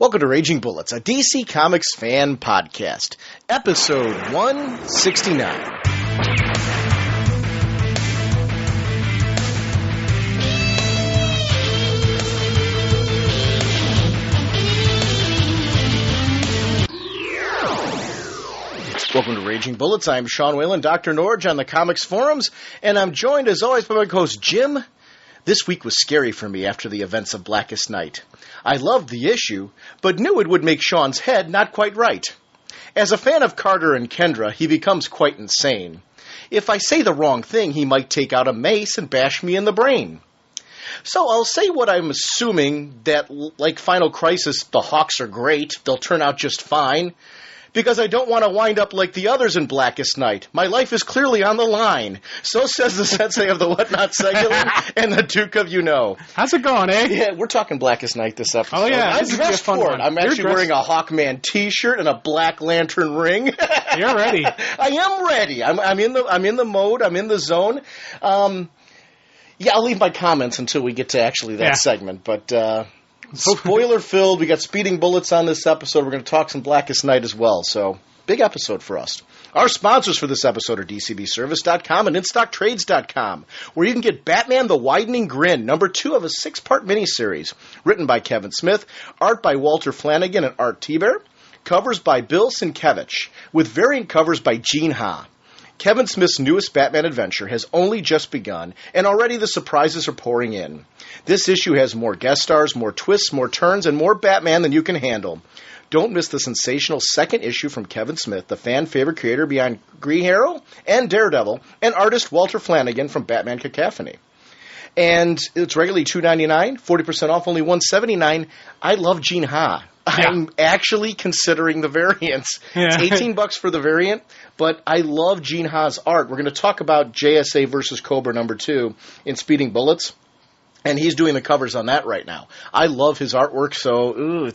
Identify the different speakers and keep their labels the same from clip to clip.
Speaker 1: Welcome to Raging Bullets, a DC Comics fan podcast, episode 169. Welcome to Raging Bullets. I'm Sean Whalen, drnorge on the comics forums, and I'm joined as always by my co-host Jim. This week was scary for me after the events of Blackest Night. I loved the issue, but knew it would make Sean's head not quite right. As a fan of Carter and Kendra, he becomes quite insane. If I say the wrong thing, he might take out a mace and bash me in the brain. So I'll say what I'm assuming, that like Final Crisis, the Hawks are great, they'll turn out just fine. Because I don't want to wind up like the others in Blackest Night. My life is clearly on the line. So says the sensei of the Whatnot Segulin and the Duke of You-Know.
Speaker 2: How's it going, eh?
Speaker 1: Yeah, we're talking Blackest Night this episode.
Speaker 2: Oh, yeah.
Speaker 1: I'm dressed for it. I'm actually wearing a Hawkman t-shirt and a Black Lantern ring.
Speaker 2: You're ready.
Speaker 1: I am ready. I'm in the mode. I'm in the zone. Yeah, I'll leave my comments until we get to actually that segment, but... spoiler-filled. We got speeding bullets on this episode. We're going to talk some Blackest Night as well. So, big episode for us. Our sponsors for this episode are DCBService.com and InStockTrades.com, where you can get Batman the Widening Grin, number 2 of a 6-part miniseries, written by Kevin Smith, art by Walter Flanagan and Art Thiebaert, covers by Bill Sienkiewicz, with variant covers by Gene Ha. Kevin Smith's newest Batman adventure has only just begun, and already the surprises are pouring in. This issue has more guest stars, more twists, more turns, and more Batman than you can handle. Don't miss the sensational second issue from Kevin Smith, the fan-favorite creator behind Green Arrow and Daredevil, and artist Walter Flanagan from Batman Cacophony. And it's regularly $2.99, 40% off, only $179. I love Gene Ha. Yeah. I'm actually considering the variants. Yeah. It's $18 for the variant, but I love Gene Ha's art. We're going to talk about JSA versus Kobra number 2 in Speeding Bullets, and he's doing the covers on that right now. I love his artwork, so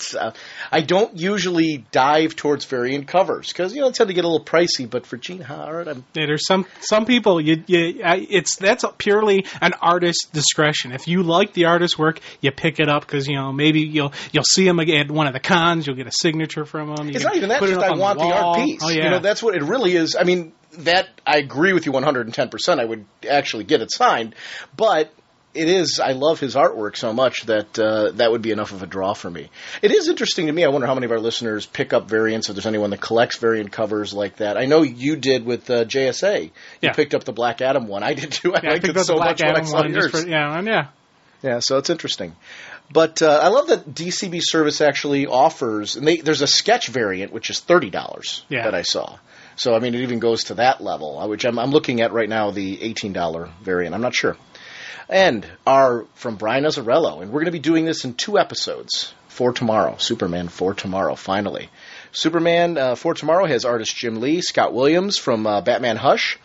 Speaker 1: I don't usually dive towards variant covers because they tend to get a little pricey. But for Gene Ha art,
Speaker 2: there's some people that's purely an artist's discretion. If you like the artist's work, you pick it up because maybe you'll see him at one of the cons. You'll get a signature from him.
Speaker 1: It's not even that; just I want the art piece.
Speaker 2: Oh, yeah.
Speaker 1: That's what it really is. I mean, that I agree with you 110%. I would actually get it signed, but. It is. I love his artwork so much that that would be enough of a draw for me. It is interesting to me. I wonder how many of our listeners pick up variants, if there's anyone that collects variant covers like that. I know you did with JSA. You picked up the Black Adam one. I did too. I liked it so much when I saw yours. Yeah, so it's interesting. But I love that DCB Service actually offers, and there's a sketch variant, which is $30 that I saw. So, I mean, it even goes to that level, which I'm looking at right now, the $18 variant. I'm not sure. And are from Brian Azzarello. And we're going to be doing this in 2 episodes for tomorrow. Superman for tomorrow, finally. Superman for tomorrow has artist Jim Lee, Scott Williams from Batman Hush.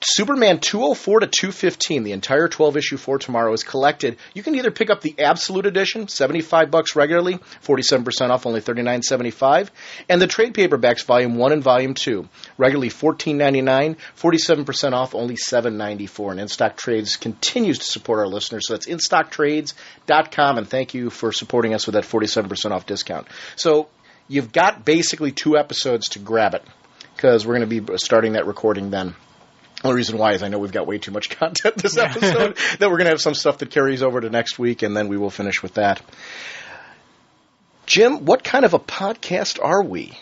Speaker 1: Superman 204 to 215, the entire 12-issue for tomorrow is collected. You can either pick up the Absolute Edition, $75 regularly, 47% off, only $39.75, and the trade paperbacks, Volume 1 and Volume 2, regularly $14.99, 47% off, only $7.94. And InStock Trades continues to support our listeners, so that's InStockTrades.com, and thank you for supporting us with that 47% off discount. So you've got basically 2 episodes to grab it, because we're going to be starting that recording then. The only reason why is I know we've got way too much content this episode that we're going to have some stuff that carries over to next week, and then we will finish with that. Jim, what kind of a podcast are we?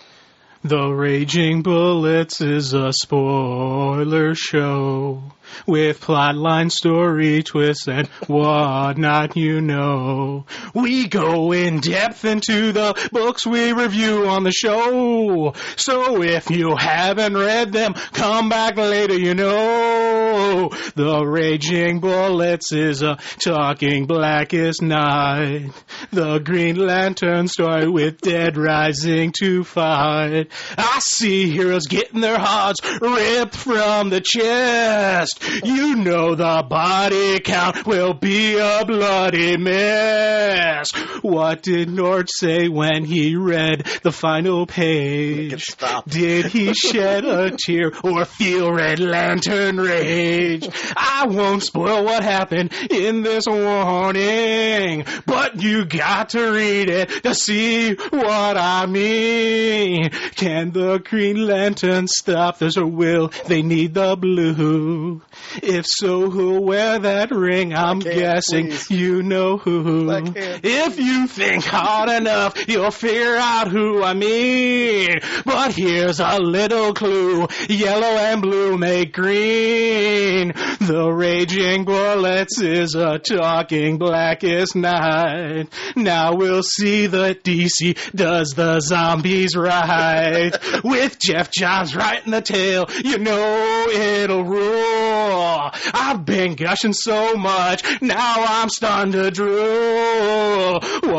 Speaker 2: The Raging Bullets is a spoiler show with plotline, story, twists, and whatnot, We go in depth into the books we review on the show. So if you haven't read them, come back later, The Raging Bullets is a talking Blackest Night. The Green Lantern story with Dead rising to fight. I see heroes getting their hearts ripped from the chest. You know the body count will be a bloody mess. What did Norge say when he read the final page? Did he shed a tear or feel Red Lantern rage? I won't spoil what happened in this warning, but you got to read it to see what I mean. Can the Green Lantern stop this, or will they need the blue? If so, who'll wear that ring? I'm guessing you know who. If you think hard enough, you'll figure out who I mean. But here's a little clue. Yellow and blue make green. The Raging Bullets is a talking Blackest Night. Now we'll see that DC does the zombies right. With Jeff Johns writing the tale, you know it'll rule. I've been gushing so much, now I'm starting to drool. What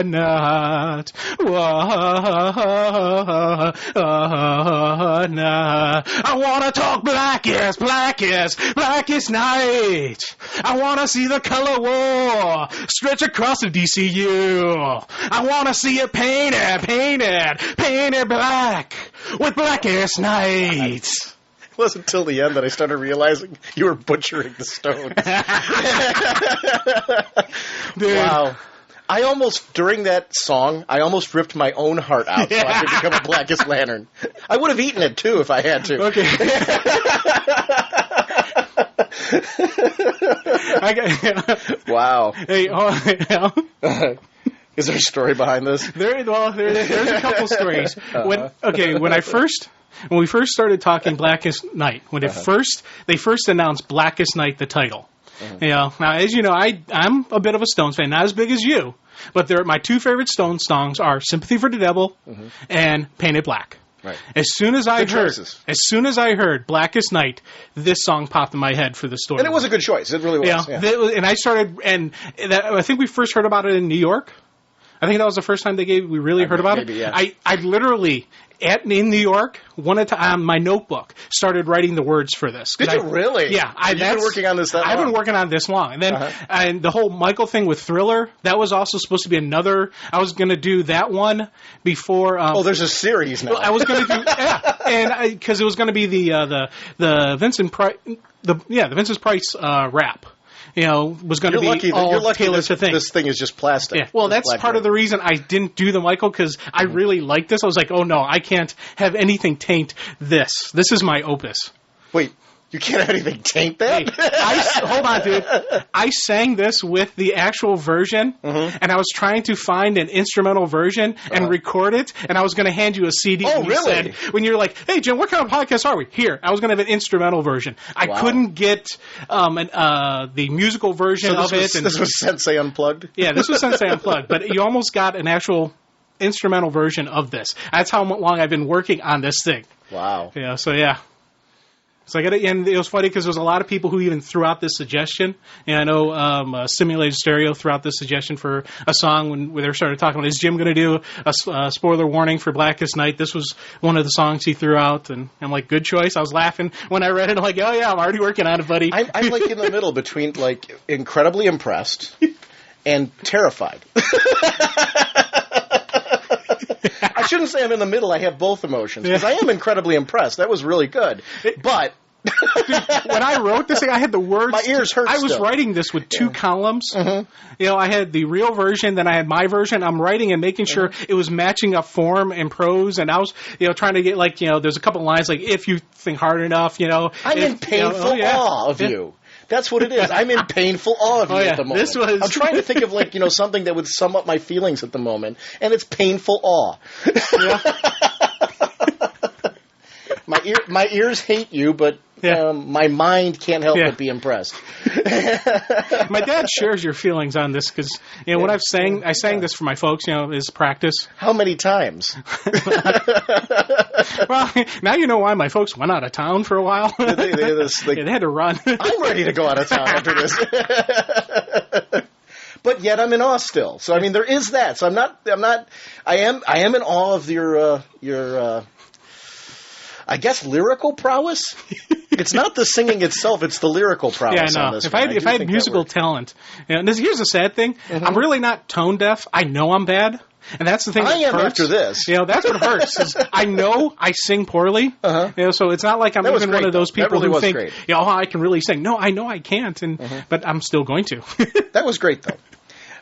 Speaker 2: not? What not? I wanna talk blackest night. I wanna see the color war stretch across the DCU. I wanna see it painted black with Blackest Night.
Speaker 1: It wasn't until the end that I started realizing you were butchering the Stones. Wow. I almost, during that song, I almost ripped my own heart out so I could become a Blackest Lantern. I would have eaten it, too, if I had to.
Speaker 2: Okay.
Speaker 1: Wow.
Speaker 2: Hey,
Speaker 1: is there a story behind this?
Speaker 2: There's a couple stories. When we first started talking Blackest Night, when they first announced Blackest Night, the title. You know, now as you know, I'm a bit of a Stones fan, not as big as you, but my two favorite Stones songs are "Sympathy for the Devil" and "Painted Black." Right. As soon as I heard Blackest Night, this song popped in my head for the story.
Speaker 1: And it was a good choice. It really was.
Speaker 2: Yeah. And I started, I think we first heard about it in New York. I think that was the first time we really heard about it. Yeah. I literally, in New York, on my notebook, started writing the words for this.
Speaker 1: Did you really?
Speaker 2: Yeah.
Speaker 1: You've been working on this that long?
Speaker 2: I've been working on this long. And then and the whole Michael thing with Thriller, that was also supposed to be another, I was going to do that one before.
Speaker 1: There's a series now.
Speaker 2: Well, I was going to do, and because it was going to be the Vincent Price, the Vincent Price rap. You know, was going to be all tailored to things.
Speaker 1: This thing is just plastic.
Speaker 2: Yeah. Well, that's part of the reason I didn't do the Michael, because I really liked this. I was like, oh no, I can't have anything taint this. This is my opus.
Speaker 1: Wait, you can't have anything taint that?
Speaker 2: Hey, hold on, dude. I sang this with the actual version, and I was trying to find an instrumental version and record it, and I was going to hand you a CD.
Speaker 1: Oh, really?
Speaker 2: When you're like, hey, Jim, what kind of podcast are we? Here. I was going to have an instrumental version. I couldn't get the musical version of it.
Speaker 1: This was Sensei Unplugged?
Speaker 2: Yeah, this was Sensei Unplugged, but you almost got an actual instrumental version of this. That's how long I've been working on this thing.
Speaker 1: Wow.
Speaker 2: Yeah, so yeah. So and it was funny because there was a lot of people who even threw out this suggestion. And I know Simulated Stereo threw out this suggestion for a song when they started talking about, is Jim going to do a spoiler warning for Blackest Night? This was one of the songs he threw out, and I'm like, good choice. I was laughing when I read it. I'm like, oh yeah, I'm already working on it, buddy.
Speaker 1: I'm like in the middle between like incredibly impressed and terrified. I shouldn't say I'm in the middle. I have both emotions, because I am incredibly impressed. That was really good. But
Speaker 2: when I wrote this thing, I had the words.
Speaker 1: My ears hurt.
Speaker 2: I was writing this with two columns. You know, I had the real version, then I had my version. I'm writing and making sure it was matching up form and prose, and I was, trying to get there's a couple lines like, if you think hard enough,
Speaker 1: I'm in painful awe of you. That's what it is. I'm in painful awe of you at the moment. I'm trying to think of something that would sum up my feelings at the moment, and it's painful awe. My ears hate you, but my mind can't help but be impressed.
Speaker 2: My dad shares your feelings on this because when I sang this for my folks, is practice.
Speaker 1: How many times?
Speaker 2: Well, now you know why my folks went out of town for a while. They had to run.
Speaker 1: I'm ready to go out of town after this. But but yet I'm in awe still. So I mean, there is that. So I am in awe of your I guess lyrical prowess. It's not the singing itself; it's the lyrical prowess.
Speaker 2: Yeah, I know.
Speaker 1: On this
Speaker 2: if I had musical talent, here's the sad thing: I'm really not tone deaf. I know I'm bad. And that's the thing that
Speaker 1: I am
Speaker 2: hurts.
Speaker 1: after this.
Speaker 2: That's what hurts. Is I know I sing poorly. So it's not like I'm even one of those people who think, I can really sing. No, I know I can't, but I'm still going to.
Speaker 1: That was great, though.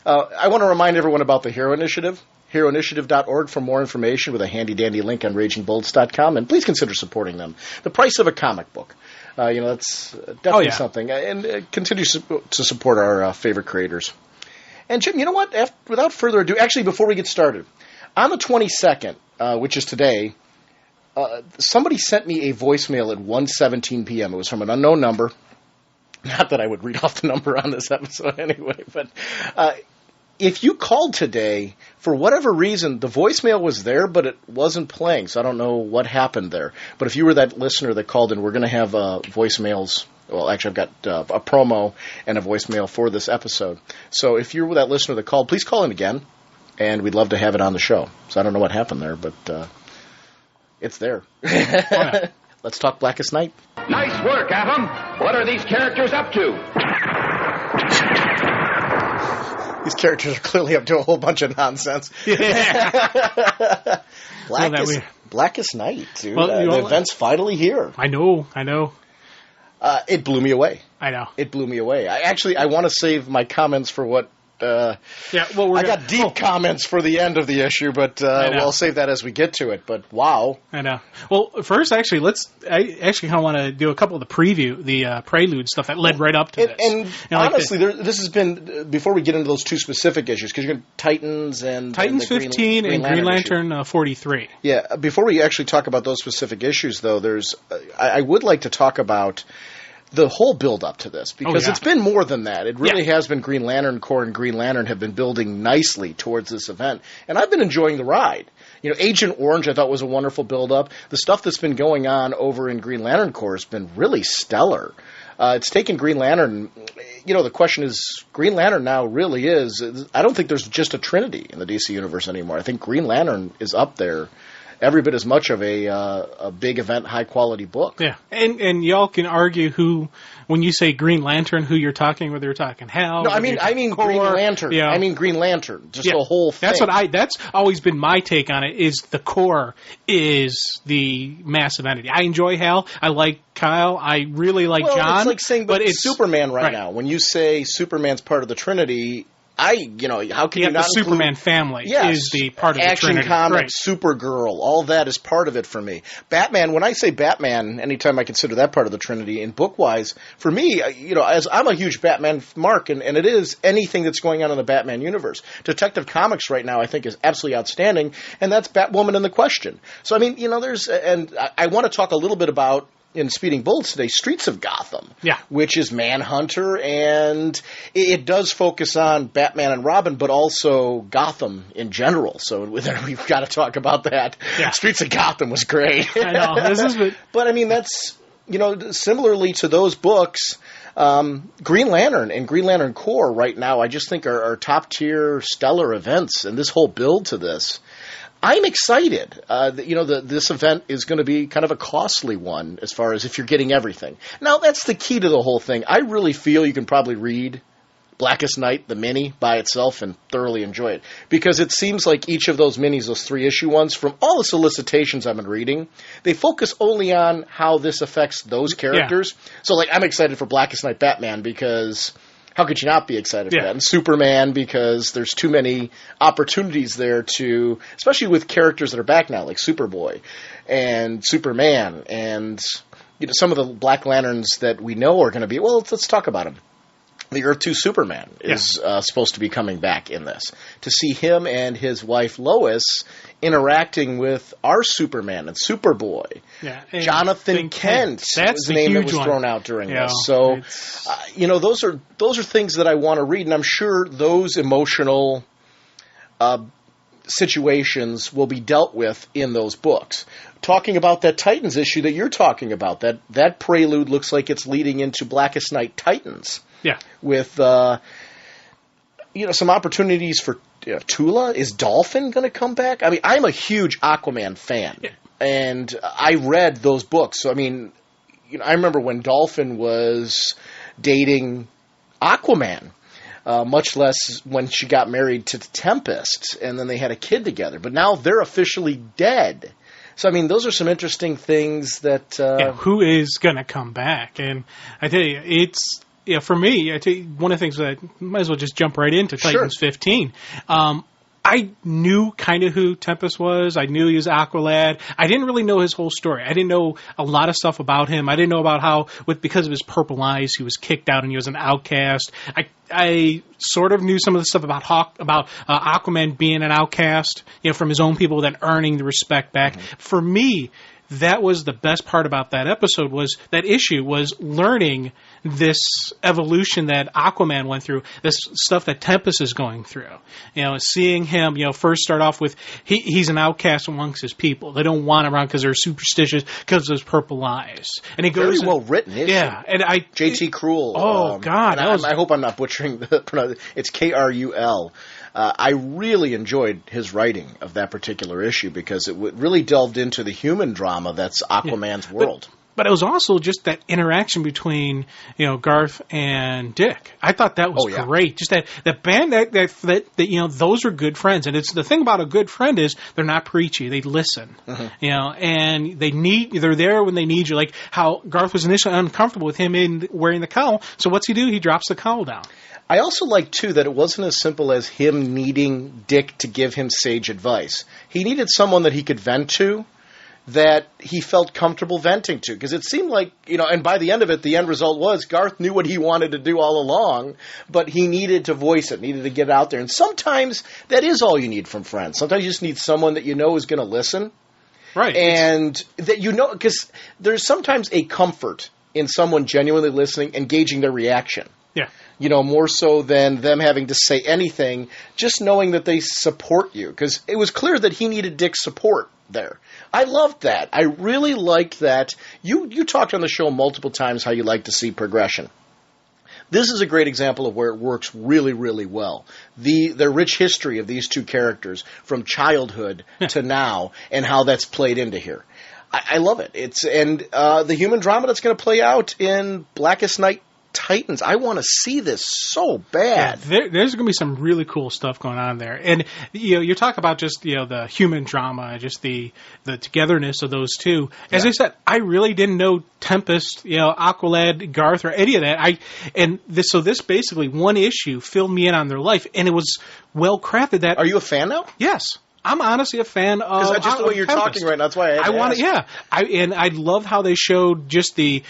Speaker 1: I want to remind everyone about the Hero Initiative. HeroInitiative.org for more information with a handy-dandy link on RagingBullets.com, and please consider supporting them. The price of a comic book. That's definitely something. And continue to support our favorite creators. And, Jim, you know what? Without further ado, actually, before we get started, on the 22nd, which is today, somebody sent me a voicemail at 1:17 p.m. It was from an unknown number. Not that I would read off the number on this episode anyway, but if you called today, for whatever reason, the voicemail was there, but it wasn't playing, so I don't know what happened there. But if you were that listener that called in, we're going to have voicemails. Well, actually, I've got a promo and a voicemail for this episode. So if you're that listener that called, please call in again, and we'd love to have it on the show. So I don't know what happened there, but it's there. Let's talk Blackest Night.
Speaker 3: Nice work, Atom. What are these characters up to?
Speaker 1: These characters are clearly up to a whole bunch of nonsense.
Speaker 2: Yeah.
Speaker 1: Blackest Night, dude.
Speaker 2: Well,
Speaker 1: the event's finally here.
Speaker 2: I know.
Speaker 1: It blew me away.
Speaker 2: I know.
Speaker 1: It blew me away. I want to save my comments for what... I got deep comments for the end of the issue, but we'll save that as we get to it. But wow.
Speaker 2: I know. Well, first, actually, I kind of want to do a couple of the prelude stuff that led right up to this.
Speaker 1: And honestly, this has been, before we get into those two specific issues, because you're going to Titans
Speaker 2: 15 and Green Lantern 43.
Speaker 1: Yeah, before we actually talk about those specific issues, though, I would like to talk about the whole build-up to this, because it's been more than that. It really has been. Green Lantern Corps and Green Lantern have been building nicely towards this event, and I've been enjoying the ride. Agent Orange I thought was a wonderful build-up. The stuff that's been going on over in Green Lantern Corps has been really stellar. It's taken Green Lantern... the question is, Green Lantern now really is... I don't think there's just a trinity in the DC Universe anymore. I think Green Lantern is up there every bit as much of a big event, high-quality book.
Speaker 2: Yeah, and y'all can argue when you say Green Lantern, who you're talking, whether you're talking Hal...
Speaker 1: No, I mean Green Lantern. Yeah. I mean Green Lantern, just the whole thing.
Speaker 2: That's always been my take on it, is the Corps is the massive entity. I enjoy Hal, I like Kyle, I really like John.
Speaker 1: It's like saying it's Superman right now. When you say Superman's part of the Trinity... how can you not
Speaker 2: the Superman family is the part of the Trinity.
Speaker 1: Action Comics, Supergirl, all that is part of it for me. Batman, when I say Batman, anytime I consider that part of the Trinity, in book-wise, for me, as I'm a huge Batman mark, and it is anything that's going on in the Batman universe. Detective Comics right now, I think, is absolutely outstanding, and that's Batwoman in the Question. So, I mean, I want to talk a little bit about, in Speeding Bullets today, Streets of Gotham, which is Manhunter, and it does focus on Batman and Robin, but also Gotham in general. So we've got to talk about that. Yeah. Streets of Gotham was great.
Speaker 2: I know.
Speaker 1: But I mean, that's similarly to those books. Green Lantern and Green Lantern Corps right now, I just think are top tier stellar events, and this whole build to this. I'm excited. This event is going to be kind of a costly one as far as if you're getting everything. Now, that's the key to the whole thing. I really feel you can probably read Blackest Night, the mini, by itself and thoroughly enjoy it. Because it seems like each of those minis, those 3-issue ones, from all the solicitations I've been reading, they focus only on how this affects those characters. Yeah. So, I'm excited for Blackest Night Batman because... how could you not be excited for that? And Superman, because there's too many opportunities there to, especially with characters that are back now, like Superboy and Superman, and some of the Black Lanterns that we know are going to be. Well, let's talk about them. The Earth 2 Superman is supposed to be coming back in this. To see him and his wife Lois interacting with our Superman and Superboy. Yeah, and Jonathan Kent was the name that was thrown out during this. So, those are things that I want to read, and I'm sure those emotional situations will be dealt with in those books. Talking about that Titans issue that you're talking about, that prelude looks like it's leading into Blackest Night Titans. Yeah. With, some opportunities for Tula. Is Dolphin going to come back? I mean, I'm a huge Aquaman fan, and I read those books. So, I mean, I remember when Dolphin was dating Aquaman, much less when she got married to Tempest, and then they had a kid together. But now they're officially dead. So, I mean, those are some interesting things that...
Speaker 2: who is going to come back? And I tell you, it's... Yeah, for me, I tell you, one of the things that I might as well just jump right into Titans 15. I knew kind of who Tempest was. I knew he was Aqualad. I didn't really know his whole story. I didn't know a lot of stuff about him. I didn't know about how, because of his purple eyes, he was kicked out and he was an outcast. I sort of knew some of the stuff about Aquaman being an outcast, from his own people, then earning the respect back. Mm-hmm. For me, that was the best part about that episode, was that issue was learning this evolution that Aquaman went through, this stuff that Tempest is going through. Seeing him, first start off with, he's an outcast amongst his people. They don't want him around because they're superstitious because of his purple eyes. And he goes...
Speaker 1: Very well written, isn't it?
Speaker 2: And
Speaker 1: J.T. Cruel.
Speaker 2: Oh, God.
Speaker 1: I hope I'm not butchering the pronunciation. It's Krul. I really enjoyed his writing of that particular issue because it really delved into the human drama that's Aquaman's world.
Speaker 2: But it was also just that interaction between, Garth and Dick. I thought that was great. Just that band, that those are good friends. And it's the thing about a good friend is they're not preachy. They listen, and they're there when they need you. Like how Garth was initially uncomfortable with him wearing the cowl. So what's he do? He drops the cowl down.
Speaker 1: I also like, too, that it wasn't as simple as him needing Dick to give him sage advice. He needed someone that he could vent to, that he felt comfortable venting to. Because it seemed like, and by the end of it, the end result was Garth knew what he wanted to do all along, but he needed to voice it, needed to get out there. And sometimes that is all you need from friends. Sometimes you just need someone that you know is going to listen.
Speaker 2: Right.
Speaker 1: And that because there's sometimes a comfort in someone genuinely listening, engaging their reaction.
Speaker 2: Yeah.
Speaker 1: More so than them having to say anything, just knowing that they support you. Because it was clear that he needed Dick's support there. I loved that. I really liked that. You talked on the show multiple times how you like to see progression. This is a great example of where it works really, really well. The rich history of these two characters from childhood to now and how that's played into here. I love it. The human drama that's going to play out in Blackest Night Titans. I want to see this so bad.
Speaker 2: Yeah, there's going to be some really cool stuff going on there. And, you talk about just, the human drama, just the togetherness of those two. As I said, I really didn't know Tempest, Aqualad, Garth, or any of that. So this basically one issue filled me in on their life, and it was well crafted. Are
Speaker 1: you a fan now?
Speaker 2: Yes. I'm honestly a fan of...
Speaker 1: Because that's just the way you're talking right now. That's why
Speaker 2: I love how they showed just the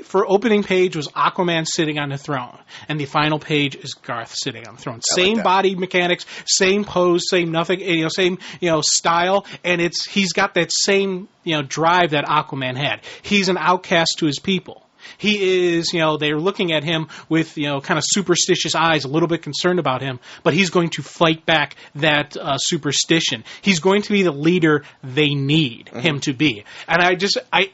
Speaker 2: for opening page was Aquaman sitting on the throne, and the final page is Garth sitting on the throne. Same body mechanics, same pose, same nothing, same style, and he's got that same drive that Aquaman had. He's an outcast to his people. He is, they're looking at him with, kind of superstitious eyes, a little bit concerned about him, but he's going to fight back that superstition. He's going to be the leader they need him to be. And I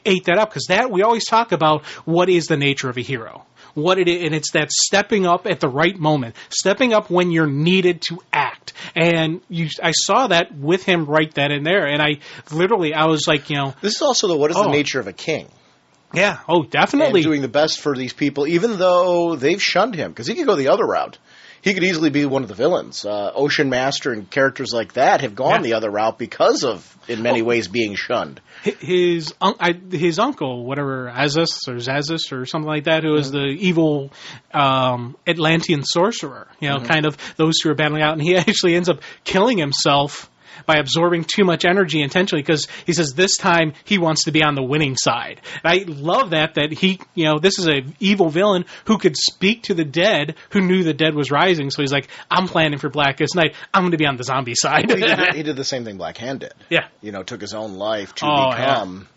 Speaker 2: ate that up because we always talk about what is the nature of a hero. What it is, and it's that stepping up at the right moment, stepping up when you're needed to act. And I saw that with him right then and there. And I was like,
Speaker 1: This is also what is the nature of a king?
Speaker 2: Yeah, definitely.
Speaker 1: And doing the best for these people, even though they've shunned him. Because he could go the other route. He could easily be one of the villains. Ocean Master and characters like that have gone the other route because of, in many ways, being shunned.
Speaker 2: His uncle, whatever, Zazis or something like that, who is the evil Atlantean sorcerer, kind of those who are battling out. And he actually ends up killing himself by absorbing too much energy intentionally, because he says this time he wants to be on the winning side. And I love that he, this is an evil villain who could speak to the dead, who knew the dead was rising. So he's like, I'm planning for Blackest Night. I'm going to be on the zombie side.
Speaker 1: Well, he did the same thing Black Hand did.
Speaker 2: Yeah.
Speaker 1: Took his own life to become...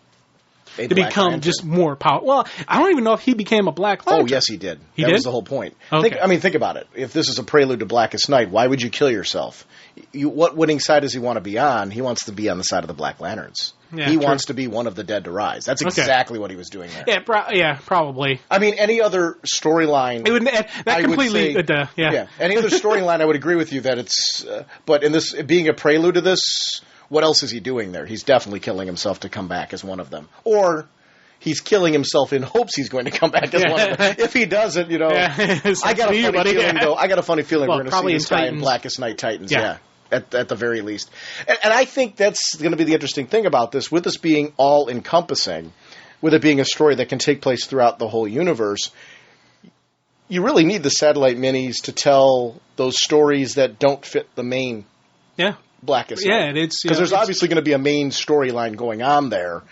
Speaker 1: A
Speaker 2: to
Speaker 1: Black
Speaker 2: become
Speaker 1: Lantern.
Speaker 2: just more powerful. Well, I don't even know if he became a Black Lantern.
Speaker 1: Oh, yes, he did.
Speaker 2: He
Speaker 1: that
Speaker 2: did?
Speaker 1: was the whole point.
Speaker 2: Okay.
Speaker 1: Think about it. If this is a prelude to Blackest Night, why would you kill yourself? What winning side does he want to be on? He wants to be on the side of the Black Lanterns.
Speaker 2: Yeah,
Speaker 1: he
Speaker 2: true.
Speaker 1: wants to be one of the dead to rise. That's exactly what he was doing there.
Speaker 2: Yeah, probably.
Speaker 1: I mean, any other storyline...
Speaker 2: It would completely...
Speaker 1: Any other storyline, I would agree with you that it's... but in this, being a prelude to this, what else is he doing there? He's definitely killing himself to come back as one of them. Or... he's killing himself in hopes he's going to come back as one of them. If he doesn't, I got a funny feeling, though. I got a funny feeling we're going to see this guy in Blackest Night Titans. Yeah. At the very least. And I think that's going to be the interesting thing about this, with this being all-encompassing, with it being a story that can take place throughout the whole universe. You really need the satellite minis to tell those stories that don't fit the main Blackest Night. Because there's obviously going to be a main storyline going on there.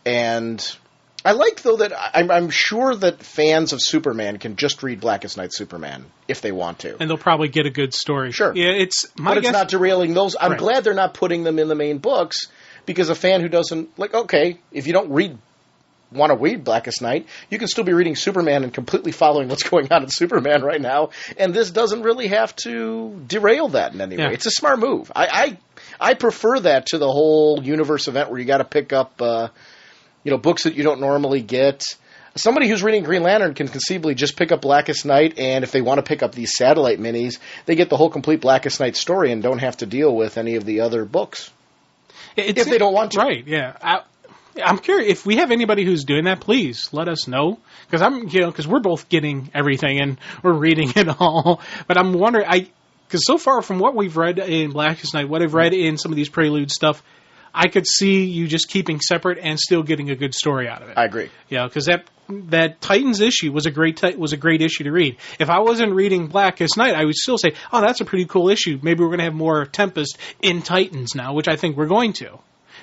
Speaker 1: And... I like, though, that I'm sure that fans of Superman can just read Blackest Night Superman if they want to.
Speaker 2: And they'll probably get a good story.
Speaker 1: Sure.
Speaker 2: Yeah, it's
Speaker 1: not derailing those. I'm glad they're not putting them in the main books, because a fan who doesn't, if you don't want to read Blackest Night, you can still be reading Superman and completely following what's going on in Superman right now, and this doesn't really have to derail that in any way. It's a smart move. I prefer that to the whole universe event where you got to pick up... books that you don't normally get. Somebody who's reading Green Lantern can conceivably just pick up Blackest Night, and if they want to pick up these satellite minis, they get the whole complete Blackest Night story and don't have to deal with any of the other books. If they don't want to.
Speaker 2: Right, yeah. I'm curious, if we have anybody who's doing that, please let us know. Because we're both getting everything and we're reading it all. But I'm wondering, because so far from what we've read in Blackest Night, what I've read in some of these prelude stuff, I could see you just keeping separate and still getting a good story out of it.
Speaker 1: I agree.
Speaker 2: Yeah, because that Titans issue was a great issue to read. If I wasn't reading Blackest Night, I would still say, "Oh, that's a pretty cool issue. Maybe we're going to have more Tempest in Titans now," which I think we're going to.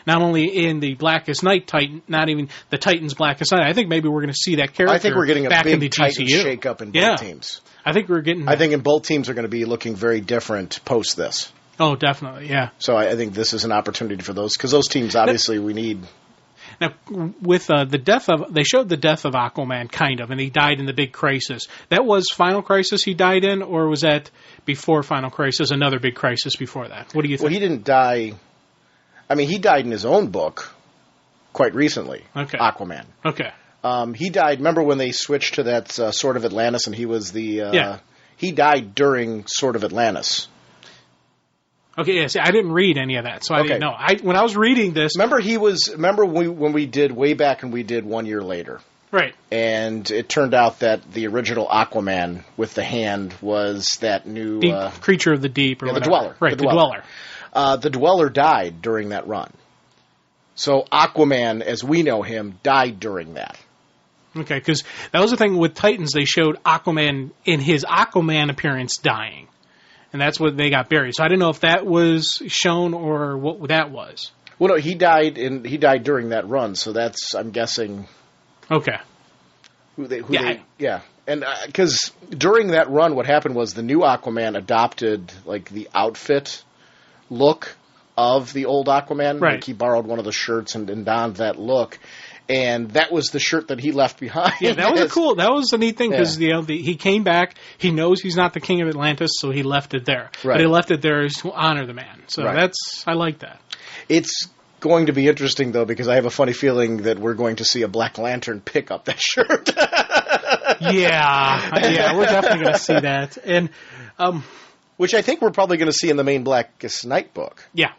Speaker 2: Not only in the Blackest Night Titan, not even the Titans Blackest Night. I think maybe we're going to see that character.
Speaker 1: I think we're getting a
Speaker 2: back
Speaker 1: big Titans shake-up in both teams.
Speaker 2: I think we're getting.
Speaker 1: I think in both teams are going to be looking very different post this.
Speaker 2: Oh, definitely, yeah.
Speaker 1: So I think this is an opportunity for those, because those teams, obviously, we need...
Speaker 2: Now, with the death of... They showed the death of Aquaman, kind of, and he died in the big crisis. That was Final Crisis he died in, or was that before Final Crisis, another big crisis before that? What do you think?
Speaker 1: Well, he didn't die... I mean, he died in his own book quite recently, Aquaman.
Speaker 2: Okay.
Speaker 1: He died... Remember when they switched to that Sword of Atlantis, and he was the... He died during Sword of Atlantis.
Speaker 2: Okay, yeah, see, I didn't read any of that, so I didn't know. When I was reading this...
Speaker 1: Remember when we did, way back, and we did 1 year later.
Speaker 2: Right.
Speaker 1: And it turned out that the original Aquaman with the hand was that new...
Speaker 2: Creature of the Deep, or
Speaker 1: the
Speaker 2: whatever.
Speaker 1: Dweller.
Speaker 2: Right, the Dweller.
Speaker 1: The Dweller died during that run. So Aquaman, as we know him, died during that.
Speaker 2: Okay, because that was the thing with Titans. They showed Aquaman in his Aquaman appearance dying. And that's what they got buried. So I didn't know if that was shown or what that was.
Speaker 1: Well, no, he died during that run, so that's, I'm guessing...
Speaker 2: Okay.
Speaker 1: And because during that run, what happened was the new Aquaman adopted, the outfit look of the old Aquaman.
Speaker 2: Right.
Speaker 1: He borrowed one of the shirts and donned that look. And that was the shirt that he left behind.
Speaker 2: Yeah, that was a neat thing, because he came back, he knows he's not the king of Atlantis, so he left it there.
Speaker 1: Right.
Speaker 2: But he left it there to honor the man. So I like that.
Speaker 1: It's going to be interesting, though, because I have a funny feeling that we're going to see a Black Lantern pick up that shirt.
Speaker 2: Yeah, we're definitely going to see that. And
Speaker 1: which I think we're probably going to see in the main Blackest Night book.
Speaker 2: Yeah.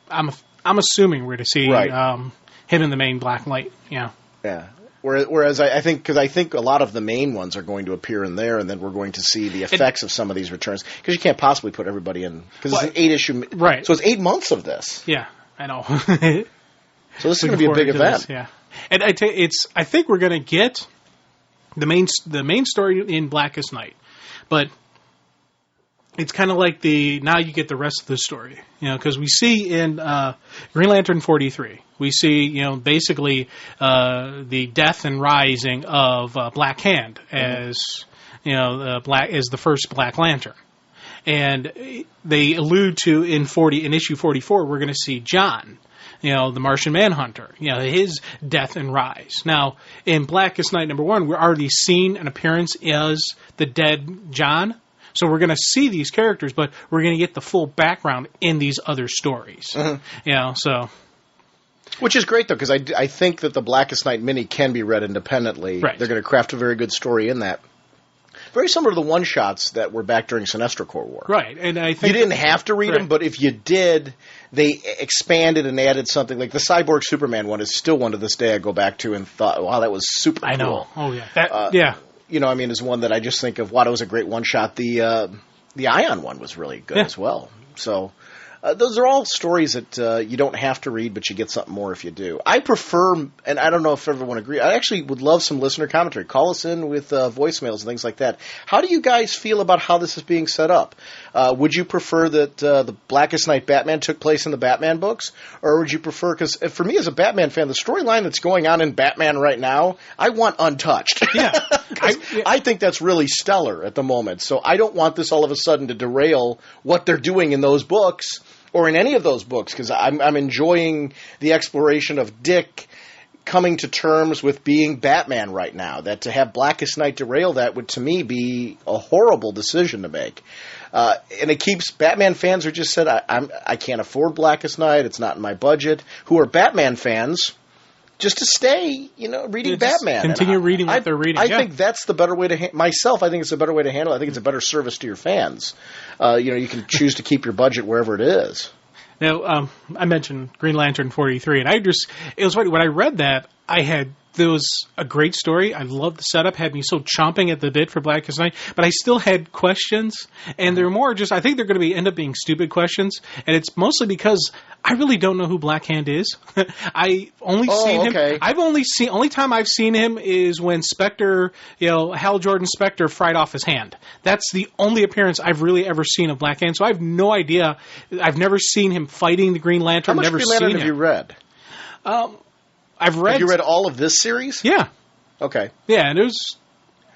Speaker 2: I'm assuming we're going to see him in the main Black Light, yeah.
Speaker 1: Yeah. Whereas I think a lot of the main ones are going to appear in there, and then we're going to see the effects of some of these returns, because you can't possibly put everybody in, because it's an 8-issue,
Speaker 2: right?
Speaker 1: So it's 8 months of this.
Speaker 2: Yeah, I know.
Speaker 1: So this is going to be a big event.
Speaker 2: Yeah, and I think we're going to get the main story in Blackest Night, but it's kind of like now you get the rest of the story, because we see in Green Lantern 43, we see, basically the death and rising of Black Hand as, as the first Black Lantern. And they allude to in issue 44, we're going to see John. the Martian Manhunter, his death and rise. Now, in Blackest Night #1, we're already seeing an appearance as the dead John. So we're going to see these characters, but we're going to get the full background in these other stories. So...
Speaker 1: Which is great, though, because I think that the Blackest Night mini can be read independently.
Speaker 2: Right.
Speaker 1: They're going to craft a very good story in that. Very similar to the one-shots that were back during Sinestro Corps War.
Speaker 2: Right, and I think...
Speaker 1: You didn't have to read them, but if you did, they expanded and added something. Like the Cyborg Superman one is still one to this day I go back to and thought, wow, that was super cool.
Speaker 2: I know. Oh, yeah.
Speaker 1: Is one that I just think of, wow, that was a great one-shot. The Ion one was really good as well. So... those are all stories that you don't have to read, but you get something more if you do. I prefer, and I don't know if everyone agrees, I actually would love some listener commentary. Call us in with voicemails and things like that. How do you guys feel about how this is being set up? Would you prefer that the Blackest Night Batman took place in the Batman books? Or would you prefer, because for me as a Batman fan, the storyline that's going on in Batman right now, I want untouched.
Speaker 2: Yeah.
Speaker 1: I think that's really stellar at the moment. So I don't want this all of a sudden to derail what they're doing in those books. Or in any of those books, because I'm enjoying the exploration of Dick coming to terms with being Batman right now. That to have Blackest Night derail that would, to me, be a horrible decision to make. And it keeps Batman fans who just said, I can't afford Blackest Night, it's not in my budget, who are Batman fans, just to stay, reading Batman.
Speaker 2: Continue reading what they're reading.
Speaker 1: I think that's the better way to myself. I think it's a better way to handle it. I think it's a better service to your fans. You can choose to keep your budget wherever it is.
Speaker 2: Now, I mentioned Green Lantern 43, and it was funny when I read that. There was a great story. I loved the setup, had me so chomping at the bit for Blackest Night, but I still had questions, and they're more just, I think they're going to end up being stupid questions, and it's mostly because I really don't know who Black Hand is. I only seen him. Only time I've seen him is when Spectre, Hal Jordan Spectre fried off his hand. That's the only appearance I've really ever seen of Black Hand, so I have no idea. I've never seen him fighting the Green Lantern.
Speaker 1: How much Green Lantern have you read?
Speaker 2: Have you
Speaker 1: read all of this series?
Speaker 2: Yeah.
Speaker 1: Okay.
Speaker 2: Yeah, and it was...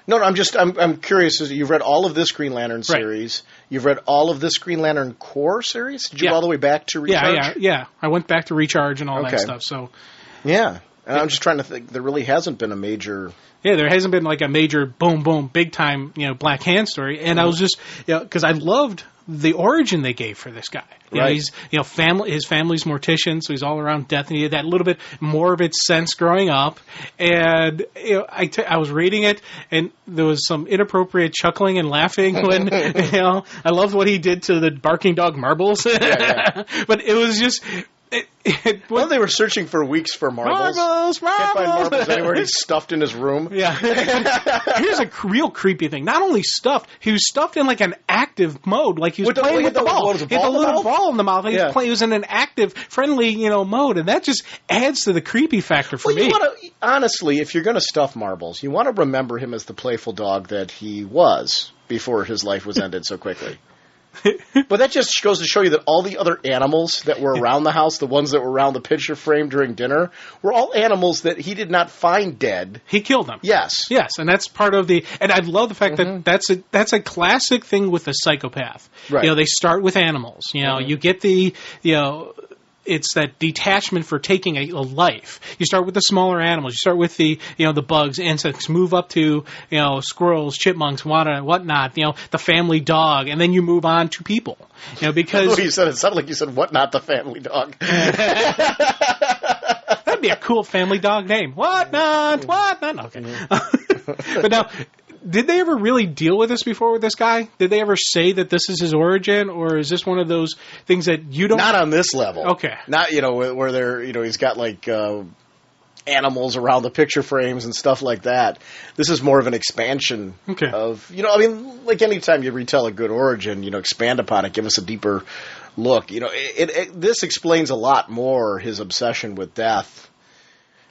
Speaker 1: No, I'm curious. You've read all of this Green Lantern series. Right. You've read all of this Green Lantern Corps series? Did you go all the way back to Recharge?
Speaker 2: Yeah. I went back to Recharge and all that stuff. So,
Speaker 1: yeah. And I'm just trying to think. There really hasn't been a major...
Speaker 2: Yeah, there hasn't been like a major boom, boom, big time, Black Hand story. And I was just, because I loved the origin they gave for this guy.
Speaker 1: Right.
Speaker 2: He's, his family's mortician, so he's all around death, and he had that little bit more of its sense growing up. And I was reading it, and there was some inappropriate chuckling and laughing when, I loved what he did to the barking dog Marbles. Yeah. But it was just...
Speaker 1: Well, they were searching for weeks for marbles. Can't find marbles anywhere. He's stuffed in his room.
Speaker 2: Yeah. Here's a real creepy thing. Not only stuffed, he was stuffed in like an active mode, like he was playing with the ball. He had a little ball in the mouth. He was in an active, friendly, mode, and that just adds to the creepy factor for me.
Speaker 1: Honestly, if you're going to stuff Marbles, you want to remember him as the playful dog that he was before his life was ended so quickly. But that just goes to show you that all the other animals that were around the house, the ones that were around the picture frame during dinner, were all animals that he did not find dead.
Speaker 2: He killed them.
Speaker 1: Yes,
Speaker 2: and that's part of the. And I love the fact that that's a classic thing with a psychopath.
Speaker 1: Right.
Speaker 2: They start with animals. You get the it's that detachment for taking a life. You start with the smaller animals. You start with the the bugs, insects. Move up to squirrels, chipmunks, whatnot. The family dog, and then you move on to people. Because
Speaker 1: you said it sounded like you said whatnot, the family dog.
Speaker 2: That'd be a cool family dog name. Whatnot. Okay. But now, did they ever really deal with this before with this guy? Did they ever say that this is his origin, or is this one of those things that you don't...
Speaker 1: Not on this level.
Speaker 2: Okay.
Speaker 1: Not, where they're, he's got like animals around the picture frames and stuff like that. This is more of an expansion of, like anytime you retell a good origin, expand upon it, give us a deeper look. This explains a lot more his obsession with death.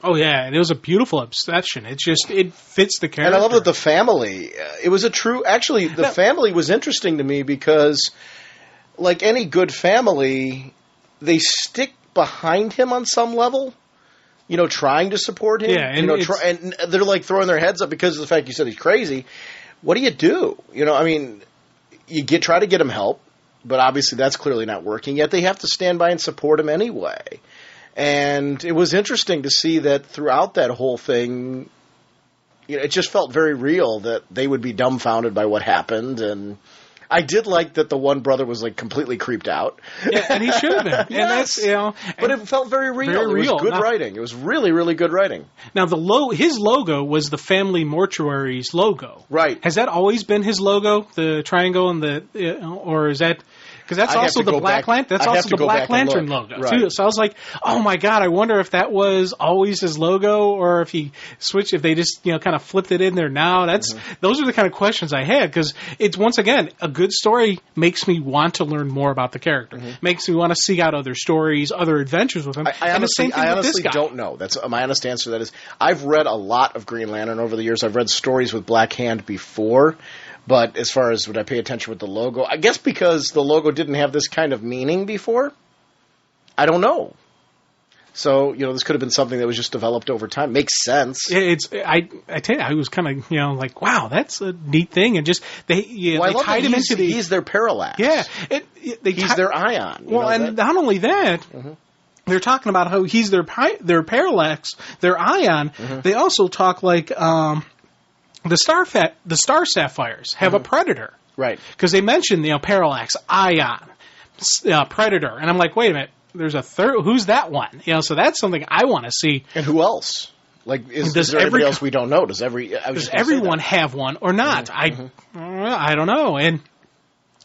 Speaker 2: Oh, yeah, and it was a beautiful obsession. It fits the character.
Speaker 1: And I love that the family, it was a true, actually, the family was interesting to me because, like any good family, they stick behind him on some level, trying to support him.
Speaker 2: Yeah, and,
Speaker 1: and they're like throwing their heads up because of the fact you said he's crazy. What do? You try to get him help, but obviously that's clearly not working, yet they have to stand by and support him anyway. And it was interesting to see that throughout that whole thing, it just felt very real that they would be dumbfounded by what happened. And I did like that the one brother was like completely creeped out.
Speaker 2: Yeah, and he should have been.
Speaker 1: Yes.
Speaker 2: And
Speaker 1: but it felt very real.
Speaker 2: Very real.
Speaker 1: It was good writing. It was really, really good writing.
Speaker 2: Now, his logo was the Family Mortuary's logo.
Speaker 1: Right.
Speaker 2: Has that always been his logo, the triangle and or is that... Because that's also the Black Lantern. That's also the Black Lantern logo too. So I was like, "Oh my god!" I wonder if that was always his logo, or if he switched. If they just kind of flipped it in there now. Those are the kind of questions I had, because it's, once again, a good story makes me want to learn more about the character. Makes me want to seek out other stories, other adventures with him.
Speaker 1: I honestly don't know. That's my honest answer to that is I've read a lot of Green Lantern over the years. I've read stories with Black Hand before. But as far as would I pay attention with the logo, I guess because the logo didn't have this kind of meaning before, I don't know. So, this could have been something that was just developed over time. Makes sense.
Speaker 2: I tell you, I was kind of, like, wow, that's a neat thing. And just, they tied him into
Speaker 1: he's their parallax.
Speaker 2: Yeah.
Speaker 1: He's their ion.
Speaker 2: And not only that, they're talking about how he's their parallax, their ion. They also talk like, the Star Sapphires have a Predator.
Speaker 1: Right.
Speaker 2: Because they mentioned, parallax, ion, Predator. And I'm like, wait a minute, there's a third, who's that one? So that's something I want to see.
Speaker 1: And who else? Like, is there anybody else we don't know? Does
Speaker 2: everyone have one or not? I don't know. And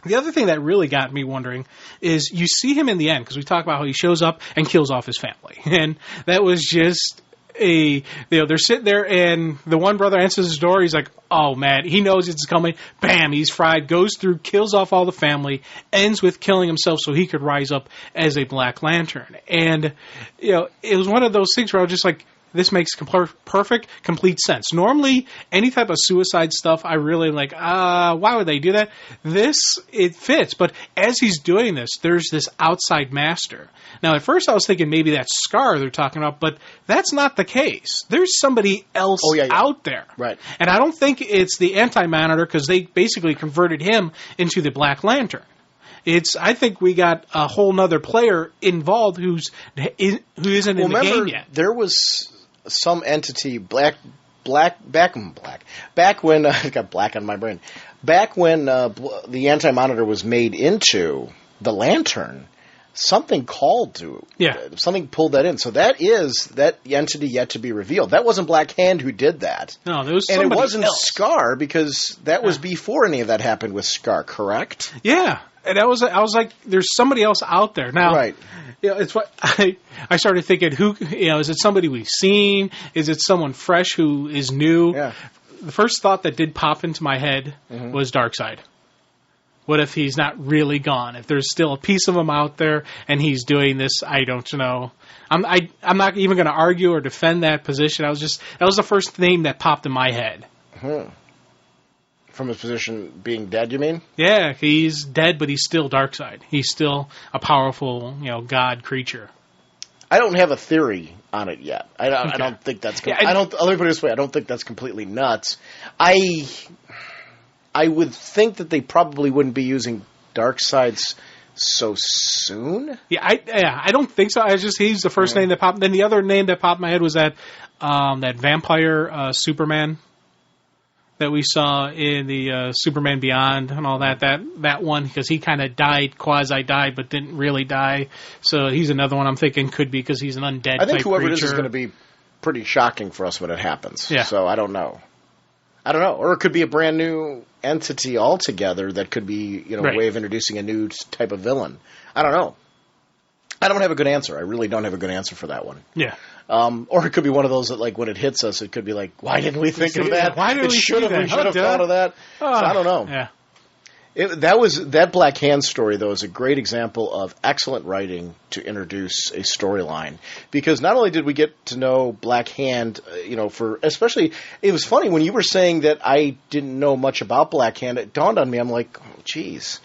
Speaker 2: the other thing that really got me wondering is you see him in the end, because we talk about how he shows up and kills off his family. And that was just... they're sitting there, and the one brother answers his door. He's like, oh man, he knows it's coming. Bam, he's fried, goes through, kills off all the family, ends with killing himself so he could rise up as a Black Lantern. And it was one of those things where I was just like, this makes perfect, complete sense. Normally, any type of suicide stuff, I really like, why would they do that? It fits. But as he's doing this, there's this outside master. Now, at first I was thinking maybe that's Scar they're talking about, but that's not the case. There's somebody else out there.
Speaker 1: Right.
Speaker 2: And I don't think it's the Anti-Monitor, because they basically converted him into the Black Lantern. I think we got a whole nother player involved who isn't in the game yet.
Speaker 1: There was some entity, back when I got black on my brain. Back when the Anti-Monitor was made into the Lantern, something something pulled that in. So that is that entity yet to be revealed. That wasn't Black Hand who did that.
Speaker 2: No, there was somebody
Speaker 1: and it wasn't
Speaker 2: else.
Speaker 1: Scar, because that was before any of that happened with Scar. Correct?
Speaker 2: Yeah. And I was like, there's somebody else out there now.
Speaker 1: Right.
Speaker 2: It's what I started thinking. Who is it? Somebody we've seen? Is it someone fresh who is new?
Speaker 1: Yeah.
Speaker 2: The first thought that did pop into my head was Darkseid. What if he's not really gone? If there's still a piece of him out there and he's doing this, I don't know. I'm not even going to argue or defend that position. That was the first name that popped in my head.
Speaker 1: From his position being dead, you mean?
Speaker 2: Yeah, he's dead, but he's still Darkseid. He's still a powerful, god creature.
Speaker 1: I don't have a theory on it yet. I don't think that's. Let me put it this way. I don't think that's completely nuts. I would think that they probably wouldn't be using Darkseid's so soon.
Speaker 2: Yeah, I don't think so. He's the first name that popped. Then the other name that popped in my head was that vampire Superman that we saw in the Superman Beyond and all that one, because he kind of quasi-died, but didn't really die. So he's another one I'm thinking could be, because he's an undead
Speaker 1: I think
Speaker 2: type
Speaker 1: whoever
Speaker 2: creature.
Speaker 1: it is going to be pretty shocking for us when it happens.
Speaker 2: Yeah.
Speaker 1: So I don't know. Or it could be a brand new entity altogether that could be, a way of introducing a new type of villain. I don't know. I don't have a good answer. I really don't have a good answer for that one.
Speaker 2: Yeah.
Speaker 1: Or it could be one of those that, like, when it hits us, it could be like, why didn't we think of that?
Speaker 2: Why did we
Speaker 1: should have thought of that. So I don't know.
Speaker 2: Yeah.
Speaker 1: That Black Hand story, though, is a great example of excellent writing to introduce a storyline. Because not only did we get to know Black Hand, especially, it was funny when you were saying that I didn't know much about Black Hand, it dawned on me, I'm like, oh, geez.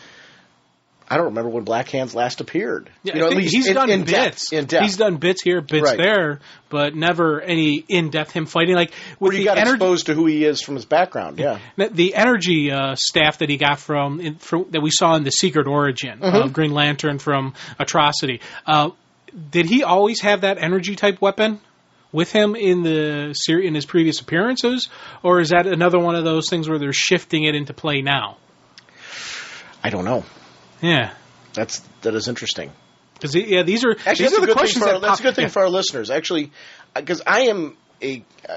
Speaker 1: I don't remember when Black Hands last appeared.
Speaker 2: Yeah, at least he's done bits.
Speaker 1: In depth.
Speaker 2: He's done bits here, bits there, but never any in-depth him fighting. Like with
Speaker 1: where you got exposed to who he is from his background. Yeah,
Speaker 2: the energy staff that he got from that we saw in the Secret Origin of Green Lantern from Atrocity. did he always have that energy type weapon with him in in his previous appearances, or is that another one of those things where they're shifting it into play now?
Speaker 1: I don't know.
Speaker 2: Yeah,
Speaker 1: that is interesting.
Speaker 2: Because these are the questions.
Speaker 1: That's a good thing for our listeners, actually, because I am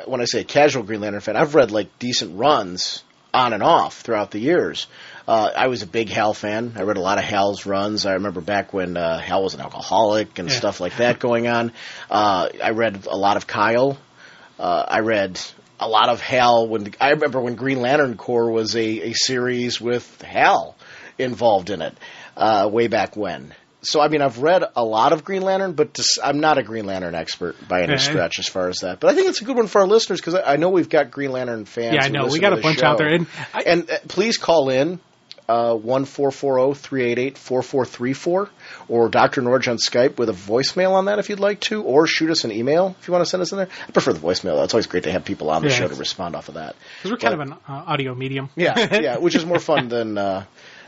Speaker 1: when I say a casual Green Lantern fan, I've read like decent runs on and off throughout the years. I was a big Hal fan. I read a lot of Hal's runs. I remember back when Hal was an alcoholic and stuff like that going on. I read a lot of Kyle. I read a lot of Hal. I remember when Green Lantern Corps was a series with Hal involved in it way back when. So, I mean, I've read a lot of Green Lantern, but I'm not a Green Lantern expert by any stretch as far as that. But I think it's a good one for our listeners because I know we've got Green Lantern fans.
Speaker 2: Yeah, I know. We got a bunch out there.
Speaker 1: And please call in 1-440-388-4434 or drnorge on Skype with a voicemail on that if you'd like to, or shoot us an email if you want to send us in there. I prefer the voicemail, though. It's always great to have people on the show to respond off of that.
Speaker 2: Because we're kind of an audio medium.
Speaker 1: Yeah, which is more fun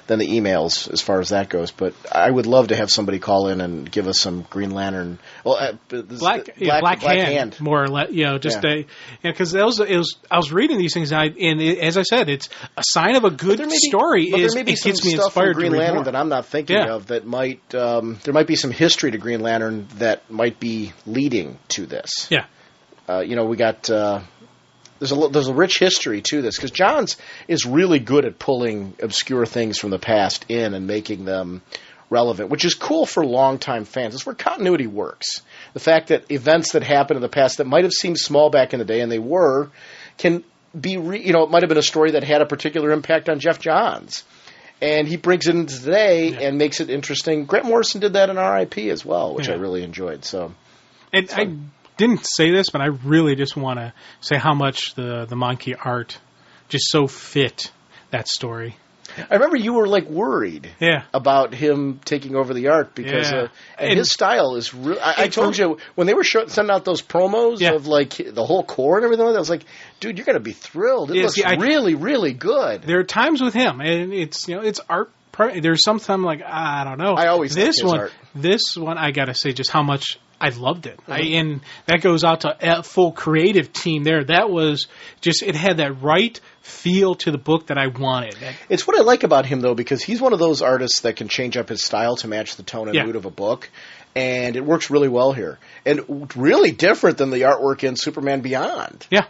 Speaker 1: than the emails as far as that goes. But I would love to have somebody call in and give us some Green Lantern. Well,
Speaker 2: Black Hand, more or less. Because I was reading these things, and as I said, it's a sign of a good story.
Speaker 1: But there may be some stuff from Green Lantern that I'm not thinking of that might. There might be some history to Green Lantern that might be leading to this.
Speaker 2: Yeah.
Speaker 1: We got. There's a rich history to this because Johns is really good at pulling obscure things from the past in and making them relevant, which is cool for longtime fans. It's where continuity works. The fact that events that happened in the past that might have seemed small back in the day, and they were, can be it might have been a story that had a particular impact on Jeff Johns. And he brings it into today and makes it interesting. Grant Morrison did that in R.I.P. as well, which I really enjoyed. So,
Speaker 2: and I didn't say this, but I really just want to say how much the Monkey art just so fit that story.
Speaker 1: I remember you were worried about him taking over the art because and his style is real. I told you when they were sending out those promos of the whole core and everything, I was like, dude, you're going to be thrilled. It looks really, really good.
Speaker 2: There are times with him, and it's art. There's sometimes I don't know.
Speaker 1: I always
Speaker 2: this
Speaker 1: like his
Speaker 2: one.
Speaker 1: art.
Speaker 2: This one, I got to say, just how much I loved it. And that goes out to a full creative team there. That was just, it had that right feel to the book that I wanted.
Speaker 1: It's what I like about him, though, because he's one of those artists that can change up his style to match the tone and mood of a book. And it works really well here. And really different than the artwork in Superman Beyond.
Speaker 2: Yeah.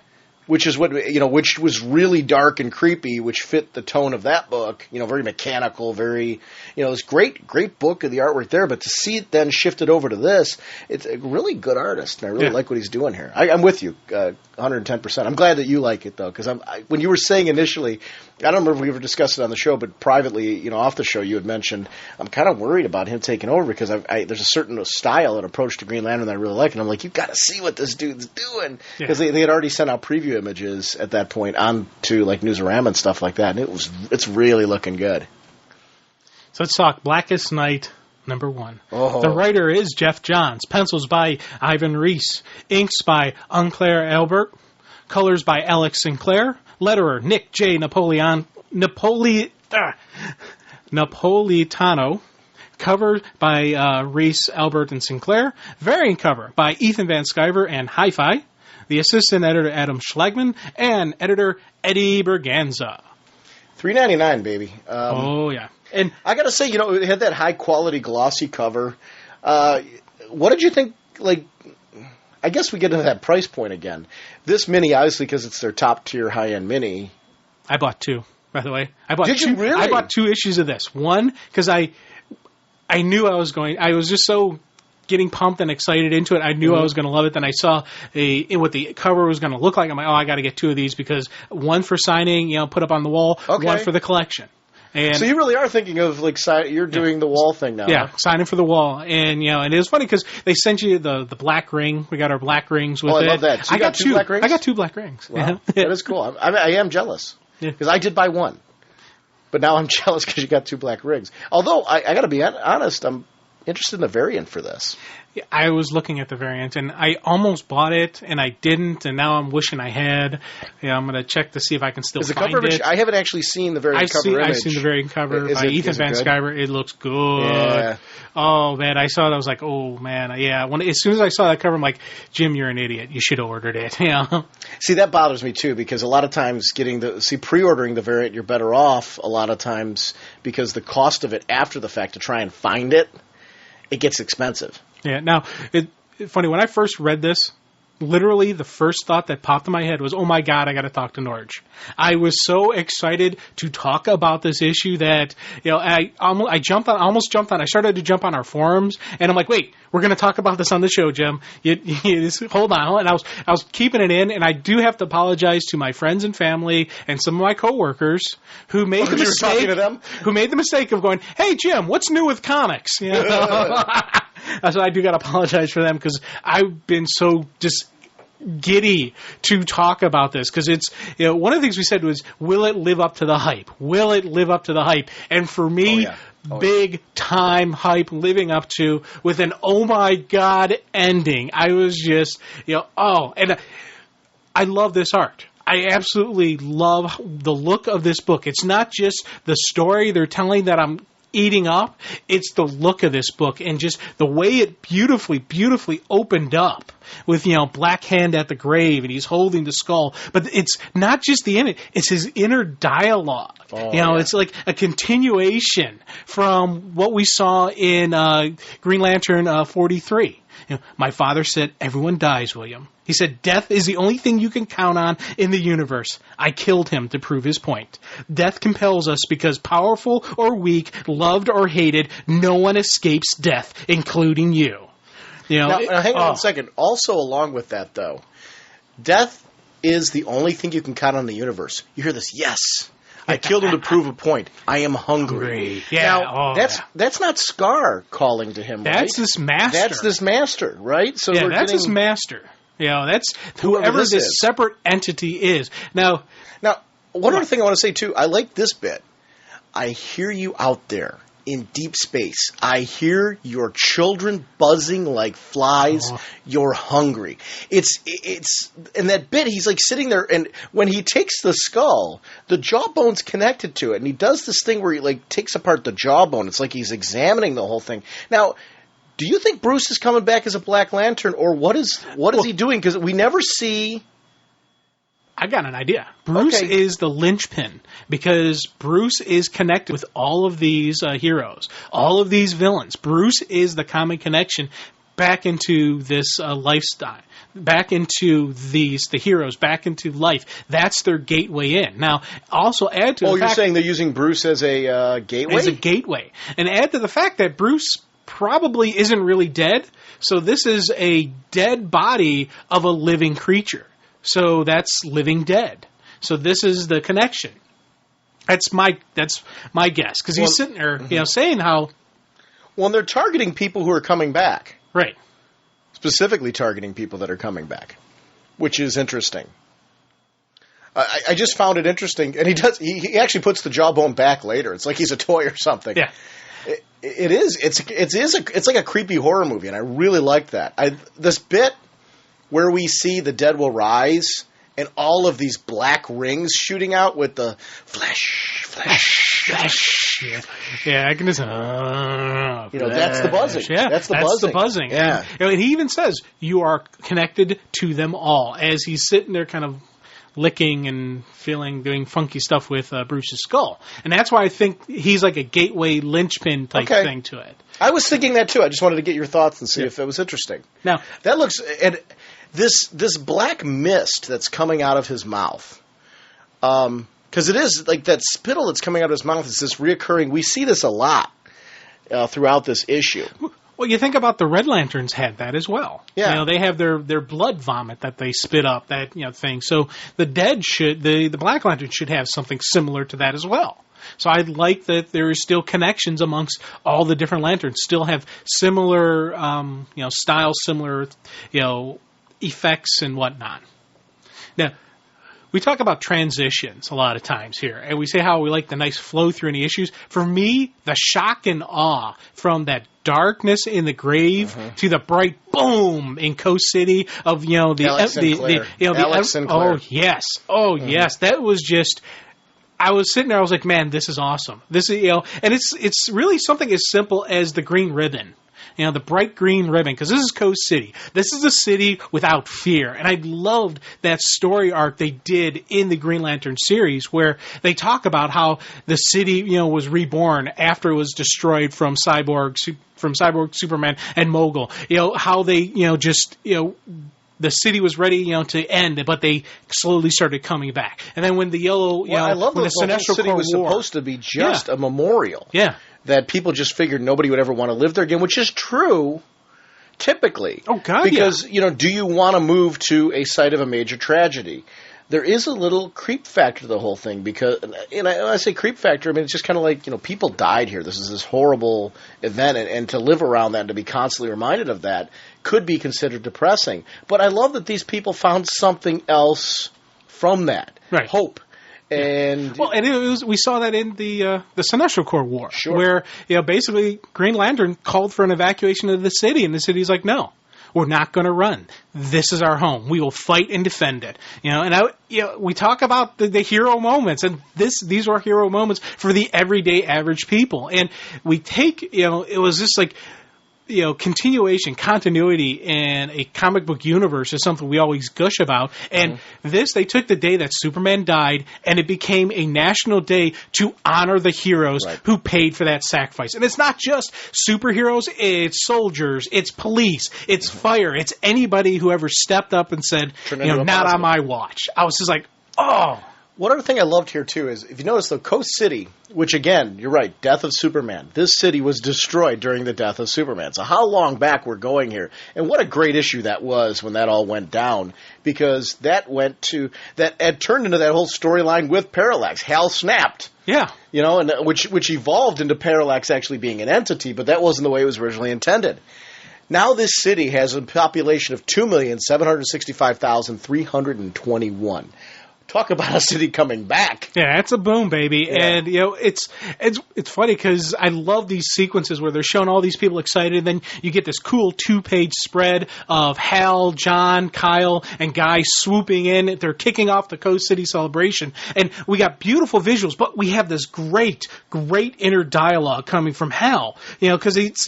Speaker 1: Which is which was really dark and creepy, which fit the tone of that book. Very mechanical, very, it's great book of the artwork there. But to see it then shifted over to this, it's a really good artist, and I really like what he's doing here. I'm with you, 110%. I'm glad that you like it though, because when you were saying initially, I don't remember if we ever discussed it on the show, but privately, off the show, you had mentioned I'm kind of worried about him taking over because there's a certain style and approach to Green Lantern that I really like, and I'm like, you've got to see what this dude's doing because they had already sent out preview images at that point onto Newsarama and stuff like that, and it's really looking good.
Speaker 2: So let's talk Blackest Night #1.
Speaker 1: Oh.
Speaker 2: The writer is Jeff Johns. Pencils by Ivan Reis. Inks by Unclair Albert. Colors by Alex Sinclair. Letterer Nick J. Napolitano. Cover by Reis, Albert, and Sinclair. Variant cover by Ethan Van Sciver and Hi-Fi. The assistant editor, Adam Schlagman, and editor, Eddie Berganza.
Speaker 1: $3.99, baby.
Speaker 2: Yeah.
Speaker 1: And I got to say, it had that high-quality, glossy cover. What did you think, I guess we get into that price point again. This mini, obviously, because it's their top-tier, high-end mini.
Speaker 2: I bought 2, by the way.
Speaker 1: Did you really?
Speaker 2: I bought 2 issues of this. One, because I knew I was just so getting pumped and excited into it. I knew I was going to love it. Then I saw what the cover was going to look like. I'm like, I got to get 2 of these because one for signing, put up on the wall, one for the collection. And
Speaker 1: so you really are thinking of you're doing the wall thing now.
Speaker 2: Yeah, signing for the wall, and and it was funny because they sent you the black ring. We got our black rings with it.
Speaker 1: I love that. So you got 2 black rings?
Speaker 2: I got 2 black rings.
Speaker 1: Wow, that is cool. I am jealous because I did buy 1, but now I'm jealous because you got 2 black rings. Although I got to be honest, I'm interested in the variant for this.
Speaker 2: I was looking at the variant, and I almost bought it, and I didn't, and now I'm wishing I had. I'm going to check to see if I can still find it.
Speaker 1: I haven't actually seen the variant cover image.
Speaker 2: I've seen the variant cover by Ethan Van Sciver. It looks good. Oh, man, I saw it. I was like, oh, man, yeah. As soon as I saw that cover, I'm like, Jim, you're an idiot. You should have ordered it.
Speaker 1: See, that bothers me, too, because a lot of times pre-ordering the variant, you're better off a lot of times because the cost of it after the fact to try and find it, it gets expensive.
Speaker 2: Yeah, now, it's funny, when I first read this, literally the first thought that popped in my head was, oh my God, I got to talk to Norge. I was so excited to talk about this issue that, I almost jumped on. I started to jump on our forums, and I'm like, wait, we're going to talk about this on the show, Jim. Hold on. And I was keeping it in, and I do have to apologize to my friends and family and some of my coworkers who made the mistake.
Speaker 1: Talking to them?
Speaker 2: Who made the mistake of going, hey, Jim, what's new with comics? So I do got to apologize for them because I've been so just giddy to talk about this because it's one of the things we said was, will it live up to the hype? Will it live up to the hype? And for me, big time hype living up to with an oh my God ending. I was just and I love this art. I absolutely love the look of this book. It's not just the story they're telling that I'm eating up. It's the look of this book and just the way it beautifully opened up with, Black Hand at the grave and he's holding the skull. But it's not just the image, it's his inner dialogue. It's like a continuation from what we saw in Green Lantern 43. My father said, everyone dies, William. He said, death is the only thing you can count on in the universe. I killed him to prove his point. Death compels us because powerful or weak, loved or hated, no one escapes death, including you.
Speaker 1: Now, hang on a second. Also, along with that, though, death is the only thing you can count on in the universe. You hear this, yes. I killed him to prove a point. I am hungry.
Speaker 2: Yeah.
Speaker 1: Now, that's not Scar calling to him, right?
Speaker 2: That's this master.
Speaker 1: That's this master, right? So
Speaker 2: that's his master. That's whoever this separate entity is. Now,
Speaker 1: one other thing I want to say, too, I like this bit. I hear you out there in deep space. I hear your children buzzing like flies. You're hungry. It's in that bit, he's like sitting there, and when he takes the skull, the jawbone's connected to it, and he does this thing where he like takes apart the jawbone. It's like he's examining the whole thing. Now, do you think Bruce is coming back as a Black Lantern, or what is he doing? Because we never see.
Speaker 2: I got an idea. Bruce is the linchpin because Bruce is connected with all of these heroes, all of these villains. Bruce is the common connection back into this lifestyle, back into the heroes, back into life. That's their gateway in. Now, also add to the fact...
Speaker 1: you're saying they're using Bruce as a gateway?
Speaker 2: As a gateway. And add to the fact that Bruce probably isn't really dead, so this is a dead body of a living creature. So that's living dead. So this is the connection. That's my guess because he's sitting there, saying how.
Speaker 1: Well, they're targeting people who are coming back,
Speaker 2: right?
Speaker 1: Specifically targeting people that are coming back, which is interesting. I just found it interesting, and he actually puts the jawbone back later. It's like he's a toy or something.
Speaker 2: Yeah,
Speaker 1: it is. It's like a creepy horror movie, and I really like that. This bit. Where we see the dead will rise and all of these black rings shooting out with the flash.
Speaker 2: Yeah, I can just.
Speaker 1: That's the buzzing.
Speaker 2: Yeah,
Speaker 1: that's the buzzing.
Speaker 2: Yeah, and he even says you are connected to them all as he's sitting there, kind of licking and doing funky stuff with Bruce's skull, and that's why I think he's like a gateway linchpin type thing to it. I
Speaker 1: was thinking that too. I just wanted to get your thoughts and see if it was interesting.
Speaker 2: Now
Speaker 1: that looks and. This black mist that's coming out of his mouth, because it is like that spittle that's coming out of his mouth is this reoccurring. We see this a lot throughout this issue.
Speaker 2: Well, you think about the Red Lanterns had that as well.
Speaker 1: Yeah,
Speaker 2: they have their blood vomit that they spit up, that thing. So the dead the Black Lantern should have something similar to that as well. So I like that there is still connections amongst all the different lanterns. Still have similar, styles, similar, effects and whatnot. Now, we talk about transitions a lot of times here, and we say how we like the nice flow through any issues. For me, the shock and awe from that darkness in the grave to the bright boom in Coast City of
Speaker 1: Alex Sinclair.
Speaker 2: yes, yes, that was just I was sitting there, I was like, man, this is awesome. This is, and it's really something as simple as the green ribbon. The bright green ribbon, because this is Coast City. This is a city without fear. And I loved that story arc they did in the Green Lantern series, where they talk about how the city, was reborn after it was destroyed from Cyborg, Superman, and Mogul. How they, the city was ready, to end, but they slowly started coming back. And then when the yellow,
Speaker 1: I love
Speaker 2: when
Speaker 1: the whole city was supposed to be just a memorial.
Speaker 2: Yeah.
Speaker 1: That people just figured nobody would ever want to live there again, which is true, typically.
Speaker 2: Oh, God,
Speaker 1: because, do you want to move to a site of a major tragedy? There is a little creep factor to the whole thing, because, when I say creep factor, I mean, it's just kind of like, people died here. This is this horrible event, and to live around that and to be constantly reminded of that could be considered depressing. But I love that these people found something else from that.
Speaker 2: Right.
Speaker 1: Hope. And
Speaker 2: we saw that in the Sinestro Corps War,
Speaker 1: sure.
Speaker 2: where basically Green Lantern called for an evacuation of the city, and the city's like, no, we're not going to run. This is our home. We will fight and defend it. We talk about the hero moments, and these are hero moments for the everyday average people, and we take it was just like. Continuity in a comic book universe is something we always gush about. And they took the day that Superman died, and it became a national day to honor the heroes who paid for that sacrifice. And it's not just superheroes, it's soldiers, it's police, it's fire, it's anybody who ever stepped up and said, not on my watch. I was just like, oh.
Speaker 1: One other thing I loved here, too, is if you notice, the Coast City, which, again, you're right, death of Superman. This city was destroyed during the death of Superman. So how long back we're going here? And what a great issue that was when that all went down, because that had turned into that whole storyline with Parallax. Hal snapped.
Speaker 2: Yeah.
Speaker 1: And which evolved into Parallax actually being an entity, but that wasn't the way it was originally intended. Now this city has a population of 2,765,321. Talk about a city coming back.
Speaker 2: Yeah, it's a boom, baby.
Speaker 1: Yeah.
Speaker 2: And, it's funny because I love these sequences where they're showing all these people excited, and then you get this cool 2-page spread of Hal, John, Kyle, and Guy swooping in. They're kicking off the Coast City celebration. And we got beautiful visuals, but we have this great inner dialogue coming from Hal. Because it's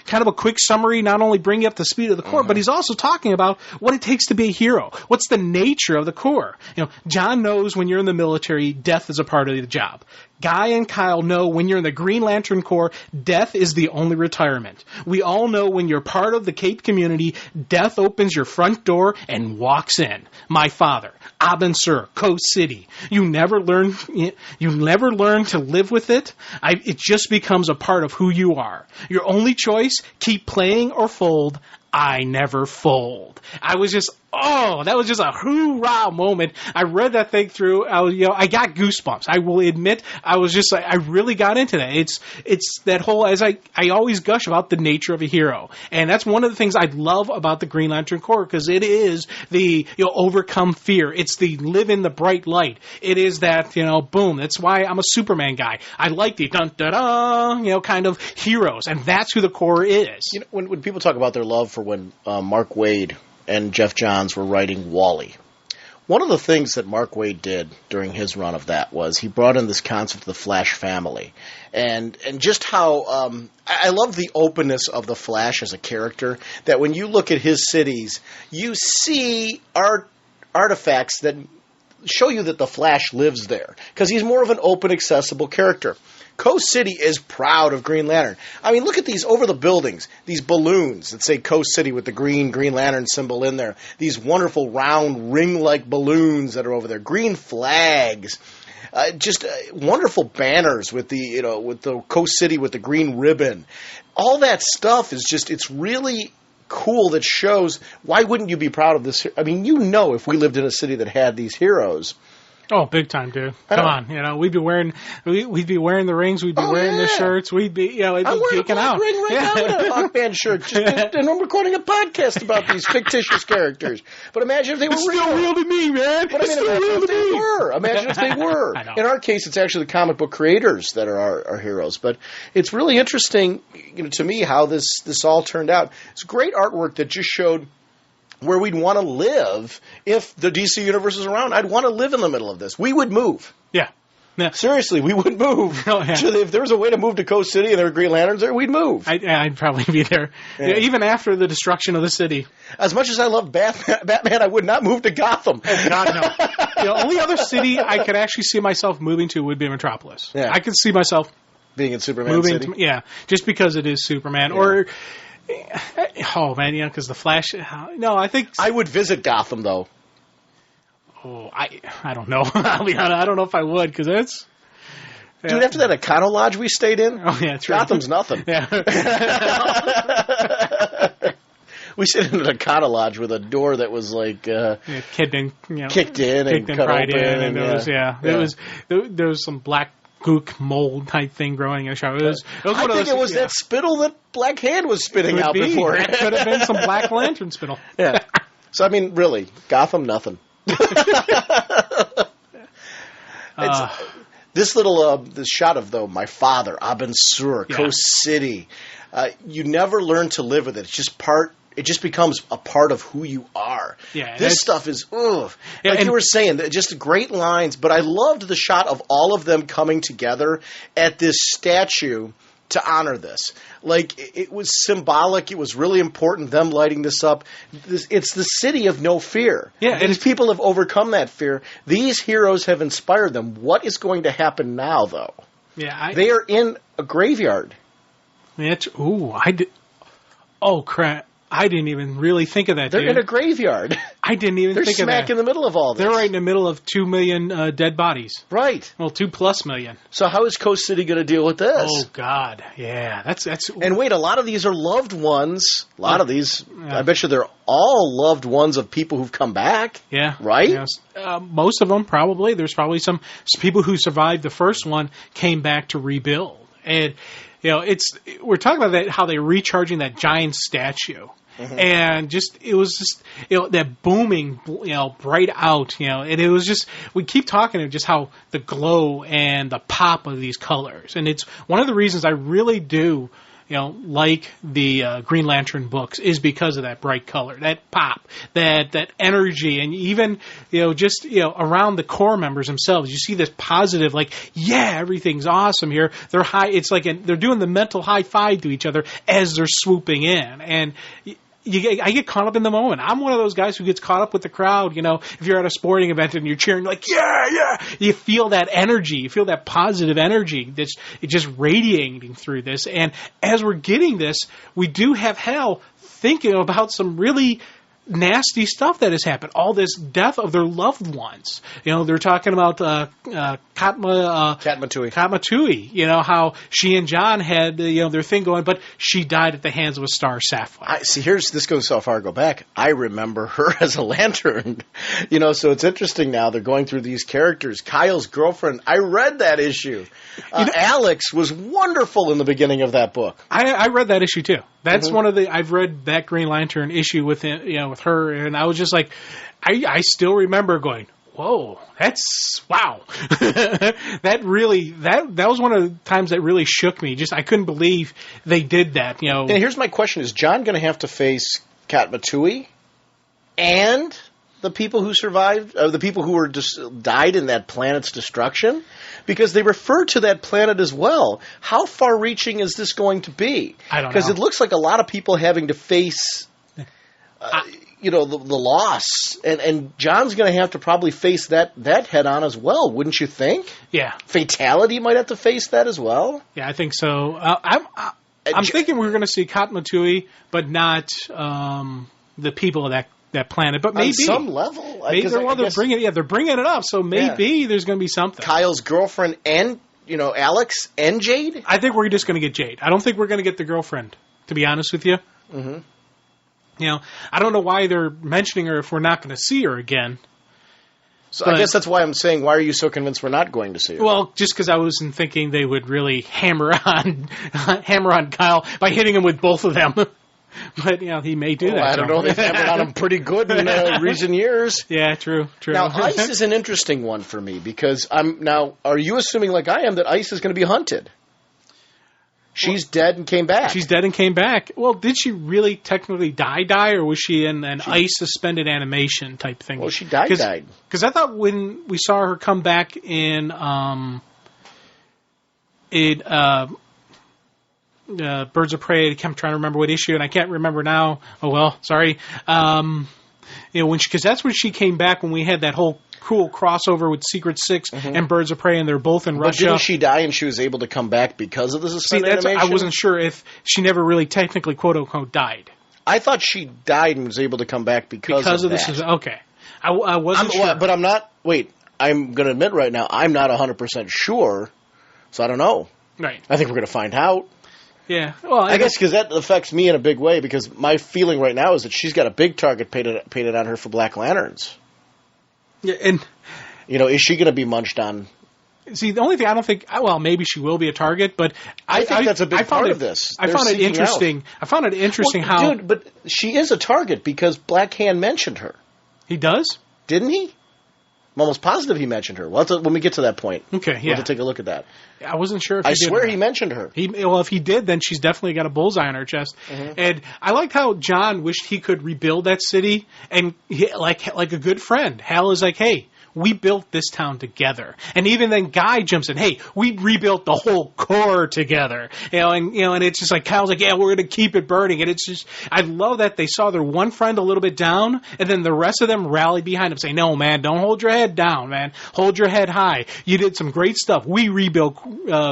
Speaker 2: kind of a quick summary, not only bring you up to speed of the Corps, but he's also talking about what it takes to be a hero. What's the nature of the Corps? John knows when you're in the military, death is a part of the job. Guy and Kyle know when you're in the Green Lantern Corps, death is the only retirement. We all know when you're part of the Cape community, death opens your front door and walks in. My father, Abin Sur, Coast City. You never learn to live with it. It just becomes a part of who you are. Your only choice, keep playing or fold. I never fold. I was just, that was just a hoorah moment. I read that thing through. I got goosebumps. I will admit, I was just, I really got into that. It's that whole, as I always gush about the nature of a hero. And that's one of the things I love about the Green Lantern Corps, because it is the, overcome fear. It's the live in the bright light. It is that, boom. That's why I'm a Superman guy. I like the dun-da-da, kind of heroes. And that's who the Corps is.
Speaker 1: When people talk about their love for when Mark Waid and Jeff Johns were writing Wally, one of the things that Mark Waid did during his run of that was he brought in this concept of the Flash family, and just how I love the openness of the Flash as a character, that when you look at his cities, you see artifacts that show you that the Flash lives there, because he's more of an open, accessible character. Coast City is proud of Green Lantern. I mean, look at these over the buildings, these balloons that say Coast City with the Green Lantern symbol in there. These wonderful round ring-like balloons that are over there. Green flags. Just wonderful banners with with the Coast City with the green ribbon. All that stuff is just, it's really cool. That shows, why wouldn't you be proud of this? I mean, if we lived in a city that had these heroes.
Speaker 2: Oh, big time, dude! Come on, we'd be wearing the rings, we'd be wearing the shirts, we'd be, it'd be geeking out.
Speaker 1: I'm wearing a ring right now with a Hawk Band shirt, and I'm recording a podcast about these fictitious characters. But imagine if they were
Speaker 2: real. It's still real to me, man.
Speaker 1: But imagine if they were. In our case, it's actually the comic book creators that are our heroes. But it's really interesting, to me, how this all turned out. It's great artwork that just showed where we'd want to live if the DC universe is around. I'd want to live in the middle of this. We would move.
Speaker 2: Yeah. Yeah.
Speaker 1: Seriously, we would move.
Speaker 2: Oh, yeah.
Speaker 1: If there was a way to move to Coast City and there were Green Lanterns there, we'd move.
Speaker 2: I'd probably be there.
Speaker 1: Yeah.
Speaker 2: Even after the destruction of the city.
Speaker 1: As much as I love Batman, I would not move to Gotham.
Speaker 2: Oh, God, no. The only other city I could actually see myself moving to would be Metropolis.
Speaker 1: Yeah.
Speaker 2: I could see myself
Speaker 1: being in Superman
Speaker 2: moving
Speaker 1: City.
Speaker 2: just because it is Superman.
Speaker 1: Yeah.
Speaker 2: Or, oh, man, because the Flash. No, I think.
Speaker 1: I would visit Gotham, though.
Speaker 2: Oh, I don't know. I'll be honest, I don't know if I would, because it's... Yeah.
Speaker 1: Dude, after that Econo Lodge we stayed in,
Speaker 2: oh, yeah, true.
Speaker 1: Gotham's nothing.
Speaker 2: Yeah.
Speaker 1: We stayed in an Econo Lodge with a door that was like
Speaker 2: kicked in and
Speaker 1: cut
Speaker 2: pried
Speaker 1: open.
Speaker 2: in, and there was some black gook mold type thing growing in the shower.
Speaker 1: I think it was that spittle that Black Hand was spitting out before.
Speaker 2: That could have been some Black Lantern spittle.
Speaker 1: Yeah. So I mean, really, Gotham, nothing. This little this shot of my father, Abin Sur, Coast City. You never learn to live with it. It's just it just becomes a part of who you are.
Speaker 2: Yeah,
Speaker 1: this stuff is, like you were saying, just great lines. But I loved the shot of all of them coming together at this statue to honor this. Like, it was symbolic. It was really important, them lighting this up. It's the city of no fear.
Speaker 2: Yeah,
Speaker 1: These people have overcome that fear. These heroes have inspired them. What is going to happen now, though?
Speaker 2: Yeah,
Speaker 1: they are in a graveyard.
Speaker 2: Oh, crap. I didn't even really think of that,
Speaker 1: They're in a graveyard.
Speaker 2: I didn't even think of that.
Speaker 1: They're smack in the middle of all this.
Speaker 2: They're right in the middle of 2 million dead bodies.
Speaker 1: Right.
Speaker 2: Well, 2+ million.
Speaker 1: So how is Coast City going to deal with this?
Speaker 2: Oh, God. Yeah, that's.
Speaker 1: And wait, a lot of these are loved ones. A lot of these, I bet you they're all loved ones of people who've come back.
Speaker 2: Yeah.
Speaker 1: Right?
Speaker 2: Yes. Most of them, probably. There's probably some people who survived the first one came back to rebuild. And, we're talking about that, how they're recharging that giant statue. Mm-hmm. And it was just, that booming, bright out, and it was just, we keep talking of just how the glow and the pop of these colors. And it's one of the reasons I really do, like the Green Lantern books is because of that bright color, that pop, that energy, and even, around the core members themselves, you see this positive, like, yeah, everything's awesome here. They're high, it's like they're doing the mental high five to each other as they're swooping in. And I get caught up in the moment. I'm one of those guys who gets caught up with the crowd. If you're at a sporting event and you're cheering, like, yeah, you feel that energy. You feel that positive energy that's just radiating through this. And as we're getting this, we do have Hal thinking about some really nasty stuff that has happened. All this death of their loved ones. They're talking about Katma-Tui. How she and John had their thing going, but she died at the hands of a star sapphire.
Speaker 1: This goes so far. Go back. I remember her as a lantern. So it's interesting now. They're going through these characters. Kyle's girlfriend. I read that issue. Alex was wonderful in the beginning of that book.
Speaker 2: I read that issue too. That's one of the. I've read that Green Lantern issue with with her, and I was just like, I still remember going, whoa, that's wow. That was one of the times that really shook me. Just I couldn't believe they did that.
Speaker 1: And here's my question: is John going to have to face Katma-Tui and the people who survived, the people who were died in that planet's destruction? Because they refer to that planet as well. How far-reaching is this going to be?
Speaker 2: I don't know.
Speaker 1: Because it looks like a lot of people having to face, the loss. And John's going to have to probably face that head-on as well, wouldn't you think?
Speaker 2: Yeah.
Speaker 1: Fatality might have to face that as well?
Speaker 2: Yeah, I think so. I'm thinking we're going to see Katma-Tui, but not the people of that planet, but maybe
Speaker 1: on some level.
Speaker 2: Maybe they're bringing it up, so maybe there's going to be something.
Speaker 1: Kyle's girlfriend and Alex and Jade.
Speaker 2: I think we're just going to get Jade. I don't think we're going to get the girlfriend. To be honest with you, I don't know why they're mentioning her if we're not going to see her again.
Speaker 1: So I guess that's why I'm saying, why are you so convinced we're not going to see her?
Speaker 2: Well, just because I wasn't thinking they would really hammer on Kyle by hitting him with both of them. But, he may do that.
Speaker 1: I don't know. They've hammered on him pretty good in recent years.
Speaker 2: Yeah, true.
Speaker 1: Now, Ice is an interesting one for me because are you assuming like I am that Ice is going to be hunted? She's dead and came back.
Speaker 2: She's dead and came back. Well, did she really technically die, or was she in an ice-suspended animation type thing?
Speaker 1: Well, she died.
Speaker 2: Because I thought when we saw her come back in Birds of Prey, I'm trying to remember what issue, and I can't remember now. Oh, well, sorry. Because that's when she came back when we had that whole cool crossover with Secret Six and Birds of Prey, and they're both in Russia.
Speaker 1: But didn't she die and she was able to come back because of the suspended animation?
Speaker 2: I wasn't sure if she never really technically, quote-unquote, died.
Speaker 1: I thought she died and was able to come back because of that.
Speaker 2: This. Okay. I wasn't sure.
Speaker 1: But I'm not... Wait, I'm going to admit right now, I'm not 100% sure, so I don't know.
Speaker 2: Right.
Speaker 1: I think we're going to find out.
Speaker 2: Yeah. Well,
Speaker 1: I guess because that affects me in a big way, because my feeling right now is that she's got a big target painted on her for Black Lanterns.
Speaker 2: Yeah, and
Speaker 1: is she going to be munched on?
Speaker 2: See, the only thing I don't think, well, maybe she will be a target, but
Speaker 1: I think that's a big part of this.
Speaker 2: I found it interesting. I found it interesting how,
Speaker 1: dude, but she is a target because Black Hand mentioned her.
Speaker 2: He does,
Speaker 1: didn't he? I'm almost positive he mentioned her. When we get to that point,
Speaker 2: okay,
Speaker 1: we'll have to take a look at that.
Speaker 2: I wasn't sure if
Speaker 1: I swear he mentioned her.
Speaker 2: If he did, then she's definitely got a bullseye on her chest. And I liked how John wished he could rebuild that city, and like a good friend. Hal is like, hey, we built this town together. And even then Guy jumps in, hey, we rebuilt the whole core together. And it's just like Kyle's like, yeah, we're going to keep it burning. And it's just, I love that they saw their one friend a little bit down, and then the rest of them rallied behind him, say, no, man, don't hold your head down, man. Hold your head high. You did some great stuff. We rebuilt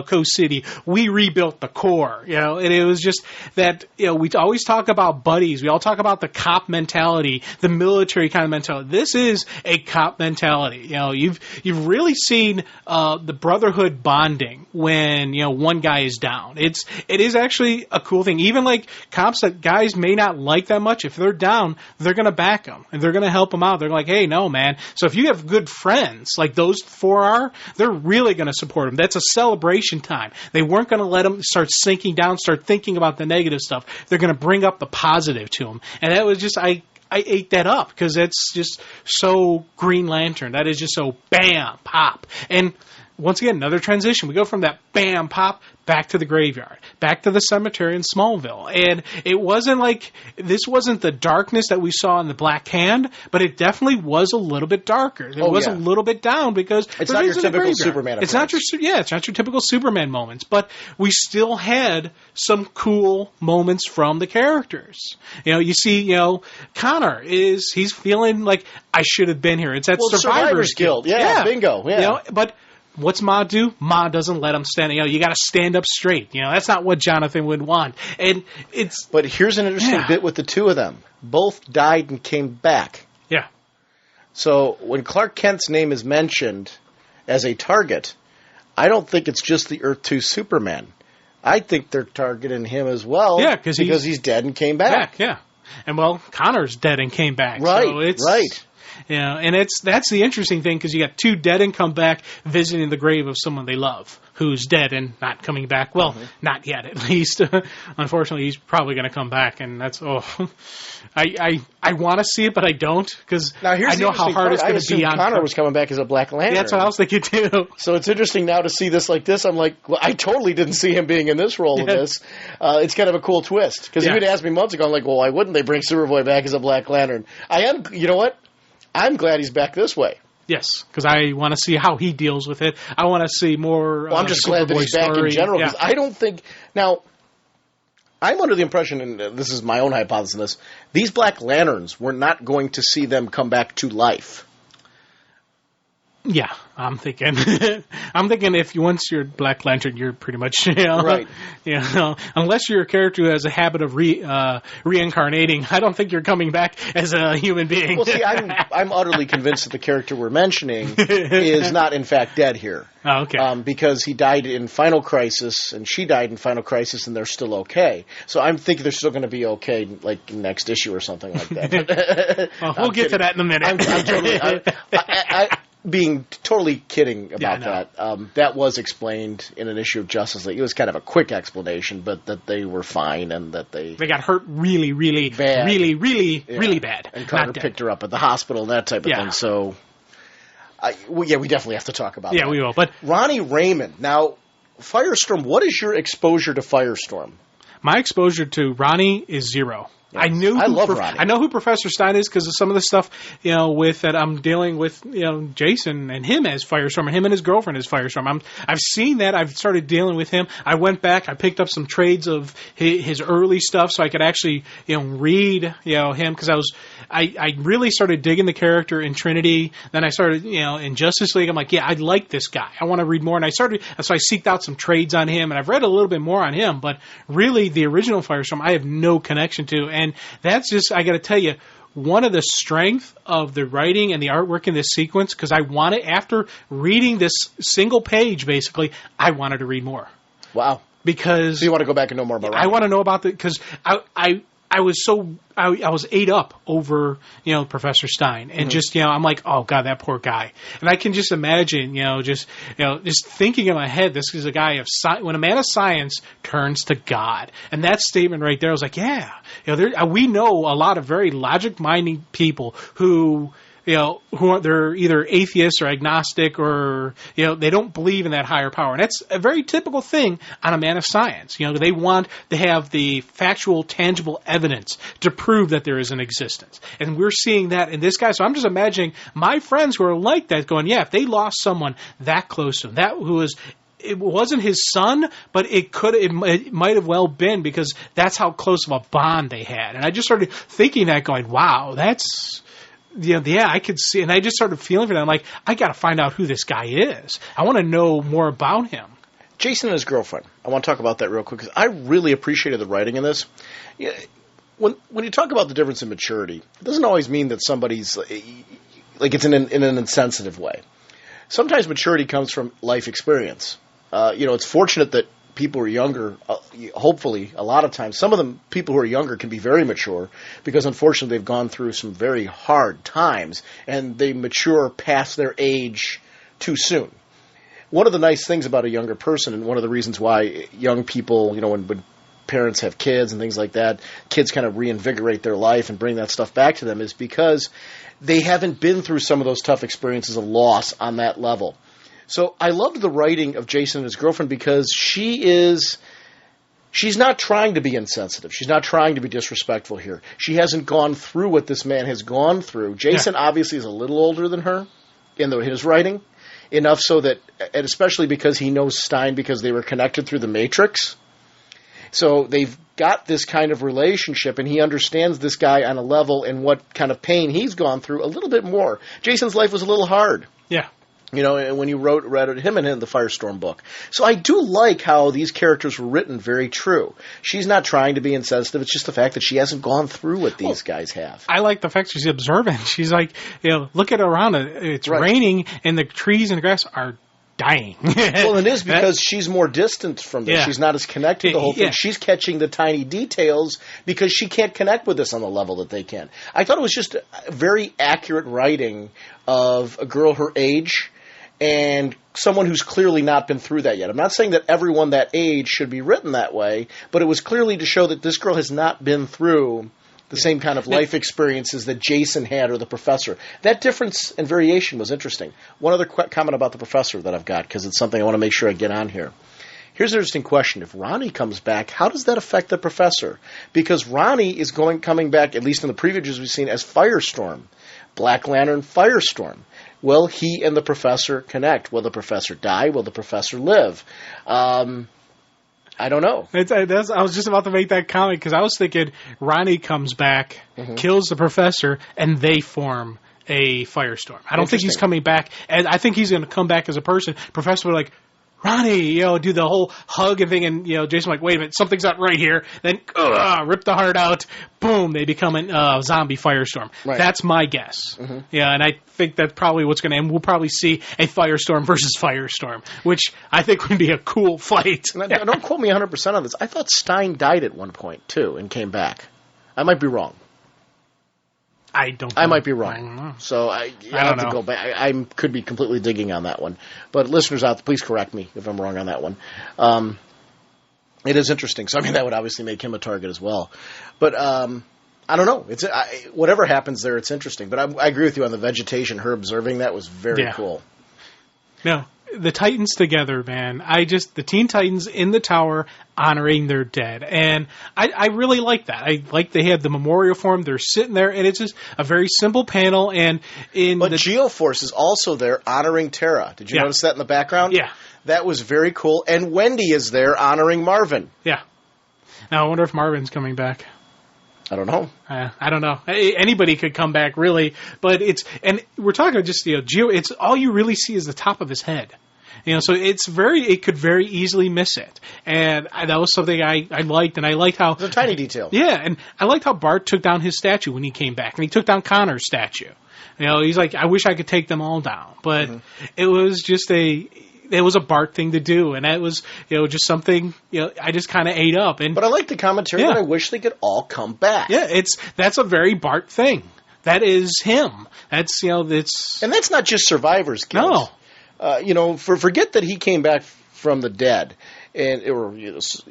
Speaker 2: Coast City. We rebuilt the core. And it was just that, we always talk about buddies. We all talk about the cop mentality, the military kind of mentality. This is a cop mentality. You've really seen the brotherhood bonding when one guy is down. It is actually a cool thing. Even like cops that guys may not like that much, if they're down, they're going to back them and they're going to help them out. They're like, hey, no, man. So if you have good friends like those four are, they're really going to support them. That's a celebration time. They weren't going to let them start sinking down, start thinking about the negative stuff. They're going to bring up the positive to them. And that was just I ate that up because it's just so Green Lantern. That is just so bam, pop. And once again, another transition. We go from that bam, pop, back to the graveyard, back to the cemetery in Smallville. And it wasn't like, this wasn't the darkness that we saw in the Black Hand, but it definitely was a little bit darker. It was a little bit down because
Speaker 1: it's not your typical Superman.
Speaker 2: It's not your typical Superman moments, but we still had some cool moments from the characters. You see, Connor he's feeling like, I should have been here. It's that survivor's guilt.
Speaker 1: Yeah, bingo. Yeah.
Speaker 2: But what's Ma do? Ma doesn't let him stand. You got to stand up straight. That's not what Jonathan would want. And it's.
Speaker 1: But here's an interesting bit with the two of them. Both died and came back.
Speaker 2: Yeah.
Speaker 1: So when Clark Kent's name is mentioned as a target, I don't think it's just the Earth 2 Superman. I think they're targeting him as well.
Speaker 2: Yeah,
Speaker 1: because he's dead and came back.
Speaker 2: Yeah. And Connor's dead and came back.
Speaker 1: Right.
Speaker 2: So right. And that's the interesting thing, because you got two dead and come back visiting the grave of someone they love who's dead and not coming back. Well, not yet, at least. Unfortunately, he's probably going to come back, and that's I want to see it, but I don't, because I know how hard it's going to be on
Speaker 1: Connor was coming back as a Black Lantern.
Speaker 2: Yeah, that's what I was thinking too.
Speaker 1: So it's interesting now to see this like this. I'm like, well, I totally didn't see him being in this role in this. It's kind of a cool twist, because if you'd asked me months ago, I'm like, well, why wouldn't they bring Superboy back as a Black Lantern? You know what? I'm glad he's back this way.
Speaker 2: Yes, because I want to see how he deals with it. I want to see more.
Speaker 1: Well, I'm just glad that he's back in general, because I don't think now. I'm under the impression, and this is my own hypothesis on this, these Black Lanterns, we're not going to see them come back to life.
Speaker 2: Yeah, I'm thinking. If once you're Black Lantern, you're pretty much
Speaker 1: right.
Speaker 2: Unless you're a character who has a habit of reincarnating, I don't think you're coming back as a human being.
Speaker 1: Well, see, I'm utterly convinced that the character we're mentioning is not in fact dead here.
Speaker 2: Oh, okay.
Speaker 1: Because he died in Final Crisis and she died in Final Crisis, and they're still okay. So I'm thinking they're still going to be okay, like next issue or something like that.
Speaker 2: Well, we'll get to that in a minute.
Speaker 1: I'm totally. Being totally kidding about that. That was explained in an issue of Justice League. It was kind of a quick explanation, but that they were fine and that they
Speaker 2: got hurt really, really bad. Really bad.
Speaker 1: And Carter picked her up at the hospital and that type of thing. So, we definitely have to talk about that.
Speaker 2: Yeah, we will. But
Speaker 1: Ronnie Raymond. Now, Firestorm, what is your exposure to Firestorm?
Speaker 2: My exposure to Ronnie is zero.
Speaker 1: Yes. I love Ronnie.
Speaker 2: I know who Professor Stein is because of some of the stuff, with that I'm dealing with, Jason and him as Firestorm and him and his girlfriend as Firestorm. I've seen that. I've started dealing with him. I went back. I picked up some trades of his early stuff so I could actually, read, him because I really started digging the character in Trinity. Then I started, in Justice League. I'm like, I like this guy. I want to read more. And so I seeked out some trades on him, and I've read a little bit more on him. But really, the original Firestorm, I have no connection to. And that's just, I got to tell you, one of the strength of the writing and the artwork in this sequence, because I wanted, after reading this single page, basically, I wanted to read more.
Speaker 1: Wow.
Speaker 2: Because...
Speaker 1: So you want to go back and know more about Ronnie?
Speaker 2: I want to know about because I was ate up over, Professor Stein. And just, I'm like, oh, God, that poor guy. And I can just imagine, just thinking in my head, this is a guy of when a man of science turns to God. And that statement right there, I was like, we know a lot of very logic-minded people who they're either atheists or agnostic or, they don't believe in that higher power. And that's a very typical thing on a man of science. They want to have the factual, tangible evidence to prove that there is an existence. And we're seeing that in this guy. So I'm just imagining my friends who are like that going, if they lost someone that close to them, it wasn't his son, but it might have well been because that's how close of a bond they had. And I just started thinking that going, wow, that's... I could see, and I just started feeling for that. I'm like, I got to find out who this guy is. I want to know more about him.
Speaker 1: Jason and his girlfriend. I want to talk about that real quick because I really appreciated the writing in this. When you talk about the difference in maturity, it doesn't always mean that somebody's like it's in an insensitive way. Sometimes maturity comes from life experience. It's fortunate that people who are younger, hopefully, a lot of times, some of them, people who are younger can be very mature because, unfortunately, they've gone through some very hard times and they mature past their age too soon. One of the nice things about a younger person, and one of the reasons why young people, when parents have kids and things like that, kids kind of reinvigorate their life and bring that stuff back to them, is because they haven't been through some of those tough experiences of loss on that level. So I loved the writing of Jason and his girlfriend because she's not trying to be insensitive. She's not trying to be disrespectful here. She hasn't gone through what this man has gone through. Jason obviously is a little older than her in his writing, enough so that, and especially because he knows Stein because they were connected through the Matrix. So they've got this kind of relationship, and he understands this guy on a level and what kind of pain he's gone through a little bit more. Jason's life was a little hard.
Speaker 2: Yeah.
Speaker 1: When you read him in the Firestorm book. So I do like how these characters were written very true. She's not trying to be insensitive. It's just the fact that she hasn't gone through what these guys have.
Speaker 2: I like the fact she's observant. She's like, look at around. It's raining, and the trees and the grass are dying.
Speaker 1: Well, it is because she's more distant from this. Yeah. She's not as connected to the whole thing. Yeah. She's catching the tiny details because she can't connect with this on the level that they can. I thought it was just a very accurate writing of a girl her age and someone who's clearly not been through that yet. I'm not saying that everyone that age should be written that way, but it was clearly to show that this girl has not been through the same kind of life experiences that Jason had or the professor. That difference and variation was interesting. One other comment about the professor that I've got, because it's something I want to make sure I get on here. Here's an interesting question. If Ronnie comes back, how does that affect the professor? Because Ronnie is coming back, at least in the previews we've seen, as Firestorm. Black Lantern, Firestorm. Will he and the professor connect? Will the professor die? Will the professor live? I don't know.
Speaker 2: I was just about to make that comment because I was thinking Ronnie comes back, kills the professor, and they form a Firestorm. I don't think he's coming back, and I think he's going to come back as a person. Professor would Ronnie, do the whole hug and thing, and Jason wait a minute, something's not right here. Then rip the heart out. Boom, they become a zombie Firestorm. Right. That's my guess. Mm-hmm. Yeah, and I think that's probably what's going to end. We'll probably see a Firestorm versus Firestorm, which I think would be a cool fight.
Speaker 1: Don't quote me 100% on this. I thought Stein died at one point too and came back. I might be wrong. I might be wrong.
Speaker 2: I don't know.
Speaker 1: So I have to go back. I could be completely digging on that one. But listeners out there, please correct me if I'm wrong on that one. It is interesting. So, that would obviously make him a target as well. But I don't know. Whatever happens there, it's interesting. But I agree with you on the vegetation. Her observing that was very cool.
Speaker 2: No. the Titans together, man. The Teen Titans in the tower honoring their dead. And I really like that. I like they had the memorial for them. They're sitting there, and it's just a very simple panel. And
Speaker 1: But Geoforce is also there honoring Tara. Did you notice that in the background?
Speaker 2: Yeah.
Speaker 1: That was very cool. And Wendy is there honoring Marvin.
Speaker 2: Yeah. Now, I wonder if Marvin's coming back.
Speaker 1: I don't know.
Speaker 2: I don't know. Anybody could come back, really. But and we're talking just, Geo, it's all you really see is the top of his head. So it could very easily miss it. And that was something I liked, and I liked how...
Speaker 1: It's a tiny detail.
Speaker 2: Yeah, and I liked how Bart took down his statue when he came back, and he took down Connor's statue. He's like, I wish I could take them all down. But it was just it was a Bart thing to do, and that was, just something, I just kind of ate up. But
Speaker 1: I like the commentary, but I wish they could all come back.
Speaker 2: Yeah, that's a very Bart thing. That is him. That's, that's...
Speaker 1: And that's not just survivors, kids.
Speaker 2: No.
Speaker 1: Forget that he came back from the dead, or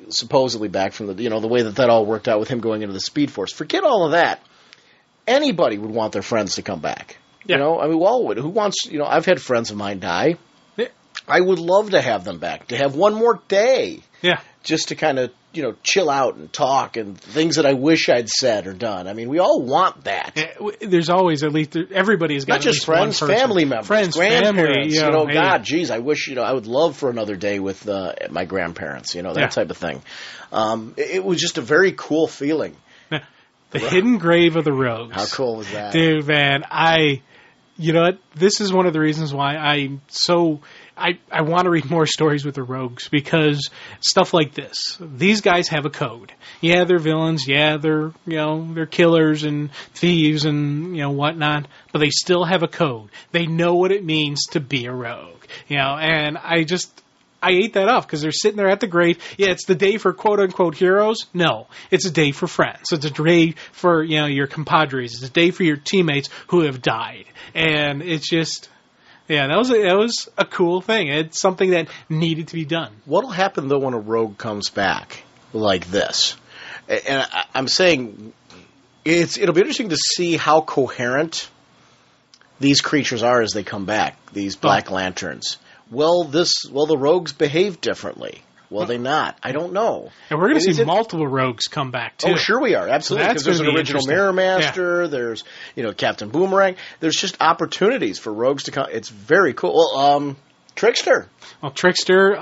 Speaker 1: supposedly back from the, the way that all worked out with him going into the Speed Force. Forget all of that. Anybody would want their friends to come back.
Speaker 2: Yeah.
Speaker 1: We all would. Who wants, I've had friends of mine die.
Speaker 2: Yeah.
Speaker 1: I would love to have them back, to have one more day.
Speaker 2: Yeah.
Speaker 1: Just to kind of, chill out and talk and things that I wish I'd said or done. We all want that.
Speaker 2: Yeah, there's always, at least, everybody's got
Speaker 1: not just friends, family members, grandparents.
Speaker 2: Family,
Speaker 1: God, geez, I wish, I would love for another day with my grandparents, that type of thing. It was just a very cool feeling.
Speaker 2: The hidden grave of the Rogues.
Speaker 1: How cool was that?
Speaker 2: Dude, man, this is one of the reasons why I want to read more stories with the Rogues, because stuff like this. These guys have a code. Yeah, they're villains. Yeah, they're killers and thieves and whatnot. But they still have a code. They know what it means to be a rogue. And I ate that up because they're sitting there at the grave. Yeah, it's the day for quote unquote heroes. No, it's a day for friends. It's a day for your compadres. It's a day for your teammates who have died. And it's just. Yeah, that was a cool thing. It's something that needed to be done.
Speaker 1: What'll happen, though, when a rogue comes back like this? And I'm saying it'll be interesting to see how coherent these creatures are as they come back, these Black Lanterns. Will the rogues behave differently? Will they not? I don't know.
Speaker 2: And we're going to see multiple rogues come back, too.
Speaker 1: Oh, sure we are. Absolutely. Because there's an original Mirror Master. Yeah. There's, Captain Boomerang. There's just opportunities for rogues to come. It's very cool. Well, Trickster.
Speaker 2: Well, Trickster,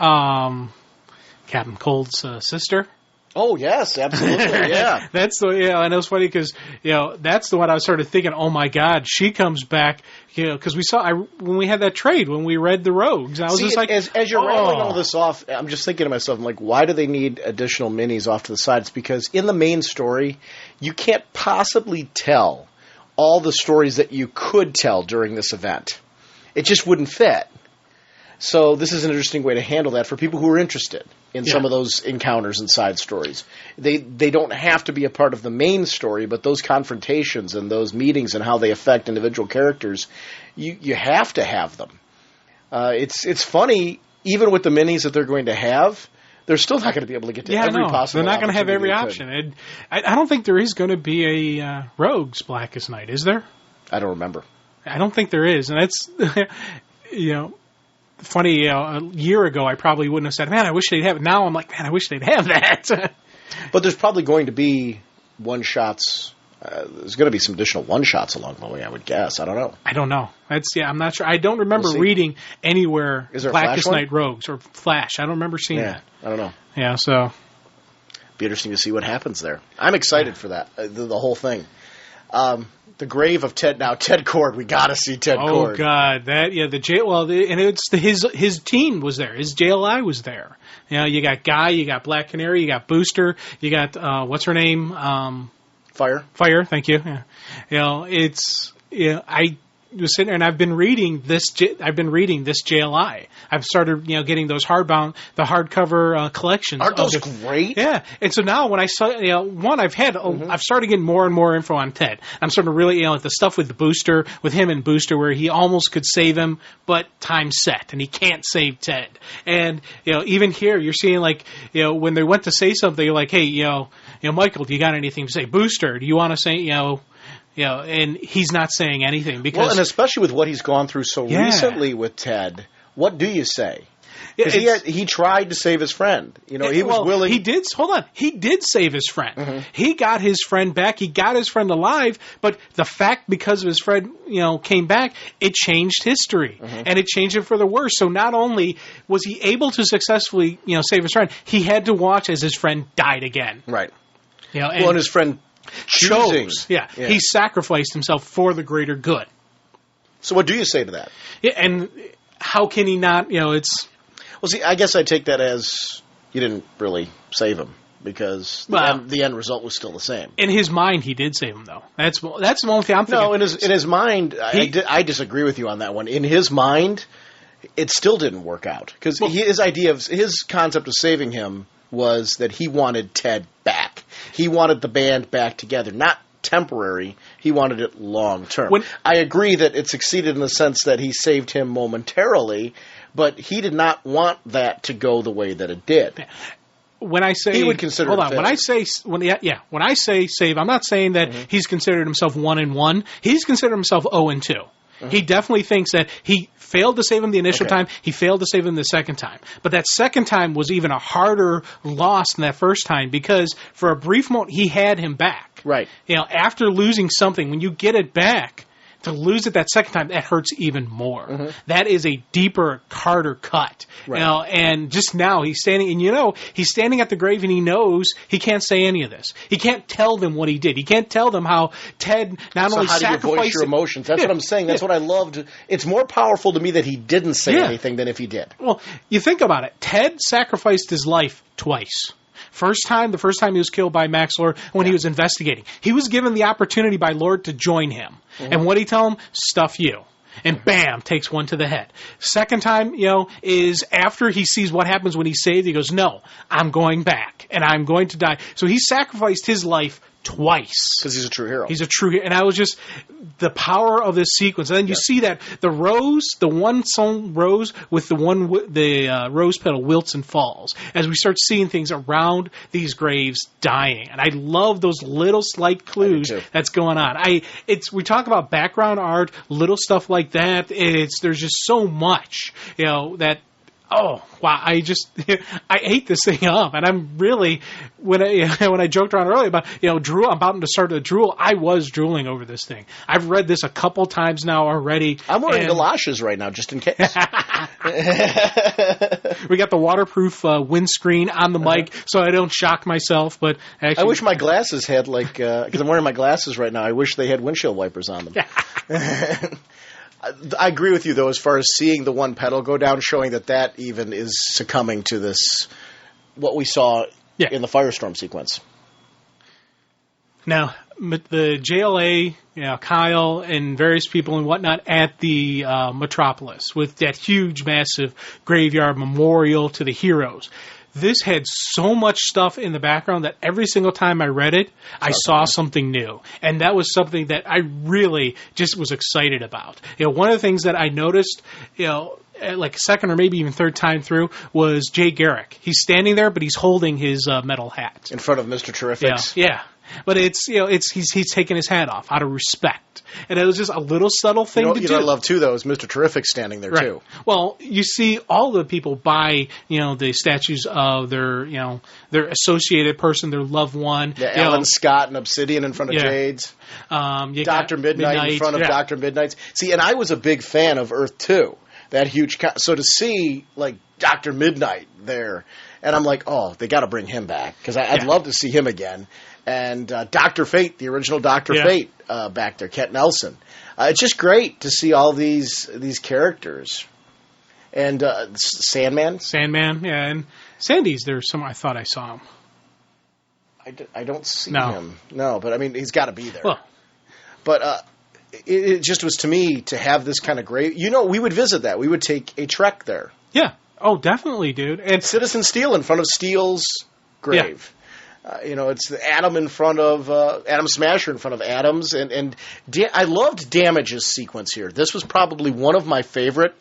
Speaker 2: Captain Cold's sister.
Speaker 1: Oh, yes, absolutely, yeah.
Speaker 2: And it was funny because, that's the one I was sort of thinking, oh, my God, she comes back, because when we had that trade, when we read the Rogues, I was just like...
Speaker 1: As you're rattling all this off, I'm just thinking to myself, I'm like, why do they need additional minis off to the side? It's because in the main story, you can't possibly tell all the stories that you could tell during this event. It just wouldn't fit. So this is an interesting way to handle that for people who are interested in some of those encounters and side stories. They don't have to be a part of the main story, but those confrontations and those meetings and how they affect individual characters, you have to have them. It's funny, even with the minis that they're going to have, they're still not going to be able to get to every possible.
Speaker 2: They're not going to have every option. I don't think there is going to be a Rogues Blackest Night, is there?
Speaker 1: I don't remember.
Speaker 2: I don't think there is, and that's funny, a year ago, I probably wouldn't have said, man, I wish they'd have it. Now I'm like, man, I wish they'd have that.
Speaker 1: But there's probably going to be one-shots. There's going to be some additional one-shots along the way, I would guess. I don't know. I'm not sure. I don't remember reading anywhere Blackest Night Rogues or Flash. I don't remember seeing that. I don't know.
Speaker 2: Yeah, so.
Speaker 1: Be interesting to see what happens there. I'm excited for that, the whole thing. The grave of Ted. Now, Ted Kord. We got to see Ted Kord.
Speaker 2: Oh God, the jail. Well, and it's his team was there. His JLI was there. You got Guy, you got Black Canary, you got Booster, you got what's her name?
Speaker 1: Fire.
Speaker 2: Thank you. Yeah. I was sitting there and I've been reading this JLI. I've started, getting those hardcover collections.
Speaker 1: Aren't those great?
Speaker 2: Yeah. And so now when I saw, I've started getting more and more info on Ted. I'm starting to really, the stuff with the Booster, with him and Booster, where he almost could save him, but time's set and he can't save Ted. And, even here, you're seeing when they went to say something, you're like, hey, Michael, do you got anything to say? Booster, do you want to say, and he's not saying anything because...
Speaker 1: Well, and especially with what he's gone through so recently with Ted, what do you say? Because he tried to save his friend. He was willing.
Speaker 2: He did. Hold on. He did save his friend. Mm-hmm. He got his friend back. He got his friend alive. But the fact, because of his friend, came back, it changed history, and it changed it for the worse. So not only was he able to successfully, save his friend, he had to watch as his friend died again.
Speaker 1: Right.
Speaker 2: And
Speaker 1: his friend chose.
Speaker 2: Yeah. He sacrificed himself for the greater good.
Speaker 1: So what do you say to that?
Speaker 2: Yeah, and how can he not? It's.
Speaker 1: Well, see, I guess I take that as you didn't really save him because the end result was still the same.
Speaker 2: In his mind, he did save him, though. That's the only thing I'm thinking.
Speaker 1: No, in his mind, I disagree with you on that one. In his mind, it still didn't work out because his concept of saving him was that he wanted Ted back. He wanted the band back together, not temporary. He wanted it long term. I agree that it succeeded in the sense that he saved him momentarily. But he did not want that to go the way that it did.
Speaker 2: When I say
Speaker 1: he would consider
Speaker 2: hold on, when I say save, I'm not saying that he's considered himself 1-1. He's considered himself 0-2. He definitely thinks that he failed to save him the initial time. He failed to save him the second time. But that second time was even a harder loss than that first time because for a brief moment he had him back.
Speaker 1: Right.
Speaker 2: After losing something, when you get it back. To lose it that second time, that hurts even more. Mm-hmm. That is a deeper, harder cut.
Speaker 1: Right.
Speaker 2: And just now he's standing, and he's standing at the grave and he knows he can't say any of this. He can't tell them what he did. He can't tell them how Ted not only sacrificed.
Speaker 1: How do you voice your emotions? That's what I'm saying. That's what I loved. It's more powerful to me that he didn't say anything than if he did.
Speaker 2: Well, you think about it. Ted sacrificed his life twice. The first time he was killed by Max Lord when he was investigating. He was given the opportunity by Lord to join him. Mm-hmm. And what did he tell him? Stuff you. And bam, takes one to the head. Second time, is after he sees what happens when he's saved, he goes, no, I'm going back and I'm going to die. So he sacrificed his life twice.
Speaker 1: Because he's a true hero.
Speaker 2: He's a true hero. And I was just, the power of this sequence. And then you see that the one sown rose with the rose petal wilts and falls as we start seeing things around these graves dying. And I love those little slight clues that's going on. We talk about background art, little stuff like that. There's just so much, that. Oh, wow, I ate this thing up, and I'm really, when I joked around earlier about, drool, I'm about to start to drool, I was drooling over this thing. I've read this a couple times now already.
Speaker 1: I'm wearing galoshes right now, just in case.
Speaker 2: We got the waterproof windscreen on the mic, so I don't shock myself, but actually.
Speaker 1: I wish my glasses had, because I'm wearing my glasses right now, I wish they had windshield wipers on them. I agree with you, though, as far as seeing the one pedal go down, showing that even is succumbing to this, what we saw in the Firestorm sequence.
Speaker 2: Now, the JLA, Kyle and various people and whatnot at the Metropolis with that huge, massive graveyard memorial to the heroes. This had so much stuff in the background that every single time I read it, I saw something new. And that was something that I really just was excited about. One of the things that I noticed, like second or maybe even third time through, was Jay Garrick. He's standing there, but he's holding his metal hat.
Speaker 1: In front of Mr. Terrific's.
Speaker 2: Yeah. But he's taking his hat off out of respect, and it was just a little subtle thing to do.
Speaker 1: I love too, though, is Mr. Terrific standing there too.
Speaker 2: Well, you see all the people buy the statues of their associated person, their loved one.
Speaker 1: Yeah, Alan Scott and Obsidian in front of Jade's. Dr. Midnight in front of Dr. Midnight's. See, and I was a big fan of Earth 2, that huge. So to see Dr. Midnight there, and I'm like, oh, they got to bring him back because I'd love to see him again. And Dr. Fate, the original Dr. Fate, back there, Kent Nelson. It's just great to see all these characters. And Sandman,
Speaker 2: and Sandy's there somewhere. I thought I saw him.
Speaker 1: I don't see him. No, but I mean, he's got to be there. Well, but it just was to me to have this kind of grave. We would visit that. We would take a trek there.
Speaker 2: Yeah. Oh, definitely, dude. And
Speaker 1: Citizen Steel in front of Steele's grave. Yeah. It's the Atom in front of Atom Smasher in front of Adams, and I loved Damage's sequence here. This was probably one of my favorite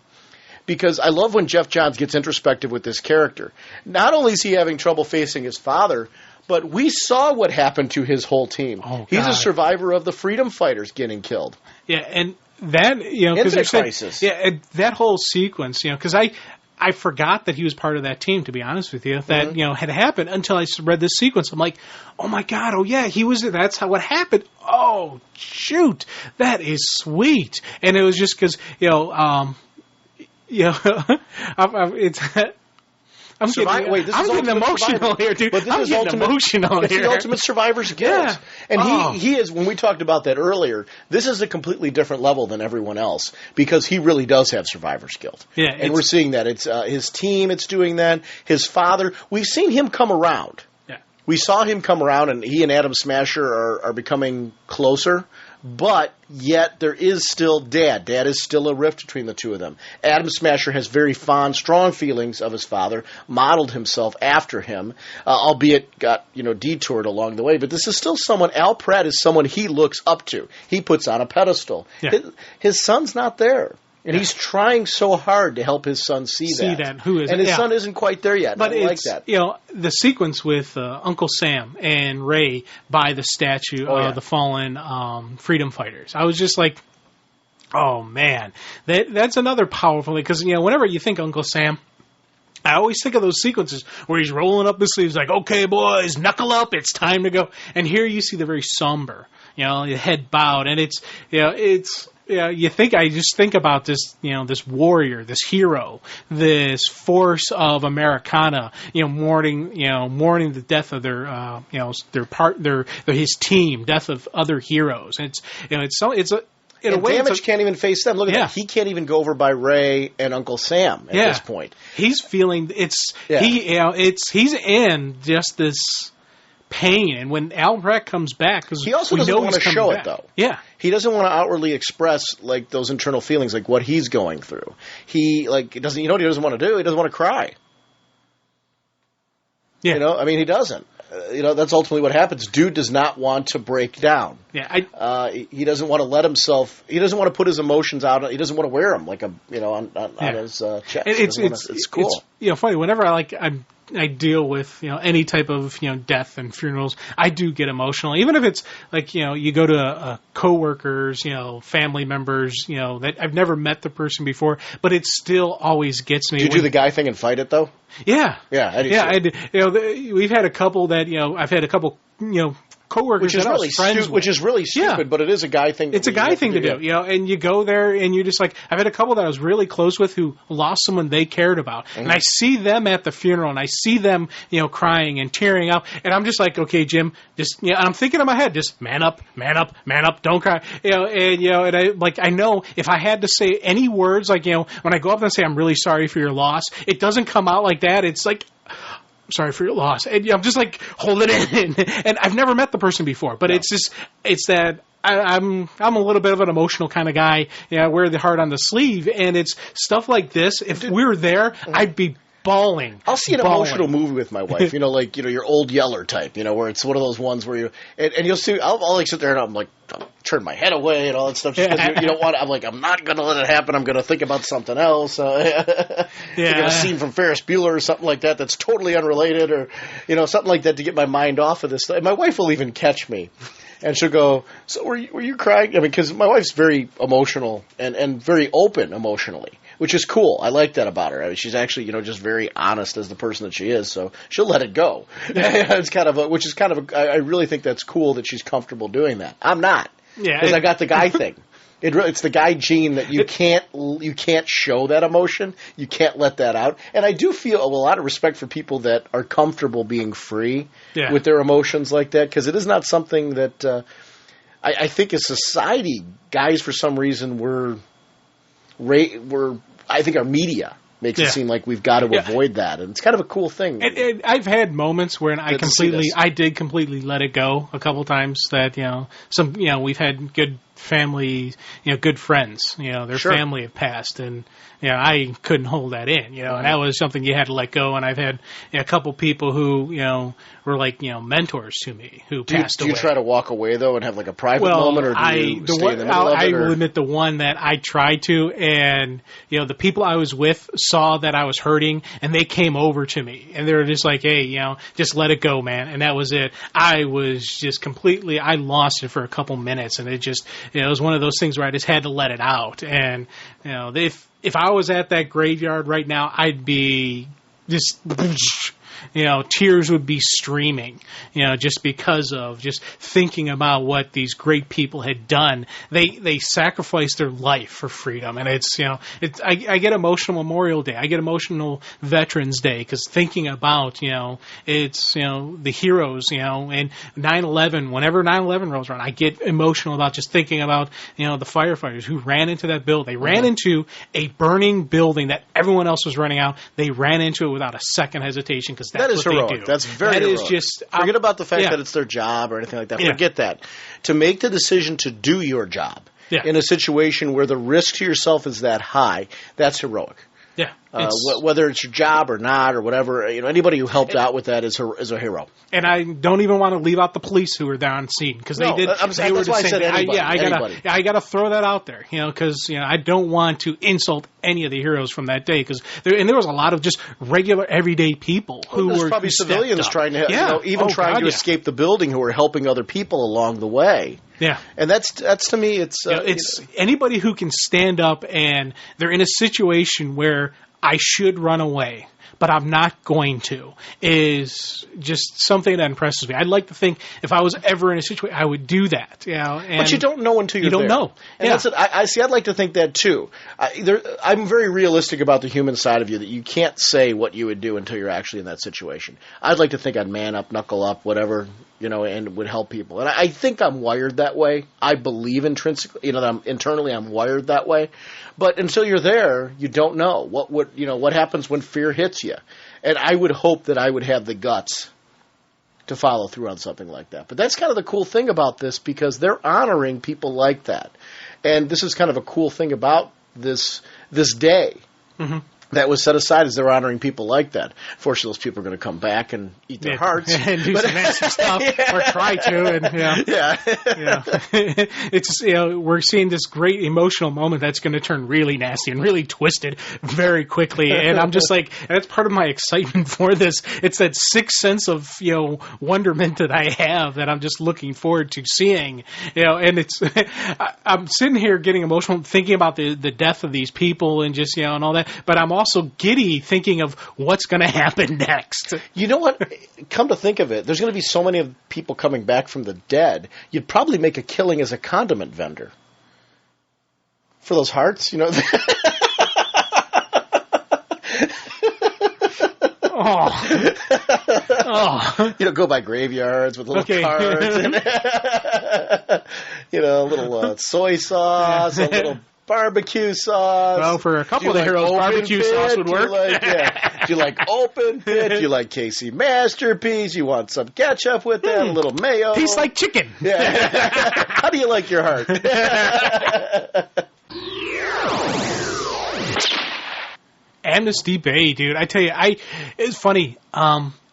Speaker 1: because I love when Jeff Johns gets introspective with this character. Not only is he having trouble facing his father, but we saw what happened to his whole team. Oh, he's a survivor of the freedom fighters getting killed.
Speaker 2: Yeah, and that, because
Speaker 1: Infinite Crisis.
Speaker 2: that whole sequence, because I forgot that he was part of that team, to be honest with you, that, had happened until I read this sequence. I'm like, oh my God, oh yeah, that's how it happened. Oh, shoot, that is sweet. And it was just because, I'm getting emotional here, dude.
Speaker 1: But this is the ultimate survivor's guilt.
Speaker 2: Yeah.
Speaker 1: And he is, when we talked about that earlier, this is a completely different level than everyone else because he really does have survivor's guilt.
Speaker 2: Yeah,
Speaker 1: and we're seeing that. It's his team, it's doing that. His father, we've seen him come around.
Speaker 2: Yeah.
Speaker 1: We saw him come around, and he and Adam Smasher are becoming closer. But yet there is still Dad. Dad is still a rift between the two of them. Adam Smasher has very fond, strong feelings of his father, modeled himself after him, albeit got, detoured along the way. But this is still someone, Al Pratt is someone he looks up to. He puts on a pedestal.
Speaker 2: Yeah.
Speaker 1: His son's not there. And he's trying so hard to help his son see that.
Speaker 2: And
Speaker 1: his son isn't quite there yet.
Speaker 2: But
Speaker 1: I like that.
Speaker 2: The sequence with Uncle Sam and Ray by the statue of the fallen freedom fighters. I was just like, oh, man. That's another powerful thing. Because, whenever you think Uncle Sam, I always think of those sequences where he's rolling up his sleeves like, okay, boys, knuckle up, it's time to go. And here you see the very somber, your head bowed. And it's. I just think about this, this warrior, this hero, this force of Americana, mourning the death of his team, death of other heroes.
Speaker 1: Damage can't even face them. Look at that. He can't even go over by Ray and Uncle Sam at this point.
Speaker 2: He's feeling he's in just this pain, and when Al Pratt comes back, because
Speaker 1: he also doesn't want to show it though.
Speaker 2: Yeah,
Speaker 1: he doesn't want to outwardly express like those internal feelings, like what he's going through. He doesn't. What he doesn't want to do? He doesn't want to cry.
Speaker 2: Yeah,
Speaker 1: he doesn't. That's ultimately what happens. Dude does not want to break down.
Speaker 2: Yeah,
Speaker 1: he doesn't want to let himself. He doesn't want to put his emotions out. He doesn't want to wear them like on his chest. It's cool.
Speaker 2: It's funny. Whenever I deal with any type of death and funerals, I do get emotional. Even if it's like you go to coworkers, family members, that I've never met the person before, but it still always gets me.
Speaker 1: Do you do the guy thing and fight it though?
Speaker 2: Yeah,
Speaker 1: I do too.
Speaker 2: We've had a couple that I've had a couple coworkers
Speaker 1: which is really stupid, but it is a guy thing.
Speaker 2: It's a guy thing to do, and you go there and you're just like, I've had a couple that I was really close with who lost someone they cared about, and I see them at the funeral, and I see them, crying and tearing up, and I'm just like, okay, Jim, just, and I'm thinking in my head, just man up, don't cry, and I know if I had to say any words, like, when I go up and say, I'm really sorry for your loss, it doesn't come out like that. It's like, sorry for your loss. And I'm just like holding it in. And I've never met the person before, but it's that I'm a little bit of an emotional kind of guy. I wear the heart on the sleeve, and it's stuff like this. If we were there, I'd be bawling.
Speaker 1: I'll see an emotional movie with my wife, your Old Yeller type, where it's one of those ones where and you'll see, I'll like sit there and I'm like, I'll turn my head away and all that stuff. Just because you don't want, I'm like, I'm not going to let it happen. I'm going to think about something else. Think of a scene from Ferris Bueller or something like that that's totally unrelated, or, something like that to get my mind off of this. And my wife will even catch me. And she'll go, so were you crying? Because my wife's very emotional and very open emotionally, which is cool. I like that about her. She's actually, just very honest as the person that she is, so she'll let it go. I really think that's cool that she's comfortable doing that. I'm not.
Speaker 2: Yeah.
Speaker 1: Because I got the guy thing. It's the guy gene that you can't show that emotion. You can't let that out. And I do feel a lot of respect for people that are comfortable being free with their emotions like that, because it is not something that I think as society, guys, for some reason, I think our media makes it seem like we've got to avoid that, and it's kind of a cool thing.
Speaker 2: And I've had moments where I did completely let it go a couple times. That we've had good family, good friends, their family have passed, and I couldn't hold that in, and that was something you had to let go. And I've had a couple people who were like mentors to me who passed away.
Speaker 1: Do you try to walk away though and have like a private moment, or do you stay in the middle of it?
Speaker 2: I will admit the one that I tried to, and the people I was with saw that I was hurting, and they came over to me, and they were just like, hey, just let it go, man. And that was it. I was just I lost it for a couple minutes, and it just it was one of those things where I just had to let it out. And if I was at that graveyard right now, I'd be just tears would be streaming, just because of just thinking about what these great people had done. They sacrificed their life for freedom. And I get emotional Memorial Day. I get emotional Veterans Day because thinking about, the heroes, and 9/11, whenever 9/11 rolls around, I get emotional about just thinking about, the firefighters who ran into that building. They ran into a burning building that everyone else was running out. They ran into it without a second hesitation because that's what
Speaker 1: heroic.
Speaker 2: they do.
Speaker 1: That's very heroic. Is just forget about the fact that it's their job or anything like that. Forget that. To make the decision to do your job in a situation where the risk to yourself is that high, that's heroic.
Speaker 2: Yeah,
Speaker 1: whether it's your job or not or whatever, anybody who helped out with that is a hero.
Speaker 2: And I don't even want to leave out the police who were there on scene because they did.
Speaker 1: That's why I said anybody.
Speaker 2: I gotta throw that out there, because I don't want to insult any of the heroes from that day because there was a lot of just regular everyday people who were
Speaker 1: probably civilians trying to trying to escape the building who were helping other people along the way.
Speaker 2: Yeah,
Speaker 1: and that's to me, it's
Speaker 2: anybody who can stand up and they're in a situation where I should run away, but I'm not going to, is just something that impresses me. I'd like to think if I was ever in a situation, I would do that.
Speaker 1: But you don't know until you
Speaker 2: don't know.
Speaker 1: And that's it. I'd like to think that too. I'm very realistic about the human side of you that you can't say what you would do until you're actually in that situation. I'd like to think I'd man up, knuckle up, whatever, and would help people. And I think I'm wired that way. I believe intrinsically, that internally I'm wired that way. But until you're there, you don't know what happens when fear hits you. And I would hope that I would have the guts to follow through on something like that. But that's kind of the cool thing about this because they're honoring people like that. And this is kind of a cool thing about this day. Mm-hmm. That was set aside as they're honoring people like that. Fortunately, those people are going to come back and eat their hearts.
Speaker 2: And do some nasty stuff, or try to. And, it's, we're seeing this great emotional moment that's going to turn really nasty and really twisted very quickly. And I'm just like, that's part of my excitement for this. It's that sixth sense of, wonderment that I have that I'm just looking forward to seeing. And it's, I'm sitting here getting emotional thinking about the death of these people and just, and all that. But I'm also giddy thinking of what's going to happen next.
Speaker 1: You know what? Come to think of it, there's going to be so many of people coming back from the dead, you'd probably make a killing as a condiment vendor. For those hearts, Go by graveyards with little cards and, a little soy sauce, a little barbecue sauce.
Speaker 2: Well, for a couple of the heroes, barbecue sauce would work.
Speaker 1: Do you like open pit? Do you like Casey Masterpiece? You want some ketchup with that? A little mayo?
Speaker 2: Tastes like chicken.
Speaker 1: Yeah. How do you like your heart?
Speaker 2: Amnesty Bay, dude. I tell you, it's funny.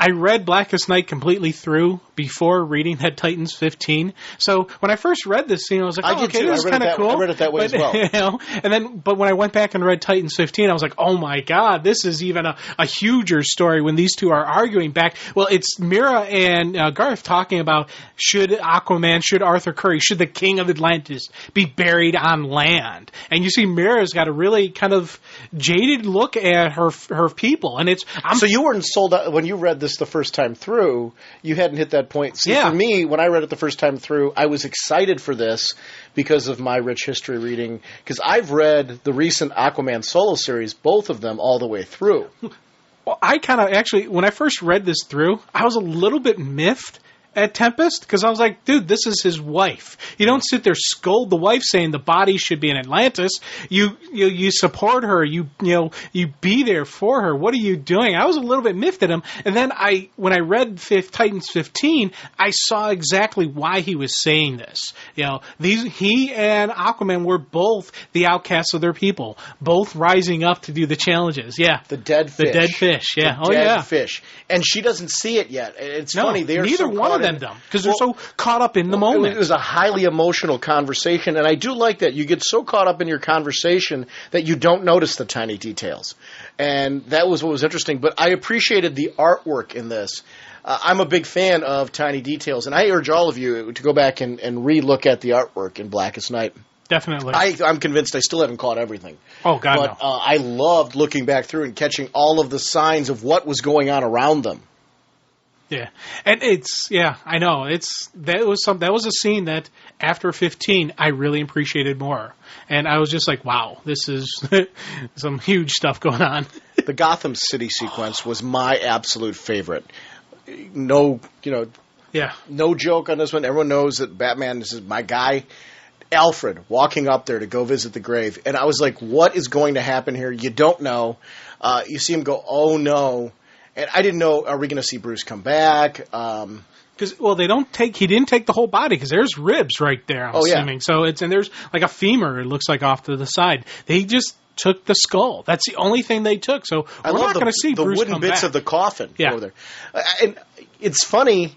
Speaker 2: I read Blackest Night completely through before reading that Titans 15. So when I first read this scene, I was like, okay, this is kind of cool.
Speaker 1: I read it that way as well.
Speaker 2: But when I went back and read Titans 15, I was like, oh my God, this is even a huger story when these two are arguing back. Well, it's Mira and Garth talking about should Aquaman, should Arthur Curry, should the King of Atlantis be buried on land? And you see Mira's got a really kind of jaded look at her people. And
Speaker 1: so you weren't sold out when you read this the first time through, you hadn't hit that point. See, for me, when I read it the first time through, I was excited for this because of my rich history reading, because I've read the recent Aquaman solo series, both of them, all the way through.
Speaker 2: Well, I kind of actually, when I first read this through, I was a little bit miffed at Tempest because I was like, dude, this is his wife. You don't sit there scold the wife saying the body should be in Atlantis. You support her. You be there for her. What are you doing? I was a little bit miffed at him. And then when I read Titans 15, I saw exactly why he was saying this. He and Aquaman were both the outcasts of their people, both rising up to do the challenges. Yeah,
Speaker 1: the dead fish.
Speaker 2: The dead fish. Yeah.
Speaker 1: The dead fish. And she doesn't see it yet. It's funny. They are
Speaker 2: neither
Speaker 1: so
Speaker 2: one
Speaker 1: about
Speaker 2: than them because they're so caught up in the moment.
Speaker 1: It was a highly emotional conversation, and I do like that. You get so caught up in your conversation that you don't notice the tiny details. And that was what was interesting. But I appreciated the artwork in this. I'm a big fan of tiny details, and I urge all of you to go back and re-look at the artwork in Blackest Night.
Speaker 2: Definitely.
Speaker 1: I'm convinced I still haven't caught everything.
Speaker 2: Oh, God,
Speaker 1: but,
Speaker 2: no.
Speaker 1: I loved looking back through and catching all of the signs of what was going on around them.
Speaker 2: Yeah, and I know that was a scene that after 15 I really appreciated more, and I was just like, wow, this is some huge stuff going on.
Speaker 1: The Gotham City sequence was my absolute favorite. No joke on this one. Everyone knows that Batman, this is my guy. Alfred walking up there to go visit the grave, and I was like, what is going to happen here? You don't know. You see him go, oh no. And I didn't know, are we going to see Bruce come back?
Speaker 2: Because he didn't take the whole body because there's ribs right there. I'm assuming. So and there's like a femur. It looks like off to the side. They just took the skull. That's the only thing they took. So we're not going to see
Speaker 1: the
Speaker 2: Bruce
Speaker 1: wooden
Speaker 2: come
Speaker 1: bits
Speaker 2: back.
Speaker 1: of the coffin.
Speaker 2: Yeah.
Speaker 1: Over there. And it's funny.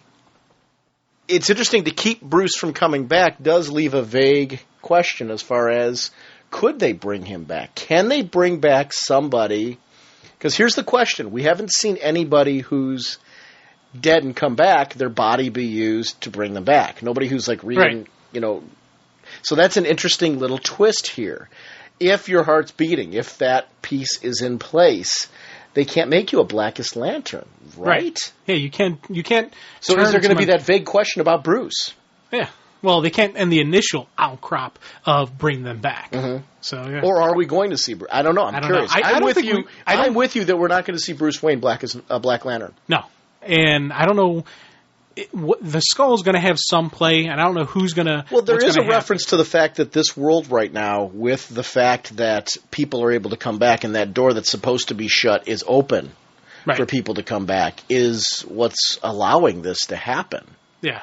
Speaker 1: It's interesting to keep Bruce from coming back does leave a vague question as far as could they bring him back? Can they bring back somebody? Because here's the question. We haven't seen anybody who's dead and come back, their body be used to bring them back. Nobody who's like reading, So that's an interesting little twist here. If your heart's beating, if that piece is in place, they can't make you a Blackest Lantern, right?
Speaker 2: Yeah, you can't.
Speaker 1: So is there going to be that vague question about Bruce?
Speaker 2: Yeah. Well, they can't. And the initial outcrop of bring them back. Mm-hmm. So, yeah.
Speaker 1: Or are we going to see Bruce? I don't know. I'm curious. I'm with you that we're not going to see Bruce Wayne Black Lantern.
Speaker 2: No, and I don't know. The skull is going to have some play, and I don't know who's going to...
Speaker 1: Well, there is a reference to the fact that this world right now, with the fact that people are able to come back and that door that's supposed to be shut is open for people to come back, is what's allowing this to happen.
Speaker 2: Yeah.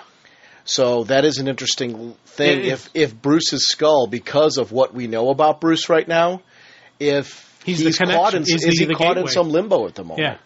Speaker 1: So that is an interesting thing. If Bruce's skull, because of what we know about Bruce right now, if he's caught in some limbo at the moment,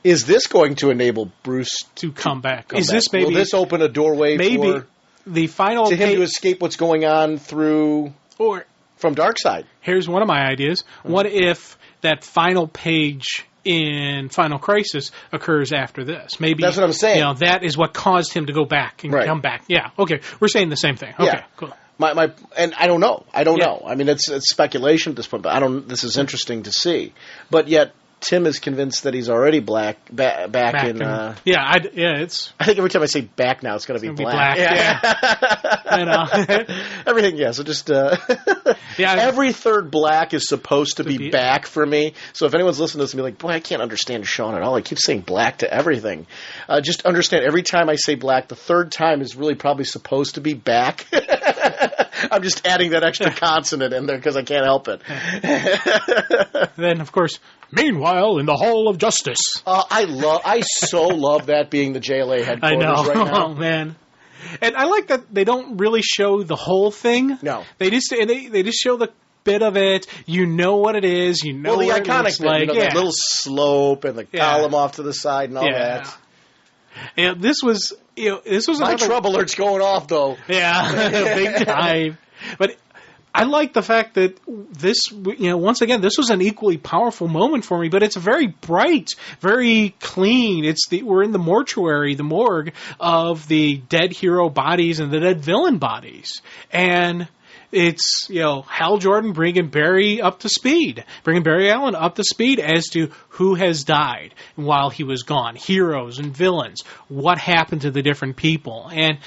Speaker 1: is this going to enable Bruce
Speaker 2: to come back?
Speaker 1: Will this open a doorway for
Speaker 2: the final
Speaker 1: him to escape what's going on from Darkseid?
Speaker 2: Here's one of my ideas. Mm-hmm. What if that final page in Final Crisis occurs after this? Maybe
Speaker 1: that's what I'm saying.
Speaker 2: That is what caused him to go back and come back. Yeah. Okay. We're saying the same thing. Okay. Cool.
Speaker 1: And I don't know. I don't know. I mean, it's speculation at this point, but this is interesting to see. But yet, Tim is convinced that he's already back in.
Speaker 2: It's.
Speaker 1: I think every time I say back now, it's going to be black.
Speaker 2: Yeah. I know.
Speaker 1: Everything. Yeah. So just. Every third black is supposed to be back for me. So if anyone's listening to this and be like, boy, I can't understand Sean at all. I keep saying black to everything. Just understand every time I say black, the third time is really probably supposed to be back. I'm just adding that extra consonant in there because I can't help it.
Speaker 2: Then, of course, meanwhile, in the Hall of Justice.
Speaker 1: I so love that being the JLA headquarters right now.
Speaker 2: Oh, man. And I like that they don't really show the whole thing.
Speaker 1: No.
Speaker 2: They just show the bit of it. You know what it is. You know what
Speaker 1: the iconic
Speaker 2: it looks like.
Speaker 1: The little slope and the column off to the side and all that.
Speaker 2: Yeah, this was
Speaker 1: my trouble alert's going off though.
Speaker 2: Yeah, big time. But I like the fact that this, once again, this was an equally powerful moment for me. But it's very bright, very clean. We're in the mortuary, the morgue of the dead hero bodies and the dead villain bodies, and it's, Hal Jordan bringing Barry up to speed, bringing Barry Allen up to speed as to who has died while he was gone, heroes and villains, what happened to the different people. And,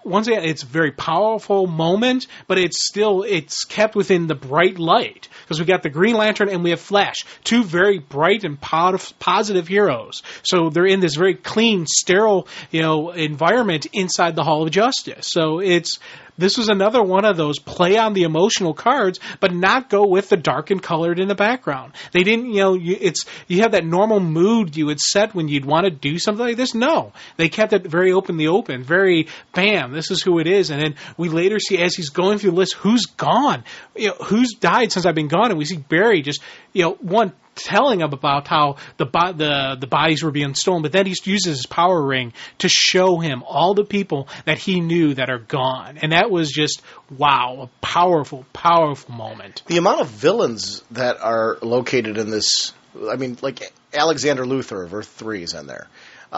Speaker 2: once again, it's a very powerful moment, but it's kept within the bright light. Because we got the Green Lantern and we have Flash, two very bright and positive heroes. So they're in this very clean, sterile, environment inside the Hall of Justice. So this was another one of those play on the emotional cards, but not go with the dark and colored in the background. They didn't, you have that normal mood you would set when you'd want to do something like this. No, they kept it very open, very bam, this is who it is. And then we later see, as he's going through the list, who's gone, who's died since I've been gone. And we see Barry just, telling him about how the bodies were being stolen, but then he uses his power ring to show him all the people that he knew that are gone. And that was just, wow, a powerful, powerful moment.
Speaker 1: The amount of villains that are located in this, I mean, like Alexander Luthor of Earth 3 is in there.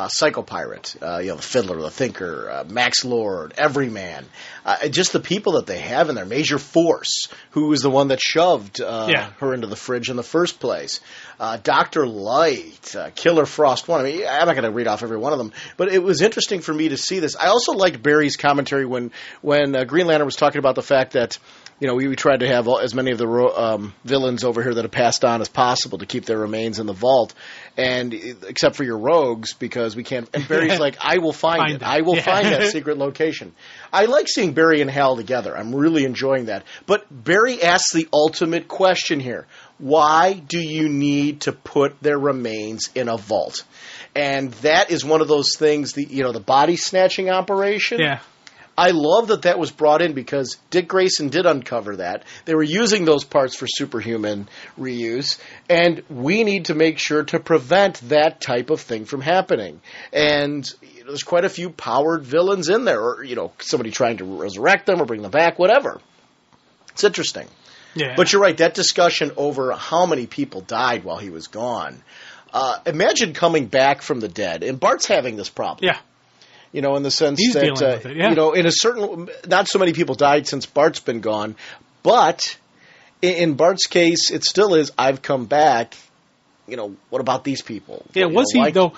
Speaker 1: Psycho Pirate, the Fiddler, the Thinker, Max Lord, Everyman, just the people that they have in there. Major Force, who was the one that shoved her into the fridge in the first place. Dr. Light, Killer Frost 1. I mean, I'm not going to read off every one of them, but it was interesting for me to see this. I also liked Barry's commentary when Green Lantern was talking about the fact that, we tried to have as many of the villains over here that have passed on as possible to keep their remains in the vault, and except for your rogues, because we can't. And Barry's like, I will find it. I will find that secret location. I like seeing Barry and Hal together. I'm really enjoying that. But Barry asks the ultimate question here. Why do you need to put their remains in a vault? And that is one of those things, the body snatching operation.
Speaker 2: Yeah.
Speaker 1: I love that was brought in because Dick Grayson did uncover that. They were using those parts for superhuman reuse, and we need to make sure to prevent that type of thing from happening. And there's quite a few powered villains in there, or somebody trying to resurrect them or bring them back, whatever. It's interesting.
Speaker 2: Yeah.
Speaker 1: But you're right, that discussion over how many people died while he was gone. Imagine coming back from the dead, and Bart's having this problem.
Speaker 2: Yeah.
Speaker 1: In the sense
Speaker 2: He's
Speaker 1: that,
Speaker 2: dealing with it, yeah.
Speaker 1: in a certain, not so many people died since Bart's been gone, but in Bart's case, it still is, I've come back, what about these people?
Speaker 2: Yeah, was he, though,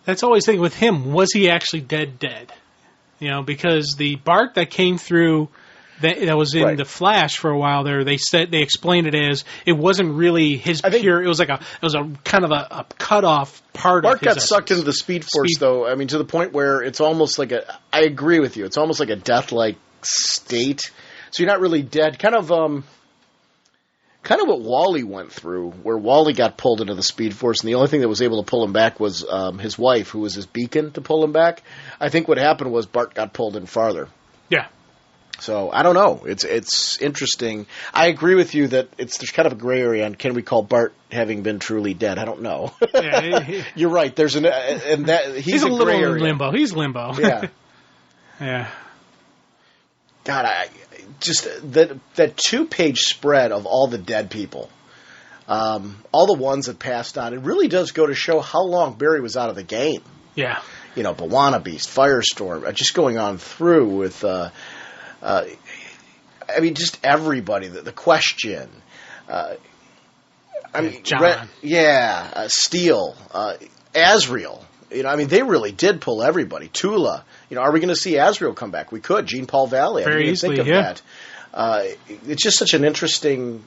Speaker 2: that's always the thing with him, was he actually dead? Because the Bart that came through, that was in the Flash for a while there, they explained it as, it wasn't really his pure, it was a kind of a cut-off part
Speaker 1: Bart
Speaker 2: of his
Speaker 1: got sucked into the Speed Force, though. I mean, to the point where it's almost like I agree with you, it's almost like a death-like state. So you're not really dead. Kind of what Wally went through, where Wally got pulled into the Speed Force, and the only thing that was able to pull him back was his wife, who was his beacon to pull him back. I think what happened was Bart got pulled in farther.
Speaker 2: Yeah.
Speaker 1: So, I don't know. It's interesting. I agree with you that there's kind of a gray area on can we call Bart having been truly dead? I don't know.
Speaker 2: Yeah,
Speaker 1: you're right. He's a
Speaker 2: little
Speaker 1: gray
Speaker 2: in
Speaker 1: area.
Speaker 2: limbo. He's limbo.
Speaker 1: Yeah.
Speaker 2: Yeah.
Speaker 1: God, just that 2-page spread of all the dead people, all the ones that passed on, it really does go to show how long Barry was out of the game.
Speaker 2: Yeah.
Speaker 1: Bawana Beast, Firestorm, just going on through with... just everybody. The Question.
Speaker 2: John.
Speaker 1: Steel. Azrael. They really did pull everybody. Tula. Are we going to see Azrael come back? We could. Gene Paul Valley. I didn't even think of that. It's just such an interesting...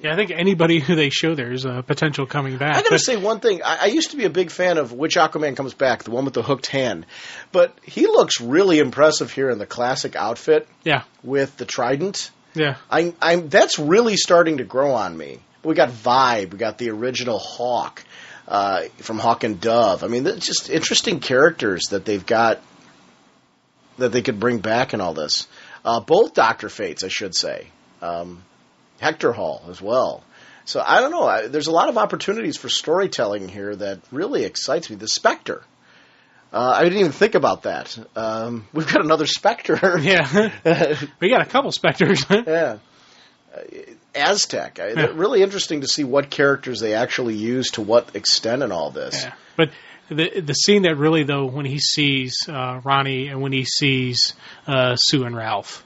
Speaker 2: Yeah, I think anybody who they show there is a potential coming back.
Speaker 1: I got to say one thing. I used to be a big fan of which Aquaman comes back, the one with the hooked hand. But he looks really impressive here in the classic outfit.
Speaker 2: Yeah. With
Speaker 1: the trident.
Speaker 2: Yeah.
Speaker 1: That's really starting to grow on me. We got Vibe. We got the original Hawk from Hawk and Dove. They're just interesting characters that they've got that they could bring back in all this. Both Dr. Fates, I should say. Hector Hall as well. So I don't know. There's a lot of opportunities for storytelling here that really excites me. The Spectre. I didn't even think about that. We've got another Spectre.
Speaker 2: Yeah. We got a couple Spectres.
Speaker 1: Yeah. Aztec. Really interesting to see what characters they actually use to what extent in all this.
Speaker 2: Yeah. But the scene that really, though, when he sees Ronnie and when he sees Sue and Ralph,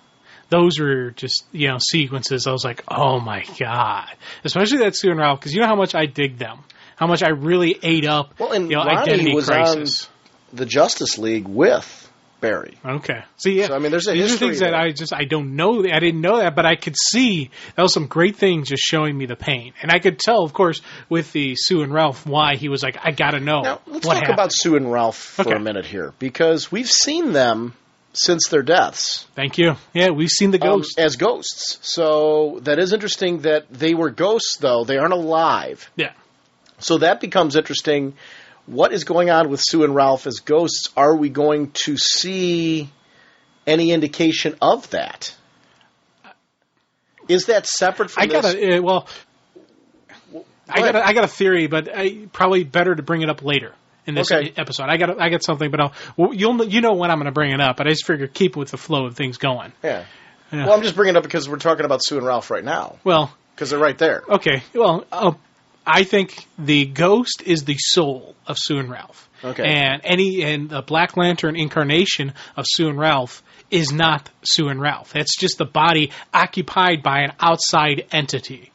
Speaker 2: those were just, sequences. I was like, oh, my God. Especially that Sue and Ralph, because you know how much I dig them. How much I really ate up
Speaker 1: Ronnie
Speaker 2: Identity
Speaker 1: was
Speaker 2: Crisis.
Speaker 1: On the Justice League with Barry.
Speaker 2: Okay. See, yeah.
Speaker 1: So, there's a
Speaker 2: These
Speaker 1: history
Speaker 2: are things that I don't know. I didn't know that, but I could see that was some great things just showing me the pain. And I could tell, of course, with the Sue and Ralph, why he was like, I got to know.
Speaker 1: Now, let's
Speaker 2: what
Speaker 1: talk
Speaker 2: happened.
Speaker 1: about Sue and Ralph for a minute here, because we've seen them since their deaths.
Speaker 2: Thank you. Yeah, we've seen the ghosts.
Speaker 1: As ghosts. So that is interesting that they were ghosts, though. They aren't alive.
Speaker 2: Yeah.
Speaker 1: So that becomes interesting. What is going on with Sue and Ralph as ghosts? Are we going to see any indication of that? Is that separate from this?
Speaker 2: I got a theory, but probably better to bring it up later in this episode. I got something, but you know when I'm going to bring it up. But I just figure keep with the flow of things going.
Speaker 1: Yeah. Well, I'm just bringing it up because we're talking about Sue and Ralph right now.
Speaker 2: Well,
Speaker 1: because they're right there.
Speaker 2: Okay. Well, I think the ghost is the soul of Sue and Ralph.
Speaker 1: Okay.
Speaker 2: And the Black Lantern incarnation of Sue and Ralph is not Sue and Ralph. That's just the body occupied by an outside entity.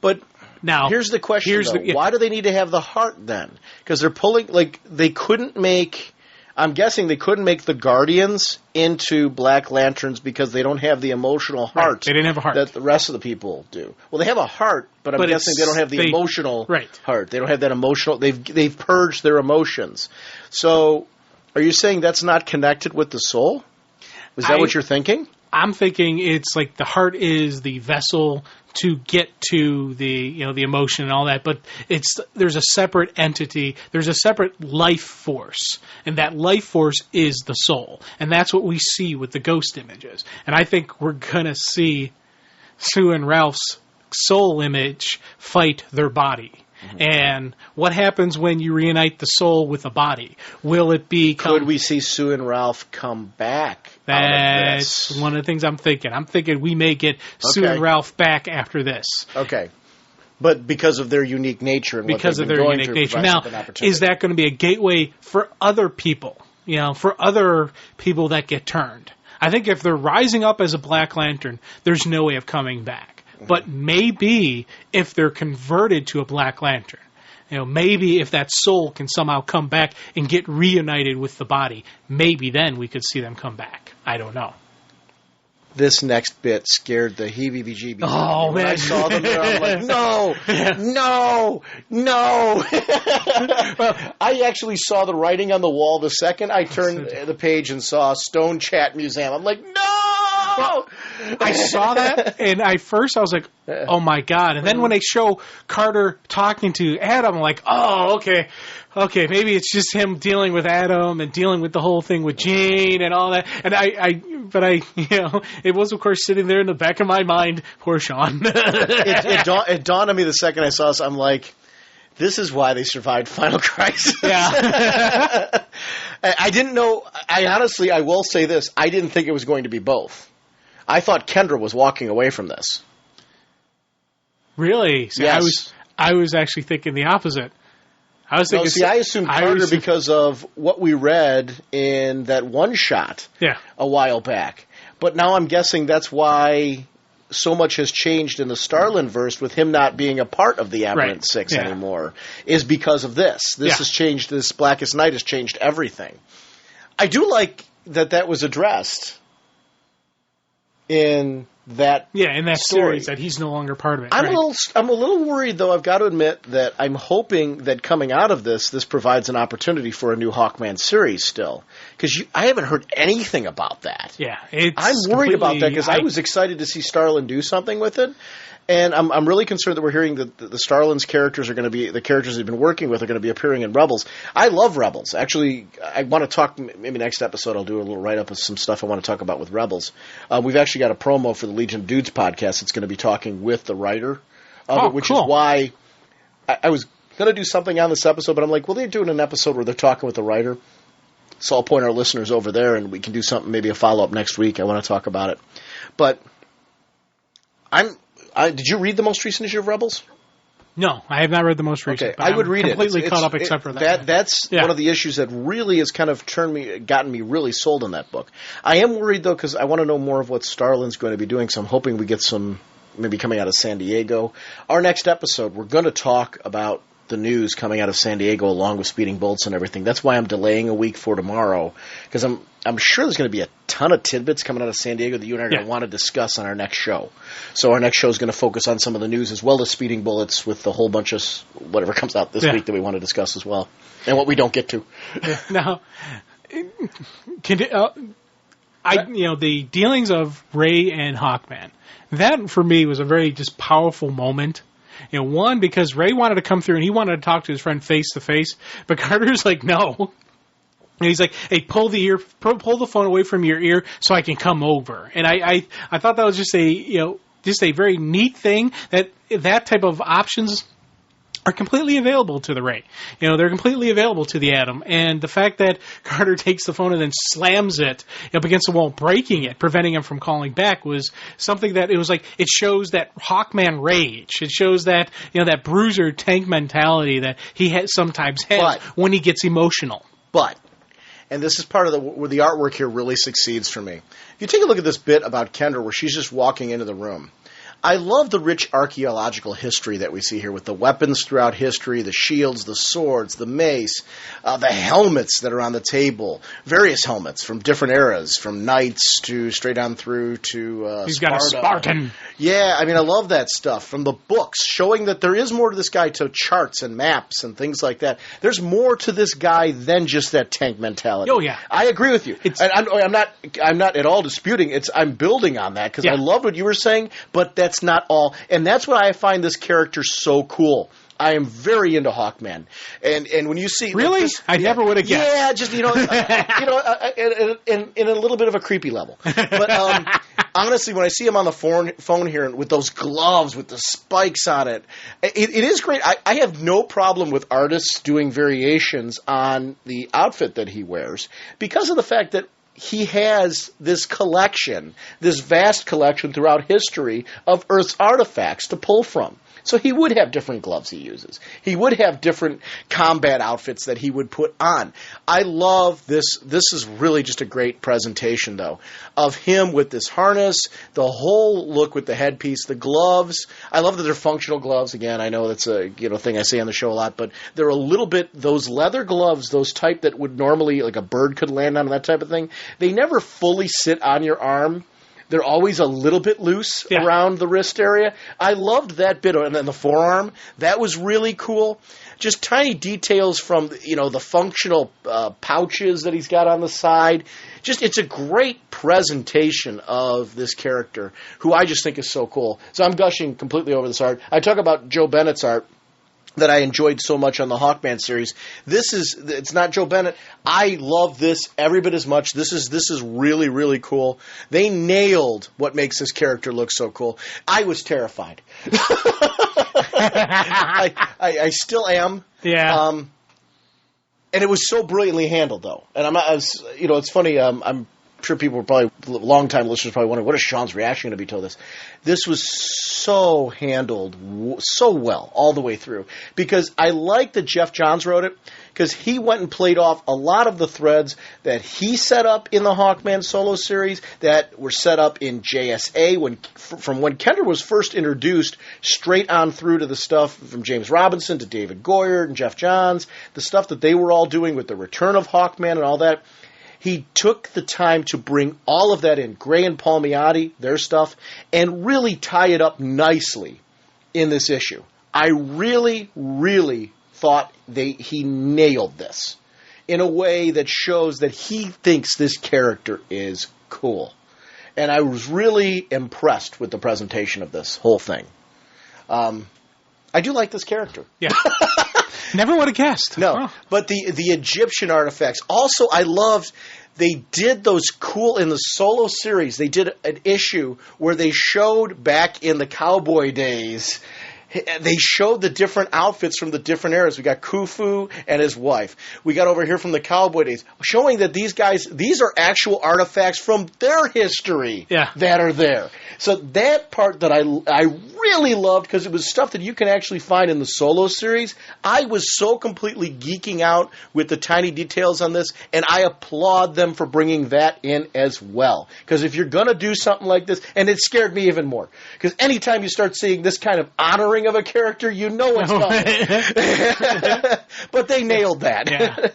Speaker 1: But
Speaker 2: now,
Speaker 1: here's the question, why do they need to have the heart then? Because they're pulling, they couldn't make, I'm guessing they couldn't make the Guardians into Black Lanterns because they don't have the emotional heart.
Speaker 2: Right. They didn't have a heart.
Speaker 1: That the rest of the people do. Well, they have a heart, but I'm guessing they don't have the emotional heart. They don't have that emotional, they've purged their emotions. So, are you saying that's not connected with the soul? Is that what you're thinking?
Speaker 2: I'm thinking it's like the heart is the vessel to get to the emotion and all that, but there's a separate entity, there's a separate life force, and that life force is the soul, and that's what we see with the ghost images. And I think we're gonna see Sue and Ralph's soul image fight their body. Mm-hmm. And what happens when you reunite the soul with the body? Will it be?
Speaker 1: Could we see Sue and Ralph come back?
Speaker 2: That's one of the things I'm thinking. I'm thinking we may get Sue and Ralph back after this.
Speaker 1: Okay. But because of their unique nature and because of their unique nature.
Speaker 2: Now, is that going to be a gateway for other people? For other people that get turned? I think if they're rising up as a Black Lantern, there's no way of coming back. But maybe if they're converted to a Black Lantern, maybe if that soul can somehow come back and get reunited with the body, maybe then we could see them come back. I don't know.
Speaker 1: This next bit scared the heebie-jeebies.
Speaker 2: Oh, man.
Speaker 1: When I saw them there, I'm like, no. Well, I actually saw the writing on the wall the second I turned the page and saw Stone Chat Museum. I'm like, no!
Speaker 2: Well, I saw that, and at first I was like, oh, my God. And then when they show Carter talking to Adam, I'm like, oh, okay, maybe it's just him dealing with Adam and dealing with the whole thing with Jane and all that. And it was, of course, sitting there in the back of my mind, poor Sean.
Speaker 1: It dawned on me the second I saw this. I'm like, this is why they survived Final Crisis.
Speaker 2: Yeah.
Speaker 1: I didn't know. I will say this. I didn't think it was going to be both. I thought Kendra was walking away from this.
Speaker 2: Really? See,
Speaker 1: yes.
Speaker 2: I was actually thinking the opposite. I
Speaker 1: assumed Carter because of what we read in that one shot a while back. But now I'm guessing that's why so much has changed in the Starlin verse with him not being a part of the Aberrant Six anymore, is because of this. This has changed. This Blackest Night has changed everything. I do like that was addressed in that story.
Speaker 2: Series that he's no longer part of it.
Speaker 1: I'm a little worried, though. I've got to admit that I'm hoping that coming out of this provides an opportunity for a new Hawkman series still, because I haven't heard anything about that.
Speaker 2: Yeah,
Speaker 1: I'm worried about that because I was excited to see Starlin do something with it. And I'm really concerned that we're hearing that the Starlin's characters are going to be, the characters they've been working with are going to be appearing in Rebels. I love Rebels. Actually, I want to talk, maybe next episode I'll do a little write-up of some stuff I want to talk about with Rebels. We've actually got a promo for the Legion of Dudes podcast that's going to be talking with the writer of it, which is why I was going to do something on this episode, but I'm like, well, they're doing an episode where they're talking with the writer. So I'll point our listeners over there and we can do something, maybe a follow-up next week. I want to talk about it. But did you read the most recent issue of Rebels?
Speaker 2: No, I have not read the most recent.
Speaker 1: Okay, I would read it.
Speaker 2: Completely caught up except for that.
Speaker 1: That's one of the issues that really has kind of gotten me really sold on that book. I am worried, though, because I want to know more of what Starlin's going to be doing, so I'm hoping we get some maybe coming out of San Diego. Our next episode, we're going to talk about the news coming out of San Diego along with Speeding Bolts and everything. That's why I'm delaying a week for tomorrow, because I'm sure there's going to be a ton of tidbits coming out of San Diego that you and I are going to want to discuss on our next show. So our next show is going to focus on some of the news as well as Speeding Bullets with a whole bunch of whatever comes out this week that we want to discuss as well, and what we don't get to.
Speaker 2: Now, the dealings of Ray and Hawkman, that for me was a very just powerful moment. One, because Ray wanted to come through and he wanted to talk to his friend face to face, but Carter's like, no. And he's like, hey, pull the phone away from your ear so I can come over. And I thought that was just a very neat thing, that type of options are completely available to the Ray. They're completely available to the Atom. And the fact that Carter takes the phone and then slams it up against the wall, breaking it, preventing him from calling back, was something that it shows that Hawkman rage. It shows that, that bruiser tank mentality that he sometimes has when he gets emotional.
Speaker 1: But, and this is part of where the artwork here really succeeds for me. If you take a look at this bit about Kendra where she's just walking into the room, I love the rich archaeological history that we see here with the weapons throughout history, the shields, the swords, the mace, the helmets that are on the table, various helmets from different eras, from knights to straight on through to
Speaker 2: He's
Speaker 1: Sparta.
Speaker 2: got a Spartan.
Speaker 1: Yeah, I love that stuff. From the books, showing that there is more to this guy, to charts and maps and things like that. There's more to this guy than just that tank mentality.
Speaker 2: Oh, yeah.
Speaker 1: I agree with you. I'm not at all disputing. I'm building on that because I love what you were saying, but that's not all. And that's why I find this character so cool. I am very into Hawkman, and when you see
Speaker 2: really, I never would have guessed.
Speaker 1: Yeah, just in a little bit of a creepy level. But honestly, when I see him on the phone here with those gloves with the spikes on it, it is great. I have no problem with artists doing variations on the outfit that he wears because of the fact that he has this collection, this vast collection throughout history of Earth's artifacts to pull from. So he would have different gloves he uses. He would have different combat outfits that he would put on. I love this. This is really just a great presentation, though, of him with this harness, the whole look with the headpiece, the gloves. I love that they're functional gloves. Again, I know that's a thing I say on the show a lot, but they're a little bit, those leather gloves, those type that would normally, like a bird could land on, that type of thing, they never fully sit on your arm. They're always a little bit loose around the wrist area. I loved that bit, and then the forearm. That was really cool. Just tiny details from, the functional pouches that he's got on the side. It's a great presentation of this character, who I just think is so cool. So I'm gushing completely over this art. I talk about Joe Bennett's art that I enjoyed so much on the Hawkman series. It's not Joe Bennett. I love this every bit as much. This is really, really cool. They nailed what makes this character look so cool. I was terrified. I still am.
Speaker 2: Yeah.
Speaker 1: And it was so brilliantly handled, though. And it's funny. I'm sure people were probably, long-time listeners probably wondering, what is Sean's reaction going to be to this? This was so handled so well all the way through. Because I like that Jeff Johns wrote it, because he went and played off a lot of the threads that he set up in the Hawkman solo series, that were set up in JSA, from when Kendra was first introduced, straight on through to the stuff from James Robinson to David Goyer and Jeff Johns, the stuff that they were all doing with the return of Hawkman and all that. He took the time to bring all of that in, Gray and Palmiotti, their stuff, and really tie it up nicely in this issue. I really, really thought he nailed this in a way that shows that he thinks this character is cool. And I was really impressed with the presentation of this whole thing. I do like this character.
Speaker 2: Yeah. Never would have guessed.
Speaker 1: No,
Speaker 2: oh.
Speaker 1: But the Egyptian artifacts. Also, I loved, they did those cool, in the solo series, they did an issue where they showed back in the cowboy days, they showed the different outfits from the different eras. We got Khufu and his wife. We got over here from the cowboy days, showing that these are actual artifacts from their history that are there. So that part that I really loved, because it was stuff that you can actually find in the solo series. I was so completely geeking out with the tiny details on this, and I applaud them for bringing that in as well. Because if you're going to do something like this, and it scared me even more, because anytime you start seeing this kind of honoring of a character, you know what's coming. But they nailed that.
Speaker 2: Yeah.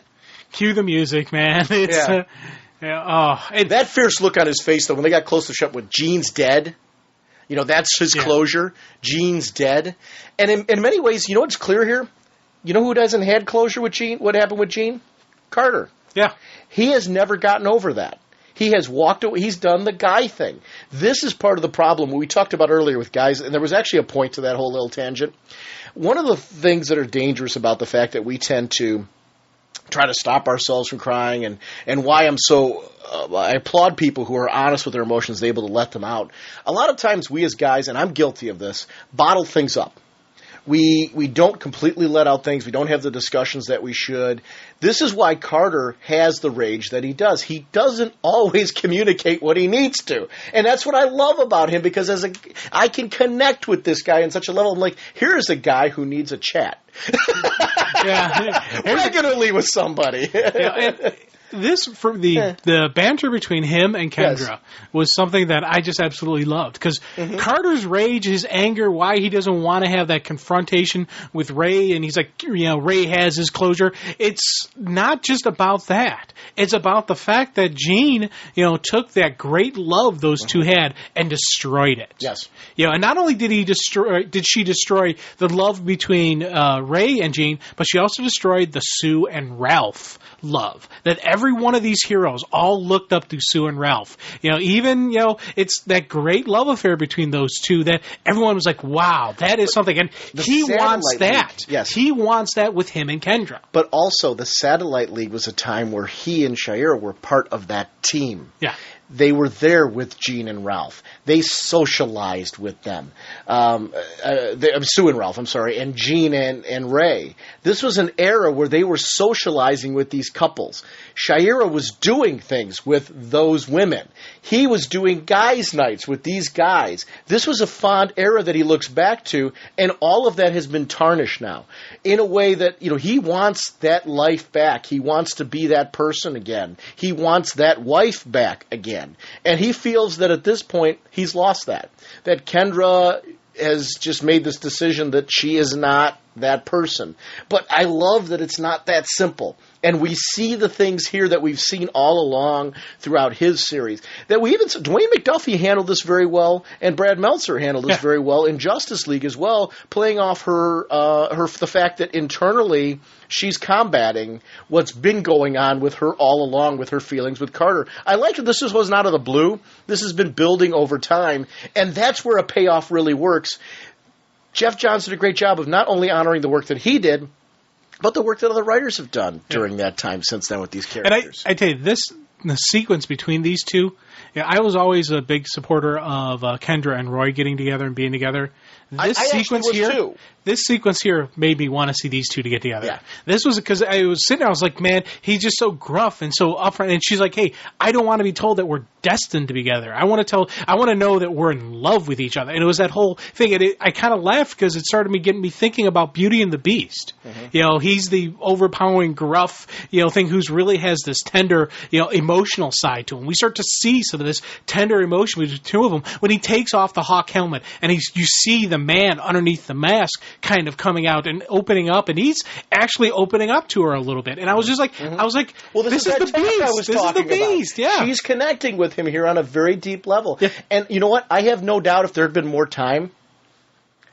Speaker 2: Cue the music, man. It's,
Speaker 1: that fierce look on his face, though, when they got close to shut with Gene's dead, that's his closure. Gene's dead. And in many ways, what's clear here? You know who hasn't had closure with Gene? What happened with Gene? Carter.
Speaker 2: Yeah.
Speaker 1: He has never gotten over that. He has walked away. He's done the guy thing. This is part of the problem we talked about earlier with guys, and there was actually a point to that whole little tangent. One of the things that are dangerous about the fact that we tend to try to stop ourselves from crying, and why I'm so I applaud people who are honest with their emotions, able to let them out. A lot of times we as guys, and I'm guilty of this, bottle things up. We don't completely let out things. We don't have the discussions that we should. This is why Carter has the rage that he does. He doesn't always communicate what he needs to. And that's what I love about him, because I can connect with this guy on such a level. I'm like, here's a guy who needs a chat. Regularly with somebody.
Speaker 2: This, for the banter between him and Kendra, was something that I just absolutely loved. Because Carter's rage, his anger, why he doesn't want to have that confrontation with Ray, and he's like, Ray has his closure. It's not just about that. It's about the fact that Jean, took that great love those two had and destroyed it.
Speaker 1: Yes.
Speaker 2: And not only did she destroy the love between Ray and Jean, but she also destroyed the Sue and Ralph love that every one of these heroes all looked up to Sue and Ralph. It's that great love affair between those two that everyone was like, wow, that is something. And he wants that.
Speaker 1: Yes.
Speaker 2: He wants that with him and Kendra.
Speaker 1: But also, the Satellite League was a time where he and Shira were part of that team.
Speaker 2: Yeah.
Speaker 1: They were there with Jean and Ralph. They socialized with them. Sue and Ralph, and Jean and Ray. This was an era where they were socializing with these couples. Shira was doing things with those women. He was doing guys' nights with these guys. This was a fond era that he looks back to, and all of that has been tarnished now in a way that, he wants that life back. He wants to be that person again. He wants that wife back again. And he feels that at this point, he's lost that. That Kendra has just made this decision that she is not that person. But I love that it's not that simple. And we see the things here that we've seen all along throughout his series. That we even Dwayne McDuffie handled this very well, and Brad Meltzer handled this very well in Justice League as well, playing off the fact that internally she's combating what's been going on with her all along with her feelings with Carter. I like that this wasn't out of the blue. This has been building over time, and that's where a payoff really works. Jeff Johns did a great job of not only honoring the work that he did, but the work that other writers have done during that time since then with these characters.
Speaker 2: And I tell you, the sequence between these two, I was always a big supporter of Kendra and Roy getting together and being together. This sequence here made me want to see these two to get together.
Speaker 1: Yeah.
Speaker 2: This was because I was sitting there, I was like, man, he's just so gruff and so upfront. And she's like, hey, I don't want to be told that we're destined to be together. I want to know that we're in love with each other. And it was that whole thing. And I kind of laughed because it started getting me thinking about Beauty and the Beast. Mm-hmm. He's the overpowering gruff, thing who's really has this tender, emotional side to him. We start to see some of this tender emotion between the two of them when he takes off the hawk helmet and you see the man underneath the mask kind of coming out and opening up, and he's actually opening up to her a little bit. And I was just like, well, this is the Beast. This is the Beast. Yeah.
Speaker 1: She's connecting with him here on a very deep level. Yeah. And you know what? I have no doubt if there had been more time,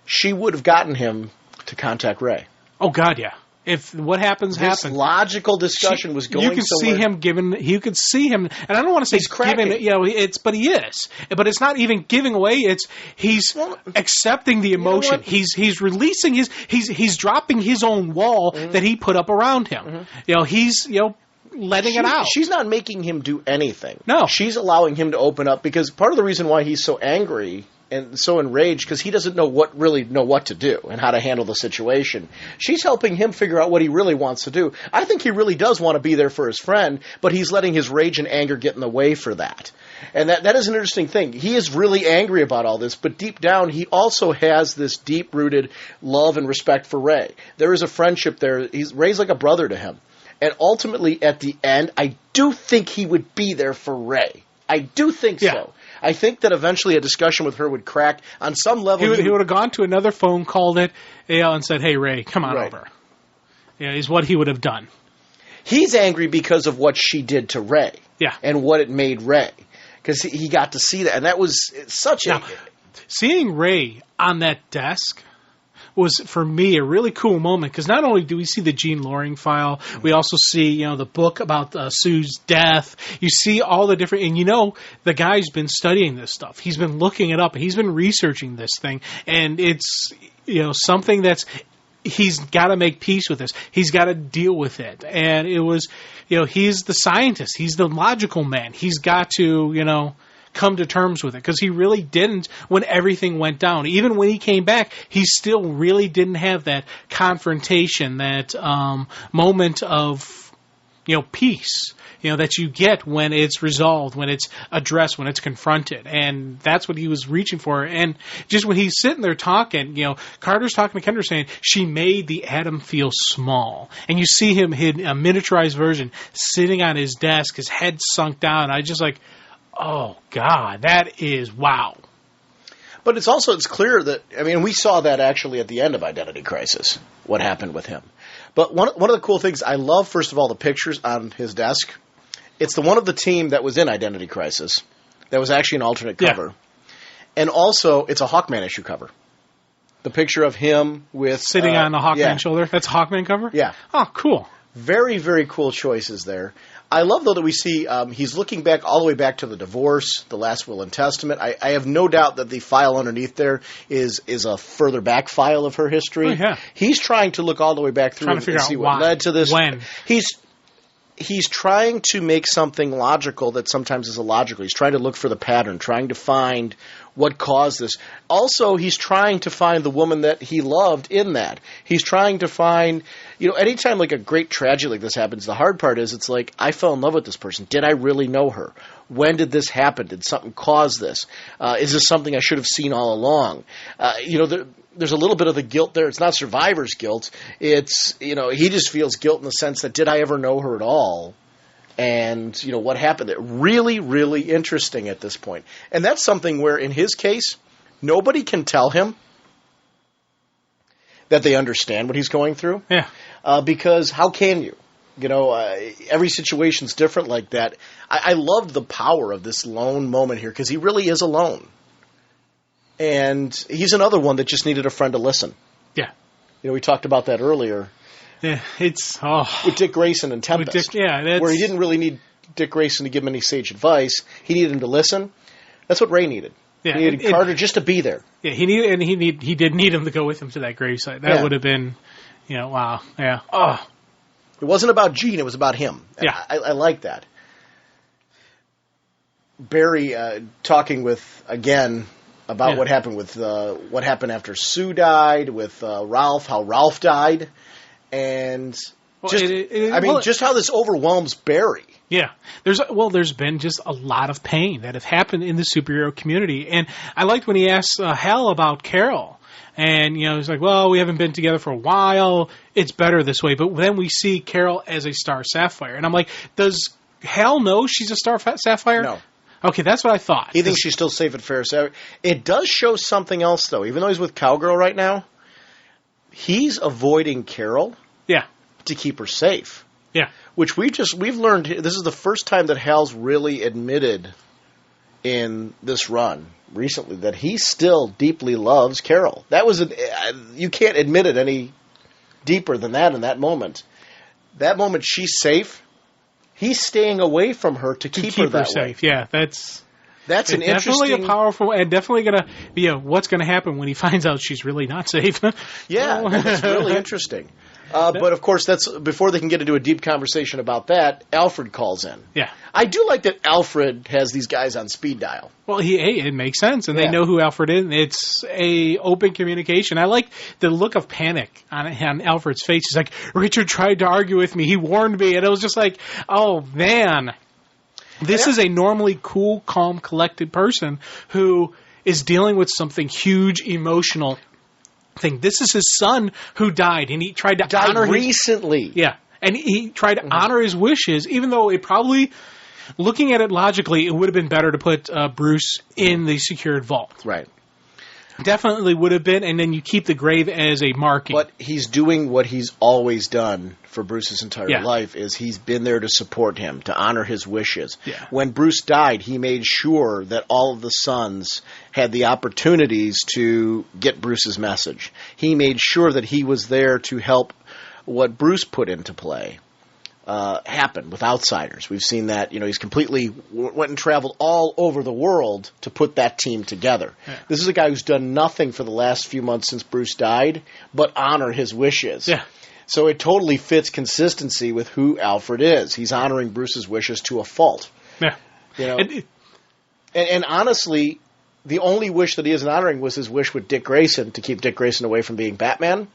Speaker 1: she would have gotten him to contact Ray.
Speaker 2: Oh, God, yeah. If what happens,
Speaker 1: this logical discussion was going.
Speaker 2: You could see him giving. You could see him, and I don't want to say
Speaker 1: he's cracking.
Speaker 2: But he is. But it's not even giving away. He's accepting the emotion. He's releasing his. He's dropping his own wall that he put up around him. Mm-hmm. He's letting it out.
Speaker 1: She's not making him do anything.
Speaker 2: No,
Speaker 1: she's allowing him to open up, because part of the reason why he's so angry and so enraged, because he doesn't know what to do and how to handle the situation. She's helping him figure out what he really wants to do. I think he really does want to be there for his friend, but he's letting his rage and anger get in the way for that. And that is an interesting thing. He is really angry about all this, but deep down he also has this deep-rooted love and respect for Ray. There is a friendship there. Ray's like a brother to him. And ultimately, at the end, I do think he would be there for Ray. I do think so. I think that eventually a discussion with her would crack on some level.
Speaker 2: He would have gone to another phone, called it, and said, hey, Ray, come on over. Is what he would have done.
Speaker 1: He's angry because of what she did to Ray.
Speaker 2: Yeah.
Speaker 1: And what it made Ray. Because he got to see that. And that was such a...
Speaker 2: Seeing Ray on that desk was, for me, a really cool moment, because not only do we see the Jean Loring file, we also see, the book about Sue's death. You see all the different, and the guy's been studying this stuff. He's been looking it up, and he's been researching this thing, and it's, something that's, he's got to make peace with this. He's got to deal with it. And it was, he's the scientist. He's the logical man. He's got to, come to terms with it, because he really didn't when everything went down. Even when he came back, he still really didn't have that confrontation, that moment of peace, that you get when it's resolved, when it's addressed, when it's confronted. And that's what he was reaching for. And just when he's sitting there talking, Carter's talking to Kendra saying, she made the atom feel small. And you see him in a miniaturized version sitting on his desk, his head sunk down. I just like, oh, God, that is wow.
Speaker 1: But it's clear that, we saw that actually at the end of Identity Crisis, what happened with him. But one of the cool things, I love, first of all, the pictures on his desk. It's the one of the team that was in Identity Crisis that was actually an alternate cover. Yeah. And also, it's a Hawkman issue cover. The picture of him with...
Speaker 2: sitting on the Hawkman shoulder. That's a Hawkman cover?
Speaker 1: Yeah.
Speaker 2: Oh, cool.
Speaker 1: Very, very cool choices there. I love, though, that we see he's looking back all the way back to the divorce, the last will and testament. I have no doubt that the file underneath there is a further back file of her history.
Speaker 2: Oh, yeah.
Speaker 1: He's trying to look all the way back through and see what led to this.
Speaker 2: When?
Speaker 1: He's trying to make something logical that sometimes is illogical. He's trying to look for the pattern, trying to find what caused this. Also, he's trying to find the woman that he loved in that. He's trying to find, anytime like a great tragedy like this happens, the hard part is it's like, I fell in love with this person. Did I really know her? When did this happen? Did something cause this? Is this something I should have seen all along? There's a little bit of the guilt there. It's not survivor's guilt. It's, he just feels guilt in the sense that, did I ever know her at all? And, what happened there? Really, really interesting at this point. And that's something where, in his case, nobody can tell him that they understand what he's going through.
Speaker 2: Yeah.
Speaker 1: Because how can you? Every situation's different like that. I loved the power of this lone moment here, because he really is alone. And he's another one that just needed a friend to listen.
Speaker 2: Yeah.
Speaker 1: We talked about that earlier.
Speaker 2: Yeah,
Speaker 1: with Dick Grayson and Tempest. Where he didn't really need Dick Grayson to give him any sage advice. He needed him to listen. That's what Ray needed. Yeah, he needed Carter just to be there.
Speaker 2: Yeah, he did need him to go with him to that gravesite. That would have been, wow. Yeah. Oh.
Speaker 1: It wasn't about Gene, it was about him.
Speaker 2: Yeah.
Speaker 1: I like that. Barry talking with, again, about what happened what happened after Sue died, with Ralph, how Ralph died, and just how this overwhelms Barry.
Speaker 2: Yeah, there's been just a lot of pain that have happened in the superhero community, and I liked when he asked Hal about Carol, and he's like, well, we haven't been together for a while, it's better this way, but then we see Carol as a Star Sapphire, and I'm like, does Hal know she's a Star Sapphire?
Speaker 1: No.
Speaker 2: Okay, that's what I thought.
Speaker 1: He thinks she's still safe at Ferris. It does show something else, though. Even though he's with Cowgirl right now, he's avoiding Carol to keep her safe.
Speaker 2: Yeah.
Speaker 1: Which we've learned, this is the first time that Hal's really admitted in this run recently that he still deeply loves Carol. That was you can't admit it any deeper than that in that moment. That moment she's safe. He's staying away from her to keep her that
Speaker 2: safe.
Speaker 1: way.
Speaker 2: Yeah, that's
Speaker 1: an
Speaker 2: definitely
Speaker 1: interesting,
Speaker 2: a powerful, and definitely going to be what's going to happen when he finds out she's really not safe.
Speaker 1: Yeah, that's really interesting. But of course, that's before they can get into a deep conversation about that. Alfred calls in.
Speaker 2: Yeah,
Speaker 1: I do like that Alfred has these guys on speed dial.
Speaker 2: Well, it makes sense, and they know who Alfred is. It's a open communication. I like the look of panic on Alfred's face. He's like, Richard tried to argue with me. He warned me, and it was just like, oh man, this is a normally cool, calm, collected person who is dealing with something huge, emotional thing. This is his son who died, and he tried to honor
Speaker 1: recently.
Speaker 2: And he tried to honor his wishes, even though it probably, looking at it logically, it would have been better to put Bruce in the secured vault.
Speaker 1: Right.
Speaker 2: Definitely would have been, and then you keep the grave as a marking.
Speaker 1: But he's doing what he's always done for Bruce's entire life, is he's been there to support him, to honor his wishes.
Speaker 2: Yeah.
Speaker 1: When Bruce died, he made sure that all of the sons had the opportunities to get Bruce's message. He made sure that he was there to help what Bruce put into play happen with outsiders. We've seen that, he's completely went and traveled all over the world to put that team together. Yeah. This is a guy who's done nothing for the last few months since Bruce died, but honor his wishes.
Speaker 2: Yeah.
Speaker 1: So it totally fits consistency with who Alfred is. He's honoring Bruce's wishes to a fault.
Speaker 2: Yeah.
Speaker 1: And honestly, the only wish that he isn't honoring was his wish with Dick Grayson to keep Dick Grayson away from being Batman,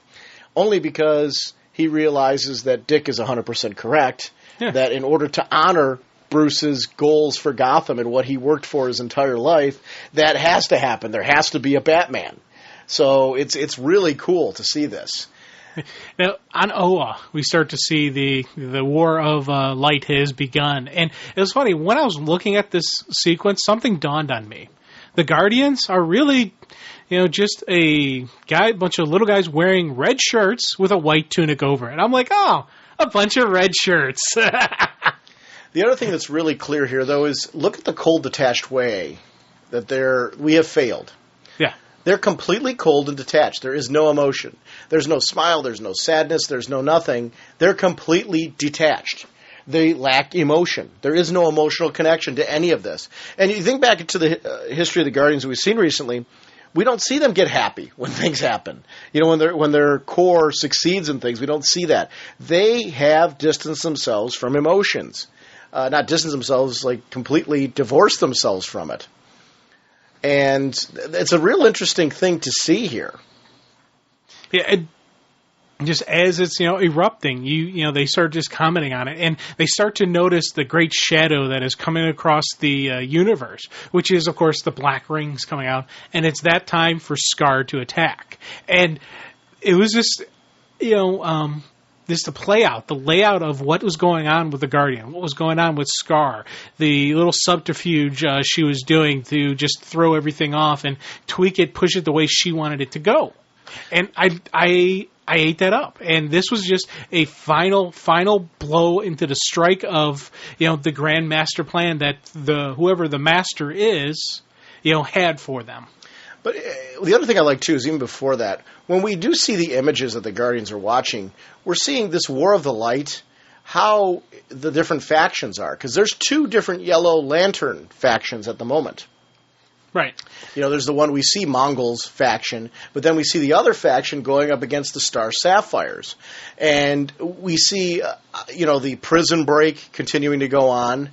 Speaker 1: only because he realizes that Dick is 100% correct, that in order to honor Bruce's goals for Gotham and what he worked for his entire life, that has to happen. There has to be a Batman. So it's really cool to see this.
Speaker 2: Now, on Oa, we start to see the War of Light has begun. And it was funny, when I was looking at this sequence, something dawned on me. The Guardians are really, just a bunch of little guys wearing red shirts with a white tunic over it. And I'm like, oh, a bunch of red shirts.
Speaker 1: The other thing that's really clear here, though, is look at the cold, detached way that we have failed.
Speaker 2: Yeah.
Speaker 1: They're completely cold and detached. There is no emotion. There's no smile. There's no sadness. There's no nothing. They're completely detached. They lack emotion. There is no emotional connection to any of this. And you think back to the history of the Guardians we've seen recently, we don't see them get happy when things happen. When their core succeeds in things, we don't see that. They have distanced themselves from emotions. Not distance themselves, like completely divorce themselves from it. And it's a real interesting thing to see here.
Speaker 2: Yeah, just as it's, erupting, they start just commenting on it, and they start to notice the great shadow that is coming across the universe, which is, of course, the black rings coming out, and it's that time for Scar to attack. And it was just, this to play out, the layout of what was going on with the Guardian, what was going on with Scar, the little subterfuge she was doing to just throw everything off and tweak it, push it the way she wanted it to go. And I ate that up. And this was just a final blow into the strike of, the grand master plan that whoever the master is, had for them.
Speaker 1: But the other thing I like, too, is even before that, when we do see the images that the Guardians are watching, we're seeing this War of the Light, how the different factions are. Because there's 2 different Yellow Lantern factions at the moment.
Speaker 2: Right.
Speaker 1: There's the one we see, Mongols faction, but then we see the other faction going up against the Star Sapphires. And we see, the prison break continuing to go on.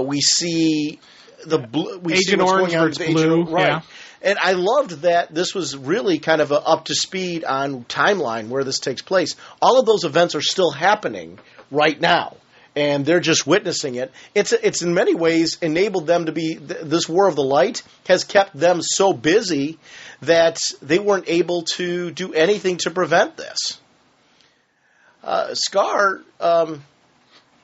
Speaker 1: We see
Speaker 2: Agent Orange versus Blue.
Speaker 1: Right.
Speaker 2: Yeah.
Speaker 1: And I loved that this was really kind of a up to speed on timeline where this takes place. All of those events are still happening right now, and they're just witnessing it. It's in many ways enabled them to be this War of the Light has kept them so busy that they weren't able to do anything to prevent this. Scar.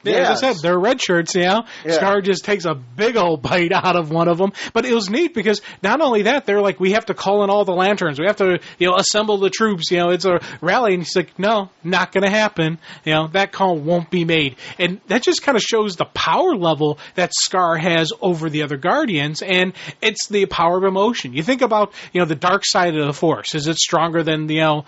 Speaker 2: Yeah, as I said, they're red shirts, Yeah. Scar just takes a big old bite out of one of them. But it was neat because not only that, they're like, we have to call in all the lanterns. We have to, assemble the troops. It's a rally. And he's like, no, not going to happen. That call won't be made. And that just kind of shows the power level that Scar has over the other Guardians. And it's the power of emotion. You think about, the dark side of the Force. Is it stronger than the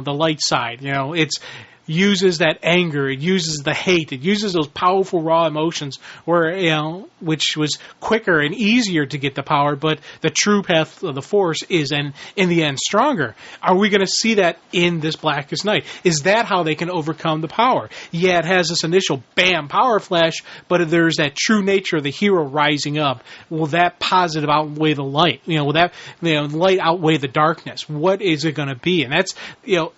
Speaker 2: light side? It's uses that anger, it uses the hate, it uses those powerful raw emotions which was quicker and easier to get the power, but the true path of the Force is in the end stronger. Are we going to see that in this Blackest Night? Is that how they can overcome the power? Yeah, it has this initial bam power flash, but there's that true nature of the hero rising up. Will that positive outweigh the light? Will that light outweigh the darkness? What is it going to be? And that's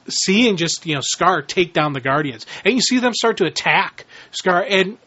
Speaker 2: seeing just Scar take down the Guardians, and you see them start to attack Scar, and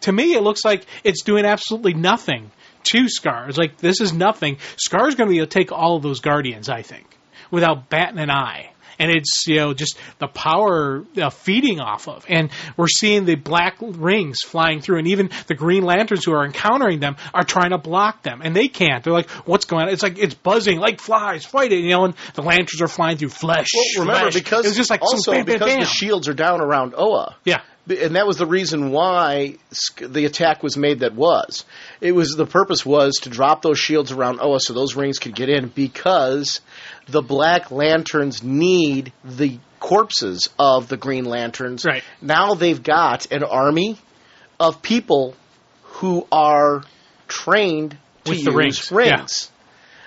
Speaker 2: to me it looks like it's doing absolutely nothing to Scar. It's like, this is nothing. Scar's going to be able to take all of those Guardians, I think, without batting an eye. And it's, just the power feeding off of. And we're seeing the black rings flying through. And even the Green Lanterns who are encountering them are trying to block them. And they can't. They're like, what's going on? It's like, it's buzzing like flies, fighting, and the lanterns are flying through flesh.
Speaker 1: Well, remember,
Speaker 2: flesh.
Speaker 1: because,
Speaker 2: it was just like,
Speaker 1: also
Speaker 2: bam, bam,
Speaker 1: because
Speaker 2: bam.
Speaker 1: the shields are down around Oa.
Speaker 2: Yeah.
Speaker 1: And that was the reason why the attack was made that was. The purpose was to drop those shields around Oa so those rings could get in, because the Black Lanterns need the corpses of the Green Lanterns.
Speaker 2: Right.
Speaker 1: Now they've got an army of people who are trained to
Speaker 2: with
Speaker 1: use
Speaker 2: the rings.
Speaker 1: rings.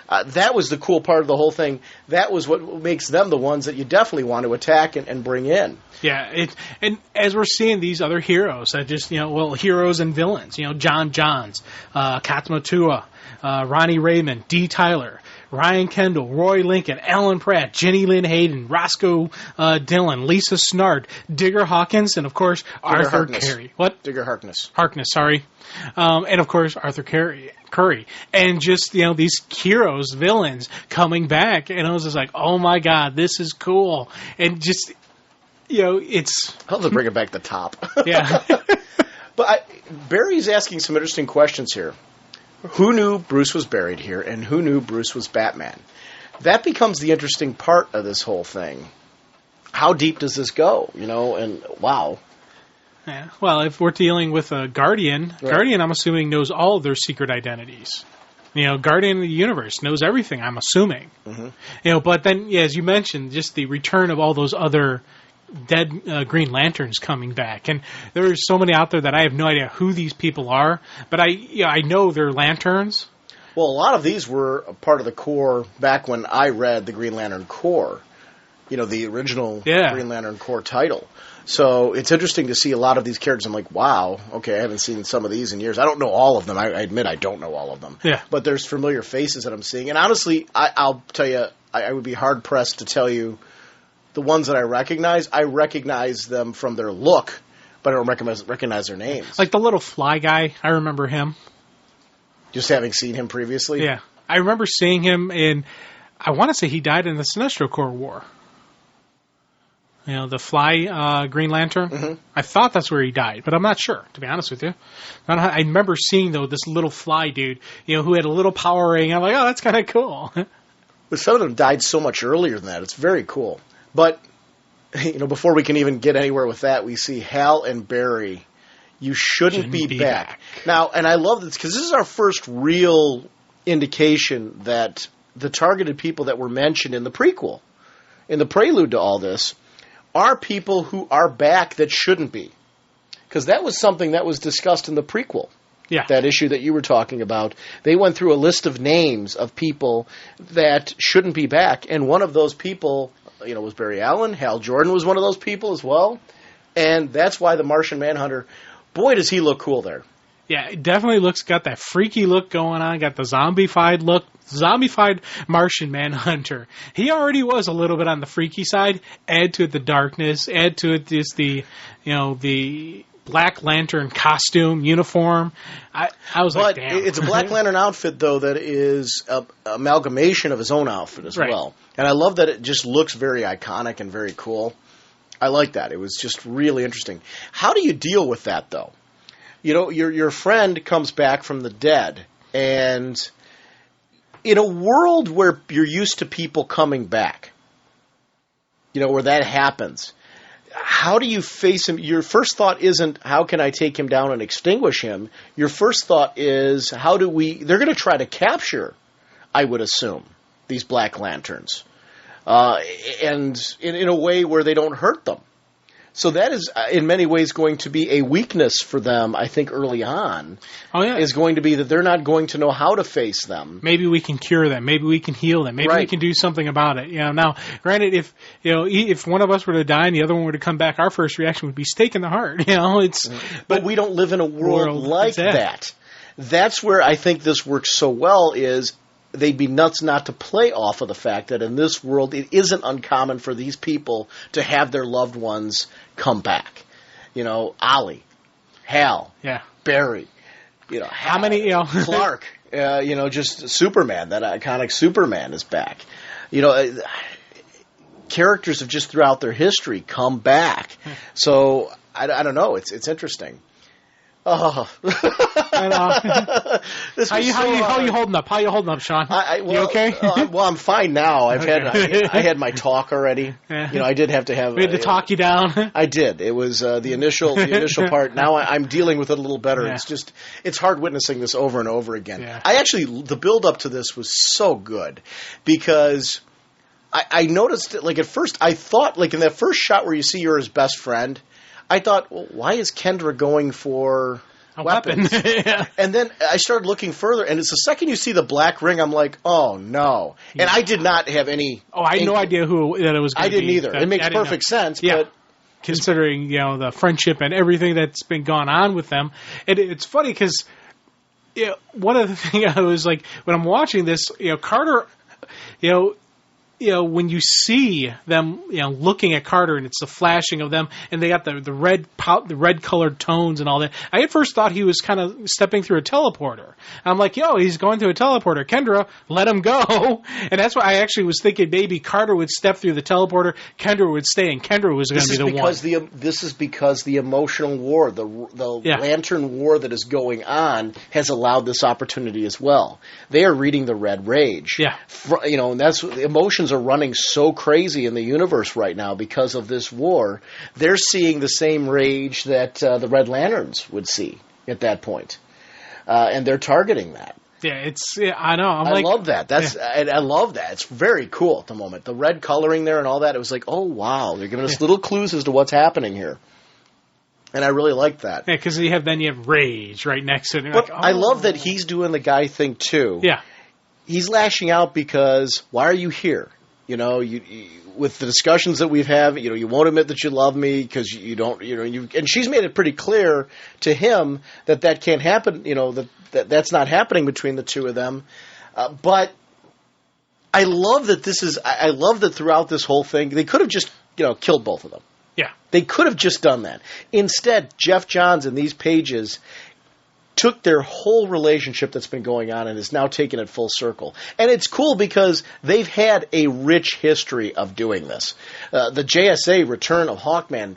Speaker 1: That was the cool part of the whole thing. That was what makes them the ones that you definitely want to attack and bring in.
Speaker 2: Yeah, and as we're seeing these other heroes, that just, heroes and villains, John Johns, Katmatua, Ronnie Raymond, Dee Tyler, Ryan Kendall, Roy Lincoln, Alan Pratt, Jenny Lynn Hayden, Roscoe Dillon, Lisa Snart, Digger Hawkins, and of course Arthur
Speaker 1: Harkness.
Speaker 2: Curry. What?
Speaker 1: Digger Harkness.
Speaker 2: Harkness, sorry. And of course Arthur Curry. And just, these heroes, villains coming back. And I was just like, oh my God, this is cool. And just, it's...
Speaker 1: I'll have to bring it back to top.
Speaker 2: Yeah.
Speaker 1: But Barry's asking some interesting questions here. Who knew Bruce was buried here, and who knew Bruce was Batman? That becomes the interesting part of this whole thing. How deep does this go? And wow.
Speaker 2: Yeah. Well, if we're dealing with a Guardian,
Speaker 1: right.
Speaker 2: Guardian, I'm assuming, knows all of their secret identities. Guardian of the Universe knows everything, I'm assuming. Mm-hmm. But then, as you mentioned, just the return of all those other dead Green Lanterns coming back, and there's so many out there that I have no idea who these people are, but I know they're Lanterns.
Speaker 1: Well, a lot of these were a part of the Corps back when I read the Green Lantern Corps, the original Green Lantern Corps title. So it's interesting to see a lot of these characters. I'm like, wow, okay, I haven't seen some of these in years. I don't know all of them. I admit I don't know all of them.
Speaker 2: Yeah.
Speaker 1: But there's familiar faces that I'm seeing, and honestly, I'll tell you, I would be hard pressed to tell you the ones that I recognize them from their look, but I don't recognize their names.
Speaker 2: Like the little fly guy, I remember him.
Speaker 1: Just having seen him previously?
Speaker 2: Yeah. I remember seeing him I want to say he died in the Sinestro Corps War. The fly Green Lantern. Mm-hmm. I thought that's where he died, but I'm not sure, to be honest with you. I remember seeing, though, this little fly dude, who had a little power ring. I'm like, oh, that's kind of cool.
Speaker 1: But some of them died so much earlier than that. It's very cool. But, before we can even get anywhere with that, we see Hal and Barry. You shouldn't be back. Now, and I love this because this is our first real indication that the targeted people that were mentioned in the prequel, in the prelude to all this, are people who are back that shouldn't be. Because that was something that was discussed in the prequel.
Speaker 2: Yeah.
Speaker 1: That issue that you were talking about. They went through a list of names of people that shouldn't be back, and one of those people, was Barry Allen. Hal Jordan was one of those people as well. And that's why the Martian Manhunter, boy, does he look cool there.
Speaker 2: Yeah, it definitely got that freaky look going on, got the zombified look, zombified Martian Manhunter. He already was a little bit on the freaky side. Add to it the darkness, add to it just the Black Lantern costume, uniform. I was like, damn.
Speaker 1: It's a Black Lantern outfit, though, that is an amalgamation of his own outfit as well. And I love that it just looks very iconic and very cool. I like that. It was just really interesting. How do you deal with that, though? Your friend comes back from the dead, and in a world where you're used to people coming back, where that happens, how do you face him? Your first thought isn't, how can I take him down and extinguish him? Your first thought is, they're going to try to capture, I would assume, these Black Lanterns, and in a way where they don't hurt them. So that is, in many ways, going to be a weakness for them, I think, early on.
Speaker 2: Oh, yeah.
Speaker 1: Is going to be that they're not going to know how to face them.
Speaker 2: Maybe we can cure them. Maybe we can heal them. Maybe we can do something about it. Now, granted, if one of us were to die and the other one were to come back, our first reaction would be stake in the heart.
Speaker 1: But we don't live in a world like that. That's where I think this works so well is they'd be nuts not to play off of the fact that in this world it isn't uncommon for these people to have their loved ones come back. Ollie, Hal, Barry,
Speaker 2: how many,
Speaker 1: Clark, just Superman, that iconic Superman is back. Characters have just throughout their history come back. So I don't know. It's interesting. Oh.
Speaker 2: How you holding up? How you holding up, Sean? You okay?
Speaker 1: I'm fine now. I had my talk already. I did have to have.
Speaker 2: We had to talk you down.
Speaker 1: I did. It was the initial part. Now I'm dealing with it a little better.
Speaker 2: Yeah.
Speaker 1: It's hard witnessing this over and over again.
Speaker 2: Yeah.
Speaker 1: The build up to this was so good because I noticed like at first I thought like in that first shot where you see you're his best friend. I thought, well, why is Kendra going for weapons.
Speaker 2: Yeah.
Speaker 1: And then I started looking further, and it's the second you see the black ring, I'm like, oh, no. Yeah. And I did not have any...
Speaker 2: Oh, I had no idea who that it was going to be.
Speaker 1: I didn't either. It makes perfect sense, but...
Speaker 2: Considering, the friendship and everything that's been gone on with them. It's funny because one of the things I was like, when I'm watching this, Carter, when you see them, looking at Carter and it's the flashing of them and they got the red colored tones and all that. I at first thought he was kind of stepping through a teleporter. I'm like, he's going through a teleporter. Kendra, let him go. And that's why I actually was thinking maybe Carter would step through the teleporter, Kendra would stay, and Kendra was going to be the one.
Speaker 1: This is because the emotional war, the lantern war that is going on has allowed this opportunity as well. They are reading the Red Rage.
Speaker 2: Yeah.
Speaker 1: And that's emotions are running so crazy in the universe right now because of this war. They're seeing the same rage that the Red Lanterns would see at that point. And they're targeting that.
Speaker 2: Yeah, I know.
Speaker 1: I love that. I love that. It's very cool at the moment. The red coloring there and all that, it was like, oh, wow. They're giving us little clues as to what's happening here. And I really like that.
Speaker 2: Yeah, because you have Rage right next to it.
Speaker 1: But I love that he's doing the guy thing, too.
Speaker 2: Yeah.
Speaker 1: He's lashing out because, why are you here? You with the discussions that we've had, you won't admit that you love me because you don't, and she's made it pretty clear to him that can't happen, that's not happening between the two of them. But I love that I love that throughout this whole thing, they could have just, killed both of them.
Speaker 2: Yeah.
Speaker 1: They could have just done that. Instead, Jeff Johns in these pages took their whole relationship that's been going on and is now taking it full circle. And it's cool because they've had a rich history of doing this. The JSA Return of Hawkman,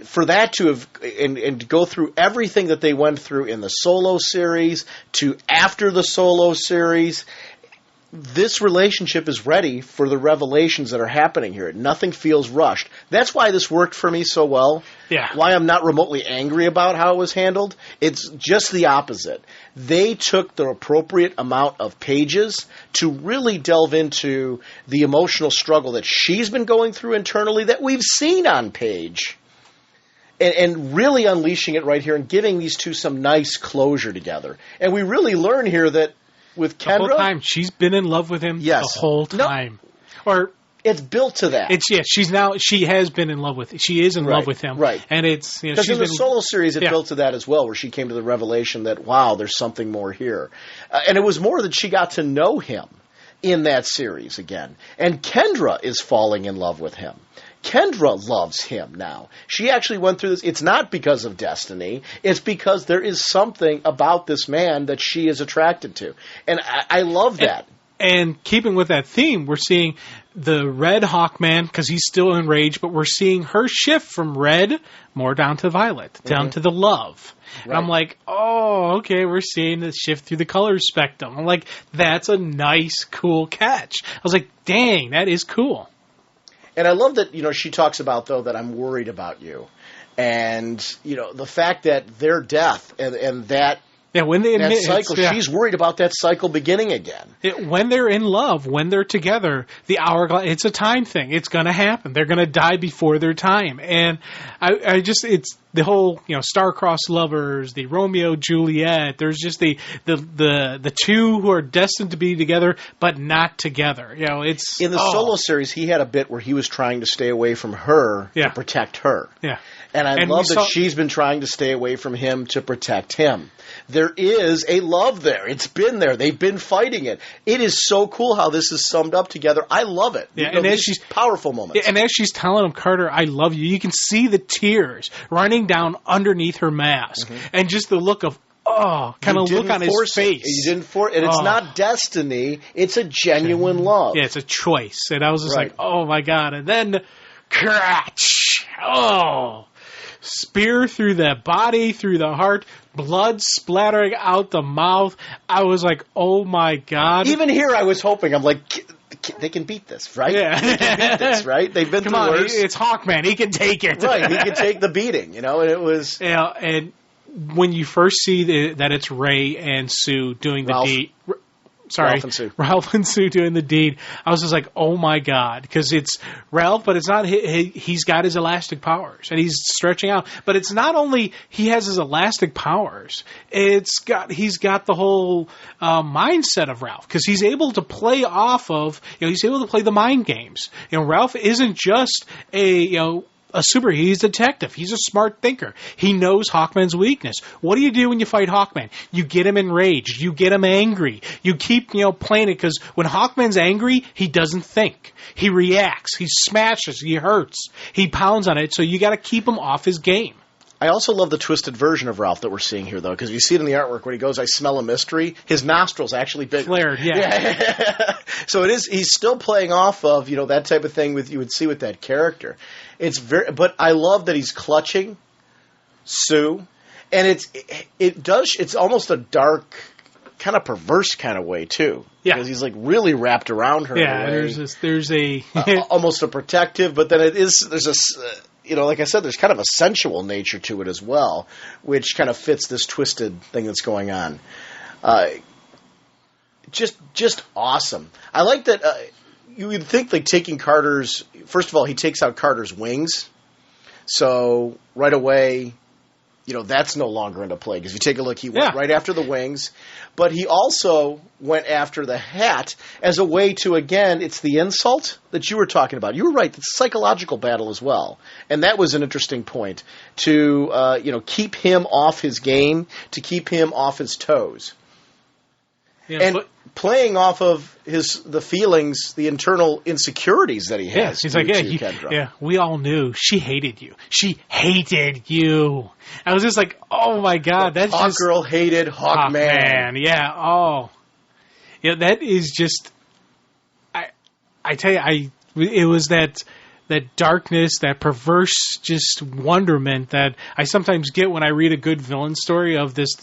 Speaker 1: for that to have and to go through everything that they went through in the solo series to after the solo series, this relationship is ready for the revelations that are happening here. Nothing feels rushed. That's why this worked for me so well.
Speaker 2: Yeah.
Speaker 1: Why I'm not remotely angry about how it was handled. It's just the opposite. They took the appropriate amount of pages to really delve into the emotional struggle that she's been going through internally that we've seen on page. And really unleashing it right here and giving these two some nice closure together. And we really learn here that with Kendra,
Speaker 2: the whole time she's been in love with him.
Speaker 1: Yes.
Speaker 2: The whole time. Or
Speaker 1: it's built to that.
Speaker 2: She has been in love with. She is in love with him.
Speaker 1: Right.
Speaker 2: And it's
Speaker 1: because in the solo series it built to that as well, where she came to the revelation that wow, there's something more here, and it was more that she got to know him in that series again, and Kendra is falling in love with him. Kendra loves him now. She actually went through this. It's not because of destiny. It's because there is something about this man that she is attracted to. And I love that.
Speaker 2: And keeping with that theme, we're seeing the red Hawkman, because he's still enraged, but we're seeing her shift from red more down to violet, down to the love. Right. And I'm like, oh, okay, we're seeing this shift through the color spectrum. I'm like, that's a nice, cool catch. I was like, dang, that is cool.
Speaker 1: And I love that, she talks about, though, that I'm worried about you. And, the fact that their death and that
Speaker 2: when they admit
Speaker 1: cycle, she's worried about that cycle beginning again.
Speaker 2: When they're in love, when they're together, the hourglass, it's a time thing. It's going to happen. They're going to die before their time. And it's the whole, star-crossed lovers, the Romeo, Juliet. There's just the two who are destined to be together, but not together. It's
Speaker 1: in the solo series, he had a bit where he was trying to stay away from her to protect her.
Speaker 2: Yeah.
Speaker 1: And I love that she's been trying to stay away from him to protect him. There is a love there. It's been there. They've been fighting it. It is so cool how this is summed up together. I love it.
Speaker 2: Yeah, and as she's
Speaker 1: powerful moments.
Speaker 2: And as she's telling him, Carter, I love you, you can see the tears running down underneath her mask. Mm-hmm. And just the look of, kind of look on his face.
Speaker 1: You didn't force it. And it's not destiny. It's a genuine love.
Speaker 2: Yeah, it's a choice. And I was just like, oh, my God. And then, cratch. Spear through the body, through the heart, blood splattering out the mouth. I was like, oh, my God.
Speaker 1: Even here, I was hoping. I'm like, they can beat this, right?
Speaker 2: Yeah.
Speaker 1: They can beat this, right? They've been through worse.
Speaker 2: It's Hawkman. He can take it.
Speaker 1: Right. He can take the beating, and it was...
Speaker 2: Yeah, and when you first see that it's Ray and Sue doing the deed... Ralph and Sue doing the deed. I was just like, oh my God, because it's Ralph, but it's not. He's got his elastic powers and he's stretching out. But it's not only he has his elastic powers. He's got the whole mindset of Ralph because he's able to play off of. He's able to play the mind games. Ralph isn't just a he's a detective. He's a smart thinker. He knows Hawkman's weakness. What do you do when you fight Hawkman? You get him enraged. You get him angry. You keep, playing it because when Hawkman's angry, he doesn't think. He reacts. He smashes. He hurts. He pounds on it. So you got to keep him off his game.
Speaker 1: I also love the twisted version of Ralph that we're seeing here, though, because you see it in the artwork when he goes, I smell a mystery. His nostrils actually big.
Speaker 2: Flared, yeah.
Speaker 1: So he's still playing off of, that type of thing you would see with that character. But I love that he's clutching Sue, and it's almost a dark, kind of perverse kind of way, too.
Speaker 2: Yeah.
Speaker 1: Because he's like really wrapped around her.
Speaker 2: Yeah, there's a
Speaker 1: almost a protective, but then there's a like I said, there's kind of a sensual nature to it as well, which kind of fits this twisted thing that's going on. Just awesome. I like that. You would think like taking Carter's. First of all, he takes out Carter's wings, so right away, that's no longer into play because if you take a look, he went right after the wings, but he also went after the hat as a way to, again, it's the insult that you were talking about. You were right, it's a psychological battle as well, and that was an interesting point to keep him off his game, to keep him off his toes. Yeah, and playing off of the feelings, the internal insecurities that he has.
Speaker 2: Yeah, he's like, Kendra. We all knew she hated you. She hated you. I was just like, oh my God, that's
Speaker 1: Hawk girl hated Hawkman.
Speaker 2: Yeah. Oh, yeah. That is just. I tell you, it was that darkness, that perverse just wonderment that I sometimes get when I read a good villain story of this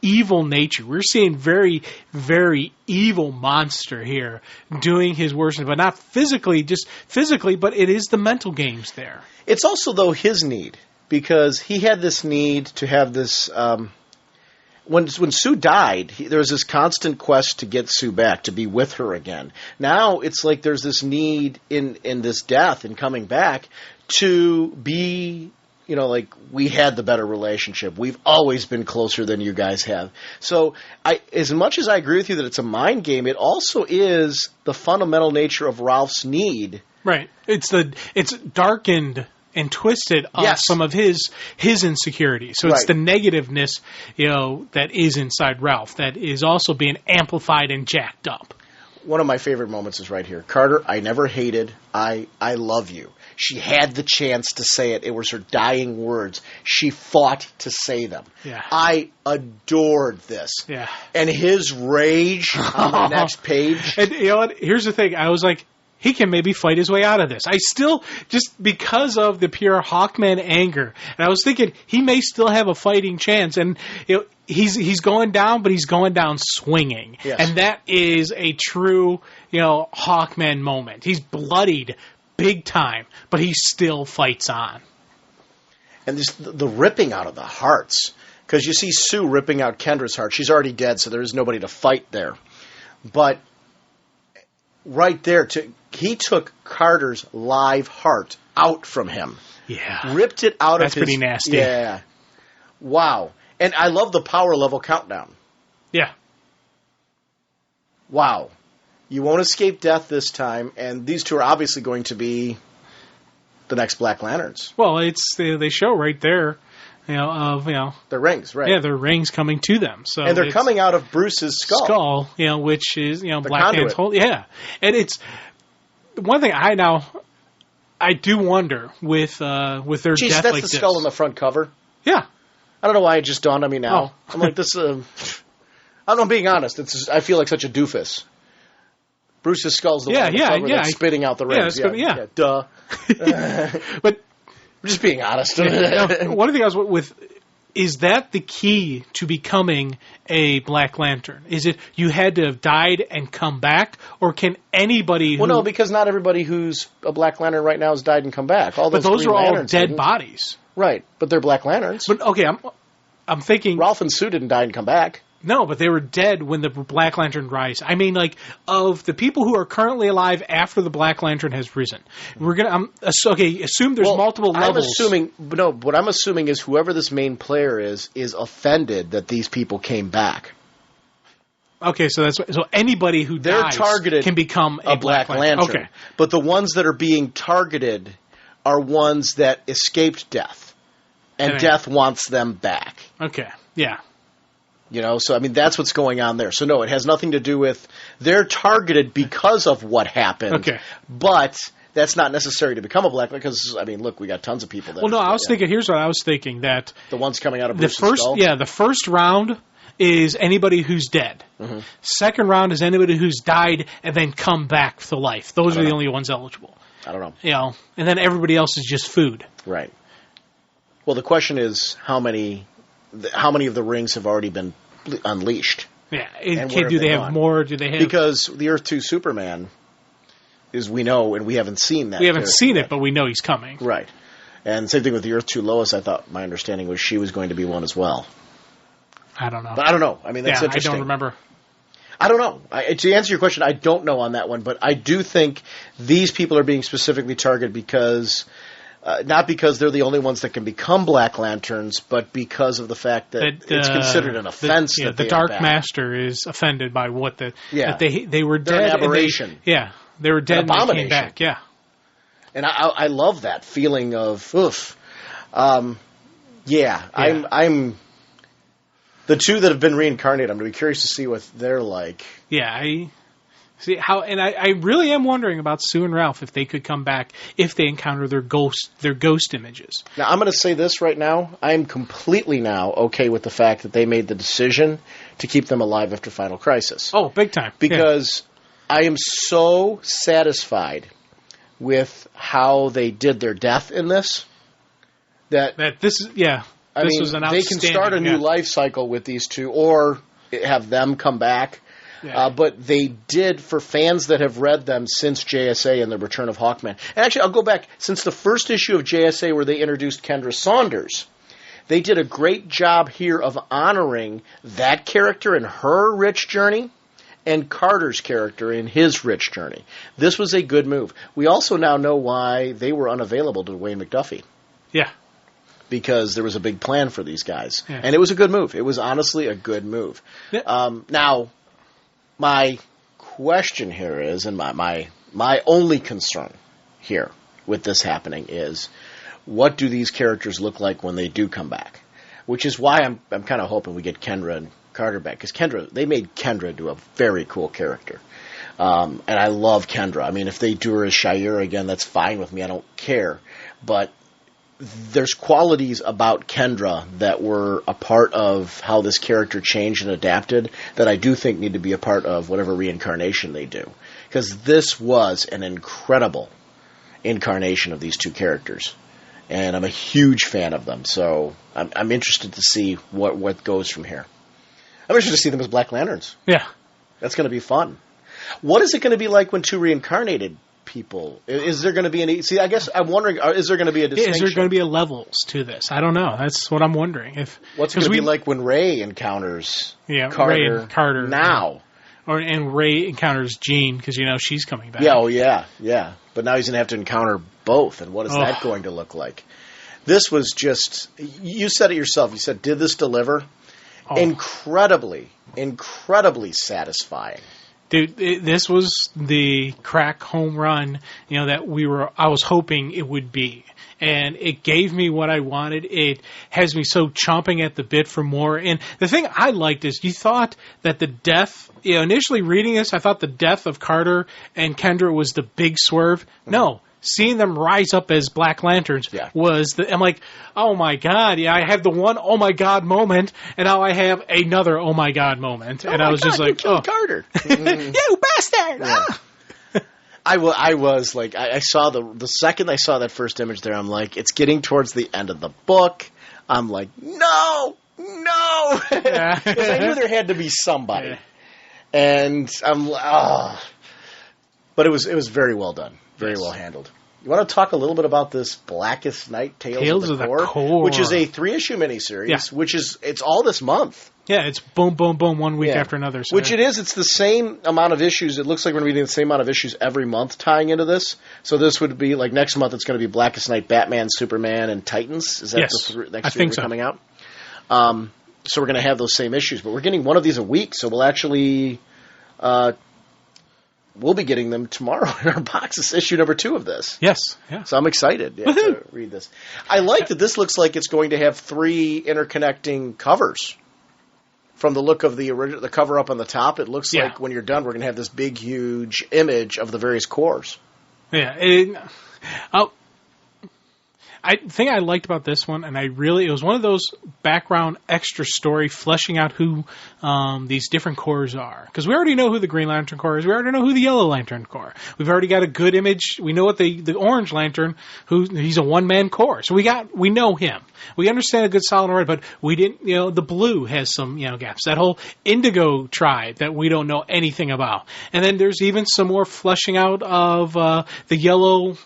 Speaker 2: evil nature. We're seeing very, very evil monster here doing his worst, but not physically, just physically, but it is the mental games there.
Speaker 1: It's also, though, his need, because he had this need to have this... When Sue died, there was this constant quest to get Sue back, to be with her again. Now it's like there's this need in this death and coming back to be, like we had the better relationship. We've always been closer than you guys have. So as much as I agree with you that it's a mind game, it also is the fundamental nature of Ralph's need.
Speaker 2: Right. It's darkened and twisted on some of his insecurities. So it's the negativeness, that is inside Ralph that is also being amplified and jacked up.
Speaker 1: One of my favorite moments is right here. Carter, I never hated. I love you. She had the chance to say it. It was her dying words. She fought to say them.
Speaker 2: Yeah.
Speaker 1: I adored this.
Speaker 2: Yeah.
Speaker 1: And his rage on the next page.
Speaker 2: And you know what? Here's the thing. I was like, he can maybe fight his way out of this. I still, just because of the pure Hawkman anger, and I was thinking he may still have a fighting chance. And he's going down, but he's going down swinging, and that is a true Hawkman moment. He's bloodied big time, but he still fights on.
Speaker 1: And the ripping out of the hearts, because you see Sue ripping out Kendra's heart. She's already dead, so there is nobody to fight there. But right there, he took Carter's live heart out from him.
Speaker 2: Yeah.
Speaker 1: Ripped it out of his...
Speaker 2: That's pretty nasty.
Speaker 1: Yeah. Wow. And I love the power level countdown.
Speaker 2: Yeah.
Speaker 1: Wow. You won't escape death this time, and these two are obviously going to be the next Black Lanterns.
Speaker 2: Well, they show right there,
Speaker 1: their rings, right?
Speaker 2: Yeah, their rings coming to them. So
Speaker 1: and they're coming out of Bruce's skull.
Speaker 2: Which is Black
Speaker 1: conduit.
Speaker 2: Man's whole. Yeah, and it's one thing I do wonder with their death like this.
Speaker 1: That's the skull on the front cover.
Speaker 2: Yeah,
Speaker 1: I don't know why it just dawned on me now. Oh. I'm like this. I don't know. I'm being honest. I feel like such a doofus. Bruce's skull's the one on the cover that's spitting out the rings. Yeah, duh.
Speaker 2: But
Speaker 1: I'm just being honest.
Speaker 2: One of the things is that the key to becoming a Black Lantern? Is it you had to have died and come back, or can anybody?
Speaker 1: Well, no, because not everybody who's a Black Lantern right now has died and come back.
Speaker 2: But those are all dead bodies,
Speaker 1: right? But they're Black Lanterns.
Speaker 2: But okay, I'm thinking
Speaker 1: Ralph and Sue didn't die and come back.
Speaker 2: No, but they were dead when the Black Lantern rise. I mean, like, of the people who are currently alive after the Black Lantern has risen. We're gonna assume there's multiple levels.
Speaker 1: What I'm assuming is whoever this main player is offended that these people came back.
Speaker 2: Okay, so anybody who dies can become a Black Lantern. Okay.
Speaker 1: But the ones that are being targeted are ones that escaped death, and death wants them back.
Speaker 2: Okay, yeah.
Speaker 1: So I mean that's what's going on there. So no, it has nothing to do with they're targeted because of what happened.
Speaker 2: Okay,
Speaker 1: but that's not necessary to become a Black Lantern because I mean, look, we got tons of people.
Speaker 2: Well, no, I was thinking. Here's what I was thinking: that
Speaker 1: the ones coming out of Bruce's skull?
Speaker 2: the first round is anybody who's dead. Mm-hmm. Second round is anybody who's died and then come back to life. Those are the only ones eligible.
Speaker 1: I don't know.
Speaker 2: And then everybody else is just food.
Speaker 1: Right. Well, the question is how many of the rings have already been unleashed?
Speaker 2: Yeah. Do they have more? Do they have?
Speaker 1: Because the Earth 2 Superman is we know, and we haven't seen that.
Speaker 2: We haven't seen it, but we know he's coming.
Speaker 1: Right. And same thing with the Earth 2 Lois. I thought my understanding was she was going to be one as well.
Speaker 2: I don't know.
Speaker 1: But I don't know. I mean, that's interesting.
Speaker 2: I don't remember.
Speaker 1: I don't know. To answer your question, I don't know on that one, but I do think these people are being specifically targeted because, not because they're the only ones that can become Black Lanterns, but because of the fact that it's considered an offense.
Speaker 2: The Dark Master is offended by what that they were dead.
Speaker 1: They're an aberration.
Speaker 2: They were dead and they came back. Yeah,
Speaker 1: and I love that feeling of oof. I'm. The two that have been reincarnated, I'm going to be curious to see what they're like.
Speaker 2: Yeah, I really am wondering about Sue and Ralph if they could come back if they encounter their ghost images.
Speaker 1: Now, I'm going to say this right now. I'm completely now okay with the fact that they made the decision to keep them alive after Final Crisis.
Speaker 2: Oh, big time.
Speaker 1: Because I am so satisfied with how they did their death in this. That this is, I mean, they can start a new life cycle with these two or have them come back. Yeah. But they did, for fans that have read them since JSA and the Return of Hawkman. And actually, I'll go back. Since the first issue of JSA where they introduced Kendra Saunders, they did a great job here of honoring that character in her rich journey and Carter's character in his rich journey. This was a good move. We also now know why they were unavailable to Dwayne McDuffie.
Speaker 2: Yeah.
Speaker 1: Because there was a big plan for these guys. Yeah. And it was a good move. It was honestly a good move. Yeah. Now, my question here is, and my only concern here with this happening is, what do these characters look like when they do come back? Which is why I'm kind of hoping we get Kendra and Carter back. Because they made Kendra into a very cool character. And I love Kendra. I mean, if they do her as Shire again, that's fine with me. I don't care. But there's qualities about Kendra that were a part of how this character changed and adapted that I do think need to be a part of whatever reincarnation they do. Because this was an incredible incarnation of these two characters. And I'm a huge fan of them. So I'm interested to see what goes from here. I'm interested to see them as Black Lanterns.
Speaker 2: Yeah.
Speaker 1: That's going to be fun. What is it going to be like when two reincarnated people? Is there going to be any? See, I guess I'm wondering: is there going to be a distinction?
Speaker 2: Is there going to be a levels to this? I don't know. That's what I'm wondering.
Speaker 1: What's it going to be like when Ray encounters Carter now,
Speaker 2: and Ray encounters Jean because she's coming back.
Speaker 1: Yeah. But now he's going to have to encounter both, and what is that going to look like? This was just. You said it yourself. You said, "Did this deliver?" Incredibly satisfying.
Speaker 2: Dude, this was the crack home run, that I was hoping it would be. And it gave me what I wanted. It has me so chomping at the bit for more. And the thing I liked is you thought that the death, initially reading this, I thought the death of Carter and Kendra was the big swerve. Mm-hmm. No. Seeing them rise up as Black Lanterns was I'm like, oh my God, I have the one oh my God moment, and now I have another oh my God moment. And I was just like,
Speaker 1: you Carter.
Speaker 2: You bastard!
Speaker 1: Yeah. I was like, I saw the second I saw that first image there, I'm like, it's getting towards the end of the book. I'm like, no! Because I knew there had to be somebody. Yeah. And I'm but it was very well done. Very well handled. You want to talk a little bit about this Blackest Night, Tales of the Core, which is a 3-issue miniseries, which is it's all this month.
Speaker 2: Yeah, it's boom, boom, boom, one week after another. So
Speaker 1: Which it is. It's the same amount of issues. It looks like we're going to be doing the same amount of issues every month tying into this. So this would be, like, next month it's going to be Blackest Night, Batman, Superman, and Titans. Is that the next three coming out? So we're going to have those same issues. But we're getting one of these a week, so we'll actually... we'll be getting them tomorrow in our boxes, issue number 2 of this.
Speaker 2: Yes. Yeah.
Speaker 1: So I'm excited to read this. I like that this looks like it's going to have 3 interconnecting covers. From the look of the cover up on the top, it looks like when you're done, we're going to have this big, huge image of the various cores.
Speaker 2: Yeah. I think I liked about this one, and it was one of those background extra story fleshing out who these different cores are. Because we already know who the Green Lantern Corps is. We already know who the Yellow Lantern Corps. We've already got a good image. We know what the Orange Lantern, he's a one-man corps. So we know him. We understand a good solid red, but we didn't, the Blue has some, gaps. That whole Indigo tribe that we don't know anything about. And then there's even some more fleshing out of the Yellow,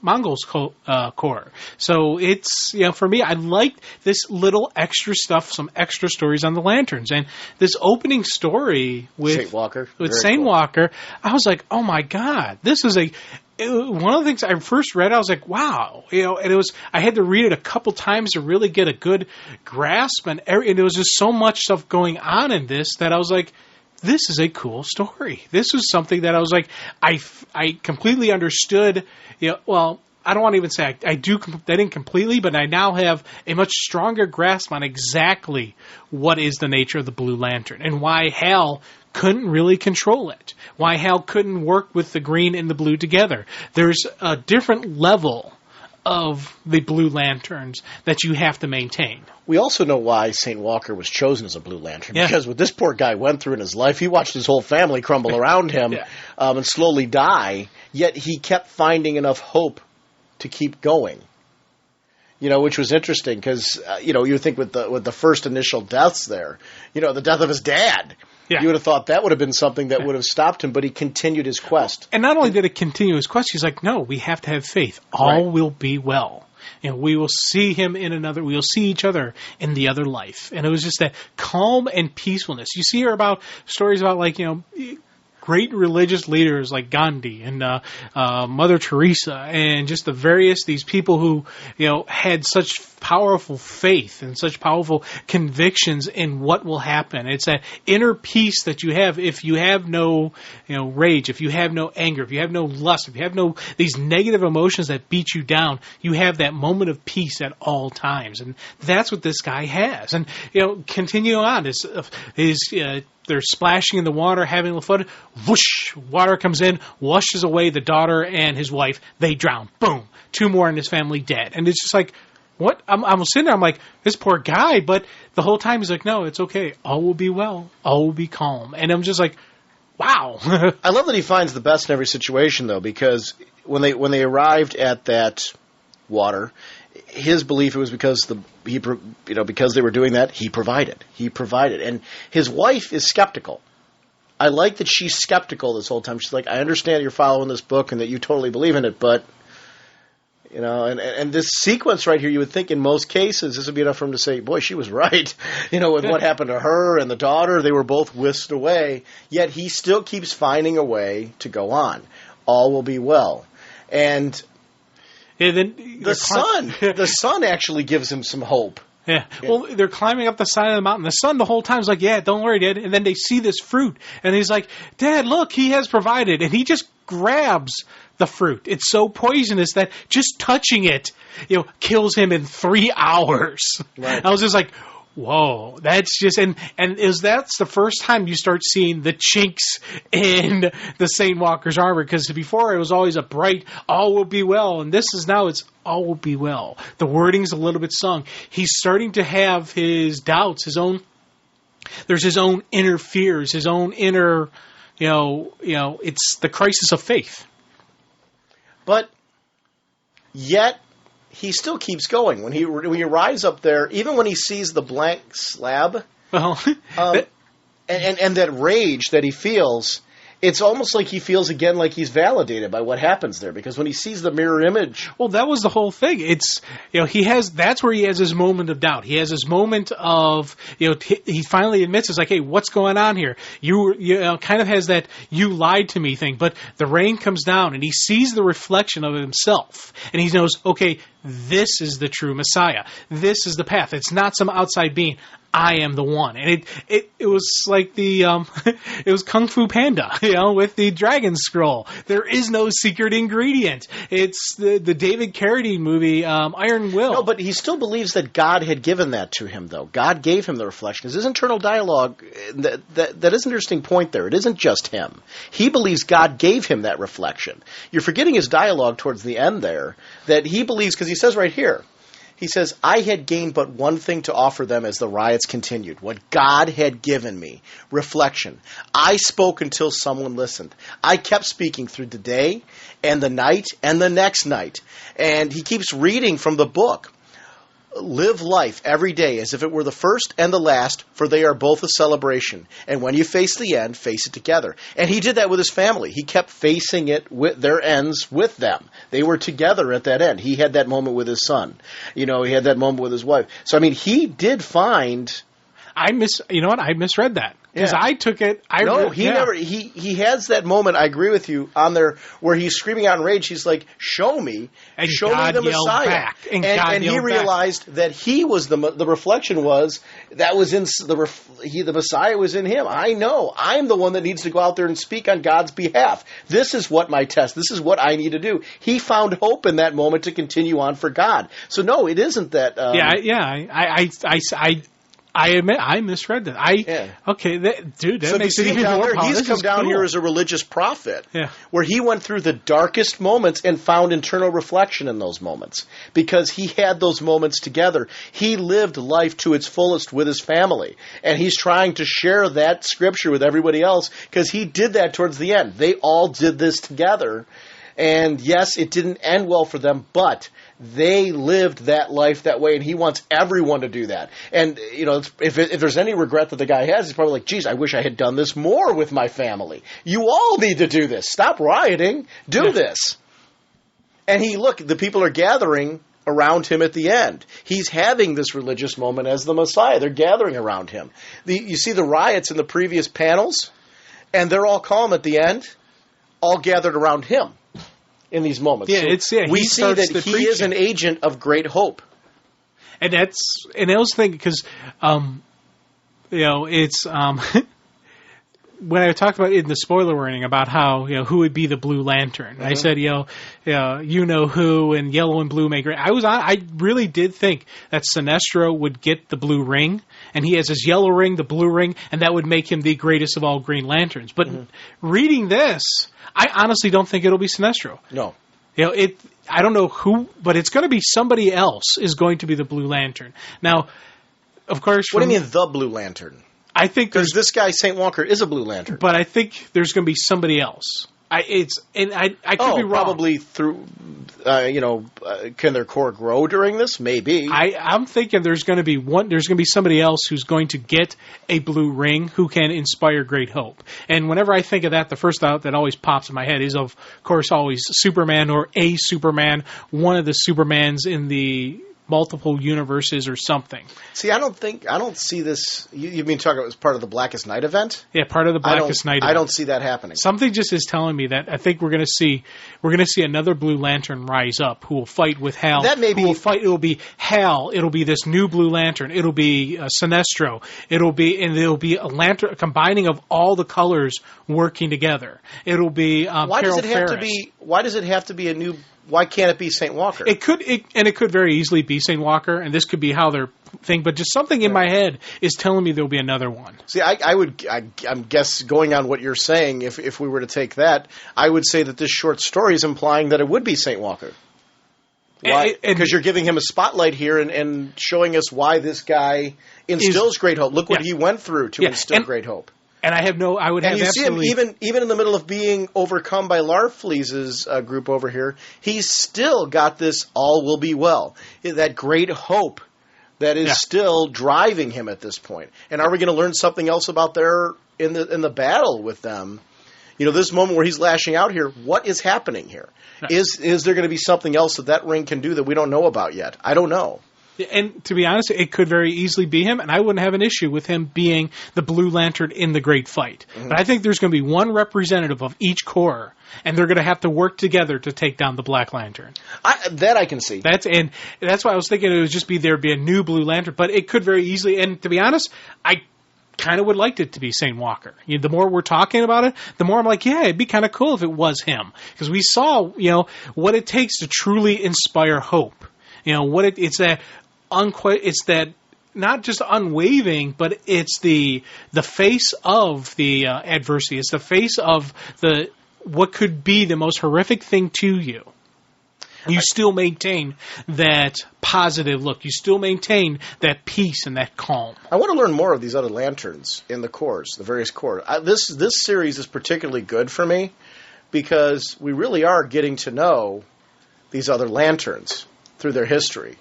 Speaker 2: Mongols core. So it's, for me, I liked this little extra stuff, some extra stories on the Lanterns. And this opening story with
Speaker 1: Saint Walker,
Speaker 2: I was like, oh my God, this is one of the things I first read, I was like, wow, and I had to read it a couple times to really get a good grasp, and there was just so much stuff going on in this that I was like, this is a cool story. This was something that I was like, I completely understood. Well, I don't want to even say I didn't completely, but I now have a much stronger grasp on exactly what is the nature of the Blue Lantern and why Hal couldn't really control it. Why Hal couldn't work with the green and the blue together. There's a different level of the Blue Lanterns that you have to maintain.
Speaker 1: We also know why St. Walker was chosen as a Blue Lantern, because what this poor guy went through in his life, he watched his whole family crumble around him and slowly die, yet he kept finding enough hope to keep going. Which was interesting, because, you think with the first initial deaths there, the death of his dad, you would have thought that would have been something that would have stopped him, but he continued his quest.
Speaker 2: And not only did it continue his quest, he's like, no, we have to have faith. All will be well. We will see him we will see each other in the other life. And it was just that calm and peacefulness. You see about stories about, great religious leaders like Gandhi and Mother Teresa, and just these people who had such powerful faith and such powerful convictions in what will happen. It's that inner peace that you have if you have no rage, if you have no anger, if you have no lust, if you have no these negative emotions that beat you down. You have that moment of peace at all times, and that's what this guy has. And continue on they're splashing in the water, having a fun. Whoosh! Water comes in, washes away the daughter and his wife. They drown. Boom! 2 more in his family dead. And it's just like, what? I'm sitting there. I'm like, this poor guy. But the whole time he's like, no, it's okay. All will be well. All will be calm. And I'm just like, wow.
Speaker 1: I love that he finds the best in every situation, though, because when they arrived at that water, his belief it was because because they were doing that, he provided, and his wife is skeptical. I like that she's skeptical this whole time. She's like, I understand you're following this book and that you totally believe in it, but and this sequence right here, you would think in most cases this would be enough for him to say, boy, she was right. With what happened to her and the daughter, they were both whisked away. Yet he still keeps finding a way to go on. All will be well, and.
Speaker 2: Yeah, then
Speaker 1: the sun actually gives him some hope.
Speaker 2: Yeah. Well, they're climbing up the side of the mountain. The son the whole time is like, yeah, don't worry, Dad. And then they see this fruit, and he's like, Dad, look, he has provided. And he just grabs the fruit. It's so poisonous that just touching it, kills him in 3 hours. Right. I was just like, whoa, that's just, that's the first time you start seeing the chinks in the St. Walker's armor, because before it was always a bright, all will be well, and it's all will be well. The wording's a little bit sung. He's starting to have his doubts, there's his own inner fears, his own inner, it's the crisis of faith. But
Speaker 1: yet, he still keeps going. When he arrives up there, even when he sees the blank slab, and that rage that he feels, it's almost like he feels again like he's validated by what happens there, because when he sees the mirror image.
Speaker 2: Well, that was the whole thing. It's, that's where he has his moment of doubt. He has his moment of, he finally admits, it's like, hey, what's going on here? You kind of has that you lied to me thing, but the rain comes down and he sees the reflection of himself and he knows, okay, this is the true Messiah. This is the path. It's not some outside being. I am the one. And it was like the, it was Kung Fu Panda, with the dragon scroll. There is no secret ingredient. It's the David Carradine movie, Iron Will.
Speaker 1: No, but he still believes that God had given that to him, though. God gave him the reflection. His internal dialogue, that is an interesting point there. It isn't just him. He believes God gave him that reflection. You're forgetting his dialogue towards the end there, that he believes, because he says right here, he says, I had gained but one thing to offer them as the riots continued, what God had given me, reflection. I spoke until someone listened. I kept speaking through the day and the night and the next night. And he keeps reading from the book. Live life every day as if it were the first and the last, for they are both a celebration. And when you face the end, face it together. And he did that with his family. He kept facing it with their ends with them. They were together at that end. He had that moment with his son. He had that moment with his wife. So, I mean, he did find...
Speaker 2: I misread that. Because I took it...
Speaker 1: never... He has that moment, I agree with you, on there where he's screaming out in rage. He's like, show me.
Speaker 2: And
Speaker 1: show
Speaker 2: God
Speaker 1: me the
Speaker 2: yelled
Speaker 1: Messiah.
Speaker 2: back. And
Speaker 1: he realized that he was the reflection was, that was in the Messiah was in him. I know. I'm the one that needs to go out there and speak on God's behalf. This is what my test. This is what I need to do. He found hope in that moment to continue on for God. So no, it isn't that...
Speaker 2: I admit, I misread that. Okay, that makes it even more powerful.
Speaker 1: He's come down here as a religious prophet, where he went through the darkest moments and found internal reflection in those moments. Because he had those moments together. He lived life to its fullest with his family. And he's trying to share that scripture with everybody else, because he did that towards the end. They all did this together. And yes, it didn't end well for them, but they lived that life that way, and he wants everyone to do that. And, if there's any regret that the guy has, he's probably like, geez, I wish I had done this more with my family. You all need to do this. Stop rioting. Do this. And the people are gathering around him at the end. He's having this religious moment as the Messiah. They're gathering around him. You see the riots in the previous panels, and they're all calm at the end, all gathered around him. In these moments, we see that he is an agent of great hope,
Speaker 2: and I was thinking because, it's when I talked about in the spoiler warning about how who would be the Blue Lantern. Mm-hmm. I said who and yellow and blue make great. I really did think that Sinestro would get the blue ring, and he has his yellow ring, the blue ring, and that would make him the greatest of all Green Lanterns. But reading this, I honestly don't think it'll be Sinestro.
Speaker 1: No.
Speaker 2: I don't know who, but it's going to be somebody else is going to be the Blue Lantern. Now, of course...
Speaker 1: What do you mean, the Blue Lantern?
Speaker 2: I think
Speaker 1: because this guy, St. Walker, is a Blue Lantern.
Speaker 2: But I think there's going to be somebody else. I could be wrong.
Speaker 1: Probably through, can their core grow during this? Maybe.
Speaker 2: I'm thinking there's going to be somebody else who's going to get a blue ring who can inspire great hope. And whenever I think of that, the first thought that always pops in my head is, of course, always Superman or a Superman, one of the Supermans in the multiple universes or something.
Speaker 1: See, I don't see this. You mean talking about as part of the Blackest Night event?
Speaker 2: Yeah, part of the Blackest Night event.
Speaker 1: I don't see that happening.
Speaker 2: Something just is telling me that I think we're going to see another Blue Lantern rise up who will fight with Hal.
Speaker 1: That may be.
Speaker 2: It will be Hal. It'll be this new Blue Lantern. It'll be Sinestro. It'll be a lantern combining of all the colors working together. It'll be
Speaker 1: Why does it have to be a new? Why can't it be St. Walker?
Speaker 2: It could very easily be St. Walker, and this could be how they're thing. But just something in my head is telling me there'll be another one.
Speaker 1: See, I'm guess going on what you're saying, if we were to take that, I would say that this short story is implying that it would be St. Walker. Why? Because you're giving him a spotlight here and showing us why this guy instills great hope. Look what he went through to instill great hope.
Speaker 2: And I would have absolutely...
Speaker 1: see him, even in the middle of being overcome by Larfleeze's group over here, he's still got this all will be well. That great hope that is still driving him at this point. And are we going to learn something else about in the battle with them? This moment where he's lashing out here, what is happening here?
Speaker 2: Right.
Speaker 1: Is there going to be something else that ring can do that we don't know about yet? I don't know.
Speaker 2: And to be honest, it could very easily be him, and I wouldn't have an issue with him being the Blue Lantern in the Great Fight. Mm-hmm. But I think there's going to be one representative of each corps, and they're going to have to work together to take down the Black Lantern.
Speaker 1: That I can see.
Speaker 2: That's why I was thinking it would just be there'd be a new Blue Lantern, but it could very easily. And to be honest, I kind of would like it to be St. Walker. The more we're talking about it, the more I'm like, yeah, it'd be kind of cool if it was him, because we saw what it takes to truly inspire hope. It's that not just unwavering, but it's the face of the adversity. It's the face of what could be the most horrific thing to you. You still maintain that positive look. You still maintain that peace and that calm.
Speaker 1: I want to learn more of these other lanterns in the corps, the various corps. This series is particularly good for me because we really are getting to know these other lanterns through their history.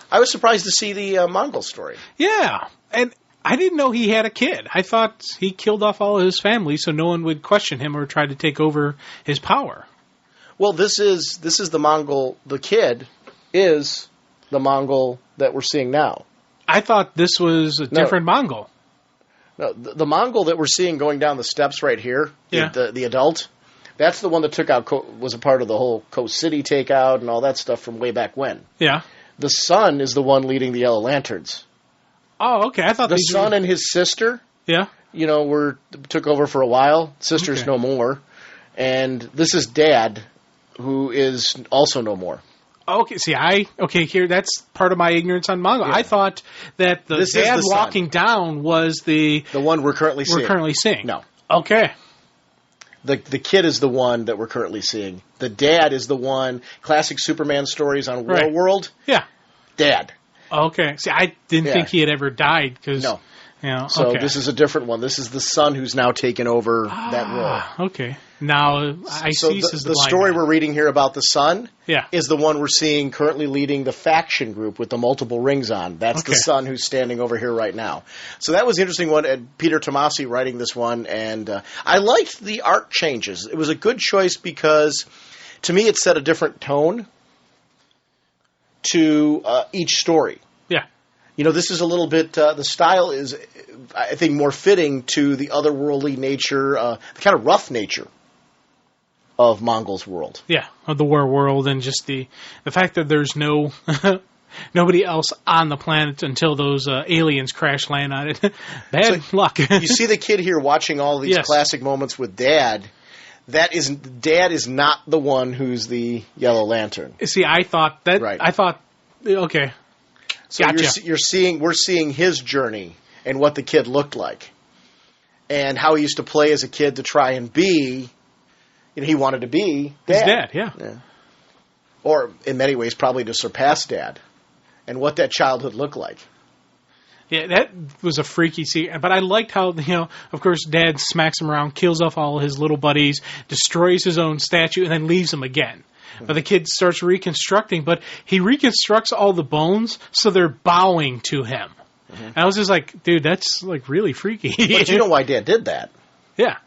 Speaker 1: I was surprised to see the Mongol story.
Speaker 2: Yeah, and I didn't know he had a kid. I thought he killed off all of his family so no one would question him or try to take over his power.
Speaker 1: Well, this is the Mongol. The kid is the Mongol that we're seeing now.
Speaker 2: I thought this was a different Mongol.
Speaker 1: No, the Mongol that we're seeing going down the steps right here, the adult, that's the one that was a part of the whole Coast City takeout and all that stuff from way back when.
Speaker 2: Yeah.
Speaker 1: The son is the one leading the Yellow Lanterns.
Speaker 2: Oh, okay. I thought
Speaker 1: the son and his sister.
Speaker 2: Yeah.
Speaker 1: Took over for a while. Sister's no more, and this is Dad, who is also no more.
Speaker 2: Okay. See, here that's part of my ignorance on Mongol. Yeah. I thought that the dad walking down was the
Speaker 1: one we're currently seeing. No.
Speaker 2: Okay.
Speaker 1: The kid is the one that we're currently seeing. The dad is the one. Classic Superman stories on War World.
Speaker 2: Yeah.
Speaker 1: Dad.
Speaker 2: Okay. See, I didn't think he had ever died because.
Speaker 1: No. So this is a different one. This is the son who's now taken over that role.
Speaker 2: Okay. Now
Speaker 1: the story we're reading here about the son is the one we're seeing currently leading the faction group with the multiple rings on. That's the son who's standing over here right now. So that was an interesting one. And Peter Tomasi writing this one, and I liked the art changes. It was a good choice because to me it set a different tone to each story.
Speaker 2: Yeah.
Speaker 1: This is a little bit, the style is, I think, more fitting to the otherworldly nature, the kind of rough nature of Mongol's world.
Speaker 2: Yeah, of the war world, and just the fact that there's nobody else on the planet until those aliens crash land on it. Bad luck.
Speaker 1: You see the kid here watching all these classic moments with Dad. Dad is not the one who's the Yellow Lantern.
Speaker 2: See, I thought that. Right. I thought, okay.
Speaker 1: So gotcha. We're seeing his journey and what the kid looked like, and how he used to play as a kid to try and be. He wanted to be Dad.
Speaker 2: His dad, yeah.
Speaker 1: Or in many ways, probably to surpass Dad, and what that childhood looked like.
Speaker 2: Yeah, that was a freaky scene. But I liked how, of course, Dad smacks him around, kills off all his little buddies, destroys his own statue, and then leaves him again. But the kid starts reconstructing, but he reconstructs all the bones, so they're bowing to him. Mm-hmm. And I was just like, dude, that's really freaky.
Speaker 1: But you know why Dad did that?
Speaker 2: Yeah.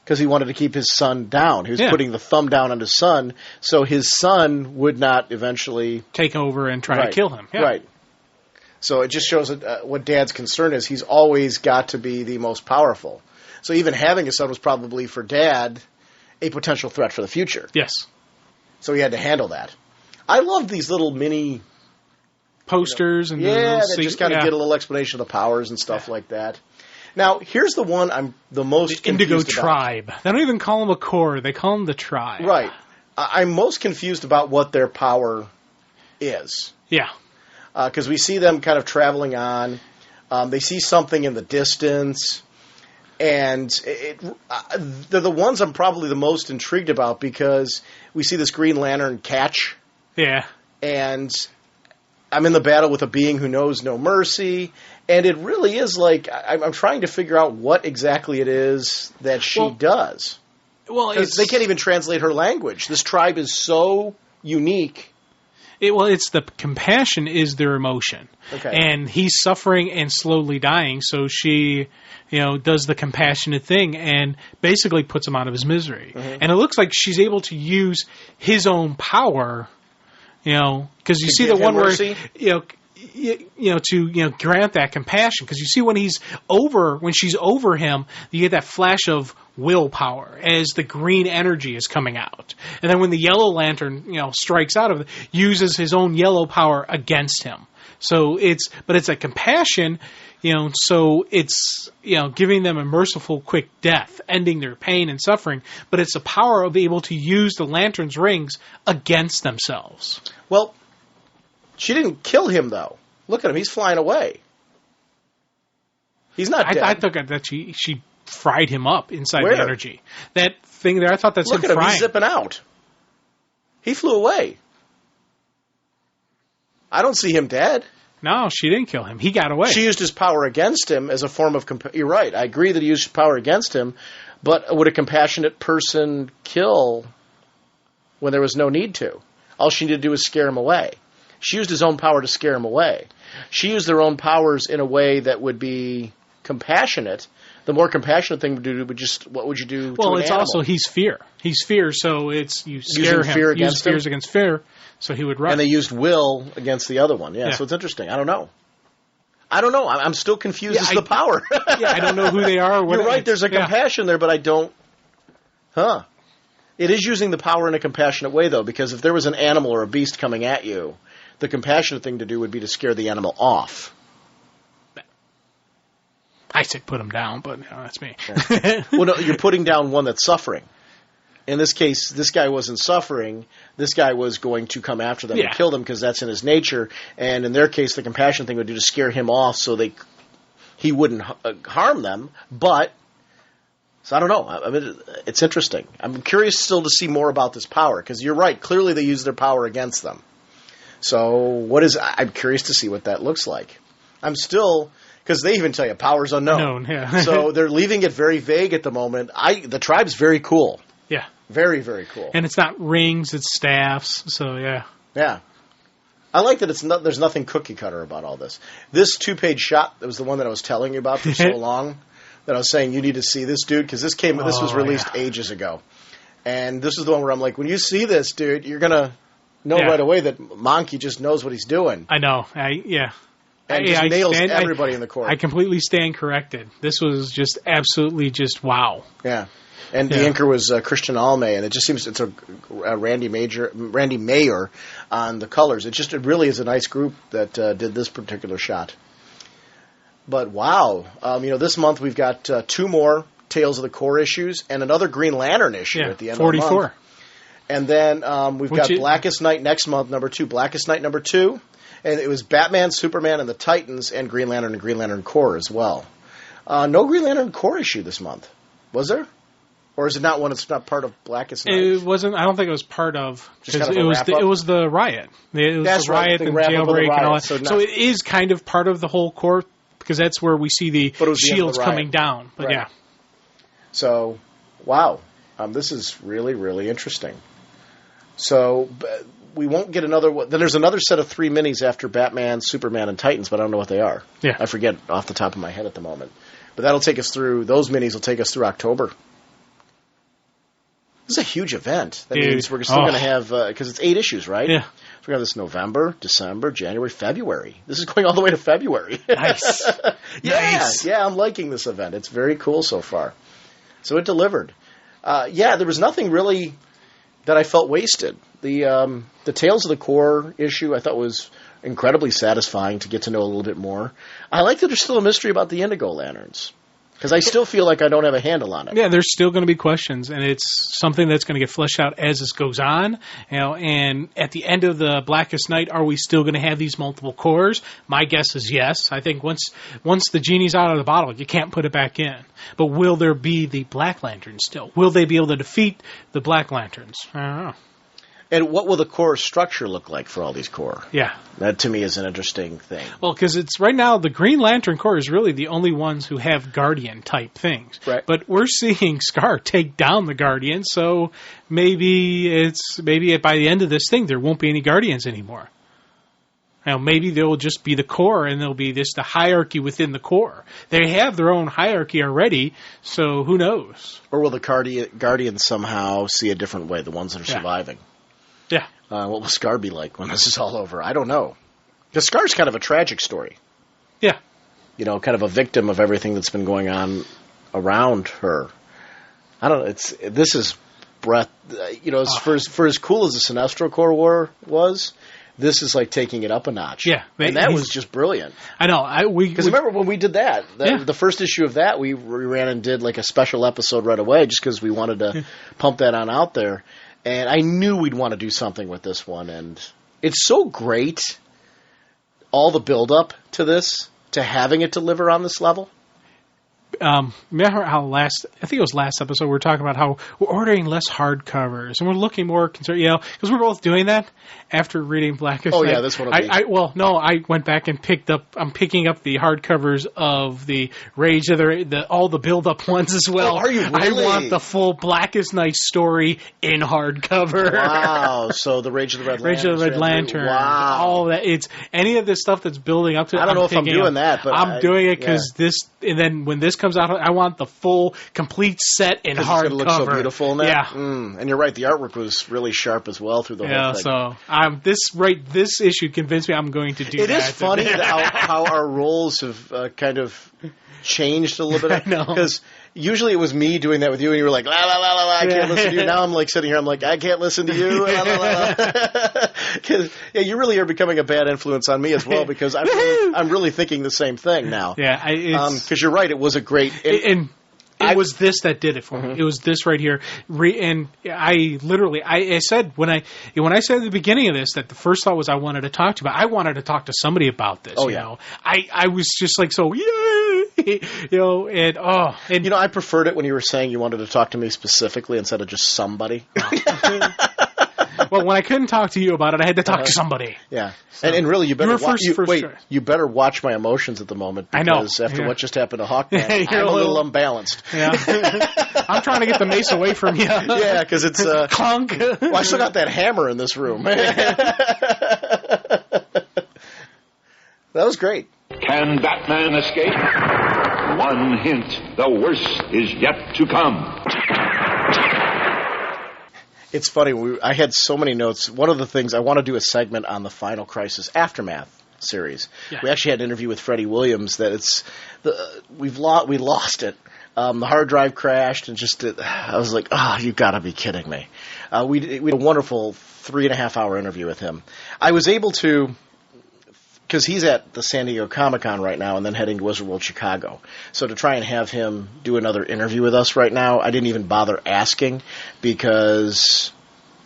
Speaker 1: Because he wanted to keep his son down. He was putting the thumb down on his son, so his son would not eventually
Speaker 2: take over and try to kill him. Yeah.
Speaker 1: Right. So it just shows what Dad's concern is. He's always got to be the most powerful. So even having a son was probably, for Dad, a potential threat for the future.
Speaker 2: Yes.
Speaker 1: So he had to handle that. I loved these little mini
Speaker 2: posters and
Speaker 1: that just kind of get a little explanation of the powers and stuff like that. Now, here's the one I'm the most confused
Speaker 2: Indigo
Speaker 1: about.
Speaker 2: Tribe. They don't even call them a corps. They call them the Tribe.
Speaker 1: Right. I'm most confused about what their power is.
Speaker 2: Yeah.
Speaker 1: Because we see them kind of traveling on. They see something in the distance. And they're the ones I'm probably the most intrigued about because we see this Green Lantern catch.
Speaker 2: Yeah.
Speaker 1: And I'm in the battle with a being who knows no mercy. And it really is like I'm trying to figure out what exactly it is that she does. Well, they can't even translate her language. This tribe is so unique.
Speaker 2: It's the compassion is their emotion.
Speaker 1: Okay.
Speaker 2: And he's suffering and slowly dying, so she, does the compassionate thing and basically puts him out of his misery.
Speaker 1: Mm-hmm.
Speaker 2: And it looks like she's able to use his own power, because you see the one
Speaker 1: mercy?
Speaker 2: where, to grant that compassion. Because you see when she's over him, you get that flash of willpower as the green energy is coming out. And then when the yellow lantern, strikes out of it, uses his own yellow power against him. So it's a compassion, so it's, giving them a merciful, quick death, ending their pain and suffering, but it's the power of able to use the lantern's rings against themselves.
Speaker 1: Well, she didn't kill him, though. Look at him. He's flying away. He's not dead.
Speaker 2: I thought that she fried him up inside
Speaker 1: Where?
Speaker 2: the energy. That thing there, I thought that's
Speaker 1: Look
Speaker 2: him
Speaker 1: at him.
Speaker 2: frying.
Speaker 1: He's zipping out. He flew away. I don't see him dead.
Speaker 2: No, she didn't kill him. He got away.
Speaker 1: She used his power against him as a form of... You're right. I agree that he used power against him, but would a compassionate person kill when there was no need to? All she needed to do was scare him away. She used his own power to scare him away. She used their own powers in a way that would be compassionate. The more compassionate thing would do would just... What would you do to an
Speaker 2: it's
Speaker 1: animal?
Speaker 2: also... He's fear. He's fear, so it's... You scare
Speaker 1: Using
Speaker 2: him.
Speaker 1: fear against him?
Speaker 2: Fears against fear, so he would run.
Speaker 1: And they used will against the other one. Yeah,
Speaker 2: Yeah.
Speaker 1: so it's interesting. I don't know. I'm still confused as to the power.
Speaker 2: I don't know who they are.
Speaker 1: You're right. There's a compassion there, but I don't... Huh. It is using the power in a compassionate way, though, because if there was an animal or a beast coming at you, the compassionate thing to do would be to scare the animal off.
Speaker 2: I said put him down, but that's me.
Speaker 1: Yeah. Well, no, you're putting down one that's suffering. In this case, this guy wasn't suffering. This guy was going to come after them and kill them because that's in his nature. And in their case, the compassion thing would do to scare him off so he wouldn't harm them. But, so I don't know. I mean, it's interesting. I'm curious still to see more about this power because you're right. Clearly they use their power against them. So I'm curious to see what that looks like. I'm still... Because they even tell you power's unknown. So they're leaving it very vague at the moment. The tribe's very cool.
Speaker 2: Yeah.
Speaker 1: Very, very cool.
Speaker 2: And it's not rings, it's staffs, so yeah.
Speaker 1: Yeah. I like that there's nothing cookie cutter about all this. This 2-page shot, that was the one that I was telling you about for so long, that I was saying you need to see this, dude, because this was released ages ago. And this is the one where I'm like, when you see this, dude, you're going to know right away that Monkey just knows what he's doing.
Speaker 2: I know.
Speaker 1: And just nails everybody in the court.
Speaker 2: I completely stand corrected. This was just absolutely just wow.
Speaker 1: Yeah. And the anchor was Christian Almay, and it just seems it's a Randy Mayer on the colors. It really is a nice group that did this particular shot. But wow, this month we've got 2 more Tales of the Corps issues and another Green Lantern issue at the end
Speaker 2: 44.
Speaker 1: of the month. And then we've got Blackest Night next month, number 2. Blackest Night number 2. And it was Batman, Superman, and the Titans, and Green Lantern Corps as well. No Green Lantern Corps issue this month. Was there? Or is it not one? It's not part of Blackest Night?
Speaker 2: It wasn't. I don't think it was part of.
Speaker 1: Just kind of
Speaker 2: it was the riot. It was
Speaker 1: that's
Speaker 2: the riot,
Speaker 1: the
Speaker 2: and
Speaker 1: wrap-up of the
Speaker 2: jailbreak, and all
Speaker 1: riot.
Speaker 2: that. So it is kind of part of the whole Corps because that's where we see the shields coming down. But yeah.
Speaker 1: So, wow. This is really, really interesting. So... we won't get another one. Then there's another set of 3 minis after Batman, Superman, and Titans, but I don't know what they are.
Speaker 2: Yeah.
Speaker 1: I forget off the top of my head at the moment. But that'll take us through, those minis will take us through October. This is a huge event. That means we're still going to have, because it's 8 issues, right?
Speaker 2: Yeah.
Speaker 1: So we're going to have this November, December, January, February. This is going all the way to February.
Speaker 2: Nice. Nice.
Speaker 1: Yeah, I'm liking this event. It's very cool so far. So it delivered. There was nothing really that I felt wasted. The Tales of the Corps issue I thought was incredibly satisfying to get to know a little bit more. I like that there's still a mystery about the Indigo Lanterns. Because I still feel like I don't have a handle on it.
Speaker 2: Yeah, there's still going to be questions, and it's something that's going to get fleshed out as this goes on. And at the end of the Blackest Night, are we still going to have these multiple cores? My guess is yes. I think once the genie's out of the bottle, you can't put it back in. But will there be the Black Lanterns still? Will they be able to defeat the Black Lanterns? I don't know.
Speaker 1: And what will the core structure look like for all these core?
Speaker 2: Yeah.
Speaker 1: That, to me, is an interesting thing.
Speaker 2: Well, because it's right now, the Green Lantern Corps is really the only ones who have Guardian-type things.
Speaker 1: Right.
Speaker 2: But we're seeing Scar take down the Guardian, so maybe by the end of this thing, there won't be any Guardians anymore. Now, maybe they'll just be the core, and there'll be the hierarchy within the core. They have their own hierarchy already, so who knows?
Speaker 1: Or will the Guardians somehow see a different way, the ones that are surviving?
Speaker 2: Yeah.
Speaker 1: What will Scar be like when this is all over? I don't know. Because Scar's kind of a tragic story.
Speaker 2: Yeah.
Speaker 1: You know, kind of a victim of everything that's been going on around her. I don't know. This is breath. You know, for as cool as the Sinestro Corps War was, this is like taking it up a notch.
Speaker 2: Yeah.
Speaker 1: And that was just brilliant.
Speaker 2: I know.
Speaker 1: Because remember when we did that, the first issue of that, we ran and did like a special episode right away just because we wanted to pump that on out there. And I knew we'd want to do something with this one. And it's so great, all the build-up to this, to having it deliver on this level.
Speaker 2: Remember how I think it was last episode, we were talking about how we're ordering less hardcovers and we're looking more concerned, because we're both doing that after reading Blackest Night.
Speaker 1: Oh, yeah, this one will be.
Speaker 2: I went back and I'm picking up the hardcovers of the Rage of all the build-up ones as well.
Speaker 1: Oh, are you really?
Speaker 2: I want the full Blackest Night story in hardcover.
Speaker 1: Wow, so the Rage of the Red Lantern.
Speaker 2: Rage of the Red Lantern.
Speaker 1: Wow.
Speaker 2: All that. It's any of this stuff that's building up to it.
Speaker 1: I don't know if I'm doing that, but
Speaker 2: I'm doing it because this, and then when this comes out, I want the full, complete set in hardcover. It's going to
Speaker 1: look so beautiful in that.
Speaker 2: Yeah.
Speaker 1: And you're right, the artwork was really sharp as well through the whole thing.
Speaker 2: So this issue convinced me I'm going to do that.
Speaker 1: It is funny how our roles have kind of changed a little bit.
Speaker 2: I know.
Speaker 1: Because usually it was me doing that with you, and you were like, la, la, la, la, la, I can't listen to you. Now I'm like sitting here, I'm like, I can't listen to you. La, la, la, la. Cause, you really are becoming a bad influence on me as well, because I'm really thinking the same thing now.
Speaker 2: Yeah.
Speaker 1: Because you're right, it was a great...
Speaker 2: It was this that did it for me. It was this right here. And I said, when I said at the beginning of this that the first thought was I wanted to talk to you about, I wanted to talk to somebody about this. You know? I was just like, so, yay! I
Speaker 1: preferred it when you were saying you wanted to talk to me specifically instead of just somebody.
Speaker 2: Well, when I couldn't talk to you about it, I had to talk to somebody.
Speaker 1: Yeah, so, and really, you better
Speaker 2: you
Speaker 1: better watch my emotions at the moment, because after what just happened to Hawkman, I'm a little unbalanced.
Speaker 2: Yeah, I'm trying to get the mace away from you.
Speaker 1: Yeah, because it's
Speaker 2: clunk.
Speaker 1: Well, I still got that hammer in this room. That was great.
Speaker 3: Can Batman escape? One hint: the worst is yet to come.
Speaker 1: It's funny, I had so many notes. One of the things, I want to do a segment on the Final Crisis Aftermath series. Yeah. We actually had an interview with Freddie Williams that we lost it. The hard drive crashed, and I was like, you got to be kidding me. We had a wonderful 3.5-hour interview with him. I was able to, because he's at the San Diego Comic-Con right now and then heading to Wizard World Chicago. So to try and have him do another interview with us right now, I didn't even bother asking because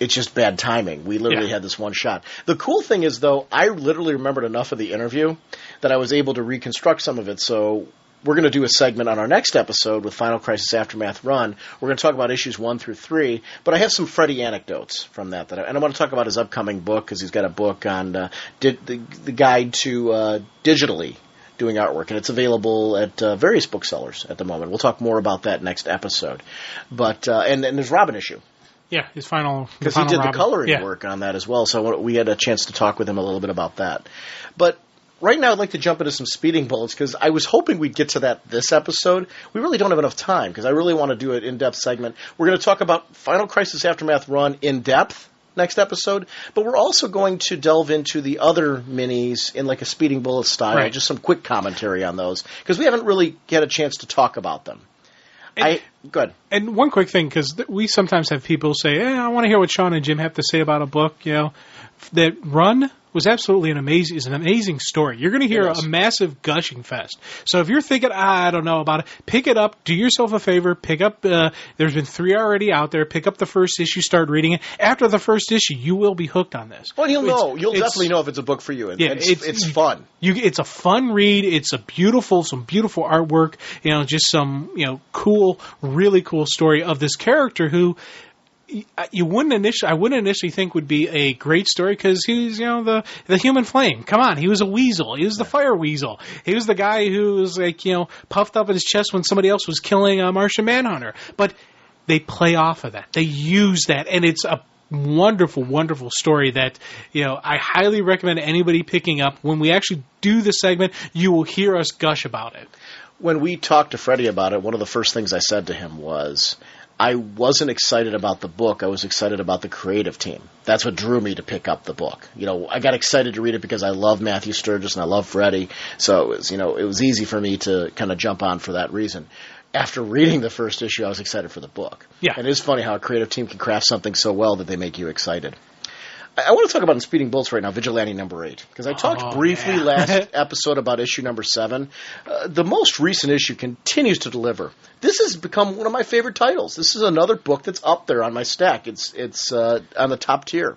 Speaker 1: it's just bad timing. We literally had this one shot. The cool thing is, though, I literally remembered enough of the interview that I was able to reconstruct some of it. So we're going to do a segment on our next episode with Final Crisis Aftermath Run. We're going to talk about issues 1 through 3, but I have some Freddie anecdotes from that and I want to talk about his upcoming book, because he's got a book on the guide to digitally doing artwork, and it's available at various booksellers at the moment. We'll talk more about that next episode. But and there's Robin issue.
Speaker 2: Yeah, his final,
Speaker 1: because he did
Speaker 2: Robin.
Speaker 1: The coloring work on that as well. So we had a chance to talk with him a little bit about that. But right now, I'd like to jump into some speeding bullets, because I was hoping we'd get to that this episode. We really don't have enough time, because I really want to do an in-depth segment. We're going to talk about Final Crisis Aftermath Run in depth next episode, but we're also going to delve into the other minis in like a speeding bullet style, just some quick commentary on those, because we haven't really had a chance to talk about them. Good.
Speaker 2: And one quick thing, because we sometimes have people say, I want to hear what Sean and Jim have to say about a book, That Run was absolutely an amazing story. You're going to hear a massive gushing fest. So if you're thinking, I don't know about it, pick it up, do yourself a favor, pick up, there's been 3 already out there, pick up the first issue, start reading it. After the first issue, you will be hooked on this.
Speaker 1: You'll definitely know if it's a book for you. And it's fun.
Speaker 2: It's a fun read. It's some beautiful artwork, just some, cool, really cool story of this character who you wouldn't initially, I wouldn't initially think would be a great story because he's, the human flame. Come on, he was a weasel. He was the fire weasel. He was the guy who was puffed up in his chest when somebody else was killing a Martian Manhunter. But they play off of that. They use that, and it's a wonderful, wonderful story that, I highly recommend anybody picking up. When we actually do the segment, you will hear us gush about it.
Speaker 1: When we talked to Freddie about it, one of the first things I said to him was, I wasn't excited about the book. I was excited about the creative team. That's what drew me to pick up the book. I got excited to read it because I love Matthew Sturgis and I love Freddie. So it was easy for me to kind of jump on for that reason. After reading the first issue, I was excited for the book.
Speaker 2: Yeah.
Speaker 1: And it is funny how a creative team can craft something so well that they make you excited. I want to talk about in Speeding Bullets right now, Vigilante number 8. Because I talked briefly last episode about issue number 7. The most recent issue continues to deliver. This has become one of my favorite titles. This is another book that's up there on my stack. It's on the top tier.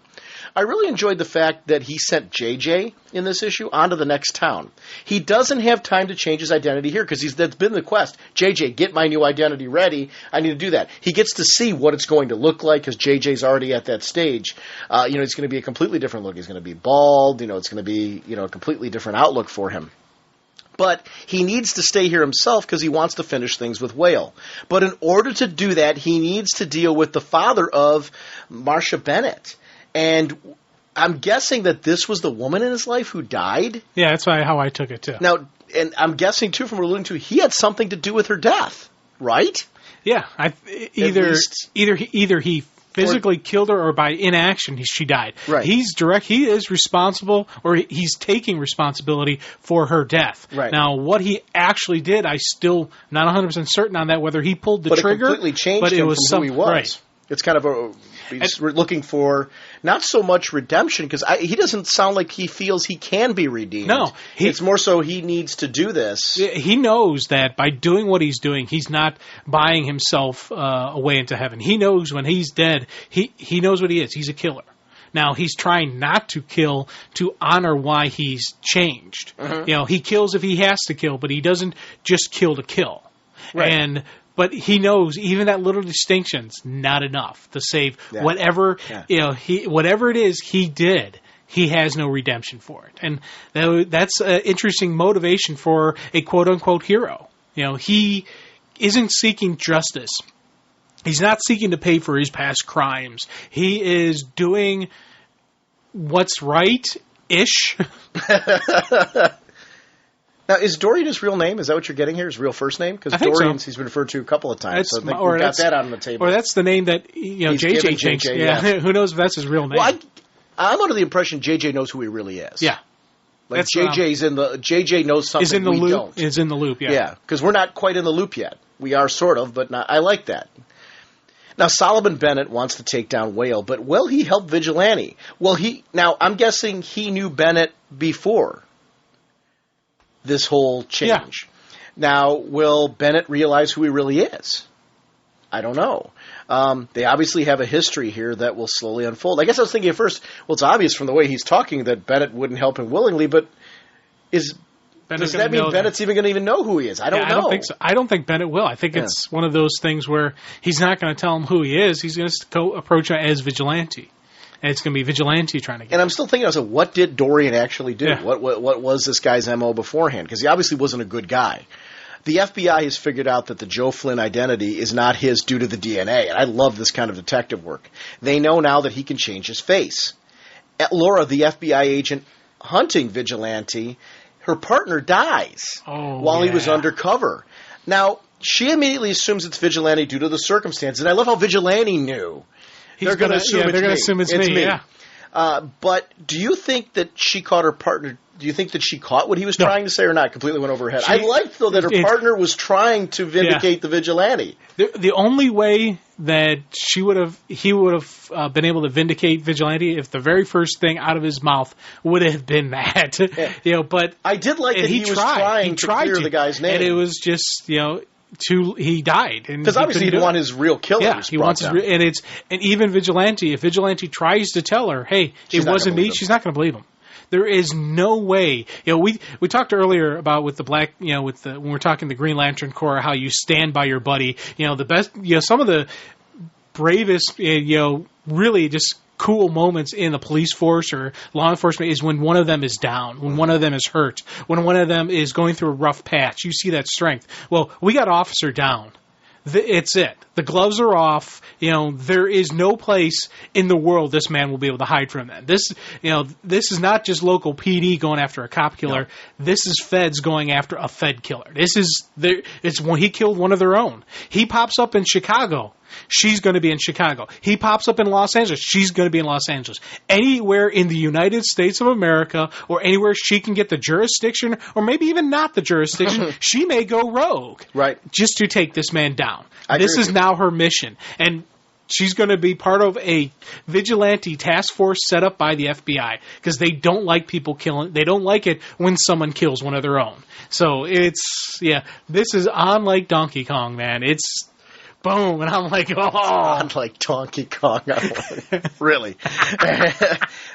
Speaker 1: I really enjoyed the fact that he sent JJ in this issue onto the next town. He doesn't have time to change his identity here because that's been the quest. JJ, get my new identity ready. I need to do that. He gets to see what it's going to look like because JJ's already at that stage. It's going to be a completely different look. He's going to be bald. It's going to be a completely different outlook for him. But he needs to stay here himself because he wants to finish things with Whale. But in order to do that, he needs to deal with the father of Marcia Bennett. And I'm guessing that this was the woman in his life who died.
Speaker 2: Yeah, that's how I took it, too.
Speaker 1: Now, and I'm guessing, too, from what we're alluding to, he had something to do with her death, right?
Speaker 2: Yeah. Either he physically killed her or by inaction she died.
Speaker 1: Right.
Speaker 2: He is responsible, or he's taking responsibility for her death.
Speaker 1: Right.
Speaker 2: Now, what he actually did, I still not 100% certain on that, whether he pulled the trigger.
Speaker 1: But it completely changed him from who he was.
Speaker 2: Right.
Speaker 1: It's kind of he's looking for not so much redemption because he doesn't sound like he feels he can be redeemed.
Speaker 2: No.
Speaker 1: It's more so he needs to do this.
Speaker 2: He knows that by doing what he's doing, he's not buying himself away into heaven. He knows when he's dead, he knows what he is. He's a killer. Now, he's trying not to kill to honor why he's changed. Mm-hmm. He kills if he has to kill, but he doesn't just kill to kill.
Speaker 1: Right.
Speaker 2: But he knows even that little distinction's not enough to save whatever whatever it is he did. He has no redemption for it, and that's an interesting motivation for a quote unquote hero. He isn't seeking justice. He's not seeking to pay for his past crimes. He is doing what's right-ish.
Speaker 1: Now, is Dorian his real name? Is that what you're getting here? His real first name? Because Dorian's he's been referred to a couple of times. So I think we've got that out on the table.
Speaker 2: Or that's the name that JJ changed. Yeah. Who knows if that's his real name?
Speaker 1: Well, I'm under the impression JJ knows who he really is.
Speaker 2: Yeah.
Speaker 1: Like JJ knows something we don't.
Speaker 2: Is in the loop, yeah.
Speaker 1: Yeah, because we're not quite in the loop yet. We are sort of, but not, I like that. Now, Solomon Bennett wants to take down Whale, but will he help Vigilante? Now, I'm guessing he knew Bennett before this whole change. Yeah. Now, will Bennett realize who he really is? I don't know. They obviously have a history here that will slowly unfold. I guess I was thinking at first, well, it's obvious from the way he's talking that Bennett wouldn't help him willingly, but does that mean Bennett's even going to even know who he is? I don't know.
Speaker 2: I don't think so. I don't think Bennett will. I think it's one of those things where he's not going to tell him who he is. He's going to approach him as Vigilante. And it's going to be Vigilante trying to get him.
Speaker 1: And I'm still thinking, what did Dorian actually do?
Speaker 2: Yeah.
Speaker 1: What was this guy's MO beforehand? Because he obviously wasn't a good guy. The FBI has figured out that the Joe Flynn identity is not his due to the DNA. And I love this kind of detective work. They know now that he can change his face. Laura, the FBI agent hunting Vigilante, her partner dies while he was undercover. Now, she immediately assumes it's Vigilante due to the circumstances. And I love how Vigilante knew. They're going to assume it's me. Yeah. But do you think that she caught her partner? Do you think that she caught what he was trying to say or not? Completely went over her head. I liked, though, that her partner was trying to vindicate the Vigilante.
Speaker 2: The only way that he would have been able to vindicate Vigilante if the very first thing out of his mouth would have been that.
Speaker 1: Yeah.
Speaker 2: But
Speaker 1: I did like that he was trying to clear the guy's name.
Speaker 2: And it was just, he died,
Speaker 1: because obviously he didn't want his real killer.
Speaker 2: Yeah, he wants his and even Vigilante. If Vigilante tries to tell her, "Hey, it wasn't me," she's not going to believe him. There is no way. We talked earlier about with the black, when we're talking the Green Lantern Corps, how you stand by your buddy. The best, some of the bravest, really just cool moments in the police force or law enforcement is when one of them is down, when one of them is hurt, when one of them is going through a rough patch. You see that strength. Well, we got Officer down. It's it. The gloves are off. There is no place in the world this man will be able to hide from them. This is not just local PD going after a cop killer. No. This is feds going after a fed killer. It's when he killed one of their own. He pops up in Chicago. She's going to be in Chicago. He pops up in Los Angeles. She's going to be in Los Angeles. Anywhere in the United States of America or anywhere she can get the jurisdiction or maybe even not the jurisdiction, she may go rogue.
Speaker 1: Right.
Speaker 2: Just to take this man down. This is now her mission. And she's going to be part of a vigilante task force set up by the FBI because they don't like people killing. They don't like it when someone kills one of their own. So this is on like Donkey Kong, man. It's boom, and I'm like, oh.
Speaker 1: On like Donkey Kong. Really.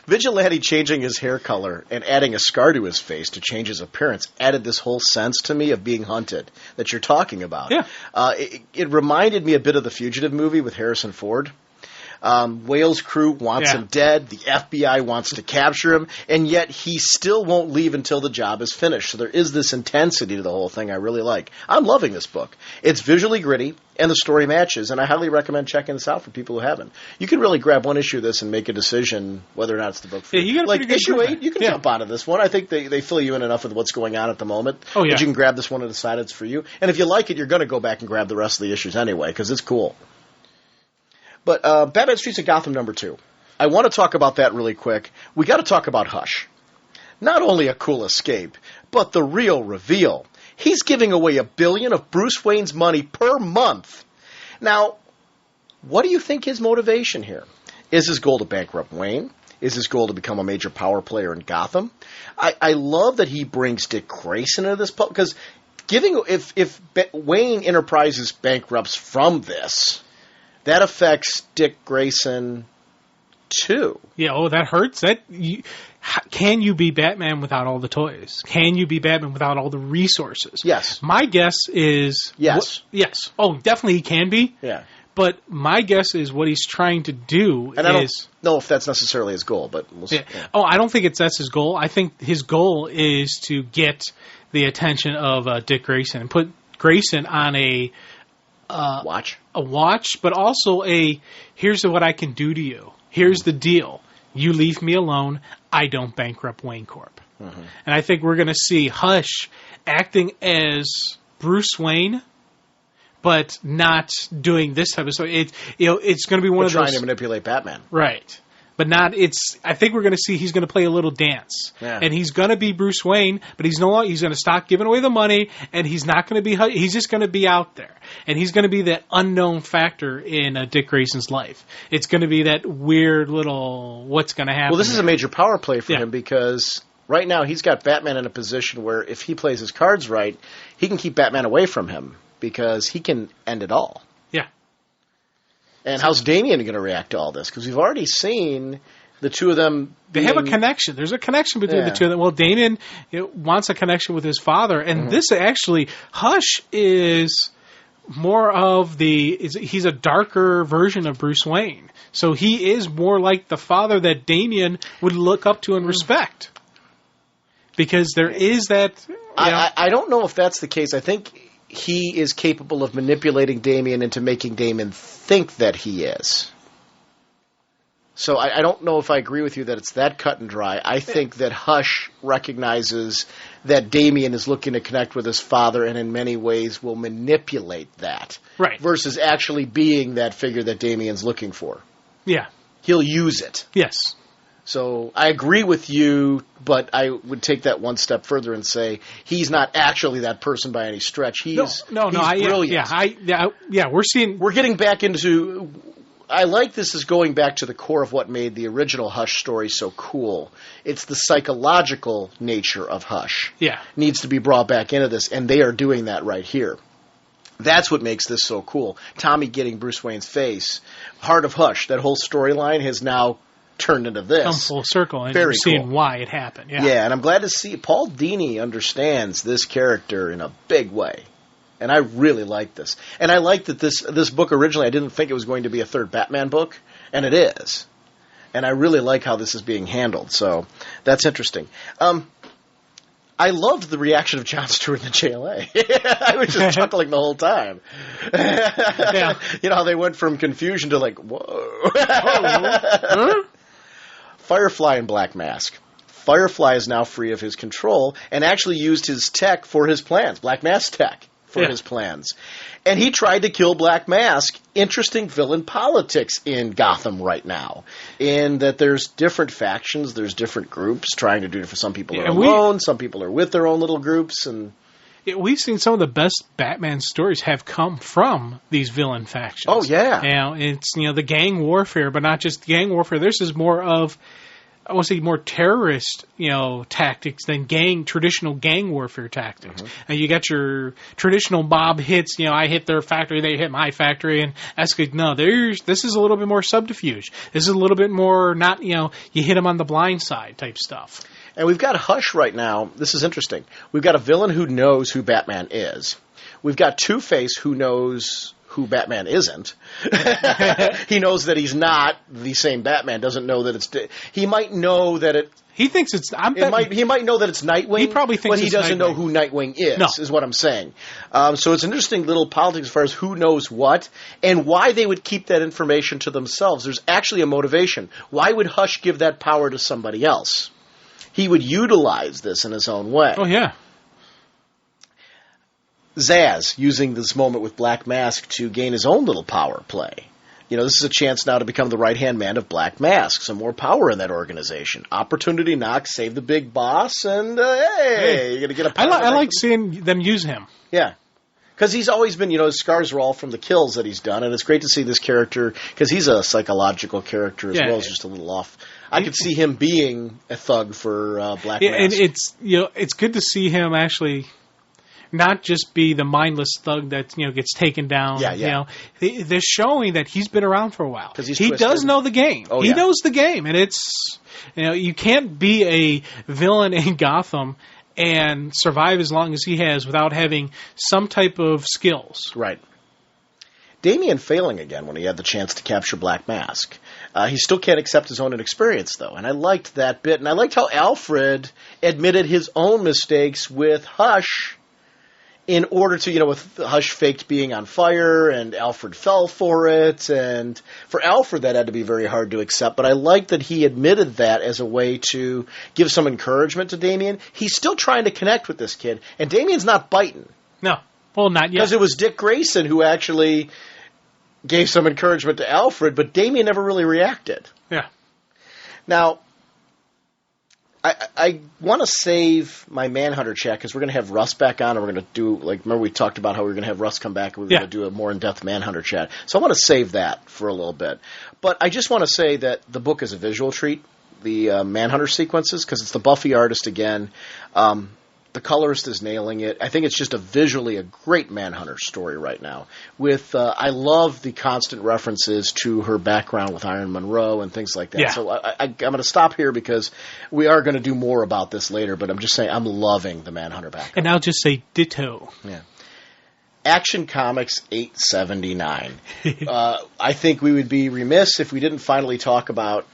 Speaker 1: Vigilante changing his hair color and adding a scar to his face to change his appearance added this whole sense to me of being hunted that you're talking about.
Speaker 2: Yeah.
Speaker 1: It reminded me a bit of the Fugitive movie with Harrison Ford. Whale's crew wants him dead. The FBI wants to capture him, and yet he still won't leave until the job is finished. So there is this intensity to the whole thing I really like. I'm loving this book. It's visually gritty, and the story matches, and I highly recommend checking this out for people who haven't. You can really grab one issue of this and make a decision whether or not it's the book for you.
Speaker 2: You got
Speaker 1: like issue 8, you can jump onto this one. I think they fill you in enough with what's going on at the moment that you can grab this one and decide it's for you. And if you like it, you're going to go back and grab the rest of the issues anyway, because it's cool. But Batman Streets of Gotham #2. I want to talk about that really quick. We got to talk about Hush. Not only a cool escape, but the real reveal. He's giving away $1 billion of Bruce Wayne's money per month. Now, what do you think his motivation here? Is his goal to bankrupt Wayne? Is his goal to become a major power player in Gotham? I love that he brings Dick Grayson into this because if Wayne Enterprises bankrupts from this, that affects Dick Grayson, too.
Speaker 2: Yeah, that hurts. Can you be Batman without all the toys? Can you be Batman without all the resources?
Speaker 1: Yes.
Speaker 2: My guess is...
Speaker 1: Yes.
Speaker 2: Yes. Oh, definitely he can be.
Speaker 1: Yeah.
Speaker 2: But my guess is what he's trying to do
Speaker 1: and I don't know if that's necessarily his goal, but we'll see. Yeah.
Speaker 2: Oh, I don't think that's his goal. I think his goal is to get the attention of Dick Grayson and put Grayson on a watch, but also here's what I can do to you. Here's the deal. You leave me alone, I don't bankrupt Wayne Corp. Mm-hmm. And I think we're going to see Hush acting as Bruce Wayne, but not doing this type of stuff. It's going to be one of those...
Speaker 1: trying to manipulate Batman.
Speaker 2: Right. But I think we're going to see he's going to play a little dance. Yeah. And he's going to be Bruce Wayne, but he's going to stop giving away the money, and he's not going to be... He's just going to be out there. And he's going to be that unknown factor in Dick Grayson's life. It's going to be that weird little what's going to happen.
Speaker 1: Well, this is a major power play for him because right now he's got Batman in a position where if he plays his cards right, he can keep Batman away from him because he can end it all.
Speaker 2: Yeah.
Speaker 1: And how's Damian going to react to all this? Because we've already seen the two of them...
Speaker 2: They have a connection. There's a connection between the two of them. Well, Damian wants a connection with his father. And this actually... Hush is more of he's a darker version of Bruce Wayne. So he is more like the father that Damian would look up to and respect. Because there is that...
Speaker 1: I don't know if that's the case. I think... he is capable of manipulating Damian into making Damian think that he is. So I don't know if I agree with you that it's that cut and dry. I think that Hush recognizes that Damian is looking to connect with his father and in many ways will manipulate that.
Speaker 2: Right.
Speaker 1: Versus actually being that figure that Damian's looking for.
Speaker 2: Yeah.
Speaker 1: He'll use it.
Speaker 2: Yes.
Speaker 1: So I agree with you, but I would take that one step further and say he's not actually that person by any stretch. He's brilliant.
Speaker 2: We're
Speaker 1: getting back into. I like this as going back to the core of what made the original Hush story so cool. It's the psychological nature of Hush.
Speaker 2: Yeah,
Speaker 1: needs to be brought back into this, and they are doing that right here. That's what makes this so cool. Tommy getting Bruce Wayne's face, Heart of Hush. That whole storyline has now turned into this.
Speaker 2: Come full circle, and we're seeing why it happened. Yeah,
Speaker 1: and I'm glad to see Paul Dini understands this character in a big way. And I really like this. And I like that this book originally, I didn't think it was going to be a third Batman book, and it is. And I really like how this is being handled. So that's interesting. I loved the reaction of Jon Stewart in the JLA. I was just chuckling the whole time.
Speaker 2: Yeah.
Speaker 1: You know how they went from confusion to like, whoa. Firefly and Black Mask. Firefly is now free of his control and actually used his tech for his plans, Black Mask tech for his plans. And he tried to kill Black Mask. Interesting villain politics in Gotham right now, in that there's different factions, there's different groups trying to do it. For some people are alone, some people are with their own little groups, and
Speaker 2: we've seen some of the best Batman stories have come from these villain factions.
Speaker 1: Oh yeah,
Speaker 2: it's the gang warfare, but not just gang warfare. This is more of, I want to say, more terrorist, tactics than traditional gang warfare tactics. Mm-hmm. And you got your traditional mob hits. I hit their factory, they hit my factory, and escalate. No, this is a little bit more subterfuge. This is a little bit more not, you hit them on the blind side type stuff.
Speaker 1: And we've got Hush right now. This is interesting. We've got a villain who knows who Batman is. We've got Two-Face who knows who Batman isn't. He knows that he's not the same Batman. Doesn't know that it's. He might know that it.
Speaker 2: He thinks it's.
Speaker 1: He might know that it's Nightwing.
Speaker 2: He probably thinks,
Speaker 1: but he doesn't know who Nightwing is.
Speaker 2: No.
Speaker 1: Is what I'm saying. So it's an interesting little politics as far as who knows what and why they would keep that information to themselves. There's actually a motivation. Why would Hush give that power to somebody else? He would utilize this in his own way.
Speaker 2: Oh yeah.
Speaker 1: Zaz using this moment with Black Mask to gain his own little power play. This is a chance now to become the right-hand man of Black Mask. Some more power in that organization. Opportunity knock, save the big boss, and hey, you're going to get a power.
Speaker 2: I like seeing them use him.
Speaker 1: Yeah. Because he's always been, his scars are all from the kills that he's done, and it's great to see this character, because he's a psychological character as well as just a little off. I could see him being a thug for Black Mask.
Speaker 2: And it's good to see him actually not just be the mindless thug that gets taken down.
Speaker 1: Yeah.
Speaker 2: They're showing that he's been around for a while.
Speaker 1: He
Speaker 2: does know the game.
Speaker 1: Oh,
Speaker 2: he knows the game, and it's you can't be a villain in Gotham and survive as long as he has without having some type of skills.
Speaker 1: Right. Damian failing again when he had the chance to capture Black Mask. He still can't accept his own inexperience, though, and I liked that bit. And I liked how Alfred admitted his own mistakes with Hush in order to, with Hush faked being on fire, and Alfred fell for it, and for Alfred that had to be very hard to accept, but I liked that he admitted that as a way to give some encouragement to Damian. He's still trying to connect with this kid, and Damian's not biting.
Speaker 2: No. Well, not yet.
Speaker 1: Because it was Dick Grayson who actually gave some encouragement to Alfred, but Damian never really reacted.
Speaker 2: Yeah.
Speaker 1: Now, I want to save my Manhunter chat because we're going to have Russ back on, and we're going to do, remember we talked about how we were going to have Russ come back, and we were going to do a more in-depth Manhunter chat. So I want to save that for a little bit. But I just want to say that the book is a visual treat, the Manhunter sequences, because it's the Buffy artist again. The colorist is nailing it. I think it's just visually a great Manhunter story right now. I love the constant references to her background with Iron Monroe and things like that.
Speaker 2: Yeah.
Speaker 1: So I'm going to stop here because we are going to do more about this later, but I'm just saying I'm loving the Manhunter background.
Speaker 2: And I'll just say ditto.
Speaker 1: Yeah. Action Comics 879. I think we would be remiss if we didn't finally talk about...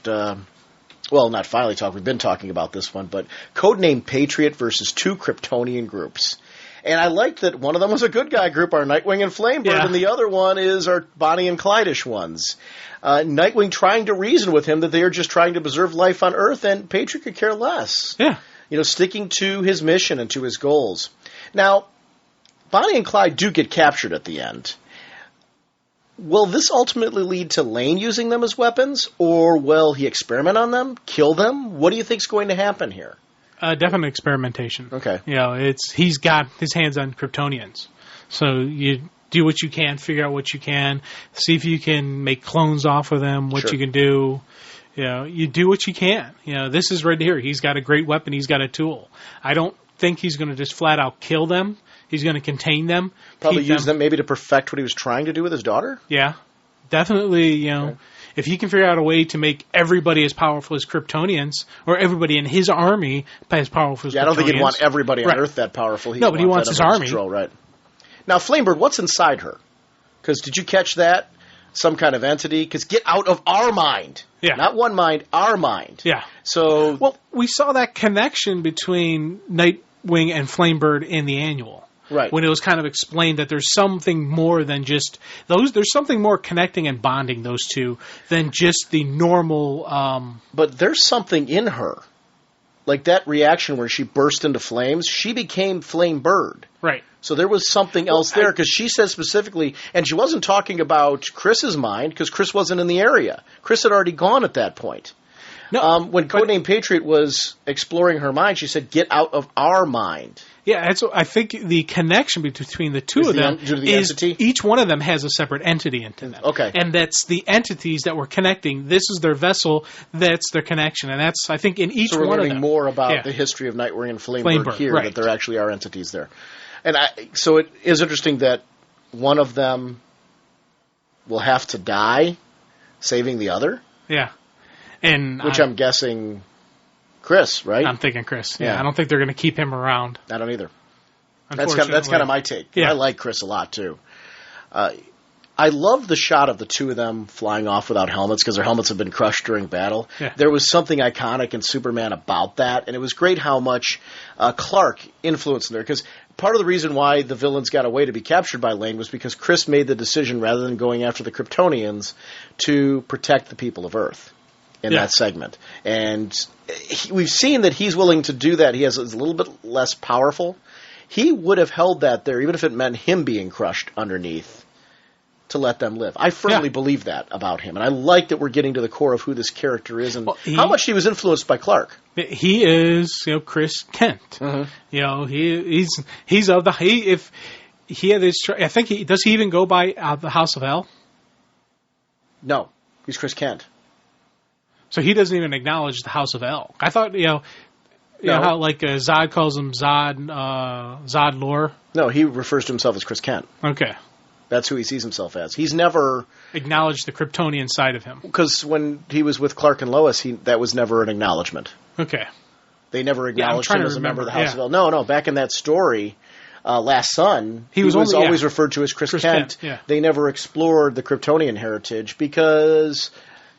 Speaker 1: not finally talk. We've been talking about this one, but Codename Patriot versus two Kryptonian groups. And I liked that one of them was a good guy group, our Nightwing and Flamebird, and the other one is our Bonnie and Clyde-ish ones. Nightwing trying to reason with him that they are just trying to preserve life on Earth, and Patriot could care less.
Speaker 2: Yeah.
Speaker 1: Sticking to his mission and to his goals. Now, Bonnie and Clyde do get captured at the end. Will this ultimately lead to Lane using them as weapons, or will he experiment on them, kill them? What do you think is going to happen here?
Speaker 2: Definite experimentation.
Speaker 1: Okay.
Speaker 2: He's got his hands on Kryptonians. So you do what you can, figure out what you can, see if you can make clones off of them, what you can do. You do what you can. This is right here. He's got a great weapon. He's got a tool. I don't think he's going to just flat out kill them. He's going to contain them.
Speaker 1: Probably use them maybe to perfect what he was trying to do with his daughter?
Speaker 2: Yeah. Definitely, if he can figure out a way to make everybody as powerful as Kryptonians, or everybody in his army as powerful as Kryptonians.
Speaker 1: I don't think he'd want everybody on Earth that powerful.
Speaker 2: But he wants his army.
Speaker 1: Control, right. Now, Flamebird, what's inside her? Because did you catch that? Some kind of entity? Because get out of our mind.
Speaker 2: Yeah.
Speaker 1: Not one mind, our mind.
Speaker 2: Yeah.
Speaker 1: So...
Speaker 2: Well, we saw that connection between Nightwing and Flamebird in the annual.
Speaker 1: Right.
Speaker 2: When it was kind of explained that there's something more than just those. There's something more connecting and bonding those two than just the normal.
Speaker 1: But there's something in her. Like that reaction where she burst into flames, she became Flamebird.
Speaker 2: Right.
Speaker 1: So there was something else there, because she said specifically, and she wasn't talking about Chris's mind, because Chris wasn't in the area. Chris had already gone at that point.
Speaker 2: No,
Speaker 1: when Codename Patriot was exploring her mind, she said, get out of our mind.
Speaker 2: Yeah, I think the connection between the two of them is
Speaker 1: entity?
Speaker 2: Each one of them has a separate entity into them.
Speaker 1: Okay.
Speaker 2: And that's the entities that we're connecting. This is their vessel. That's their connection. And that's, I think, in each one of them.
Speaker 1: So we're learning more about the history of Nightwing and Flamebird here,
Speaker 2: right.
Speaker 1: that there actually are entities there. And so it is interesting that one of them will have to die saving the other.
Speaker 2: Yeah. And
Speaker 1: which I'm guessing Chris, right?
Speaker 2: I'm thinking Chris. Yeah. I don't think they're going to keep him around.
Speaker 1: I don't either. That's kind of my take. Yeah. I like Chris a lot, too. I love the shot of the two of them flying off without helmets, because their helmets have been crushed during battle.
Speaker 2: Yeah.
Speaker 1: There was something iconic in Superman about that, and it was great how much Clark influenced there, because part of the reason why the villains got away to be captured by Lane was because Chris made the decision, rather than going after the Kryptonians, to protect the people of Earth in that segment. And we've seen that he's willing to do that. Is a little bit less powerful. He would have held that there, even if it meant him being crushed underneath, to let them live. I firmly believe that about him. And I like that we're getting to the core of who this character is and how much he was influenced by Clark.
Speaker 2: He is, Chris Kent.
Speaker 1: Mm-hmm.
Speaker 2: He's of the... if he had this... I think does he even go by the House of L?
Speaker 1: No. He's Chris Kent.
Speaker 2: So he doesn't even acknowledge the House of L. I thought, you know how like Zod calls him Zod Lore?
Speaker 1: No, he refers to himself as Chris Kent.
Speaker 2: Okay.
Speaker 1: That's who he sees himself as. He's never...
Speaker 2: acknowledged the Kryptonian side of him.
Speaker 1: Because when he was with Clark and Lois, that was never an acknowledgement.
Speaker 2: Okay.
Speaker 1: They never acknowledged him as a member of the House of L. No, back in that story, Last Son, he was always referred to as Chris Kent. They never explored the Kryptonian heritage because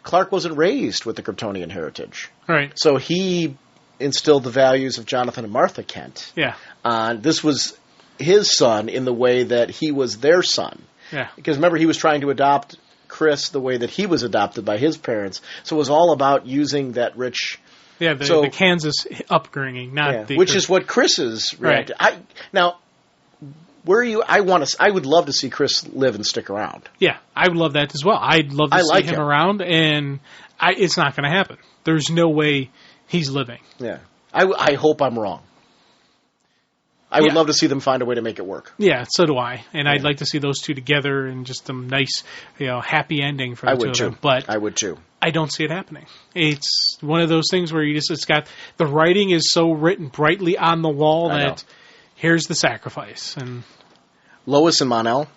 Speaker 1: Clark wasn't raised with the Kryptonian heritage.
Speaker 2: Right.
Speaker 1: So he instilled the values of Jonathan and Martha Kent.
Speaker 2: Yeah.
Speaker 1: This was his son in the way that he was their son.
Speaker 2: Yeah.
Speaker 1: Because remember, he was trying to adopt Chris the way that he was adopted by his parents. So it was all about using that rich...
Speaker 2: Yeah, the Kansas upbringing, not the...
Speaker 1: Which is what Chris is reacting.
Speaker 2: Right.
Speaker 1: Now, where are you... I would love to see Chris live and stick around.
Speaker 2: Yeah, I would love that as well. I'd love to see him around, and it's not going to happen. There's no way he's living.
Speaker 1: Yeah. I hope I'm wrong. I would love to see them find a way to make it work.
Speaker 2: Yeah, so do I. And I'd like to see those two together and just a nice, happy ending for the two of them. But
Speaker 1: I would too.
Speaker 2: I don't see it happening. It's one of those things where it's got, the writing is so written brightly on the wall that here's the sacrifice. And
Speaker 1: Lois and Mon-El,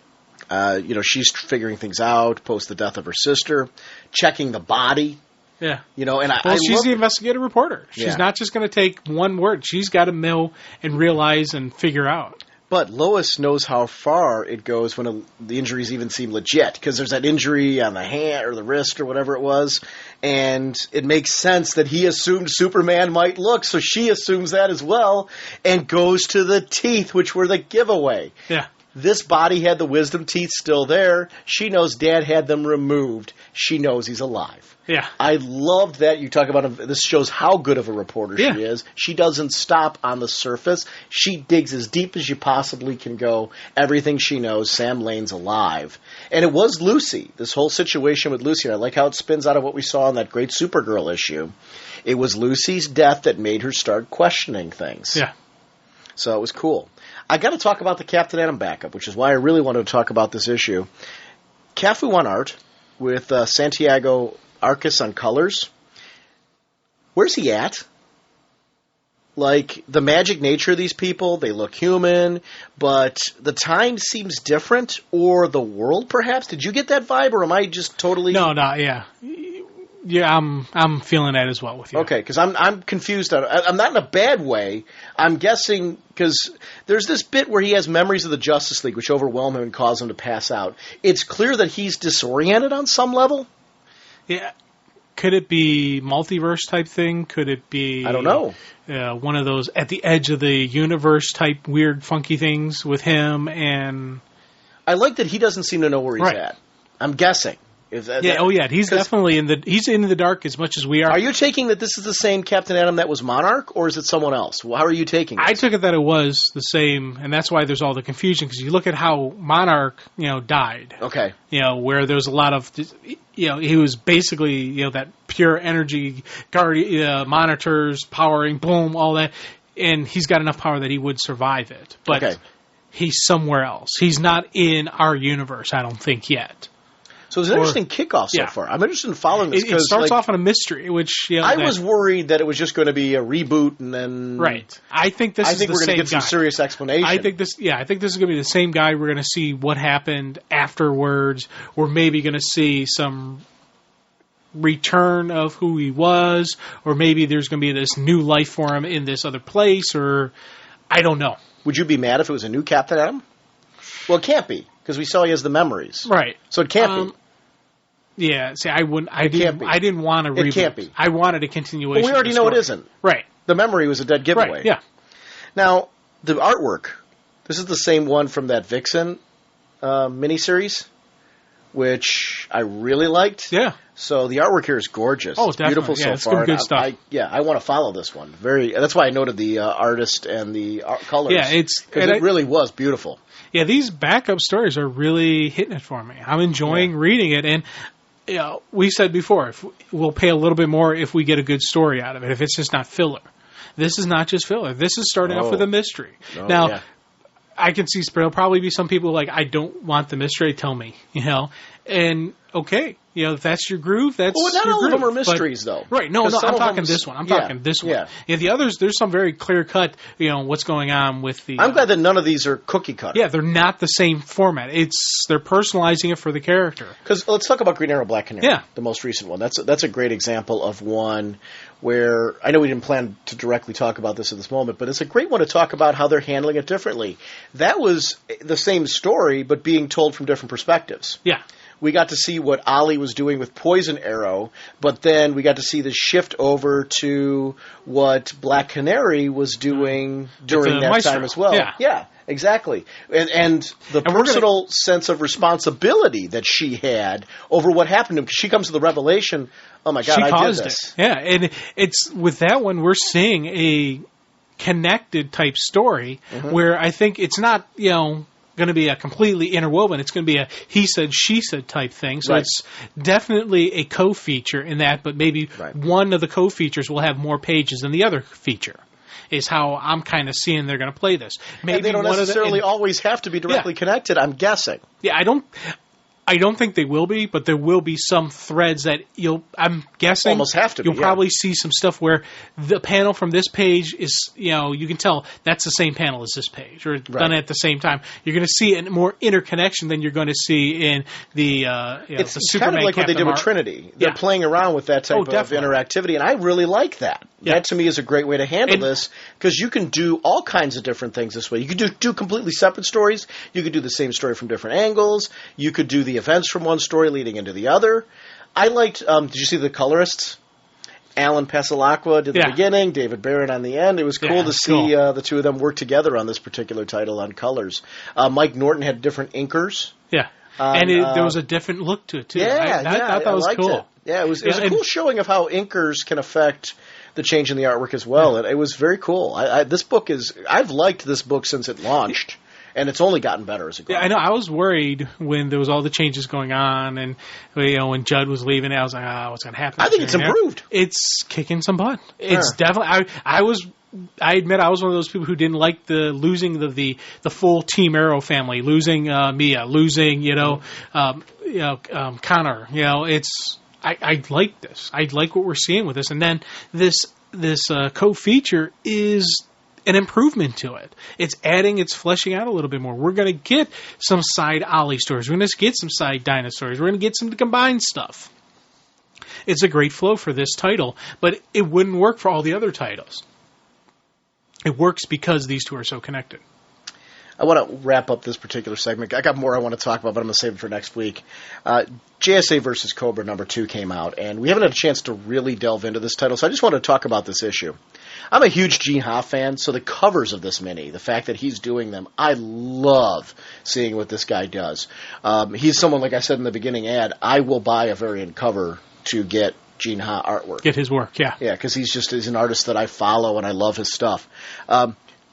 Speaker 1: she's figuring things out, post the death of her sister, checking the body.
Speaker 2: Yeah.
Speaker 1: And
Speaker 2: she's the investigative reporter. She's not just going to take one word. She's got to know and realize and figure out.
Speaker 1: But Lois knows how far it goes when the injuries even seem legit, because there's that injury on the hand or the wrist or whatever it was, and it makes sense that he assumed Superman might look, so she assumes that as well, and goes to the teeth, which were the giveaway.
Speaker 2: Yeah.
Speaker 1: This body had the wisdom teeth still there. She knows Dad had them removed. She knows he's alive.
Speaker 2: Yeah.
Speaker 1: I loved that. You talk about this shows how good of a reporter she is. She doesn't stop on the surface. She digs as deep as you possibly can go. Everything she knows, Sam Lane's alive. And it was Lucy, this whole situation with Lucy. And I like how it spins out of what we saw in that great Supergirl issue. It was Lucy's death that made her start questioning things.
Speaker 2: Yeah.
Speaker 1: So it was cool. I got to talk about the Captain Atom backup, which is why I really wanted to talk about this issue. Cafu on art with Santiago Arcus on colors. Where's he at? Like, the magic nature of these people, they look human, but the time seems different, or the world, perhaps? Did you get that vibe, or am I just totally...
Speaker 2: No, yeah. Yeah, I'm feeling that as well with you.
Speaker 1: Okay, because I'm confused. I'm not in a bad way. I'm guessing because there's this bit where he has memories of the Justice League, which overwhelm him and cause him to pass out. It's clear that he's disoriented on some level.
Speaker 2: Yeah. Could it be multiverse type thing? Could it be...
Speaker 1: I don't know.
Speaker 2: One of those at the edge of the universe type weird funky things with him and...
Speaker 1: I like that he doesn't seem to know where he's at. I'm guessing.
Speaker 2: He's definitely he's in the dark as much as we are.
Speaker 1: Are you taking that this is the same Captain Atom that was Monarch, or is it someone else? How are you taking it?
Speaker 2: I took it that it was the same, and that's why there's all the confusion, because you look at how Monarch, died.
Speaker 1: Okay.
Speaker 2: Where there's a lot of, he was basically, that pure energy, monitors, powering, boom, all that, and he's got enough power that he would survive it. But he's somewhere else. He's not in our universe, I don't think, yet.
Speaker 1: So it's an interesting kickoff so far. I'm interested in following this.
Speaker 2: It starts off on a mystery, which
Speaker 1: I was worried that it was just going to be a reboot and then
Speaker 2: I think we're
Speaker 1: going to get some serious explanation.
Speaker 2: I think this is going to be the same guy. We're going to see what happened afterwards. We're maybe going to see some return of who he was, or maybe there's going to be this new life for him in this other place, or I don't know.
Speaker 1: Would you be mad if it was a new Captain Atom? Well, it can't be because we saw he has the memories,
Speaker 2: right?
Speaker 1: So it can't be.
Speaker 2: Yeah, see, I wouldn't. I didn't want to reboot.
Speaker 1: It can't be.
Speaker 2: I wanted a continuation.
Speaker 1: Well, we already know it isn't.
Speaker 2: Right.
Speaker 1: The memory was a dead giveaway.
Speaker 2: Right, yeah.
Speaker 1: Now, the artwork. This is the same one from that Vixen miniseries, which I really liked.
Speaker 2: Yeah.
Speaker 1: So the artwork here is gorgeous.
Speaker 2: Oh,
Speaker 1: it's beautiful so far.
Speaker 2: Good stuff.
Speaker 1: I want to follow this one. That's why I noted the artist and the colors.
Speaker 2: Yeah,
Speaker 1: because it really was beautiful.
Speaker 2: Yeah, these backup stories are really hitting it for me. I'm enjoying reading it, and we said before, we'll pay a little bit more if we get a good story out of it, if it's just not filler. This is not just filler. This is starting off with a mystery. Now, I can see there'll probably be some people like, I don't want the mystery, tell me, and okay. If that's your groove, that's your groove.
Speaker 1: Not all of them are mysteries, though.
Speaker 2: Right, no, I'm talking this one. I'm talking this one. Yeah, the others, there's some very clear-cut, what's going on with the...
Speaker 1: I'm glad that none of these are cookie-cutter.
Speaker 2: Yeah, they're not the same format. They're personalizing it for the character.
Speaker 1: Because let's talk about Green Arrow, Black Canary, the most recent one. That's a great example of one where... I know we didn't plan to directly talk about this at this moment, but it's a great one to talk about how they're handling it differently. That was the same story, but being told from different perspectives.
Speaker 2: Yeah.
Speaker 1: We got to see what Ollie was doing with Poison Arrow, but then we got to see the shift over to what Black Canary was doing during that time as well. Yeah, exactly. And the personal sense of responsibility that she had over what happened to him. She comes to the revelation, oh my God, I did this.
Speaker 2: Yeah, and it's with that one, we're seeing a connected type story where I think it's not, going to be a completely interwoven. It's going to be a he said, she said type thing. So it's definitely a co-feature in that, but maybe one of the co-features will have more pages than the other feature. Is how I'm kind of seeing they're going to play this. Maybe
Speaker 1: and they don't necessarily always have to be directly connected, I'm guessing.
Speaker 2: Yeah, I don't think they will be, but there will be some threads that I'm guessing
Speaker 1: almost have to be.
Speaker 2: You'll probably see some stuff where the panel from this page is, you can tell that's the same panel as this page, or done at the same time. You're going to see a more interconnection than you're going to see in the
Speaker 1: it's
Speaker 2: the Superman,
Speaker 1: kind of like
Speaker 2: Captain
Speaker 1: what they did with Trinity. They're playing around with that type of interactivity, and I really like that. Yeah. That, to me, is a great way to handle this, because you can do all kinds of different things this way. You could do completely separate stories. You could do the same story from different angles. You could do the events from one story leading into the other. I liked, did you see the colorists? Alan Pasalacqua did the beginning, David Barrett on the end. It was cool to see the two of them work together on this particular title on colors. Mike Norton had different inkers.
Speaker 2: Yeah. And there was a different look to it, too. I thought that was cool.
Speaker 1: It. Yeah, it was a cool showing of how inkers can affect the change in the artwork as well. It was very cool. I've liked this book since it launched. And it's only gotten better as it goes.
Speaker 2: Yeah, I know. I was worried when there was all the changes going on, and when Judd was leaving, I was like, what's going to happen?
Speaker 1: I think it's improved.
Speaker 2: It's kicking some butt. It's definitely. I admit I was one of those people who didn't like the losing the full Team Arrow family, losing Mia, losing Connor. I like this. I like what we're seeing with this, and then this co-feature is an improvement to it. It's fleshing out a little bit more. We're going to get some side Ollie stories. We're going to get some side Dinah stories. We're going to get some combined stuff. It's a great flow for this title, but it wouldn't work for all the other titles. It works because these two are so connected.
Speaker 1: I want to wrap up this particular segment. I got more I want to talk about, but I'm going to save it for next week. JSA versus Kobra #2 came out, and we haven't had a chance to really delve into this title, so I just want to talk about this issue. I'm a huge Gene Ha fan, so the covers of this mini, the fact that he's doing them, I love seeing what this guy does. He's someone, like I said in the beginning ad, I will buy a variant cover to get Gene Ha artwork.
Speaker 2: Get his work, yeah.
Speaker 1: Yeah, because he's an artist that I follow, and I love his stuff.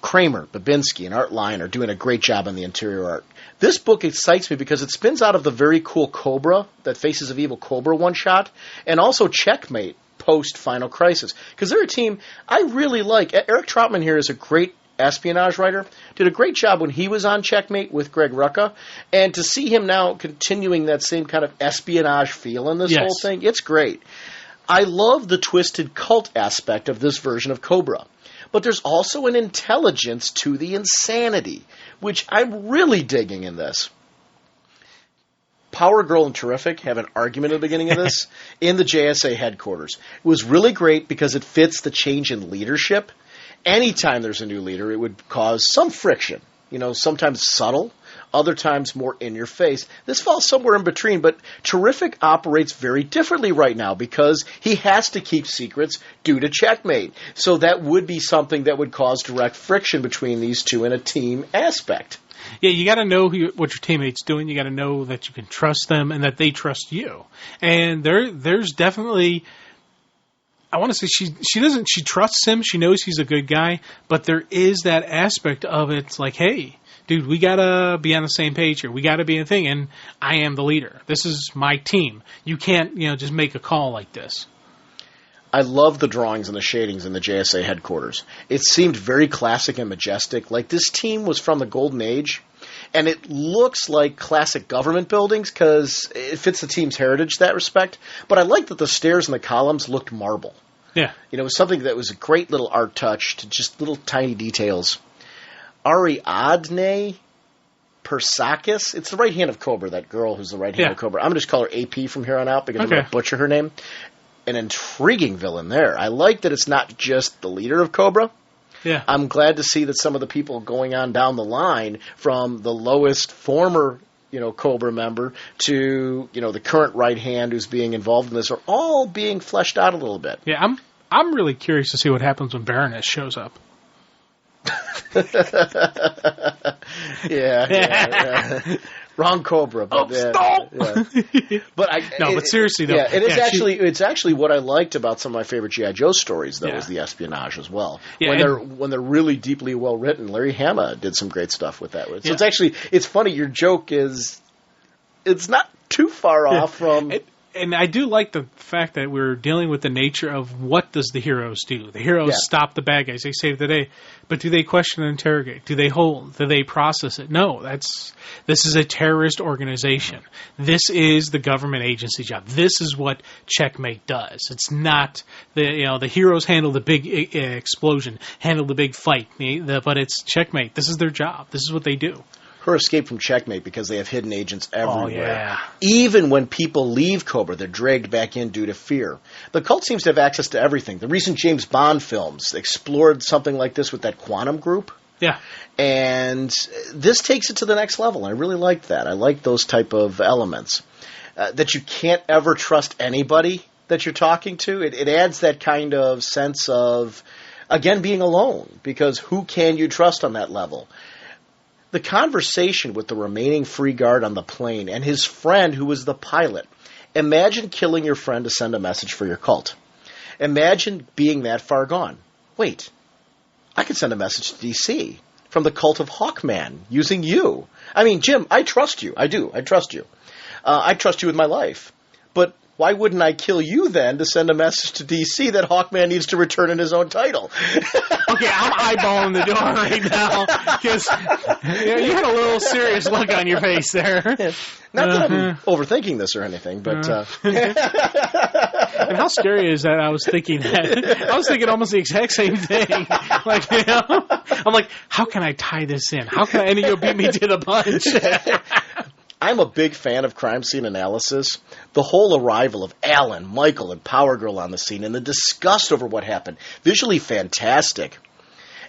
Speaker 1: Kramer, Babinski, and Art Line are doing a great job on the interior art. This book excites me because it spins out of the very cool Kobra, that Faces of Evil Kobra one-shot, and also Checkmate post-Final Crisis. Because they're a team I really like. Eric Troutman here is a great espionage writer. Did a great job when he was on Checkmate with Greg Rucka. And to see him now continuing that same kind of espionage feel in this whole thing, it's great. I love the twisted cult aspect of this version of Kobra. But there's also an intelligence to the insanity, which I'm really digging in this. Power Girl and Terrific have an argument at the beginning of this in the JSA headquarters. It was really great because it fits the change in leadership. Anytime there's a new leader, it would cause some friction. Sometimes subtle, other times more in your face. This falls somewhere in between, but Terrific operates very differently right now because he has to keep secrets due to Checkmate. So that would be something that would cause direct friction between these two in a team aspect.
Speaker 2: Yeah, you got to know what your teammate's doing. You got to know that you can trust them and that they trust you. And there's definitely, I want to say she trusts him. She knows he's a good guy, but there is that aspect of it. It's like, hey, dude, we got to be on the same page here. We got to be a thing, and I am the leader. This is my team. You can't, just make a call like this.
Speaker 1: I love the drawings and the shadings in the JSA headquarters. It seemed very classic and majestic, like this team was from the Golden Age, and it looks like classic government buildings because it fits the team's heritage in that respect. But I like that the stairs and the columns looked marble.
Speaker 2: Yeah.
Speaker 1: It was something that was a great little art touch to just little tiny details. Ariadne Persakis. It's the right hand of Kobra, that girl who's the right hand of Kobra. I'm going to just call her AP from here on out because I'm going to butcher her name. An intriguing villain there. I like that it's not just the leader of Kobra.
Speaker 2: Yeah.
Speaker 1: I'm glad to see that some of the people going on down the line from the lowest former, Kobra member to, the current right hand who's being involved in this are all being fleshed out a little bit.
Speaker 2: Yeah, I'm really curious to see what happens when Baroness shows up.
Speaker 1: Yeah. Wrong Kobra. But,
Speaker 2: stop!
Speaker 1: Yeah. But
Speaker 2: seriously though,
Speaker 1: it's actually what I liked about some of my favorite G.I. Joe stories though was the espionage as well. Yeah, when they're really deeply well written. Larry Hama did some great stuff with that. So it's funny. Your joke it's not too far off from.
Speaker 2: And I do like the fact that we're dealing with the nature of what does the heroes do. The heroes stop the bad guys. They save the day. But do they question and interrogate? Do they hold? Do they process it? No. This is a terrorist organization. This is the government agency job. This is what Checkmate does. It's not the heroes handle the big explosion, handle the big fight, but it's Checkmate. This is their job. This is what they do.
Speaker 1: Her escape from Checkmate because they have hidden agents everywhere.
Speaker 2: Oh, yeah.
Speaker 1: Even when people leave Kobra, they're dragged back in due to fear. The cult seems to have access to everything. The recent James Bond films explored something like this with that Quantum group.
Speaker 2: Yeah.
Speaker 1: And this takes it to the next level. I really like that. I like those type of elements. That you can't ever trust anybody that you're talking to. It adds that kind of sense of, again, being alone. Because who can you trust on that level? The conversation with the remaining free guard on the plane and his friend who was the pilot. Imagine killing your friend to send a message for your cult. Imagine being that far gone. Wait, I could send a message to DC from the cult of Hawkman using you. I mean, Jim, I trust you. I do. I trust you. I trust you with my life. But why wouldn't I kill you then to send a message to DC that Hawkman needs to return in his own title?
Speaker 2: Okay, I'm eyeballing the door right now because you had a little serious look on your face there.
Speaker 1: Not that I'm overthinking this or anything, but...
Speaker 2: And how scary is that? I was thinking almost the exact same thing. I'm like, how can I tie this in? How can I... And you'll beat me to the punch.
Speaker 1: I'm a big fan of crime scene analysis. The whole arrival of Alan, Michael, and Power Girl on the scene and the disgust over what happened, visually fantastic.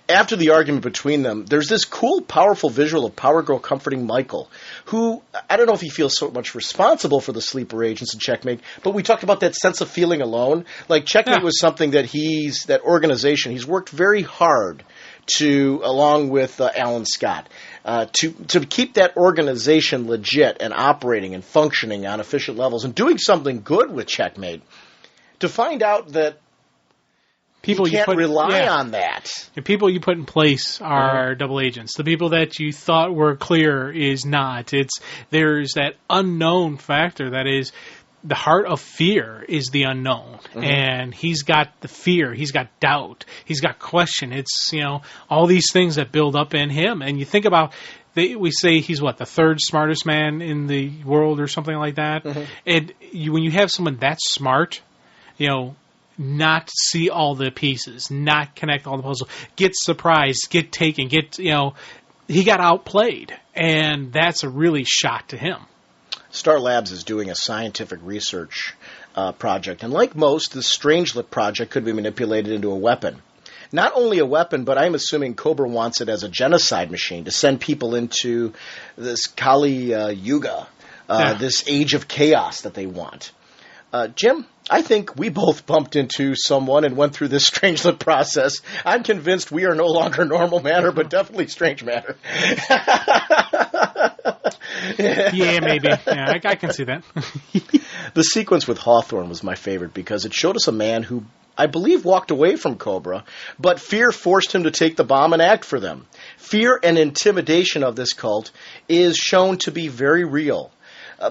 Speaker 1: After the argument between them, there's this cool, powerful visual of Power Girl comforting Michael, who, I don't know if he feels so much responsible for the sleeper agents in Checkmate, but we talked about that sense of feeling alone. Like, Checkmate was something that that organization, he's worked very hard to, along with Alan Scott, to keep that organization legit and operating and functioning on efficient levels and doing something good with Checkmate. To find out that people you can't rely on that.
Speaker 2: The people you put in place are double agents. The people that you thought were clear is not. There's that unknown factor that is the heart of fear is the unknown. And he's got the fear, he's got doubt, he's got question. It's, all these things that build up in him. And you think about, we say he's the third smartest man in the world or something like that. And when you have someone that smart, not see all the pieces, not connect all the puzzles, get surprised, get taken, he got outplayed. And that's a really shock to him.
Speaker 1: Star Labs is doing a scientific research project. And like most, the Strangelet project could be manipulated into a weapon. Not only a weapon, but I'm assuming Kobra wants it as a genocide machine to send people into this Kali Yuga, this age of chaos that they want. Jim, I think we both bumped into someone and went through this Strangelet process. I'm convinced we are no longer normal matter, but definitely strange matter.
Speaker 2: Yeah, maybe. Yeah, I can see that.
Speaker 1: The sequence with Hawthorne was my favorite because it showed us a man who, I believe, walked away from Kobra, but fear forced him to take the bomb and act for them. Fear and intimidation of this cult is shown to be very real.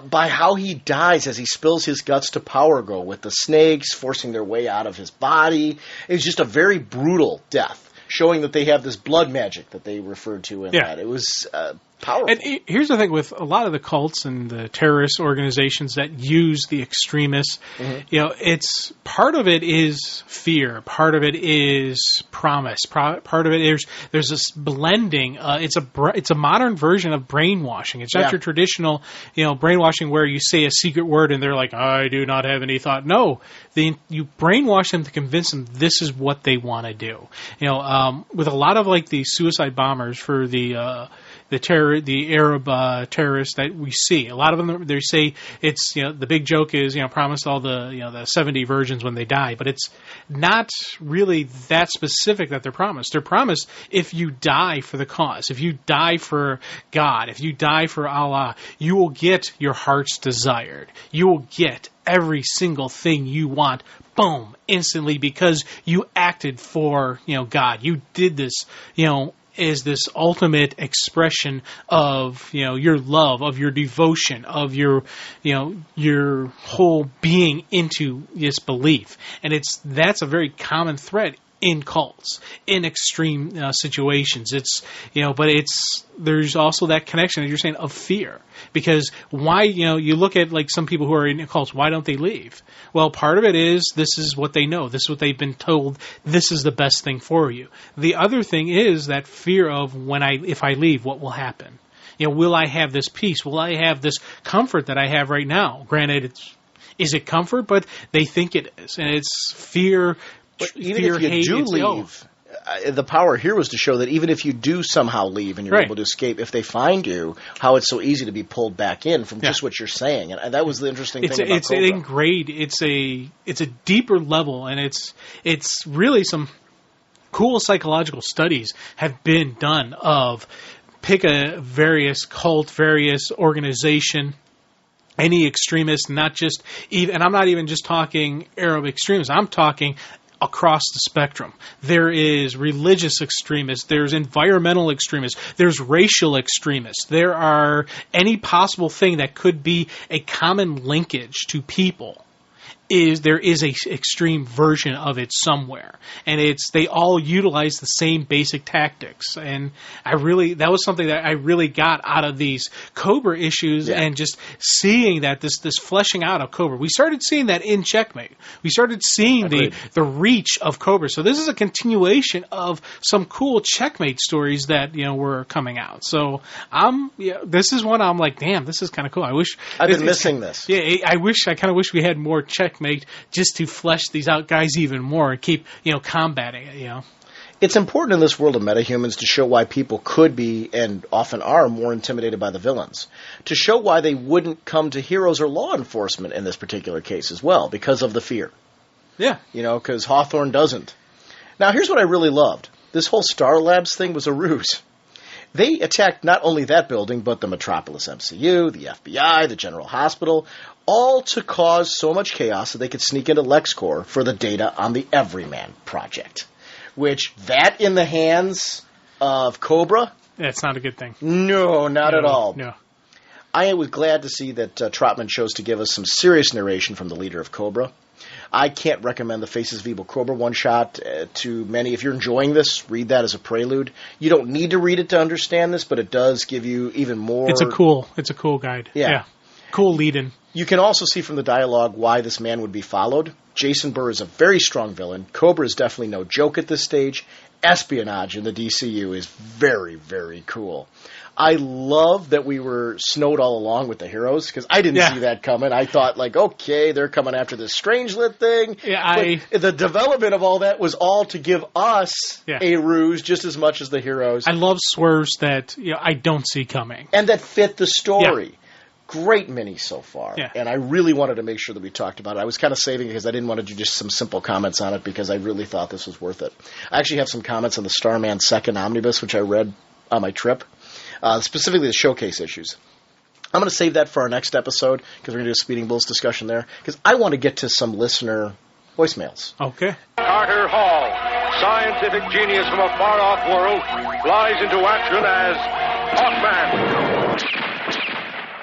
Speaker 1: By how he dies as he spills his guts to Power Girl with the snakes forcing their way out of his body. It was just a very brutal death, showing that they have this blood magic that they referred to in that. It was powerful.
Speaker 2: And here's the thing with a lot of the cults and the terrorist organizations that use the extremists, it's part of it is fear, part of it is promise, part of it is there's this blending. It's a modern version of brainwashing. It's not your traditional, brainwashing where you say a secret word and they're like, I do not have any thought. No, you brainwash them to convince them this is what they want to do. With a lot of the suicide bombers for the Arab terrorists that we see. A lot of them, they say it's, the big joke is, promise all the 70 virgins when they die, but it's not really that specific that they're promised. They're promised if you die for the cause, if you die for God, if you die for Allah, you will get your heart's desired. You will get every single thing you want, boom, instantly, because you acted for, God. You did this, is this ultimate expression of, your love, of your devotion, of your whole being into this belief. And that's a very common thread in cults, in extreme situations. There's also that connection, as you're saying, of fear. Because why, you look at some people who are in cults, why don't they leave? Well, part of it is this is what they know. This is what they've been told. This is the best thing for you. The other thing is that fear of if I leave, what will happen? Will I have this peace? Will I have this comfort that I have right now? Granted, is it comfort? But they think it is. And it's fear.
Speaker 1: But even if you do leave, the power here was to show that even if you do somehow leave and you're able to escape, if they find you, how it's so easy to be pulled back in from just what you're saying. And that was the interesting thing about Kobra.
Speaker 2: It's ingrained. It's a deeper level, and it's really some cool psychological studies have been done of pick a various cult, various organization, any extremist, not just even, and I'm not even just talking Arab extremists. I'm talking across the spectrum. There is religious extremists, there's environmental extremists, there's racial extremists, there are any possible thing that could be a common linkage to people. there is a extreme version of it somewhere, and they all utilize the same basic tactics. And that was something that I really got out of these Kobra issues, and just seeing that this fleshing out of Kobra. We started seeing that in Checkmate. We started seeing the reach of Kobra. So this is a continuation of some cool Checkmate stories that were coming out. So this is one I'm like, damn, this is kind of cool. I wish
Speaker 1: I've been missing this.
Speaker 2: Yeah, I kind of wish we had more Checkmate just to flesh these out guys even more and keep combating it.
Speaker 1: It's important in this world of metahumans to show why people could be and often are more intimidated by the villains. To show why they wouldn't come to heroes or law enforcement in this particular case as well, because of the fear.
Speaker 2: Yeah.
Speaker 1: Because Hawthorne doesn't. Now, here's what I really loved. This whole Star Labs thing was a ruse. They attacked not only that building, but the Metropolis MCU, the FBI, the General Hospital, all to cause so much chaos that they could sneak into LexCorp for the data on the Everyman Project. Which, that in the hands of Kobra?
Speaker 2: That's not a good thing.
Speaker 1: No, not at all.
Speaker 2: No.
Speaker 1: I was glad to see that Trotman chose to give us some serious narration from the leader of Kobra. I can't recommend the Faces of Evil Kobra one-shot to many. If you're enjoying this, read that as a prelude. You don't need to read it to understand this, but it does give you even more...
Speaker 2: It's a cool guide. Yeah. Cool lead-in.
Speaker 1: You can also see from the dialogue why this man would be followed. Jason Burr is a very strong villain. Kobra is definitely no joke at this stage. Espionage in the DCU is very, very cool. I love that we were snowed all along with the heroes, because I didn't see that coming. I thought, okay, they're coming after this Strangelet thing.
Speaker 2: Yeah,
Speaker 1: but the development of all that was all to give us a ruse just as much as the heroes.
Speaker 2: I love swerves that I don't see coming.
Speaker 1: And that fit the story. Yeah. Great mini so far,
Speaker 2: yeah.
Speaker 1: And I really wanted to make sure that we talked about it. I was kind of saving it because I didn't want to do just some simple comments on it because I really thought this was worth it. I actually have some comments on the Starman second omnibus, which I read on my trip, specifically the showcase issues. I'm going to save that for our next episode because we're going to do a Speeding Bulls discussion there because I want to get to some listener voicemails.
Speaker 2: Okay.
Speaker 4: Carter Hall, scientific genius from a far-off world, flies into action as Hawkman.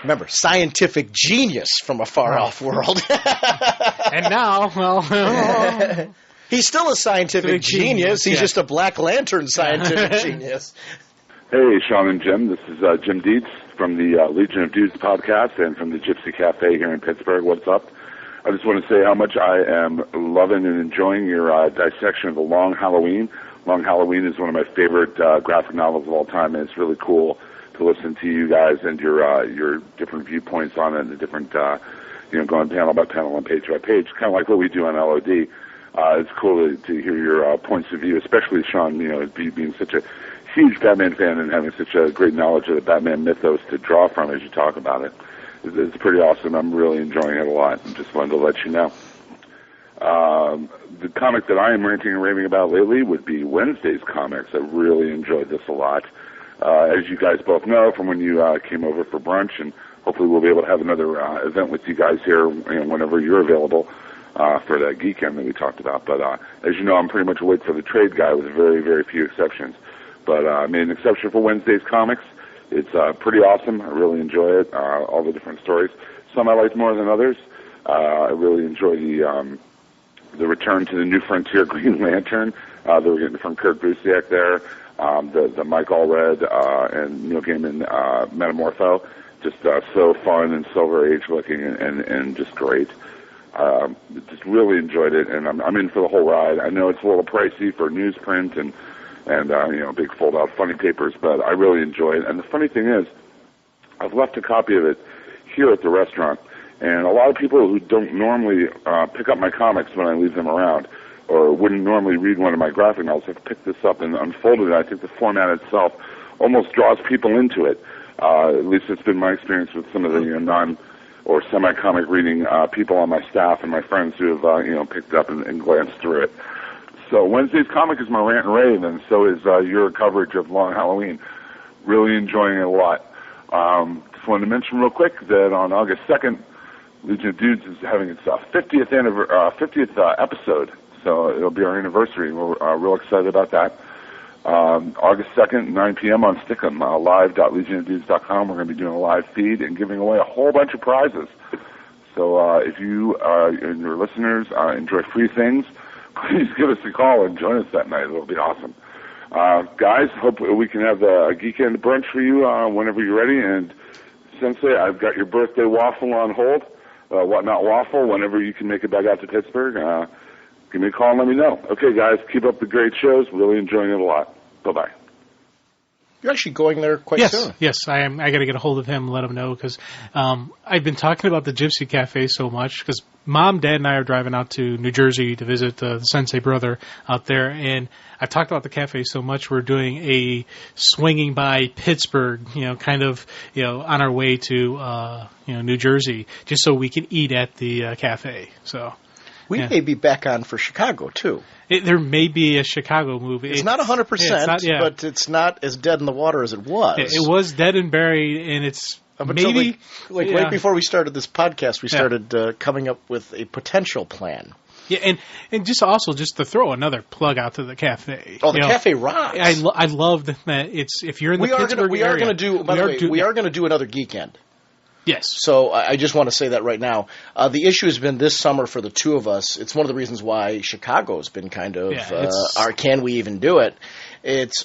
Speaker 1: Remember, scientific genius from a far-off world.
Speaker 2: And now, well...
Speaker 1: He's still a scientific genius. He's just a Black Lantern scientific genius.
Speaker 5: Hey, Sean and Jim. This is Jim Dietz from the Legion of Dudes podcast and from the Gypsy Cafe here in Pittsburgh. What's up? I just want to say how much I am loving and enjoying your dissection of The Long Halloween. Long Halloween is one of my favorite graphic novels of all time, and it's really cool to listen to you guys and your different viewpoints on it, and the different, going panel by panel and page by page, kind of like what we do on LOD. It's cool to hear your points of view, especially Sean, being such a huge Batman fan and having such a great knowledge of the Batman mythos to draw from as you talk about it. It's pretty awesome. I'm really enjoying it a lot, and just wanted to let you know. The comic that I am ranting and raving about lately would be Wednesday's comics. I really enjoyed this a lot. As you guys both know from when you came over for brunch, and hopefully we'll be able to have another event with you guys here whenever you're available for that Geekend that we talked about. But as you know, I'm pretty much a wait for the trade guy with very, very few exceptions. But I made an exception for Wednesday's comics. It's pretty awesome. I really enjoy it, all the different stories. Some I liked more than others. I really enjoy the return to the New Frontier Green Lantern that we're getting from Kurt Busiek there. The Mike Allred and Neil Gaiman Metamorpho, just so fun and Silver Age looking and just great. Just really enjoyed it, and I'm in for the whole ride. I know it's a little pricey for newsprint and big fold-out funny papers, but I really enjoy it. And the funny thing is, I've left a copy of it here at the restaurant, and a lot of people who don't normally pick up my comics when I leave them around, or wouldn't normally read one of my graphic novels, have picked this up and unfolded it. I think the format itself almost draws people into it. At least it's been my experience with some of the non- or semi-comic reading people on my staff and my friends who have picked up and glanced through it. So Wednesday's comic is my rant and rave, and so is your coverage of Long Halloween. Really enjoying it a lot. Just wanted to mention real quick that on August 2nd, Legion of Dudes is having its 50th episode. So it'll be our anniversary. We're real excited about that. August 2nd, 9 p.m. on Stickum, live.legionofdudes.com. We're going to be doing a live feed and giving away a whole bunch of prizes. So if you and your listeners enjoy free things, please give us a call and join us that night. It'll be awesome. Guys, hope we can have a Geekend brunch for you whenever you're ready. And Sensei, I've got your birthday waffle on hold. Not waffle, whenever you can make it back out to Pittsburgh, give me a call and let me know. Okay, guys, keep up the great shows. Really enjoying it a lot. Bye-bye.
Speaker 1: You're actually going there quite soon.
Speaker 2: Yes, I am. I got to get a hold of him and let him know because I've been talking about the Gypsy Cafe so much because Mom, Dad, and I are driving out to New Jersey to visit the Sensei brother out there, and I've talked about the cafe so much. We're doing a swinging by Pittsburgh, kind of, on our way to New Jersey, just so we can eat at the cafe. So.
Speaker 1: We may be back on for Chicago, too.
Speaker 2: There may be a Chicago movie.
Speaker 1: It's not 100%, but it's not as dead in the water as it was.
Speaker 2: It was dead and buried, and it's maybe...
Speaker 1: Right before we started this podcast, we started coming up with a potential plan.
Speaker 2: Yeah, and just to throw another plug out to the cafe.
Speaker 1: Oh, the cafe rocks.
Speaker 2: I love that it's, if you're in the Pittsburgh area...
Speaker 1: We are going to do another Geekend.
Speaker 2: Yes.
Speaker 1: So I just want to say that right now. The issue has been this summer for the two of us. It's one of the reasons why Chicago's been kind of can we even do it?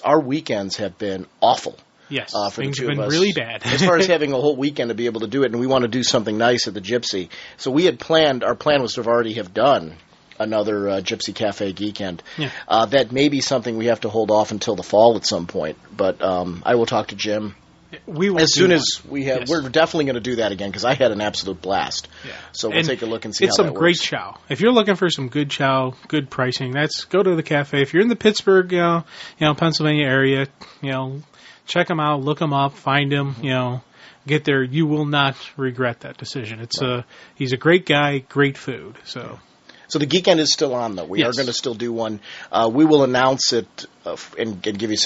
Speaker 1: Our weekends have been awful.
Speaker 2: Yes,
Speaker 1: for
Speaker 2: things
Speaker 1: the two
Speaker 2: have been
Speaker 1: of us.
Speaker 2: really bad.
Speaker 1: As far as having a whole weekend to be able to do it, and we want to do something nice at the Gypsy. So we had planned, our plan was to have already have done another Gypsy Cafe Geekend. Yeah. That may be something we have to hold off until the fall at some point. But I will talk to Jim. As soon as we have, we're definitely going to do that again because I had an absolute blast. Yeah. So we'll take a look and see how that works.
Speaker 2: It's some great chow. If you're looking for some good chow, good pricing, go to the cafe. If you're in the Pittsburgh, Pennsylvania area, check them out, look them up, find them, get there. You will not regret that decision. He's a great guy, great food. So
Speaker 1: the Geekend is still on though. We are going to still do one. We will announce it and give you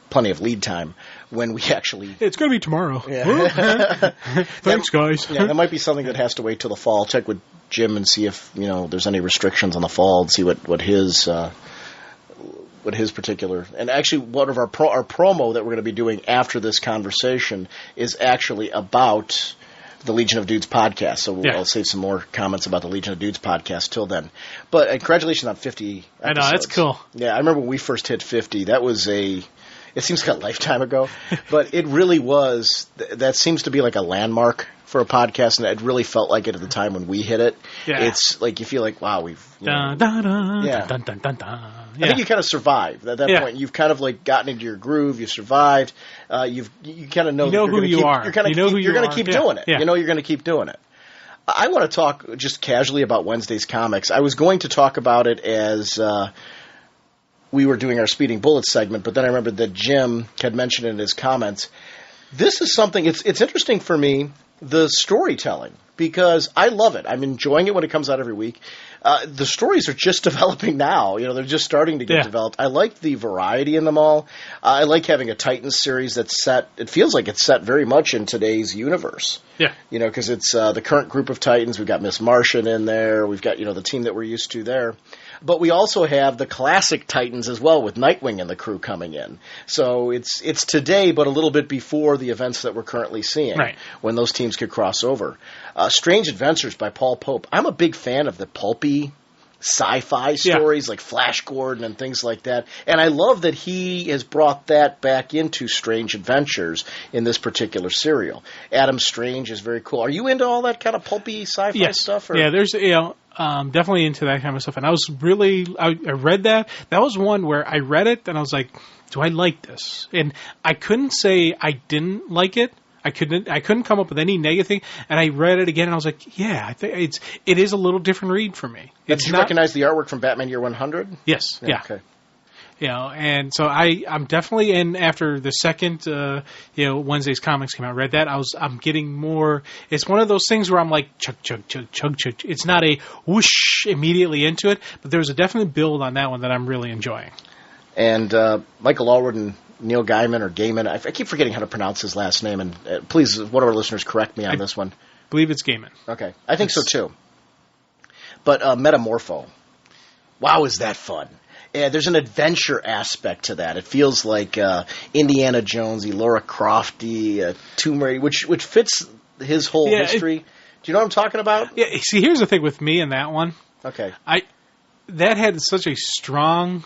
Speaker 1: plenty of lead time when we actually...
Speaker 2: It's going to be tomorrow. Yeah. Thanks, guys.
Speaker 1: Yeah, that might be something that has to wait till the fall. Check with Jim and see if there's any restrictions on the fall and see what his particular... And actually, one of our promo that we're going to be doing after this conversation is actually about the Legion of Dudes podcast. So I'll save some more comments about the Legion of Dudes podcast till then. But congratulations on 50 episodes.
Speaker 2: I know, that's cool.
Speaker 1: Yeah, I remember when we first hit 50. That was it seems like a lifetime ago, but it really was. That seems to be like a landmark for a podcast, and it really felt like it at the time when we hit it. Yeah. It's like you feel like, wow, we've... I think you kind of survived at that point. You've kind of like gotten into your groove. You've survived. You kind of know
Speaker 2: who you are.
Speaker 1: You're going to keep doing it. Yeah. You're going to keep doing it. I want to talk just casually about Wednesday's comics. I was going to talk about it as... we were doing our Speeding Bullets segment, but then I remembered that Jim had mentioned in his comments. This is something, it's interesting for me, the storytelling, because I love it. I'm enjoying it when it comes out every week. The stories are just developing now. They're just starting to get developed. I like the variety in them all. I like having a Titans series that's set, it feels like it's set very much in today's universe. Yeah. Because it's the current group of Titans. We've got Miss Martian in there. We've got, the team that we're used to there. But we also have the classic Titans as well with Nightwing and the crew coming in. So it's today, but a little bit before the events that we're currently seeing when those teams could cross over. Strange Adventures by Paul Pope. I'm a big fan of the pulpy sci-fi stories like Flash Gordon and things like that. And I love that he has brought that back into Strange Adventures in this particular serial. Adam Strange is very cool. Are you into all that kind of pulpy sci-fi stuff? Or?
Speaker 2: Yeah, there's definitely into that kind of stuff. And I was I read that. That was one where I read it and I was like, do I like this? And I couldn't say I didn't like it. I couldn't come up with any negative thing. And I read it again and I was like, yeah, I think it is a little different read for me.
Speaker 1: Did you recognize the artwork from Batman Year 100?
Speaker 2: Yes. Yeah. Okay. And so I'm definitely in after the second, Wednesday's comics came out, read that. I'm getting more, it's one of those things where I'm like, chug, chug, chug, chug, chug. It's not a whoosh immediately into it, but there's a definite build on that one that I'm really enjoying.
Speaker 1: And Michael Allred and Neil Gaiman or Gaiman, I keep forgetting how to pronounce his last name, and please, one of our listeners, correct me on this one.
Speaker 2: I believe it's Gaiman.
Speaker 1: Okay. I think so too. But Metamorpho. Wow, is that fun. Yeah, there's an adventure aspect to that. It feels like Indiana Jonesy, Lara Crofty, Tomb Raider, which fits his whole history. Do you know what I'm talking about?
Speaker 2: Yeah. See, here's the thing with me and that one.
Speaker 1: Okay.
Speaker 2: That had such a strong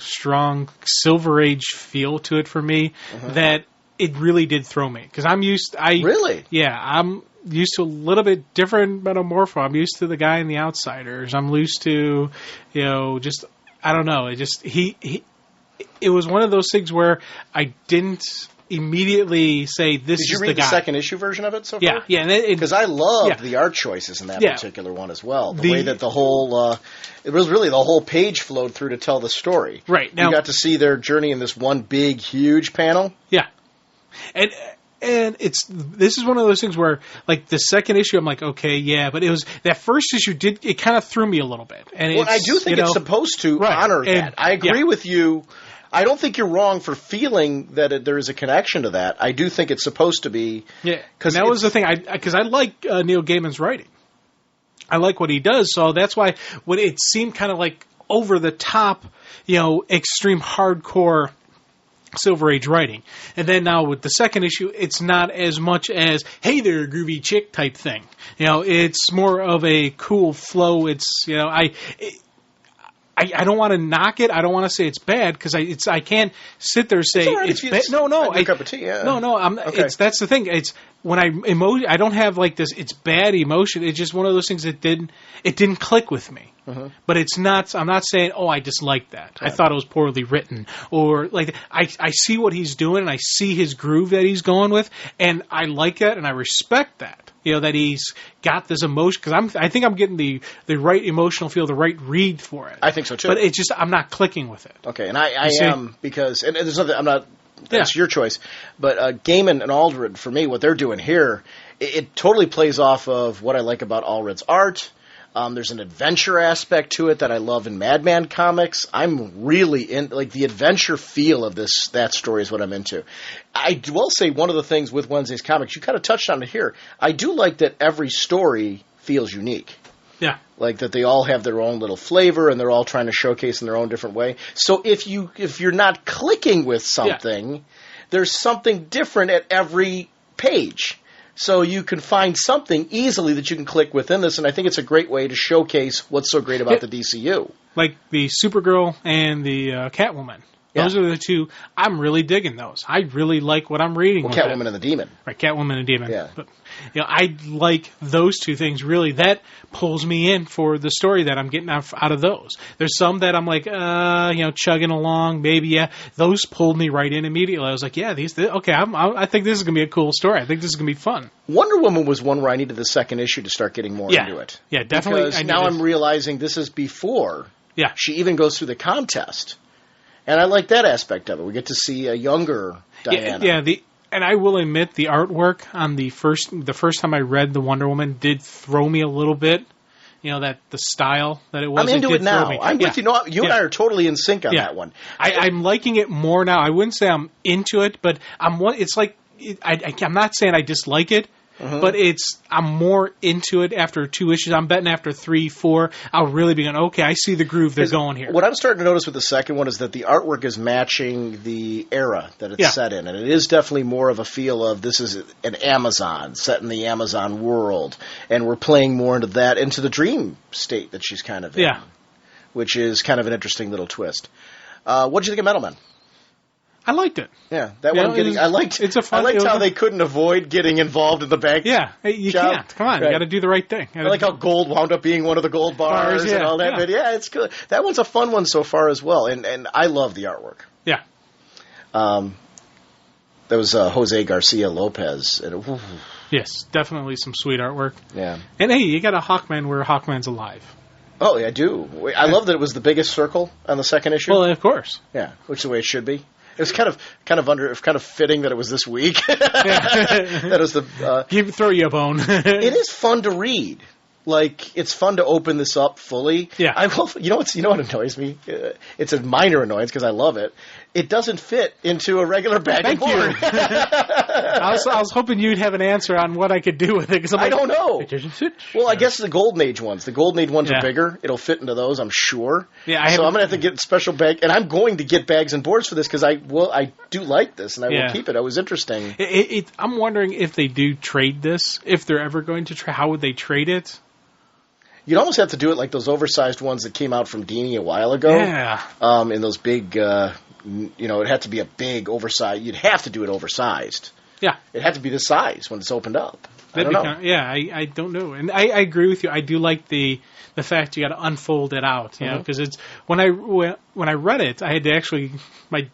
Speaker 2: Silver Age feel to it for me that it really did throw me. Because I'm used...
Speaker 1: Really?
Speaker 2: Yeah, I'm used to a little bit different Metamorpho. I'm used to the guy in The Outsiders. I'm used to, just... I don't know. It just... It was one of those things where I didn't immediately say, this is the guy. Did you read the
Speaker 1: second issue version of it so far?
Speaker 2: Yeah.
Speaker 1: Because I loved the art choices in that particular one as well. The way that the whole... it was really the whole page flowed through to tell the story.
Speaker 2: Right. Now,
Speaker 1: you got to see their journey in this one big, huge panel.
Speaker 2: Yeah. And this is one of those things where, like, the second issue, I'm like, okay, yeah, but it was that first issue it kind of threw me a little bit. And
Speaker 1: I do think it's supposed to honor that. I agree with you. I don't think you're wrong for feeling that there is a connection to that. I do think it's supposed to be. Yeah,
Speaker 2: because that was the thing. Because I like Neil Gaiman's writing. I like what he does, so that's why when it seemed kind of like over the top, extreme hardcore Silver Age writing. And then now with the second issue, it's not as much as, hey there, groovy chick type thing. It's more of a cool flow. It's, I don't want to knock it. I don't want to say it's bad because I can't sit there and say it's bad. No,
Speaker 1: a cup of tea. Yeah.
Speaker 2: No. Okay. That's the thing. It's when I don't have like this. It's bad emotion. It's just one of those things that didn't click with me. But it's not. I'm not saying I disliked that. Yeah. I thought it was poorly written or like I see what he's doing and I see his groove that he's going with and I like that and I respect that. That he's got this emotion because I think I'm getting the right emotional feel, the right read for it.
Speaker 1: I think so too.
Speaker 2: But it's just I'm not clicking with it.
Speaker 1: Okay, and I am because and there's nothing I'm not. That's your choice. But Gaiman and Allred, for me, what they're doing here, it totally plays off of what I like about Allred's art. There's an adventure aspect to it that I love in Madman comics. I'm really in, like, the adventure feel of that story is what I'm into. I will say one of the things with Wednesday's comics, you kind of touched on it here. I do like that every story feels unique.
Speaker 2: Yeah.
Speaker 1: Like that they all have their own little flavor and they're all trying to showcase in their own different way. So if you're not clicking with something, there's something different at every page. So you can find something easily that you can click within this, and I think it's a great way to showcase what's so great about the DCU.
Speaker 2: Like the Supergirl and the Catwoman. Those are the two. I'm really digging those. I really like what I'm reading.
Speaker 1: Well, Catwoman and the Demon.
Speaker 2: Right, Catwoman and Demon.
Speaker 1: Yeah.
Speaker 2: But, I like those two things. Really, that pulls me in for the story that I'm getting out of those. There's some that I'm like, chugging along. Maybe, those pulled me right in immediately. I was like, I think this is going to be a cool story. I think this is going to be fun.
Speaker 1: Wonder Woman was one where I needed the second issue to start getting more into it.
Speaker 2: Yeah, definitely.
Speaker 1: Because now I'm realizing this is before she even goes through the contest. And I like that aspect of it. We get to see a younger Diana.
Speaker 2: And I will admit the artwork on the first time I read the Wonder Woman did throw me a little bit. That the style that it was.
Speaker 1: I'm into it now. I'm with you. You and I are totally in sync on that one.
Speaker 2: I'm liking it more now. I wouldn't say I'm into it, but it's like I'm not saying I dislike it. But I'm more into it after 2 issues. I'm betting after 3, 4, I'll really be going, okay, I see the groove they're going here.
Speaker 1: What I'm starting to notice with the second one is that the artwork is matching the era that it's set in. And it is definitely more of a feel of this is an Amazon, set in the Amazon world. And we're playing more into the dream state that she's kind of in. Yeah. Which is kind of an interesting little twist. What did you think of Metal Men?
Speaker 2: I liked it.
Speaker 1: Yeah, that one. I liked how they couldn't avoid getting involved in the bank.
Speaker 2: Yeah, you can't. Come on, you got to do the right thing.
Speaker 1: I like how gold wound up being one of the gold bars and all that. Yeah. But it's good. That one's a fun one so far as well, and I love the artwork.
Speaker 2: Yeah.
Speaker 1: That was Jose Garcia Lopez.
Speaker 2: Yes, definitely some sweet artwork.
Speaker 1: Yeah.
Speaker 2: And hey, you got a Hawkman where Hawkman's alive.
Speaker 1: Oh, yeah, I do. I love that it was the biggest circle on the second issue.
Speaker 2: Well, of course.
Speaker 1: Yeah, which is the way it should be. It was kind of fitting that it was this week. That was the
Speaker 2: throw you a bone.
Speaker 1: It is fun to read. Like, it's fun to open this up fully.
Speaker 2: Yeah.
Speaker 1: I will. You know what annoys me? It's a minor annoyance because I love it. It doesn't fit into a regular bag
Speaker 2: Thank
Speaker 1: of
Speaker 2: you.
Speaker 1: board.
Speaker 2: I was hoping you'd have an answer on what I could do with it. Cause
Speaker 1: I don't know.
Speaker 2: It doesn't fit.
Speaker 1: Well, I guess the Golden Age ones. The Golden Age ones
Speaker 2: Yeah.
Speaker 1: are bigger. It'll fit into those, I'm sure.
Speaker 2: Yeah,
Speaker 1: so I'm going to have to get a special bag. And I'm going to get bags and boards for this because I do like this, and I will keep it. It was interesting.
Speaker 2: I'm wondering if they do trade this, if they're ever going to how would they trade it?
Speaker 1: You'd almost have to do it like those oversized ones that came out from Dini a while ago.
Speaker 2: Yeah.
Speaker 1: In those big, it had to be a big oversized. You'd have to do it oversized.
Speaker 2: Yeah.
Speaker 1: It had to be this size when it's opened up. I don't know.
Speaker 2: I don't know. And I agree with you. I do like the fact you got to unfold it out, you know, because it's when I read it, I had to actually my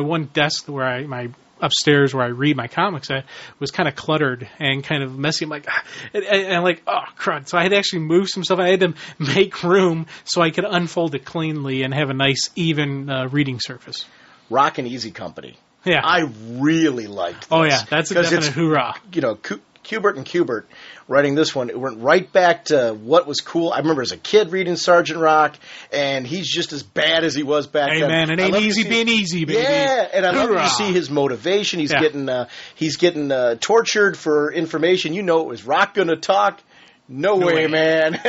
Speaker 2: one desk where my upstairs where I read my comics at was kind of cluttered and kind of messy. I'm like, and I'm like, oh crud! So I had to actually move some stuff. I had to make room so I could unfold it cleanly and have a nice, even reading surface.
Speaker 1: Rock and Easy Company.
Speaker 2: Yeah,
Speaker 1: I really liked this.
Speaker 2: Oh yeah, that's a definite hoorah.
Speaker 1: You know, Kubert and Kubert writing this one, it went right back to what was cool. I remember as a kid reading Sergeant Rock, and he's just as bad as he was back then.
Speaker 2: Hey man, it ain't easy being easy, baby.
Speaker 1: Yeah, and I love to see his motivation. He's getting tortured for information. You know, it was Rock gonna talk. No way, man.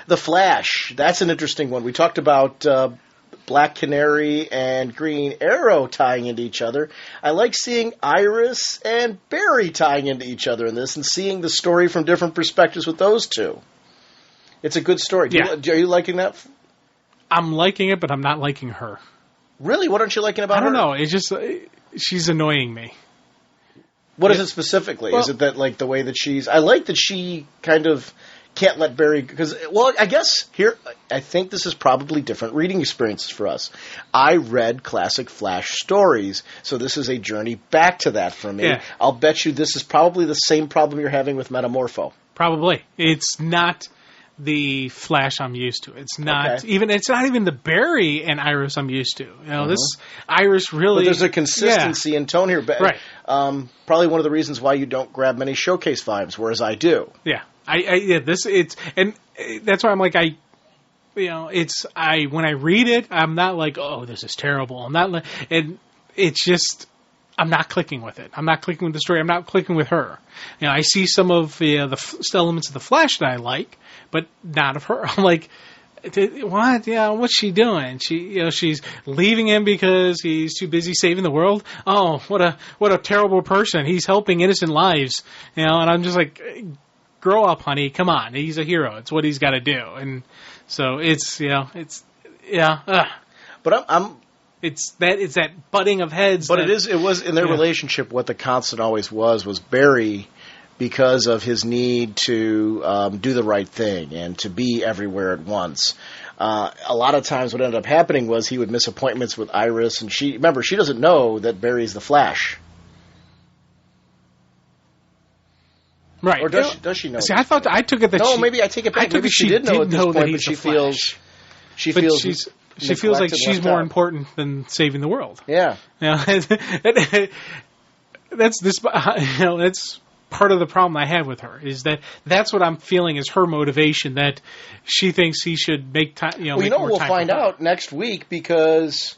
Speaker 1: The Flash. That's an interesting one. We talked about Black Canary and Green Arrow tying into each other. I like seeing Iris and Barry tying into each other in this and seeing the story from different perspectives with those two. It's a good story. Are you liking that?
Speaker 2: I'm liking it, but I'm not liking her.
Speaker 1: Really? What aren't you liking about her?
Speaker 2: I don't know. It's just she's annoying me.
Speaker 1: What is it specifically? Well, is it that like the way that I like that she kind of can't let Barry, because, well, I guess here, I think this is probably different reading experiences for us. I read classic Flash stories, so this is a journey back to that for me. Yeah. I'll bet you this is probably the same problem you're having with Metamorpho.
Speaker 2: Probably. It's not the Flash I'm used to. It's not it's not even the Barry and Iris I'm used to. You know, this Iris really.
Speaker 1: But there's a consistency in tone here. Right. Probably one of the reasons why you don't grab many showcase volumes, whereas I do.
Speaker 2: Yeah. And that's why I'm like, when I read it, I'm not like, oh, this is terrible. I'm not, and it's just, I'm not clicking with it. I'm not clicking with the story. I'm not clicking with her. You know, I see some of the elements of the Flash that I like, but not of her. I'm like, what? Yeah, what's she doing? She's leaving him because he's too busy saving the world. Oh, what a terrible person. He's helping innocent lives. You know, and I'm just like, grow up, honey. Come on. He's a hero. It's what he's got to do. And so it's.
Speaker 1: But I'm.
Speaker 2: It's that butting of heads.
Speaker 1: But it was in their relationship. What the constant always was Barry, because of his need to do the right thing and to be everywhere at once. A lot of times, what ended up happening was he would miss appointments with Iris, and she doesn't know that Barry's the Flash.
Speaker 2: Right.
Speaker 1: Or does she know?
Speaker 2: See, I thought I took it that
Speaker 1: no, maybe I take it back. Maybe she did know at this point, but she feels she
Speaker 2: feels like she's more important than saving the world.
Speaker 1: Yeah.
Speaker 2: That's this. That's part of the problem I have with her is that's what I'm feeling is her motivation, that she thinks he should make time. We'll
Speaker 1: find out next week because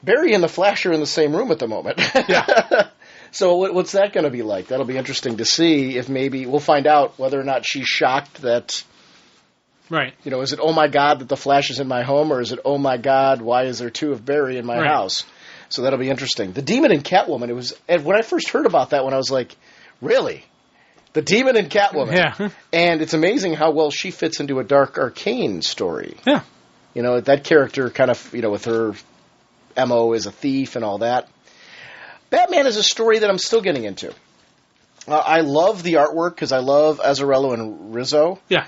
Speaker 1: Barry and the Flash are in the same room at the moment.
Speaker 2: Yeah.
Speaker 1: So what's that going to be like? That'll be interesting to see. If maybe we'll find out whether or not she's shocked that.
Speaker 2: Right.
Speaker 1: Is it, oh my God, that the Flash is in my home, or is it, oh my God, why is there two of Barry in my house? So that'll be interesting. The Demon and Catwoman, and when I first heard about that one, I was like, really? The Demon and Catwoman.
Speaker 2: Yeah.
Speaker 1: And it's amazing how well she fits into a dark arcane story.
Speaker 2: Yeah.
Speaker 1: That character kind of, with her MO as a thief and all that. Batman is a story that I'm still getting into. I love the artwork because I love Azzarello and Rizzo.
Speaker 2: Yeah.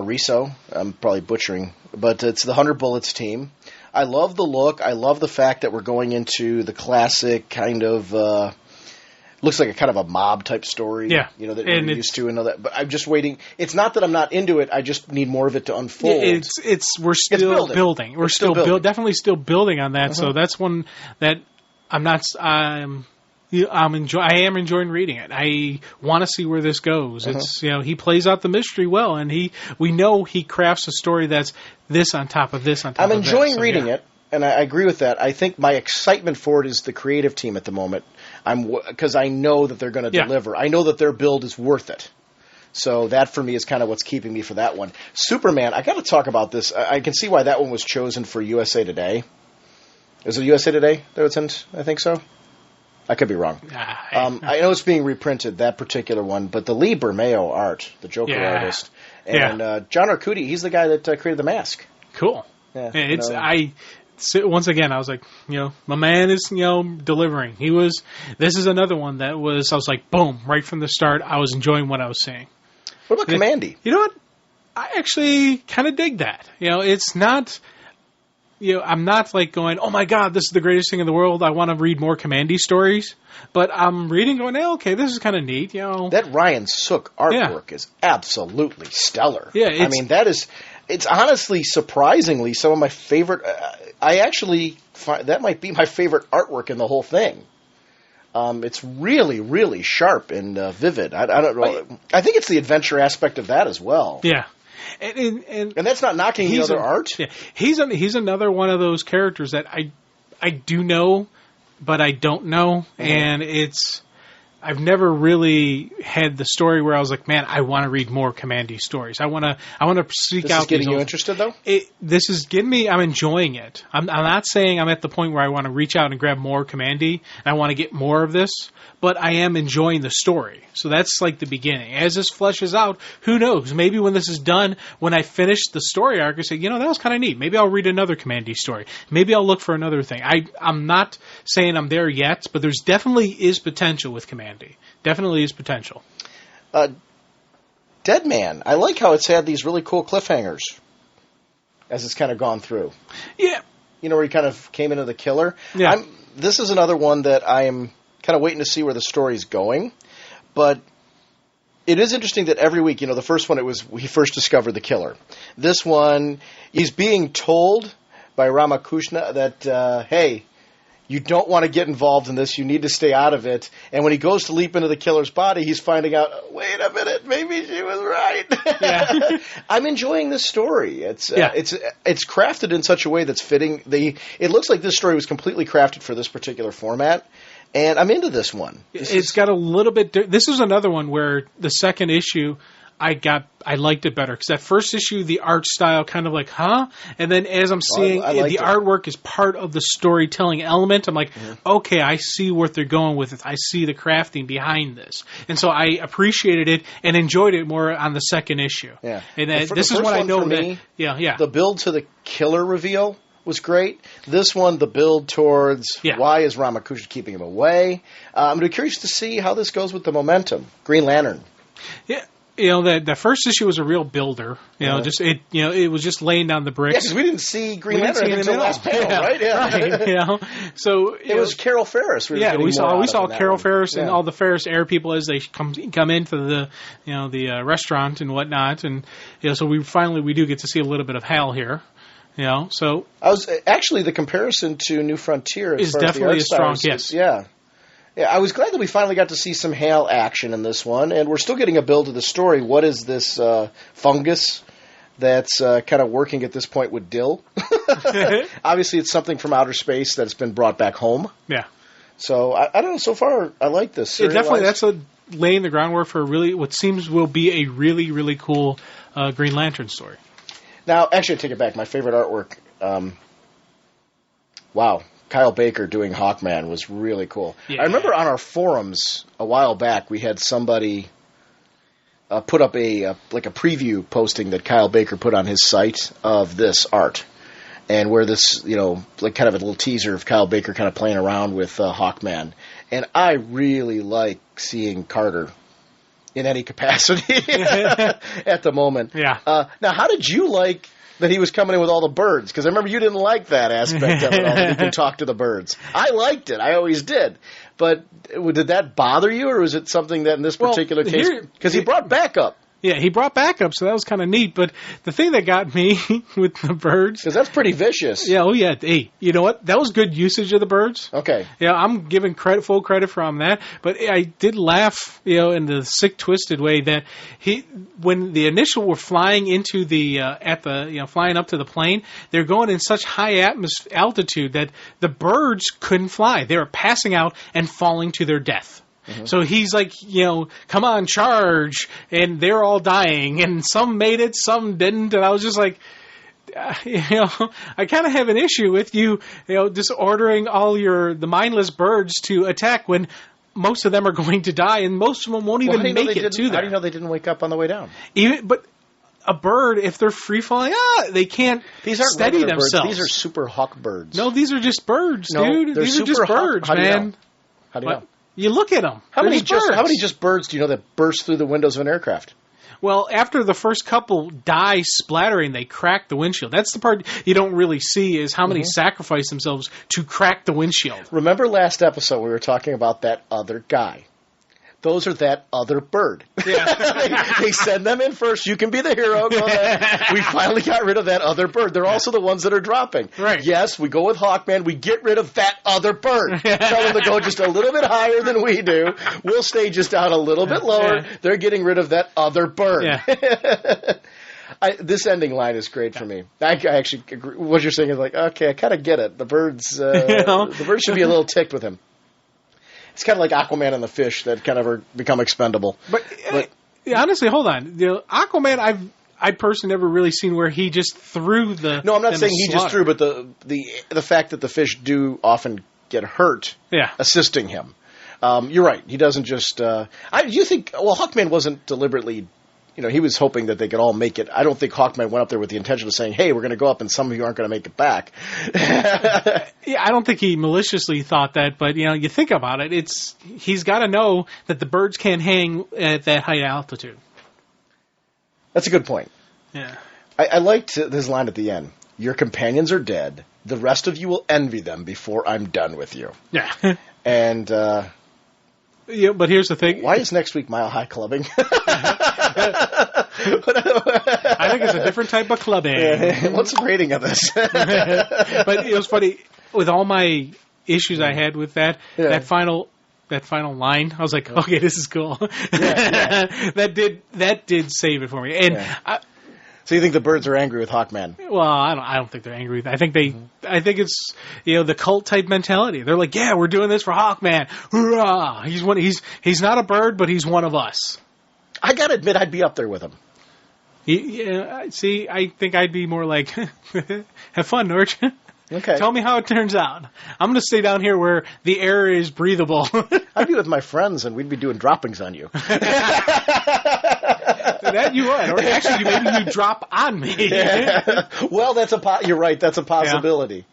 Speaker 1: Rizzo. I'm probably butchering. But it's the 100 Bullets team. I love the look. I love the fact that we're going into the classic kind of looks like a kind of a mob type story.
Speaker 2: Yeah.
Speaker 1: That we're used to and all that. But I'm just waiting. It's not that I'm not into it. I just need more of it to unfold.
Speaker 2: We're still building. We're definitely still building on that. So that's one that I'm I am enjoying reading it. I want to see where this goes. It's he plays out the mystery well, and we know he crafts a story that's this on top of this on top.
Speaker 1: I'm enjoying reading it, and I agree with that. I think my excitement for it is the creative team at the moment. Because I know that they're going to deliver. I know that their build is worth it. So that for me is kind of what's keeping me for that one. Superman, I got to talk about this. I can see why that one was chosen for USA Today. Is it USA Today that it's in? I think so. I could be wrong. I know it's being reprinted, that particular one, but the Lee Bermeo art, the Joker artist, and John Arcudi, he's the guy that created the mask.
Speaker 2: Cool. Yeah, once again, I was like, my man is, delivering. This is another one I was like, boom, right from the start, I was enjoying what I was seeing.
Speaker 1: What about Commandy?
Speaker 2: You know what? I actually kind of dig that. It's not, I'm not like going, oh my God, this is the greatest thing in the world. I want to read more Commandy stories. But I'm reading going, okay, this is kind of neat.
Speaker 1: That Ryan Sook artwork is absolutely stellar.
Speaker 2: Yeah,
Speaker 1: it's honestly, surprisingly, some of my favorite. I actually find that might be my favorite artwork in the whole thing. It's really, really sharp and vivid. I don't know. I think it's the adventure aspect of that as well.
Speaker 2: Yeah, and
Speaker 1: that's not knocking the other art.
Speaker 2: Yeah, he's another one of those characters that I do know, but I don't know, and I've never really had the story where I was like, man, I want to read more Commandy stories. I want to seek out.
Speaker 1: This is getting you interested, though?
Speaker 2: This is getting me. I'm enjoying it. I'm not saying I'm at the point where I want to reach out and grab more Commandy and I want to get more of this, but I am enjoying the story. So that's like the beginning. As this fleshes out, who knows? Maybe when this is done, when I finish the story arc, I say, that was kind of neat. Maybe I'll read another Commandy story. Maybe I'll look for another thing. I'm not saying I'm there yet, but there's definitely is potential with Commandy. Definitely is potential.
Speaker 1: Dead Man. I like how it's had these really cool cliffhangers as it's kind of gone through.
Speaker 2: Yeah.
Speaker 1: Where he kind of came into the killer.
Speaker 2: Yeah.
Speaker 1: This is another one that I am kind of waiting to see where the story's going. But it is interesting that every week, the first one, he first discovered the killer. This one, he's being told by Ramakrishna that, hey, you don't want to get involved in this. You need to stay out of it. And when he goes to leap into the killer's body, he's finding out, wait a minute, maybe she was right. Yeah. I'm enjoying this story. It's crafted in such a way that's fitting. It looks like this story was completely crafted for this particular format. And I'm into this one.
Speaker 2: It's got a little bit. This is another one where the second issue, I liked it better because that first issue, the art style kind of like, huh? And then as I'm seeing the artwork is part of the storytelling element, I'm like, okay, I see what they're going with it. I see the crafting behind this. And so I appreciated it and enjoyed it more on the second issue.
Speaker 1: Yeah.
Speaker 2: And this is what I know that,
Speaker 1: the build to the killer reveal was great. This one, the build towards why is Ramakrishna keeping him away. I'm curious to see how this goes with the momentum. Green Lantern.
Speaker 2: Yeah. The first issue was a real builder. It was just laying down the bricks.
Speaker 1: Yeah, because we didn't see Green Lantern until the last panel, right? Yeah.
Speaker 2: Right, so
Speaker 1: it was Carol Ferris.
Speaker 2: We saw Carol Ferris and all the Ferris Air people as they come into the restaurant and whatnot, and so we do get to see a little bit of Hal here. So
Speaker 1: I was actually the comparison to New Frontier
Speaker 2: is definitely a strong yes.
Speaker 1: Yeah, I was glad that we finally got to see some Hal action in this one, and we're still getting a build of the story. What is this fungus that's kind of working at this point with Dill? Obviously, it's something from outer space that's been brought back home.
Speaker 2: Yeah.
Speaker 1: So I don't know. So far, I like this.
Speaker 2: Definitely, that's laying the groundwork for what seems will be a really, really cool Green Lantern story.
Speaker 1: Now, actually, I take it back. My favorite artwork. Wow. Kyle Baker doing Hawkman was really cool. Yeah. I remember on our forums a while back, we had somebody put up a preview posting that Kyle Baker put on his site of this art, and where this, like kind of a little teaser of Kyle Baker kind of playing around with Hawkman. And I really like seeing Carter in any capacity at the moment.
Speaker 2: Yeah.
Speaker 1: Now, how did you like that he was coming in with all the birds? Because I remember you didn't like that aspect of it, that he can talk to the birds. I liked it. I always did. But did that bother you, or was it something that in this particular case... Because he brought backup.
Speaker 2: Yeah, he brought backup, so that was kind of neat. But the thing that got me with the birds...
Speaker 1: Because that's pretty vicious.
Speaker 2: Yeah, oh yeah. Hey, you know what? That was good usage of the birds.
Speaker 1: Okay.
Speaker 2: Yeah, I'm giving full credit from that. But I did laugh, in the sick, twisted way that when the initial were flying into flying up to the plane, they're going in such high altitude that the birds couldn't fly. They were passing out and falling to their death. Mm-hmm. So he's like, come on, charge, and they're all dying, and some made it, some didn't, and I was just like, I kind of have an issue with you, just ordering all the mindless birds to attack when most of them are going to die, and most of them won't even make it to there.
Speaker 1: How do you know they didn't wake up on the way down?
Speaker 2: But a bird, if they're free falling, they can't steady themselves.
Speaker 1: Birds. These are super hawk birds.
Speaker 2: No, these are just birds, dude.
Speaker 1: These
Speaker 2: are just birds,
Speaker 1: How do you
Speaker 2: man.
Speaker 1: know? How do you know?
Speaker 2: You look at them.
Speaker 1: How many just birds do you know that burst through the windows of an aircraft?
Speaker 2: Well, after the first couple die splattering, they crack the windshield. That's the part you don't really see is how many sacrifice themselves to crack the windshield.
Speaker 1: Remember last episode we were talking about that other guy. Those are that other bird.
Speaker 2: Yeah.
Speaker 1: they send them in first. You can be the hero. Go ahead. We finally got rid of that other bird. They're also the ones that are dropping.
Speaker 2: Right.
Speaker 1: Yes, we go with Hawkman. We get rid of that other bird. Tell them to go just a little bit higher than we do. We'll stay just down a little bit lower. Yeah. They're getting rid of that other bird.
Speaker 2: Yeah.
Speaker 1: This ending line is great for me. I actually agree. What you're saying is like, okay, I kind of get it. The birds, the birds should be a little ticked with him. It's kind of like Aquaman and the fish that kind of become expendable. But
Speaker 2: honestly, hold on. Aquaman, I personally never really seen where he just threw the.
Speaker 1: No, I'm not saying he just threw, but the fact that the fish do often get hurt, assisting him. You're right. He doesn't just. You think? Well, Hawkman wasn't deliberately. He was hoping that they could all make it. I don't think Hawkman went up there with the intention of saying, hey, we're going to go up and some of you aren't going to make it back.
Speaker 2: Yeah, I don't think he maliciously thought that, but, you think about it, he's got to know that the birds can't hang at that high altitude.
Speaker 1: That's a good point.
Speaker 2: Yeah.
Speaker 1: I liked this line at the end. Your companions are dead. The rest of you will envy them before I'm done with you.
Speaker 2: Yeah.
Speaker 1: And...
Speaker 2: yeah, but here's the thing.
Speaker 1: Why is next week Mile High Clubbing?
Speaker 2: I think it's a different type of clubbing.
Speaker 1: What's the rating of this?
Speaker 2: But it was funny. With all my issues I had with that final line, I was like, okay, this is cool.
Speaker 1: Yeah.
Speaker 2: That did save it for me. And
Speaker 1: so you think the birds are angry with Hawkman?
Speaker 2: Well, I don't think they're angry. I think I think it's the cult type mentality. They're like, yeah, we're doing this for Hawkman. Hoorah! He's not a bird, but he's one of us.
Speaker 1: I gotta admit, I'd be up there with him.
Speaker 2: Yeah, see, I think I'd be more like, have fun, Norge.
Speaker 1: Okay.
Speaker 2: Tell me how it turns out. I'm going to stay down here where the air is breathable.
Speaker 1: I'd be with my friends, and we'd be doing droppings on you.
Speaker 2: That you would. Or actually, maybe you drop on me.
Speaker 1: Yeah. Well, you're right. That's a possibility. Yeah.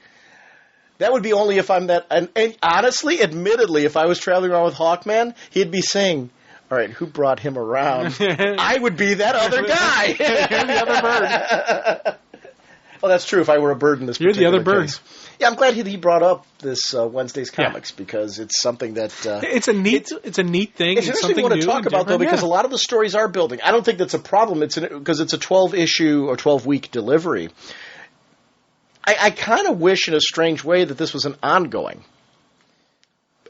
Speaker 1: That would be only if I'm that... And honestly, admittedly, if I was traveling around with Hawkman, he'd be saying... All right, who brought him around? I would be that other guy.
Speaker 2: You're the other bird.
Speaker 1: Oh, that's true. If I were a bird in this particular
Speaker 2: You're the other bird.
Speaker 1: Case. Yeah, I'm glad he brought up this Wednesday's Comics because it's something that
Speaker 2: it's a neat thing.
Speaker 1: It's interesting one to talk about though because a lot of the stories are building. I don't think that's a problem. Because it's a 12-issue or 12-week delivery. I kind of wish in a strange way that this was an ongoing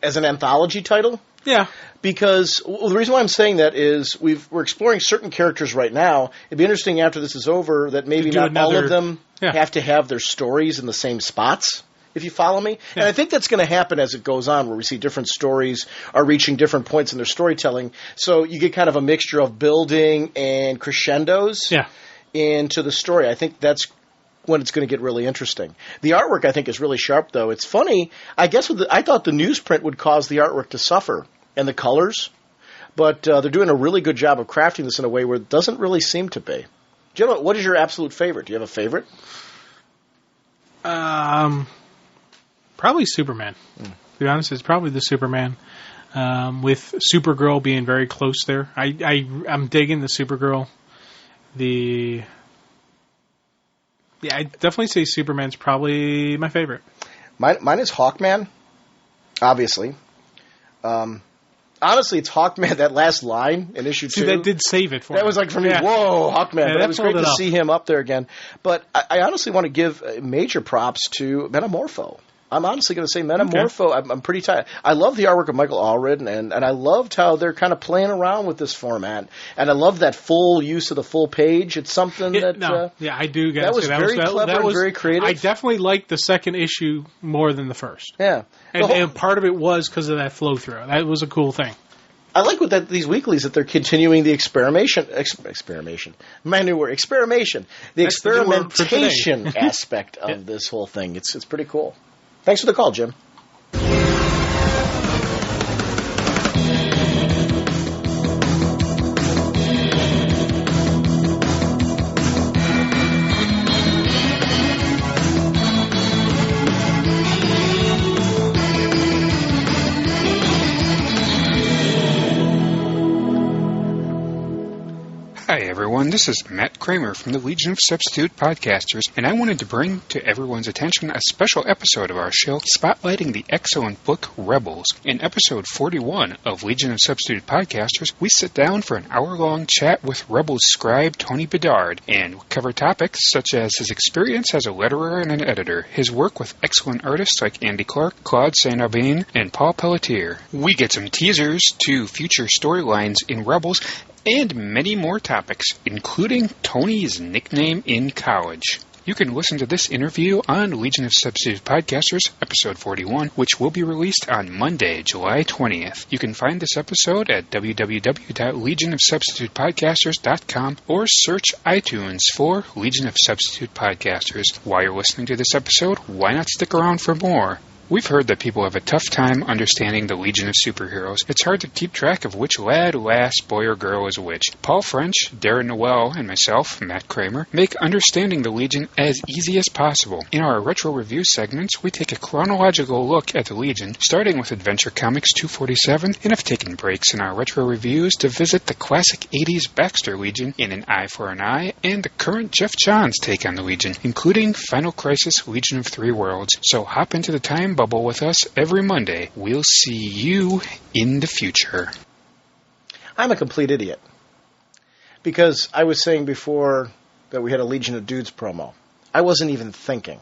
Speaker 1: as an anthology title.
Speaker 2: Yeah.
Speaker 1: Because the reason why I'm saying that is we're exploring certain characters right now. It'd be interesting after this is over that maybe not all of them have to have their stories in the same spots, if you follow me. Yeah. And I think that's going to happen as it goes on, where we see different stories are reaching different points in their storytelling. So you get kind of a mixture of building and crescendos into the story. I think that's when it's going to get really interesting. The artwork, I think, is really sharp, though. It's funny. I guess I thought the newsprint would cause the artwork to suffer. And the colors, but they're doing a really good job of crafting this in a way where it doesn't really seem to be. Jim, what is your absolute favorite? Do you have a favorite?
Speaker 2: Probably Superman. To be honest, it's probably the Superman. With Supergirl being very close there. I'm digging the Supergirl. I'd definitely say Superman's probably my favorite.
Speaker 1: Mine is Hawkman, obviously. honestly, it's Hawkman, that last line in issue 2.
Speaker 2: That did save it for me.
Speaker 1: That was like for me, whoa, Hawkman. But it was great to see him up there again. But I honestly want to give major props to Metamorpho. I'm honestly going to say Metamorpho. Okay. I'm pretty tired. I love the artwork of Michael Allred, and I loved how they're kind of playing around with this format. And I love that full use of the full page. It's something that...
Speaker 2: I do.
Speaker 1: That was very clever and very creative.
Speaker 2: I definitely liked the second issue more than the first.
Speaker 1: Yeah.
Speaker 2: And part of it was because of that flow-through. That was a cool thing.
Speaker 1: I like with these weeklies that they're continuing the experimentation. My new word, experimentation. The experimentation aspect of this whole thing. It's pretty cool. Thanks for the call, Jim.
Speaker 6: Hi everyone, this is Matt Kramer from the Legion of Substitute Podcasters, and I wanted to bring to everyone's attention a special episode of our show spotlighting the excellent book Rebels. In episode 41 of Legion of Substitute Podcasters, we sit down for an hour-long chat with Rebels scribe Tony Bedard, and cover topics such as his experience as a letterer and an editor, his work with excellent artists like Andy Clark, Claude Saint-Aubin, and Paul Pelletier. We get some teasers to future storylines in Rebels, and many more topics, including Tony's nickname in college. You can listen to this interview on Legion of Substitute Podcasters, episode 41, which will be released on Monday, July 20th. You can find this episode at www.legionofsubstitutepodcasters.com or search iTunes for Legion of Substitute Podcasters. While you're listening to this episode, why not stick around for more? We've heard that people have a tough time understanding the Legion of Superheroes. It's hard to keep track of which lad, lass, boy, or girl is which. Paul French, Darren Noel, and myself, Matt Kramer, make understanding the Legion as easy as possible. In our retro review segments, we take a chronological look at the Legion, starting with Adventure Comics 247, and have taken breaks in our retro reviews to visit the classic 80s Baxter Legion in An Eye for an Eye, and the current Jeff Johns take on the Legion, including Final Crisis Legion of Three Worlds. So hop into the time bubble with us every Monday. We'll see you in the future.
Speaker 1: I'm a complete idiot. Because I was saying before that we had a Legion of Dudes promo. I wasn't even thinking.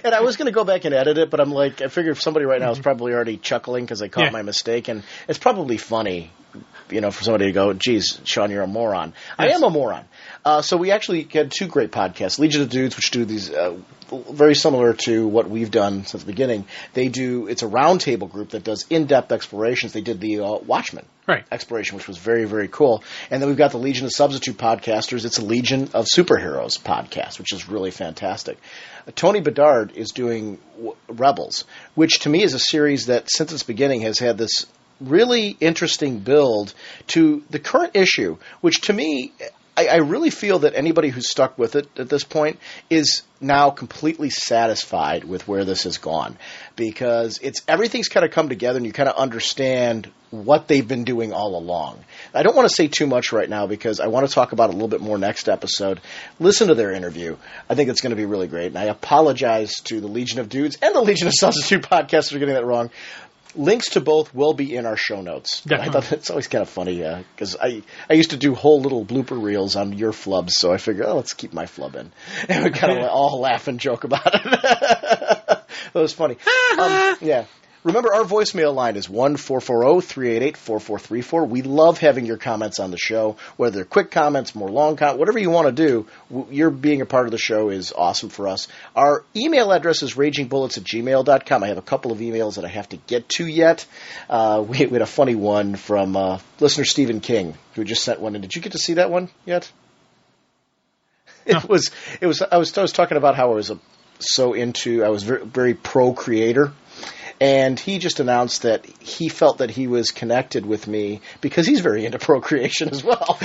Speaker 1: And I was going to go back and edit it, but I'm like, I figure if somebody right now is probably already chuckling because they caught my mistake, and it's probably funny, for somebody to go, geez, Sean, you're a moron. Yes. I am a moron. So we actually had two great podcasts. Legion of Dudes, which do these very similar to what we've done since the beginning. It's a roundtable group that does in-depth explorations. They did the Watchmen exploration, which was very, very cool. And then we've got the Legion of Substitute Podcasters. It's a Legion of Superheroes podcast, which is really fantastic. Tony Bedard is doing Rebels, which to me is a series that since its beginning has had this really interesting build to the current issue, which to me, I really feel that anybody who's stuck with it at this point is now completely satisfied with where this has gone, because everything's kind of come together and you kind of understand what they've been doing all along. I don't want to say too much right now because I want to talk about it a little bit more next episode. Listen to their interview. I think it's going to be really great. And I apologize to the Legion of Dudes and the Legion of Substitute Podcasters for getting that wrong. Links to both will be in our show notes. I thought it's always kind of funny because I used to do whole little blooper reels on your flubs, so I figured, let's keep my flub in. And we kind of all laugh and joke about it. That was funny. Yeah. Remember, our voicemail line is 1-440-388-4434. We love having your comments on the show, whether they're quick comments, more long comments, whatever you want to do. Your being a part of the show is awesome for us. Our email address is ragingbullets@gmail.com. I have a couple of emails that I have to get to yet. We had a funny one from listener Stephen King, who just sent one in. Did you get to see that one yet? No. I was talking about how I was very, very pro-creator. And he just announced that he felt that he was connected with me because he's very into procreation as well.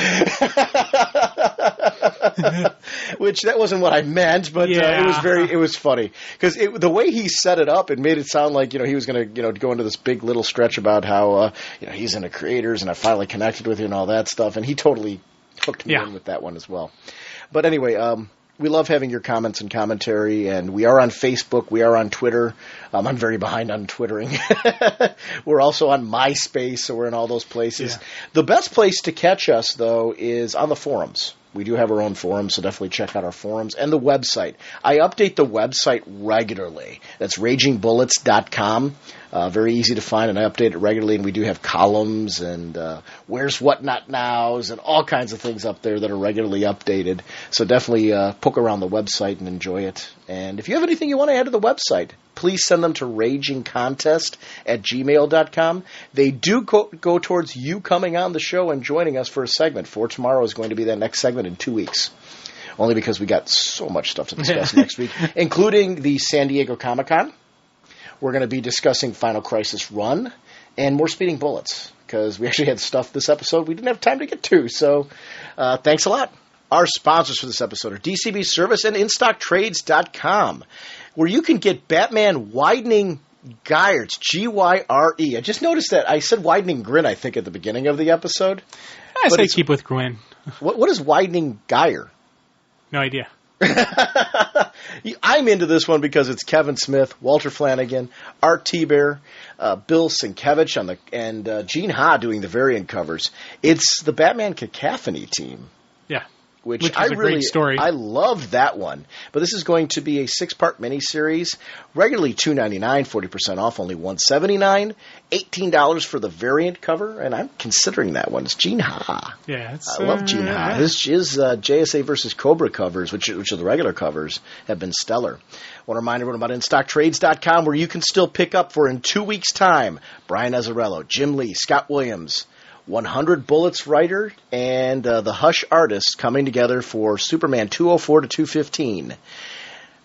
Speaker 1: Which that wasn't what I meant, but it was funny because the way he set it up, it made it sound like he was going to go into this big little stretch about how he's into creators and I finally connected with you and all that stuff, and he totally hooked me in with that one as well. But anyway, we love having your comments and commentary, and we are on Facebook. We are on Twitter. I'm very behind on Twittering. We're also on MySpace, so we're in all those places.
Speaker 2: Yeah.
Speaker 1: The best place to catch us, though, is on the forums. We do have our own forums, so definitely check out our forums. And the website. I update the website regularly. That's ragingbullets.com. Very easy to find, and I update it regularly. And we do have columns and where's what not nows and all kinds of things up there that are regularly updated. So definitely poke around the website and enjoy it. And if you have anything you want to add to the website, please send them to ragingcontest@gmail.com. They do go towards you coming on the show and joining us for a segment. For tomorrow is going to be that next segment in 2 weeks. Only because we got so much stuff to discuss next week, including the San Diego Comic-Con. We're going to be discussing Final Crisis Run and more Speeding Bullets, because we actually had stuff this episode we didn't have time to get to. So thanks a lot. Our sponsors for this episode are DCB Service and InStockTrades.com, where you can get Batman Widening Gyre. It's Gyre. I just noticed that I said Widening Grin, I think, at the beginning of the episode.
Speaker 2: I say keep with Gwen.
Speaker 1: What is Widening Gyre?
Speaker 2: No idea.
Speaker 1: I'm into this one because it's Kevin Smith, Walter Flanagan, Art T-Bear, Bill Sienkiewicz and Gene Ha doing the variant covers. It's the Batman Cacophony team.
Speaker 2: Yeah.
Speaker 1: Which
Speaker 2: is a great story.
Speaker 1: I love that one. But this is going to be a 6-part miniseries, regularly $2.99, 40% off, only $179, $18 for the variant cover, and I'm considering that one. It's Gene Ha.
Speaker 2: Yeah,
Speaker 1: I love Gene Ha. His JSA versus Kobra covers, which are the regular covers, have been stellar. I want to remind everyone about InStockTrades.com, where you can still pick up for in 2 weeks' time Brian Azzarello, Jim Lee, Scott Williams, 100 Bullets writer, and the Hush artist coming together for Superman 204 to 215.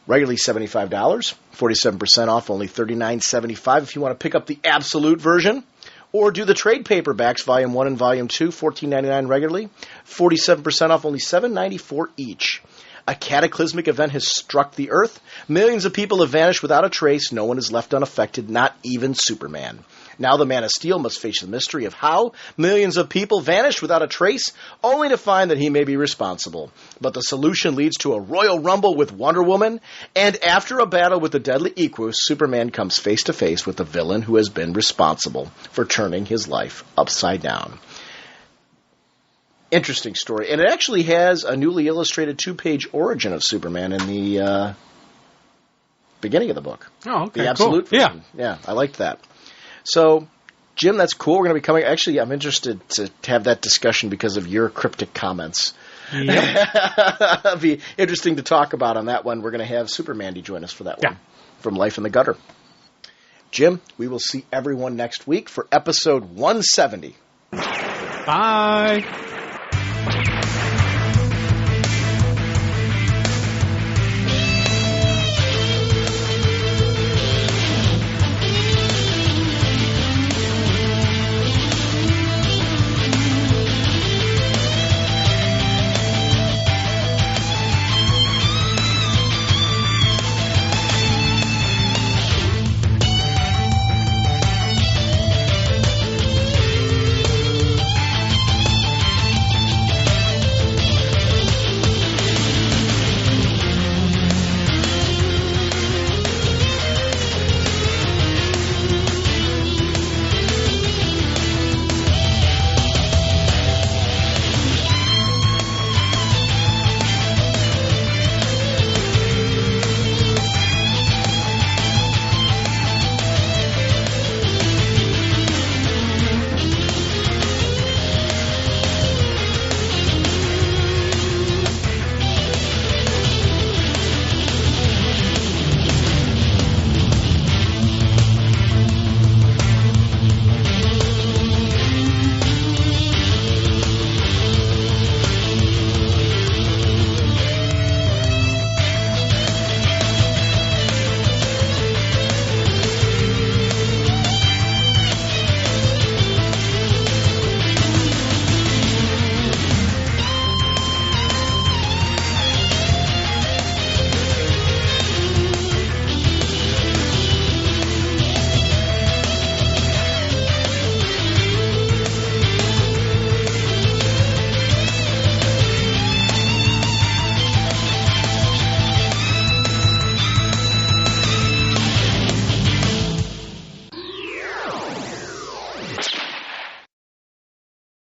Speaker 1: Regularly $75, 47% off, only $39.75 if you want to pick up the absolute version. Or do the trade paperbacks, Volume 1 and Volume 2, $14.99 regularly, 47% off, only $7.94 each. A cataclysmic event has struck the Earth. Millions of people have vanished without a trace. No one is left unaffected, not even Superman. Now the Man of Steel must face the mystery of how millions of people vanished without a trace, only to find that he may be responsible. But the solution leads to a royal rumble with Wonder Woman, and after a battle with the deadly Equus, Superman comes face to face with the villain who has been responsible for turning his life upside down. Interesting story. And it actually has a newly illustrated 2-page origin of Superman in the beginning of the book.
Speaker 2: Oh, okay,
Speaker 1: the absolute
Speaker 2: cool.
Speaker 1: version. Yeah, I liked that. So, Jim, that's cool. We're going to be coming. Actually, I'm interested to have that discussion because of your cryptic comments.
Speaker 2: Yep.
Speaker 1: It'll be interesting to talk about on that one. We're going to have Supermandy join us for that one from Life in the Gutter. Jim, we will see everyone next week for episode 170.
Speaker 2: Bye.
Speaker 3: Gotham.